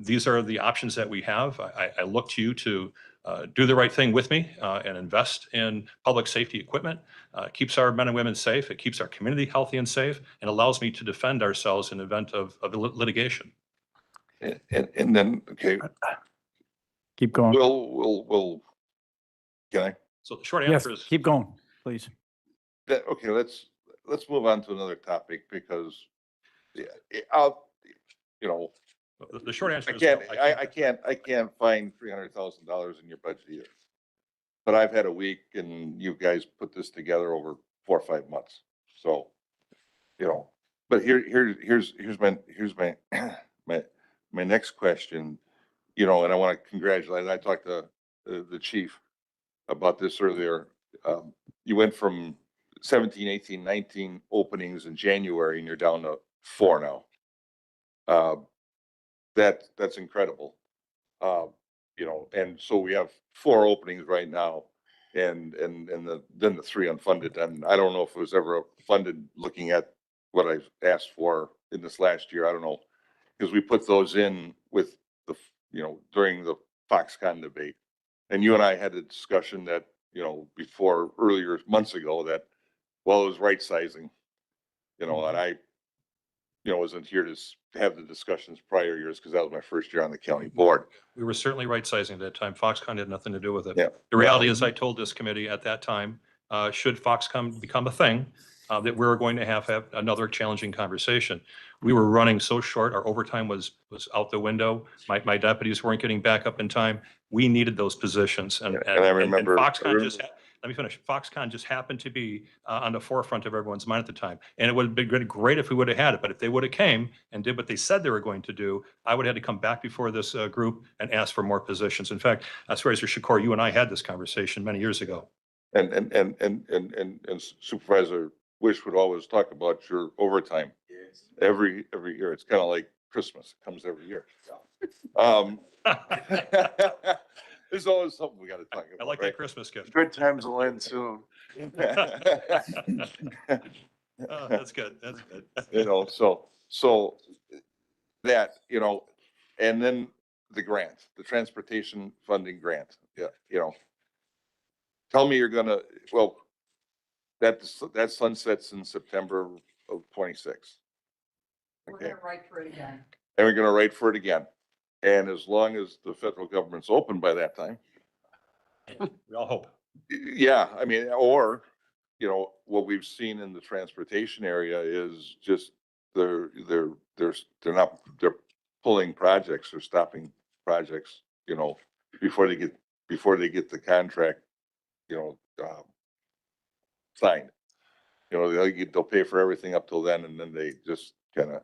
Speaker 21: These are the options that we have. I look to you to do the right thing with me and invest in public safety equipment. Keeps our men and women safe. It keeps our community healthy and safe, and allows me to defend ourselves in the event of litigation.
Speaker 3: And then, okay.
Speaker 2: Keep going.
Speaker 3: We'll, can I?
Speaker 21: So the short
Speaker 2: Yes,
Speaker 21: answer is
Speaker 2: keep going, please.
Speaker 3: Okay, let's move on to another topic because you know,
Speaker 21: the short answer is
Speaker 3: I can't find $300,000 in your budget either. But I've had a week and you guys put this together over 4 or 5 months. So, you know, but here's my my next question, you know, and I want to congratulate. I talked to the chief about this earlier. You went from 17, 18, 19 openings in January and you're down to 4 now. That's incredible. You know, and so we have 4 openings right now and then the 3 unfunded. And I don't know if it was ever funded looking at what I've asked for in this last year. I don't know, because we put those in with the, during the Foxconn debate. And you and I had a discussion that, before earlier months ago that, well, it was right sizing, and I, wasn't here to have the discussions prior years because that was my first year on the county board.
Speaker 21: We were certainly right sizing at that time. Foxconn had nothing to do with it.
Speaker 3: Yeah.
Speaker 21: The reality is, I told this committee at that time, should Foxconn become a thing, that we were going to have another challenging conversation. We were running so short, our overtime was out the window. My deputies weren't getting back up in time. We needed those positions, and
Speaker 3: I remember-
Speaker 21: Foxconn just, let me finish. Foxconn just happened to be on the forefront of everyone's mind at the time. And it would have been great if we would have had it, but if they would have came and did what they said they were going to do, I would have had to come back before this group and ask for more positions. In fact, Supervisor Shakur, you and I had this conversation many years ago.
Speaker 3: And Supervisor Wish would always talk about your overtime every year. It's kind of like Christmas. It comes every year. There's always something we got to talk about.
Speaker 21: I like
Speaker 3: right?
Speaker 21: that Christmas gift.
Speaker 3: Good times will end soon.
Speaker 21: Oh, that's good. That's good.
Speaker 3: So that, and then the grant, the transportation funding grant. Yeah, tell me you're gonna, well, that sunsets in September of 26.
Speaker 24: We're gonna write for it again.
Speaker 3: And we're gonna write for it again. And as long as the federal government's open by that time.
Speaker 21: We all hope.
Speaker 3: Yeah, I mean, or, what we've seen in the transportation area is just they're pulling projects or stopping projects, before they get the contract, signed. They'll pay for everything up till then, and then they just kind of,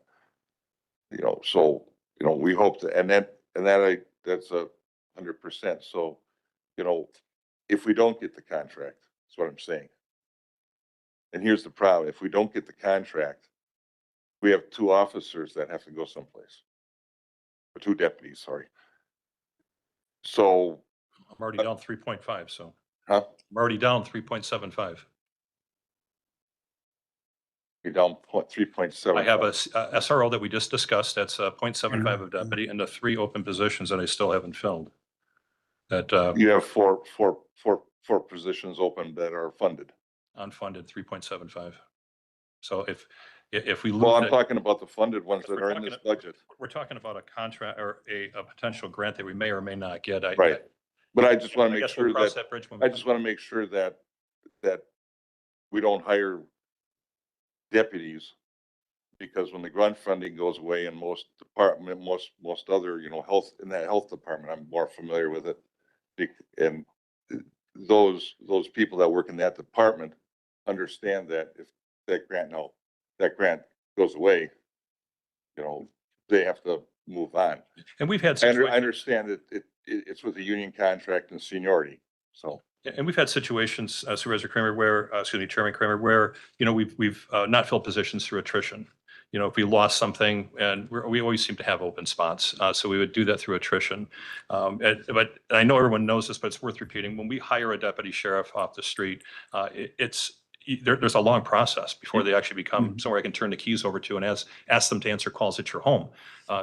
Speaker 3: so, we hope to, that's 100%. So, if we don't get the contract, that's what I'm saying. And here's the problem. If we don't get the contract, we have 2 officers that have to go someplace. Or 2 deputies, sorry. So.
Speaker 21: I'm already down 3.5, so.
Speaker 3: Huh?
Speaker 21: I'm already down 3.75.
Speaker 3: You're down 3.7.
Speaker 21: I have a SRO that we just discussed. That's 0.75 of deputy and the 3 open positions that I still haven't filled. That
Speaker 3: You have four positions open that are funded.
Speaker 21: unfunded 3.75. So if we lose
Speaker 3: Well, I'm
Speaker 21: it-
Speaker 3: talking about the funded ones that
Speaker 21: We're
Speaker 3: are in this
Speaker 21: talking-
Speaker 3: budget.
Speaker 21: We're talking about a contract or a potential grant that we may or may not get.
Speaker 3: Right. But I just want to
Speaker 21: I
Speaker 3: make
Speaker 21: guess we'll
Speaker 3: sure
Speaker 21: cross
Speaker 3: that,
Speaker 21: that bridge when we
Speaker 3: I just want to make sure that we don't hire deputies, because when the grunt funding goes away in most other, health, in that health department, I'm more familiar with it. And those people that work in that department understand that if that grant goes away, they have to move on.
Speaker 21: And we've had
Speaker 3: I
Speaker 21: situations.
Speaker 3: understand that it's with a union contract and seniority, so.
Speaker 21: And we've had situations, Supervisor Kramer, where, Chairman Kramer, where, we've not filled positions through attrition. If we lost something, and we always seem to have open spots. So we would do that through attrition. But I know everyone knows this, but it's worth repeating. When we hire a deputy sheriff off the street, there's a long process before they actually become somewhere I can turn the keys over to and ask them to answer calls at your home.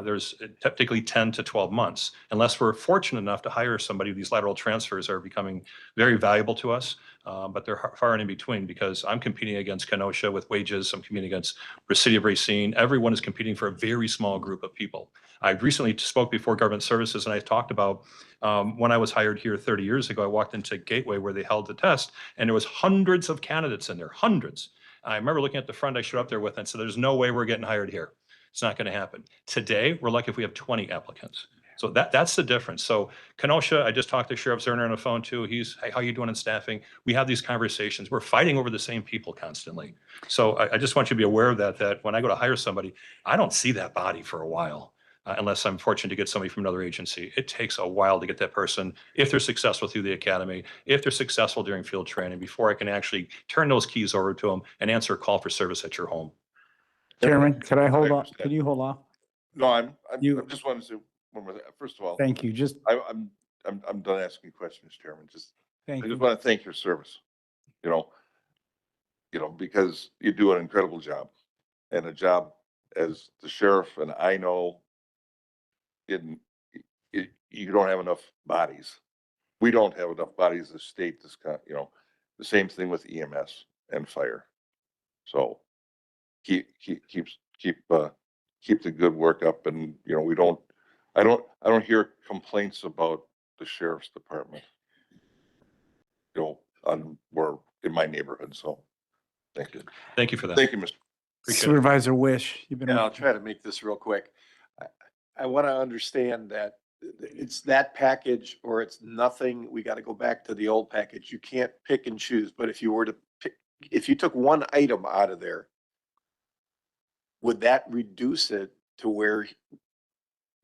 Speaker 21: There's typically 10 to 12 months, unless we're fortunate enough to hire somebody. These lateral transfers are becoming very valuable to us, but they're far and in between, because I'm competing against Kenosha with wages. I'm competing against the city of Racine. Everyone is competing for a very small group of people. I recently spoke before Government Services, and I talked about when I was hired here 30 years ago. I walked into Gateway where they held the test, and there was hundreds of candidates in there, hundreds. I remember looking at the friend I showed up there with and said, "There's no way we're getting hired here. It's not going to happen." Today, we're lucky if we have 20 applicants. So that's the difference. So Kenosha, I just talked to Sheriff Zerner on the phone too. He's, "Hey, how you doing in staffing?" We have these conversations. We're fighting over the same people constantly. So I just want you to be aware of that when I go to hire somebody, I don't see that body for a while. Unless I'm fortunate to get somebody from another agency. It takes a while to get that person, if they're successful through the academy, if they're successful during field training, before I can actually turn those keys over to them and answer a call for service at your home.
Speaker 2: Chairman, could I hold off?
Speaker 3: understand.
Speaker 2: Can you hold off?
Speaker 3: No, I'm
Speaker 2: You-
Speaker 3: just wanting to say one more thing. First of all,
Speaker 2: Thank you. Just,
Speaker 3: I'm done asking questions, Chairman. I
Speaker 2: thank
Speaker 3: just
Speaker 2: you.
Speaker 3: want to thank your service, because you do an incredible job.
Speaker 7: and a job as the sheriff, and I know you don't have enough bodies. We don't have enough bodies to state this you know, the same thing with EMS and fire. So keep the good work up, and, you know, I don't hear complaints about the sheriff's department, you know, in my neighborhood, so thank you.
Speaker 21: Thank you for that.
Speaker 7: Thank you, Mr.
Speaker 21: Appreciate it.
Speaker 2: Supervisor Wish, you've been.
Speaker 3: And I'll try to make this real quick. I want to understand that it's that package or it's nothing. We got to go back to the old package. You can't pick and choose, but if you were to pick, if you took one item out of there, would that reduce it to where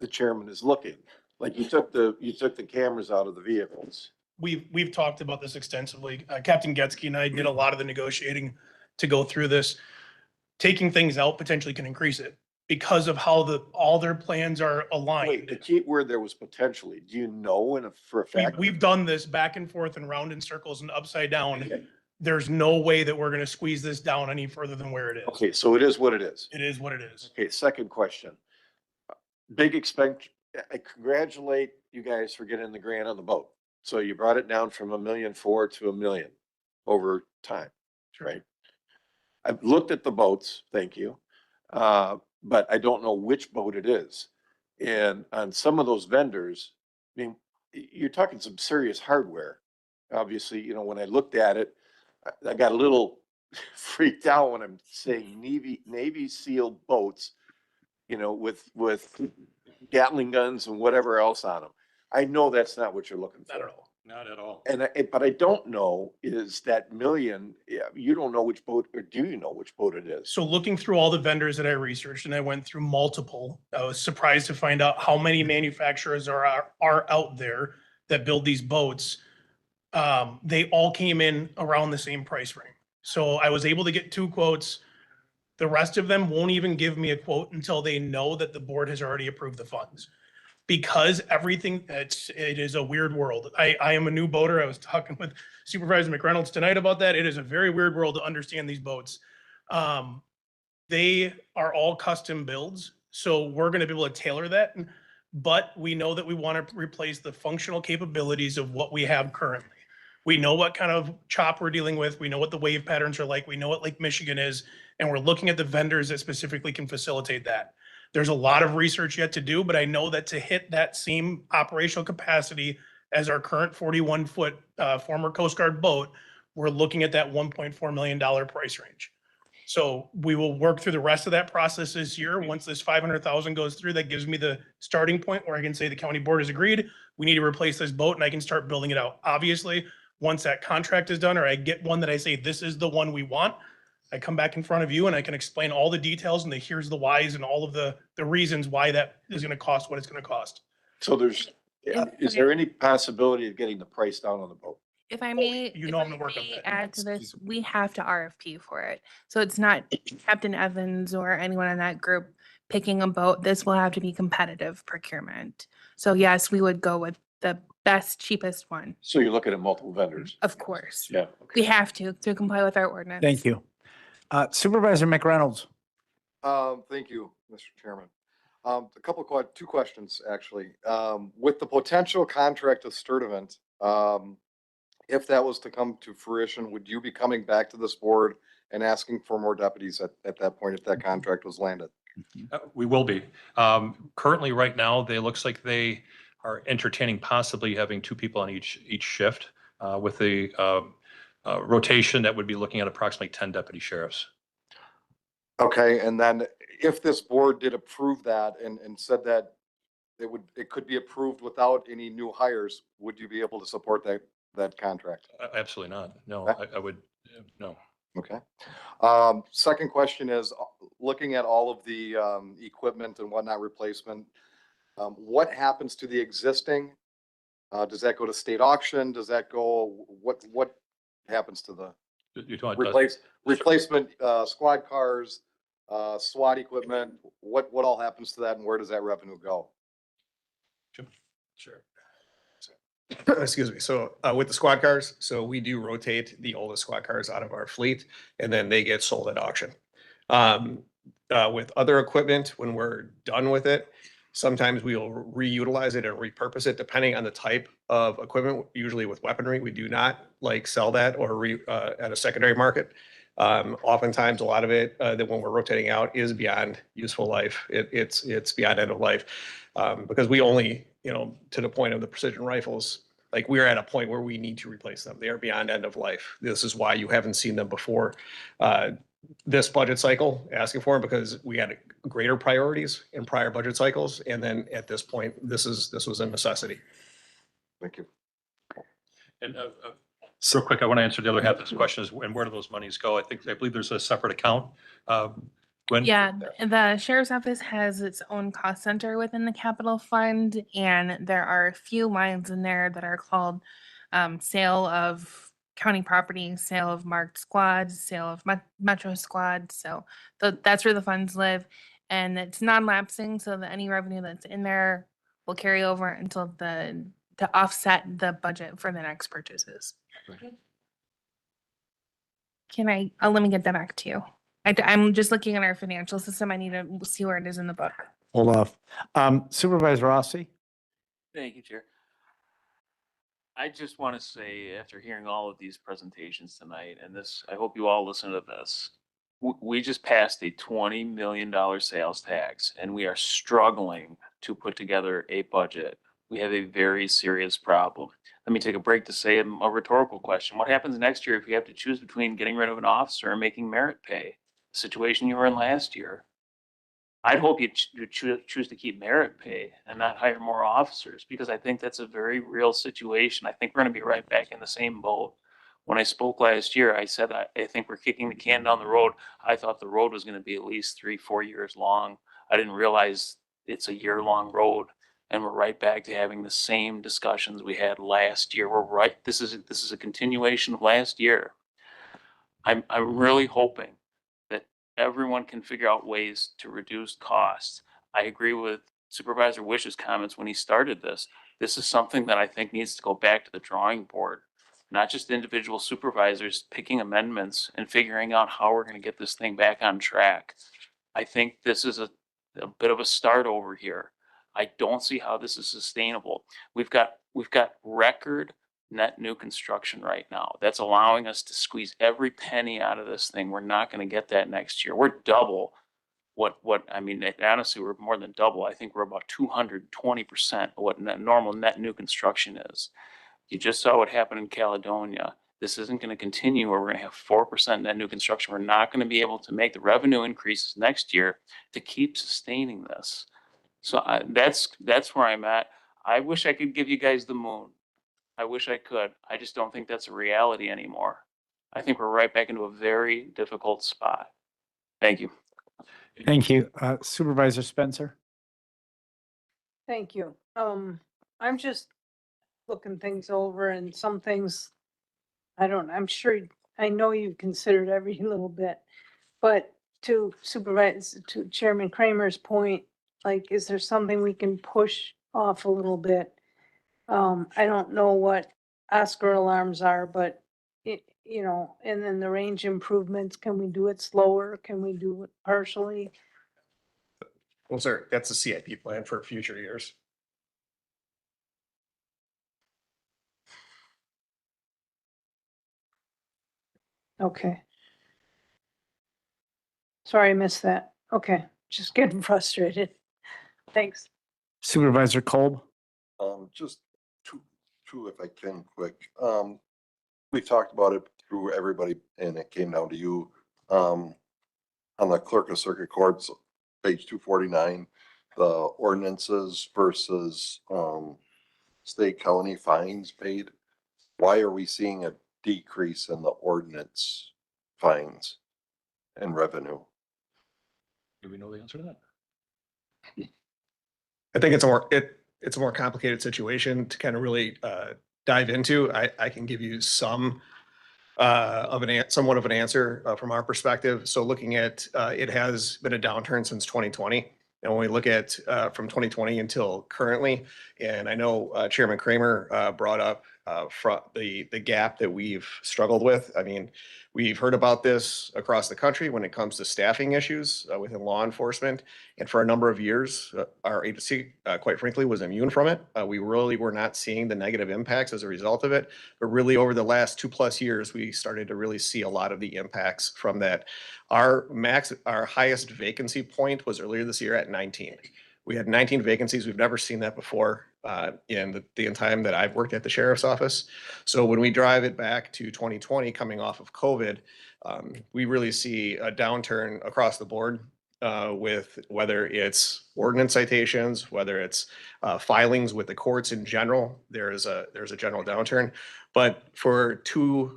Speaker 3: the chairman is looking? Like you took the cameras out of the vehicles.
Speaker 23: We've talked about this extensively. Captain Getzky and I did a lot of the negotiating to go through this. Taking things out potentially can increase it because of how all their plans are aligned.
Speaker 3: Wait, the key word there was potentially. Do you know for a fact?
Speaker 23: We've done this back and forth and round in circles and upside down. Okay. There's no way that we're going to squeeze this down any further than where it is.
Speaker 3: Okay, so it is what it is.
Speaker 23: It is what it is.
Speaker 3: Okay, second question. Big expense. I congratulate you guys for getting the grant on the boat. So you brought it down from $1.4 million to $1 million over time, right? I've looked at the boats, thank you. But I don't know which boat it is. And on some of those vendors, I mean, you're talking some serious hardware. Obviously, you know, when I looked at it, I got a little freaked out when I'm saying Navy SEAL boats, you know, with Gatling guns and whatever else on them. I know that's not what you're looking for.
Speaker 23: Not at all.
Speaker 21: Not at all.
Speaker 3: And but I don't know is that million, you don't know which boat, or do you know which boat it is?
Speaker 23: So looking through all the vendors that I researched, and I went through multiple, I was surprised to find out how many manufacturers are out there that build these boats. They all came in around the same price range. So I was able to get 2 quotes. The rest of them won't even give me a quote until they know that the board has already approved the funds. Because everything, it is a weird world. I am a new boater. I was talking with Supervisor McReynolds tonight about that. It is a very weird world to understand these boats. They are all custom builds, so we're going to be able to tailor that. But we know that we want to replace the functional capabilities of what we have currently. We know what kind of chop we're dealing with. We know what the wave patterns are like. We know what Lake Michigan is, and we're looking at the vendors that specifically can facilitate that. There's a lot of research yet to do, but I know that to hit that same operational capacity as our current 41-foot former Coast Guard boat, we're looking at that $1.4 million price range. So we will work through the rest of that process this year. Once this 500,000 goes through, that gives me the starting point where I can say the county board has agreed. We need to replace this boat and I can start building it out. Obviously, once that contract is done, or I get one that I say, this is the one we want, I come back in front of you and I can explain all the details and the here's the whys and all of the reasons why that is going to cost what it's going to cost.
Speaker 3: So is there any possibility of getting the price down on the boat?
Speaker 16: If I may,
Speaker 23: You know I'm gonna work on that.
Speaker 16: add to this, we have to RFP for it. So it's not Captain Evans or anyone in that group picking a boat. This will have to be competitive procurement. So yes, we would go with the best, cheapest one,
Speaker 3: So you're looking at multiple vendors?
Speaker 16: of course.
Speaker 3: Yeah.
Speaker 16: We have to comply with our ordinance.
Speaker 2: Thank you. Supervisor McReynolds.
Speaker 7: Thank you, Mr. Chairman. Two questions, actually. With the potential contract of Sturtevant, if that was to come to fruition, would you be coming back to this board and asking for more deputies at that point if that contract was landed?
Speaker 21: We will be. Currently, right now, they looks like they are entertaining possibly having 2 people on each shift with the rotation that would be looking at approximately 10 deputy sheriffs.
Speaker 7: Okay, and then if this board did approve that and said that it could be approved without any new hires, would you be able to support that contract?
Speaker 21: Absolutely not. No, I would, no.
Speaker 7: Okay. Second question is, looking at all of the equipment and whatnot replacement, what happens to the existing? Does that go to state auction? Does that go, what happens to the
Speaker 21: You're talking
Speaker 7: replacement squad cars, SWAT equipment? What all happens to that and where does that revenue go?
Speaker 6: Sure. Excuse me. So with the squad cars, so we do rotate the oldest squad cars out of our fleet and then they get sold at auction. with other equipment, when we're done with it, sometimes we'll reutilize it and repurpose it depending on the type of equipment. Usually with weaponry, we do not like sell that or at a secondary market. Oftentimes, a lot of it that when we're rotating out is beyond useful life. It's beyond end of life because we only, to the point of the precision rifles, like we're at a point where we need to replace them. They are beyond end of life. This is why you haven't seen them before this budget cycle asking for them, because we had greater priorities in prior budget cycles. And then at this point, this was a necessity.
Speaker 7: Thank you.
Speaker 21: And real quick, I want to answer the other half of this question is, and where do those monies go? I believe there's a separate account. Gwen?
Speaker 16: Yeah, the sheriff's office has its own cost center within the capital fund, and there are a few lines in there that are called sale of county property, sale of marked squads, sale of metro squads. So that's where the funds live, and it's non-lapsing, so that any revenue that's in there will carry over until to offset the budget for the next purchases. Let me get that back to you. I'm just looking at our financial system. I need to see where it is in the book.
Speaker 2: Hold off. Supervisor Rossi?
Speaker 5: Thank you, Chair. I just want to say, after hearing all of these presentations tonight, and this, I hope you all listen to this. We just passed a $20 million sales tax, and we are struggling to put together a budget. We have a very serious problem. Let me take a break to say a rhetorical question. What happens next year if you have to choose between getting rid of an officer and making merit pay? The situation you were in last year. I'd hope you choose to keep merit pay and not hire more officers, because I think that's a very real situation. I think we're going to be right back in the same boat. When I spoke last year, I said I think we're kicking the can down the road. I thought the road was going to be at least 3-4 years long. I didn't realize it's a year-long road, and we're right back to having the same discussions we had last year. We're right. This is a continuation of last year. I'm really hoping that everyone can figure out ways to reduce costs. I agree with Supervisor Wish's comments when he started this. This is something that I think needs to go back to the drawing board, not just individual supervisors picking amendments and figuring out how we're going to get this thing back on track. I think this is a bit of a start over here. I don't see how this is sustainable. We've got record net new construction right now. That's allowing us to squeeze every penny out of this thing. We're not going to get that next year. We're double what I mean, honestly, we're more than double. I think we're about 220% of what normal net new construction is. You just saw what happened in Caledonia. This isn't going to continue where we're going to have 4% net new construction. We're not going to be able to make the revenue increases next year to keep sustaining this. So that's where I'm at. I wish I could give you guys the moon. I wish I could. I just don't think that's a reality anymore. I think we're right back into a very difficult spot. Thank you.
Speaker 2: Thank you. Supervisor Spencer?
Speaker 11: Thank you. I'm just looking things over, and some things, I'm sure, I know you've considered every little bit, but to Chairman Kramer's point, like, is there something we can push off a little bit? I don't know what Oscar alarms are, but and then the range improvements, can we do it slower? Can we do it partially?
Speaker 6: Well, sir, that's a CIP plan for future years.
Speaker 11: Okay. Sorry, I missed that. Okay, just getting frustrated. Thanks.
Speaker 2: Supervisor Kolb?
Speaker 7: Just two, if I can, quick. We talked about it through everybody, and it came down to you. On the clerk of circuit courts, page 249, the ordinances versus state county fines paid. Why are we seeing a decrease in the ordinance fines and revenue?
Speaker 21: Do we know the answer to that?
Speaker 6: I think it's a more complicated situation to kind of really dive into. I can give you somewhat of an answer from our perspective. So looking at it has been a downturn since 2020. And when we look at from 2020 until currently, and I know Chairman Kramer brought up from the gap that we've struggled with. I mean, we've heard about this across the country when it comes to staffing issues within law enforcement. And for a number of years, our agency, quite frankly, was immune from it. We really were not seeing the negative impacts as a result of it. But really over the last 2+ years, we started to really see a lot of the impacts from that. Our highest vacancy point was earlier this year at 19. We had 19 vacancies. We've never seen that before in the time that I've worked at the sheriff's office. So when we drive it back to 2020, coming off of COVID, we really see a downturn across the board with whether it's ordinance citations, whether it's filings with the courts in general. There's a general downturn. But for 2+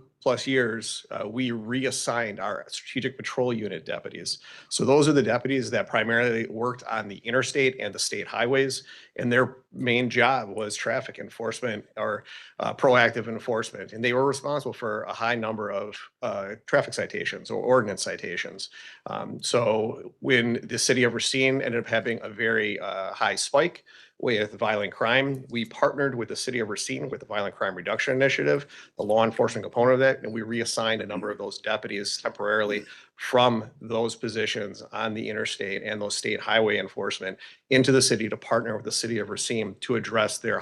Speaker 6: years, we reassigned our strategic patrol unit deputies. So those are the deputies that primarily worked on the interstate and the state highways, and their main job was traffic enforcement or proactive enforcement. And they were responsible for a high number of traffic citations or ordinance citations. So when the city of Racine ended up having a very high spike with violent crime, we partnered with the city of Racine with the Violent Crime Reduction Initiative, the law enforcement component of that, and we reassigned a number of those deputies temporarily from those positions on the interstate and those state highway enforcement into the city to partner with the city of Racine to address their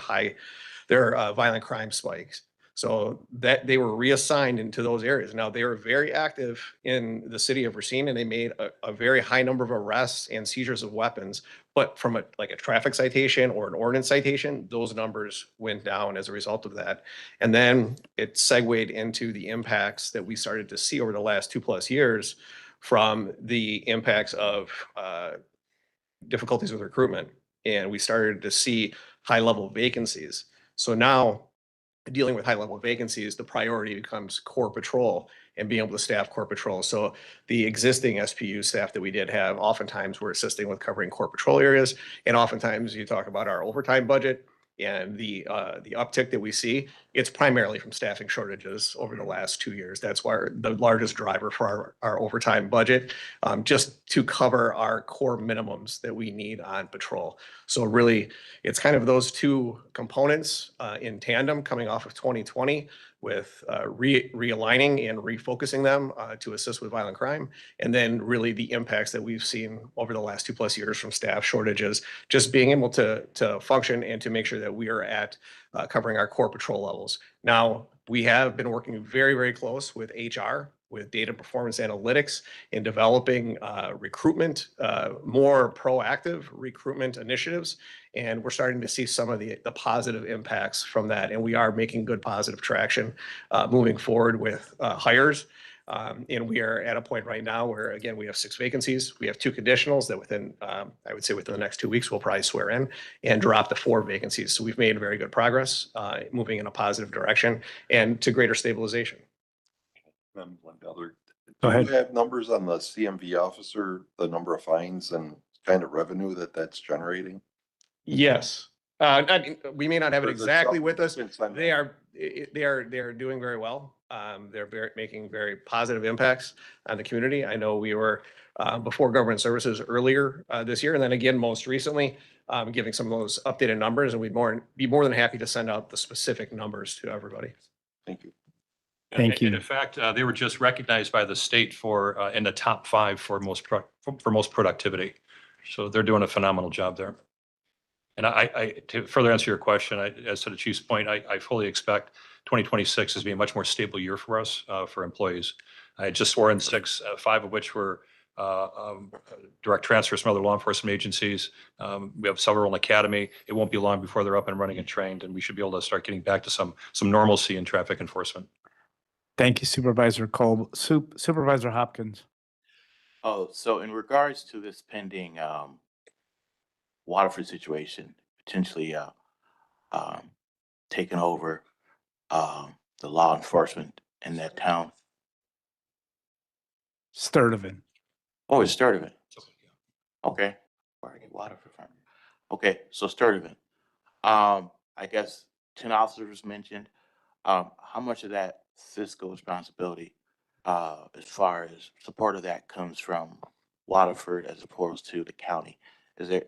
Speaker 6: violent crime spikes. So that they were reassigned into those areas. Now they were very active in the city of Racine, and they made a very high number of arrests and seizures of weapons. But from a traffic citation or an ordinance citation, those numbers went down as a result of that. And then it segued into the impacts that we started to see over the last 2+ years from the impacts of difficulties with recruitment. And we started to see high-level vacancies. So now, dealing with high-level vacancies, the priority becomes core patrol and being able to staff core patrol. So the existing SPU staff that we did have, oftentimes we're assisting with covering core patrol areas. And oftentimes you talk about our overtime budget and the uptick that we see, it's primarily from staffing shortages over the last 2 years. That's why the largest driver for our overtime budget, just to cover our core minimums that we need on patrol. So really, it's kind of those two components in tandem coming off of 2020 with realigning and refocusing them to assist with violent crime. And then really the impacts that we've seen over the last 2+ years from staff shortages, just being able to function and to make sure that we are at covering our core patrol levels. Now, we have been working very, very close with HR, with data performance analytics in developing recruitment, more proactive recruitment initiatives. And we're starting to see some of the positive impacts from that. And we are making good positive traction moving forward with hires. And we are at a point right now where, again, we have 6 vacancies. We have 2 conditionals that within, I would say within the next 2 weeks, we'll probably swear in and drop to 4 vacancies. So we've made very good progress, moving in a positive direction and to greater stabilization.
Speaker 7: Then one other.
Speaker 2: Go ahead.
Speaker 7: Do you have numbers on the CMV officer, the number of fines and kind of revenue that's generating?
Speaker 6: Yes. We may not have it
Speaker 7: Or is it
Speaker 6: exactly
Speaker 7: something
Speaker 6: with us.
Speaker 7: that's on
Speaker 6: They are doing very well. They're making very positive impacts on the community. I know we were before government services earlier this year, and then again most recently, giving some of those updated numbers, and we'd be more than happy to send out the specific numbers to everybody.
Speaker 7: Thank you.
Speaker 2: Thank you.
Speaker 21: And in fact, they were just recognized by the state for in the top 5 for most productivity. So they're doing a phenomenal job there. And to further answer your question, as to the chief's point, I fully expect 2026 to be a much more stable year for us, for employees. I just swore in 6, 5 of which were direct transfers from other law enforcement agencies. We have several in academy. It won't be long before they're up and running and trained, and we should be able to start getting back to some normalcy in traffic enforcement.
Speaker 2: Thank you, Supervisor Kolb. Supervisor Hopkins.
Speaker 8: Oh, so in regards to this pending Waterford situation, potentially taking over the law enforcement in that town.
Speaker 2: Sturtevant.
Speaker 8: Oh, it's Sturtevant. Okay. Where I get Waterford from? Okay, so Sturtevant. I guess 10 officers mentioned. How much of that fiscal responsibility, as far as support of that, comes from Waterford as opposed to the county? Is there?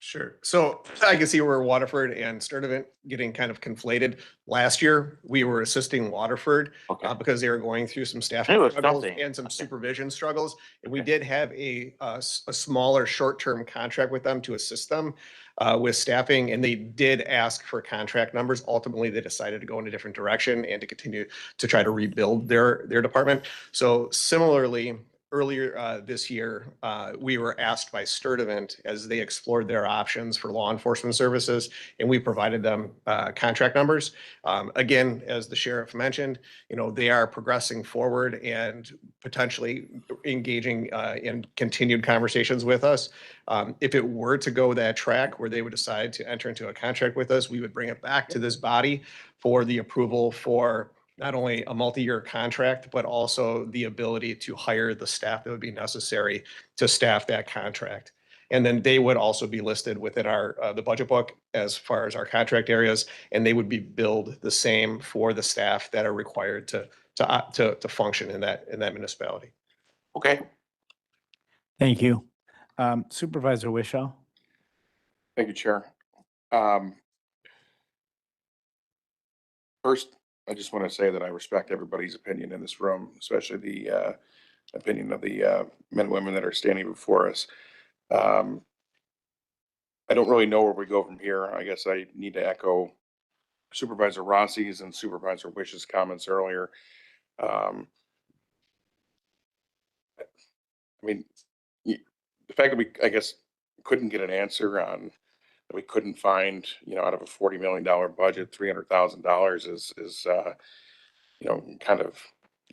Speaker 6: Sure. So I can see where Waterford and Sturtevant getting kind of conflated. Last year, we were assisting Waterford because they were going through some staffing
Speaker 8: It was
Speaker 6: struggles
Speaker 8: something.
Speaker 6: and some
Speaker 8: Okay.
Speaker 6: supervision struggles. And we did have a smaller short-term contract with them to assist them with staffing. And they did ask for contract numbers. Ultimately, they decided to go in a different direction and to continue to try to rebuild their department. So similarly, earlier this year, we were asked by Sturtevant as they explored their options for law enforcement services, and we provided them contract numbers. Again, as the sheriff mentioned, they are progressing forward and potentially engaging in continued conversations with us. If it were to go that track where they would decide to enter into a contract with us, we would bring it back to this body for the approval for not only a multi-year contract, but also the ability to hire the staff that would be necessary to staff that contract. And then they would also be listed within our the budget book as far as our contract areas, and they would be billed the same for the staff that are required to function in that municipality.
Speaker 8: Okay.
Speaker 2: Thank you. Supervisor Wishaw.
Speaker 3: Thank you, Chair. First, I just want to say that I respect everybody's opinion in this room, especially the opinion of the men and women that are standing before us. I don't really know where we go from here. I guess I need to echo Supervisor Rossi's and Supervisor Wish's comments earlier. I mean, the fact that we, I guess, couldn't get an answer on that we couldn't find, out of a $40 million budget, $300,000 is kind of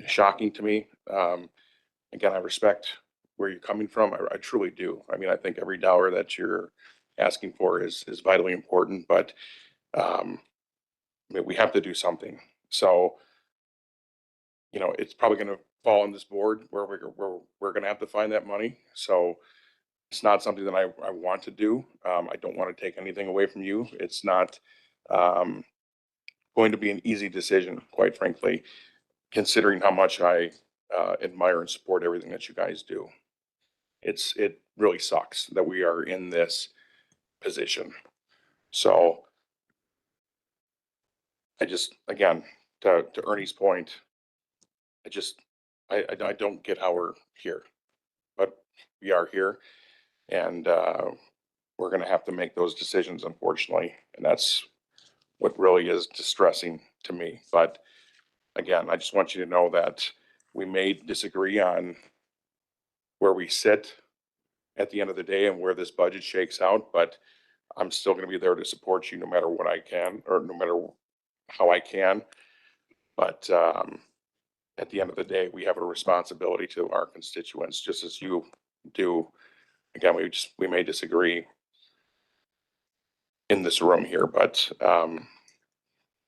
Speaker 3: shocking to me. Again, I respect where you're coming from. I truly do. I mean, I think every dollar that you're asking for is vitally important, but I mean, we have to do something. So, it's probably going to fall on this board where we're going to have to find that money. So it's not something that I want to do. I don't want to take anything away from you. It's not going to be an easy decision, quite frankly, considering how much I admire and support everything that you guys do. It really sucks that we are in this position. So I just, again, to Ernie's point, I don't get how we're here, but we are here, and we're going to have to make those decisions, unfortunately, and that's what really is distressing to me. But again, I just want you to know that we may disagree on where we sit at the end of the day and where this budget shakes out, but I'm still going to be there to support you no matter what I can, or no matter how I can. But at the end of the day, we have a responsibility to our constituents, just as you do. Again, we may disagree in this room here, but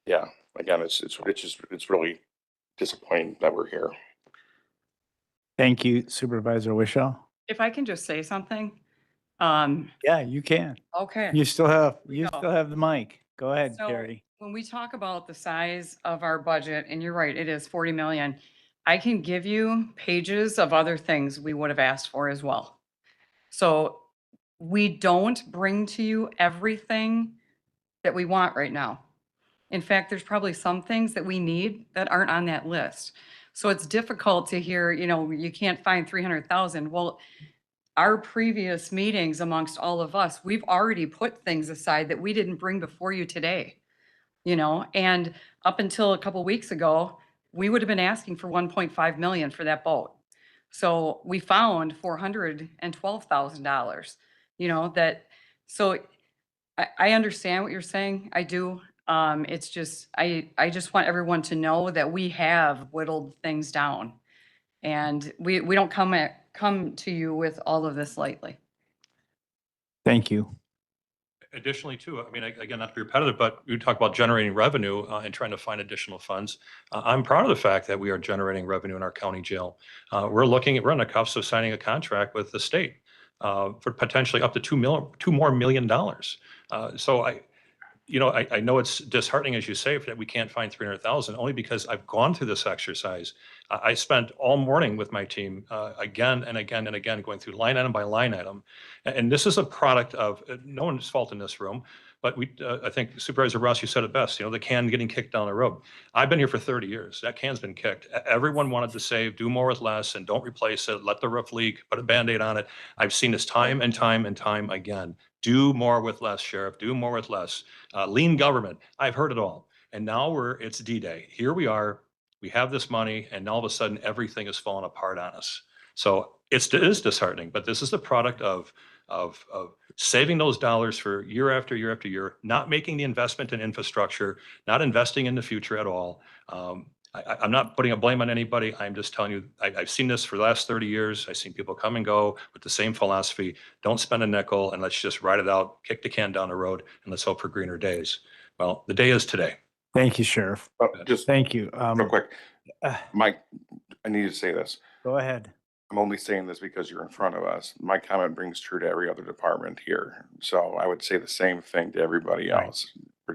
Speaker 3: yeah, again, it's really disappointing that we're here.
Speaker 2: Thank you, Supervisor Wishaw.
Speaker 24: If I can just say something.
Speaker 2: Yeah, you can.
Speaker 24: Okay.
Speaker 2: You still have
Speaker 24: we go.
Speaker 2: the mic. Go ahead,
Speaker 24: So
Speaker 2: Carrie.
Speaker 24: when we talk about the size of our budget, and you're right, it is 40 million. I can give you pages of other things we would have asked for as well. So we don't bring to you everything that we want right now. In fact, there's probably some things that we need that aren't on that list. So it's difficult to hear, you can't find 300,000. Well, our previous meetings amongst all of us, we've already put things aside that we didn't bring before you today. And up until a couple weeks ago, we would have been asking for 1.5 million for that boat. So we found $412,000, so I understand what you're saying. I do. It's just, I just want everyone to know that we have whittled things down, and we don't come to you with all of this lightly.
Speaker 2: Thank you.
Speaker 21: Additionally, too, I mean, again, not to be repetitive, but you talk about generating revenue and trying to find additional funds. I'm proud of the fact that we are generating revenue in our county jail. We're on the cuffs of signing a contract with the state for potentially up to $2 more million. So I know it's disheartening, as you say, that we can't find 300,000, only because I've gone through this exercise. I spent all morning with my team, again and again and again, going through line item by line item. And this is a product of, no one's fault in this room, but I think Supervisor Ross, you said it best, the can getting kicked down the road. I've been here for 30 years. That can's been kicked. Everyone wanted to save, do more with less, and don't replace it. Let the roof leak, put a Band-Aid on it. I've seen this time and time and time again. Do more with less, Sheriff. Do more with less. Lean government. I've heard it all. And now it's D-Day. Here we are. We have this money, and all of a sudden, everything is falling apart on us. So it is disheartening, but this is the product of saving those dollars for year after year after year, not making the investment in infrastructure, not investing in the future at all. I'm not putting a blame on anybody. I'm just telling you, I've seen this for the last 30 years. I've seen people come and go with the same philosophy. Don't spend a nickel and let's just ride it out, kick the can down the road, and let's hope for greener days. Well, the day is today.
Speaker 2: Thank you, Sheriff.
Speaker 10: Just
Speaker 2: Thank you.
Speaker 10: real quick, Mike, I need to say this.
Speaker 2: Go ahead.
Speaker 10: I'm only saying this because you're in front of us. My comment brings true to every other department here. So I would say the same thing to everybody else. You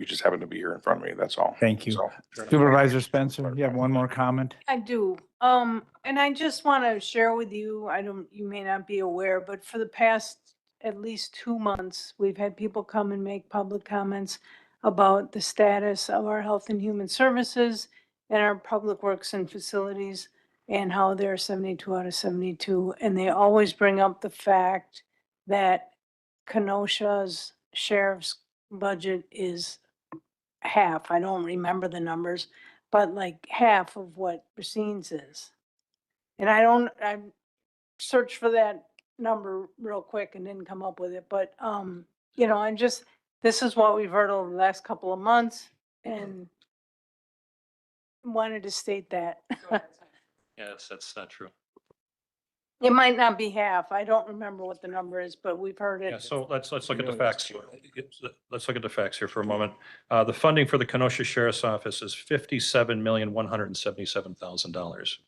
Speaker 10: just happen to be here in front of me. That's all.
Speaker 2: Thank you.
Speaker 10: So,
Speaker 2: Supervisor Spencer, you have one more comment?
Speaker 11: I do. And I just want to share with you, you may not be aware, but for the past at least 2 months, we've had people come and make public comments about the status of our health and human services and our public works and facilities and how they're 72 out of 72. And they always bring up the fact that Kenosha's sheriff's budget is half. I don't remember the numbers, but like half of what Racine's is. And I searched for that number real quick and didn't come up with it, but, this is what we've heard over the last couple of months and wanted to state that.
Speaker 21: Yes, that's not true.
Speaker 11: It might not be half. I don't remember what the number is, but we've heard it.
Speaker 21: Yeah, so let's look at the facts. Let's look at the facts here for a moment. The funding for the Kenosha Sheriff's Office is $57,177,000.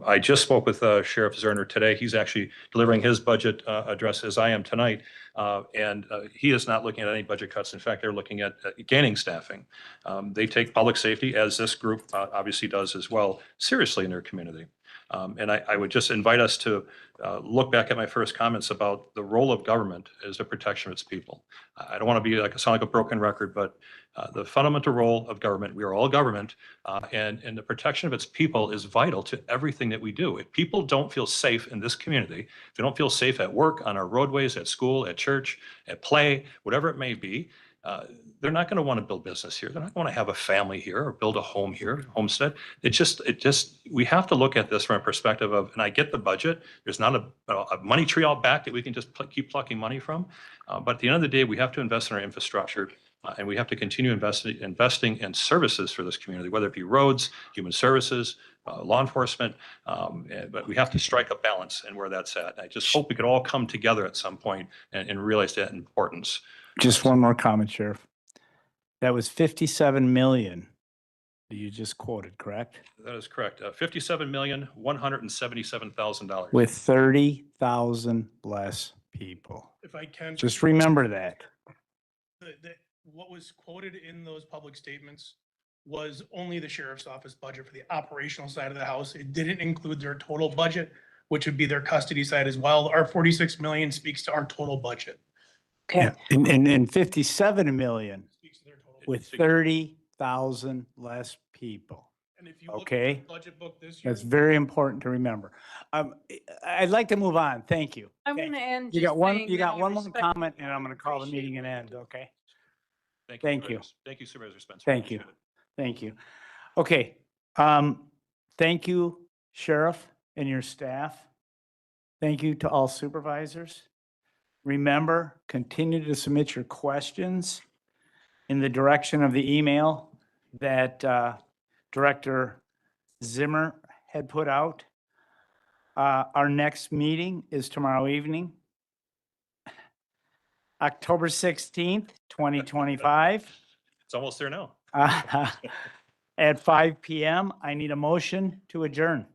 Speaker 21: I just spoke with Sheriff Zerner today. He's actually delivering his budget address as I am tonight. And he is not looking at any budget cuts. In fact, they're looking at gaining staffing. They take public safety, as this group obviously does as well, seriously in their community. And I would just invite us to look back at my first comments about the role of government as the protection of its people. I don't want to be sound like a broken record, but the fundamental role of government, we are all government, and the protection of its people is vital to everything that we do. If people don't feel safe in this community, if they don't feel safe at work, on our roadways, at school, at church, at play, whatever it may be, they're not going to want to build business here. They're not going to have a family here or build a home here, homestead. We have to look at this from a perspective of, and I get the budget. There's not a money tree out back that we can just keep plucking money from. But at the end of the day, we have to invest in our infrastructure. And we have to continue investing in services for this community, whether it be roads, human services, law enforcement. But we have to strike a balance in where that's at. I just hope we could all come together at some point and realize that importance.
Speaker 2: Just one more comment, Sheriff. That was 57 million that you just quoted, correct?
Speaker 21: That is correct. $57,177,000.
Speaker 2: With 30,000 less people.
Speaker 23: If I can.
Speaker 2: Just remember that.
Speaker 23: What was quoted in those public statements was only the sheriff's office budget for the operational side of the house. It didn't include their total budget, which would be their custody side as well. Our 46 million speaks to our total budget.
Speaker 11: Okay.
Speaker 2: Yeah. And 57 million with 30,000 less people.
Speaker 23: And if you look at
Speaker 2: Okay.
Speaker 23: the budget book this year.
Speaker 2: That's very important to remember. I'd like to move on. Thank you.
Speaker 11: I'm going to end.
Speaker 2: You
Speaker 11: just
Speaker 2: got one,
Speaker 11: saying
Speaker 2: you got
Speaker 11: that I
Speaker 2: one more
Speaker 11: respect
Speaker 2: comment and I'm going to call the meeting an end, okay? Thank you.
Speaker 21: Thank you, Supervisor Spencer.
Speaker 2: Thank you. Thank you. Okay. Thank you, Sheriff and your staff. Thank you to all supervisors. Remember, continue to submit your questions in the direction of the email that Director Zimmer had put out. Our next meeting is tomorrow evening, October 16th, 2025.
Speaker 21: It's almost there now.
Speaker 2: At 5 p.m. I need a motion to adjourn.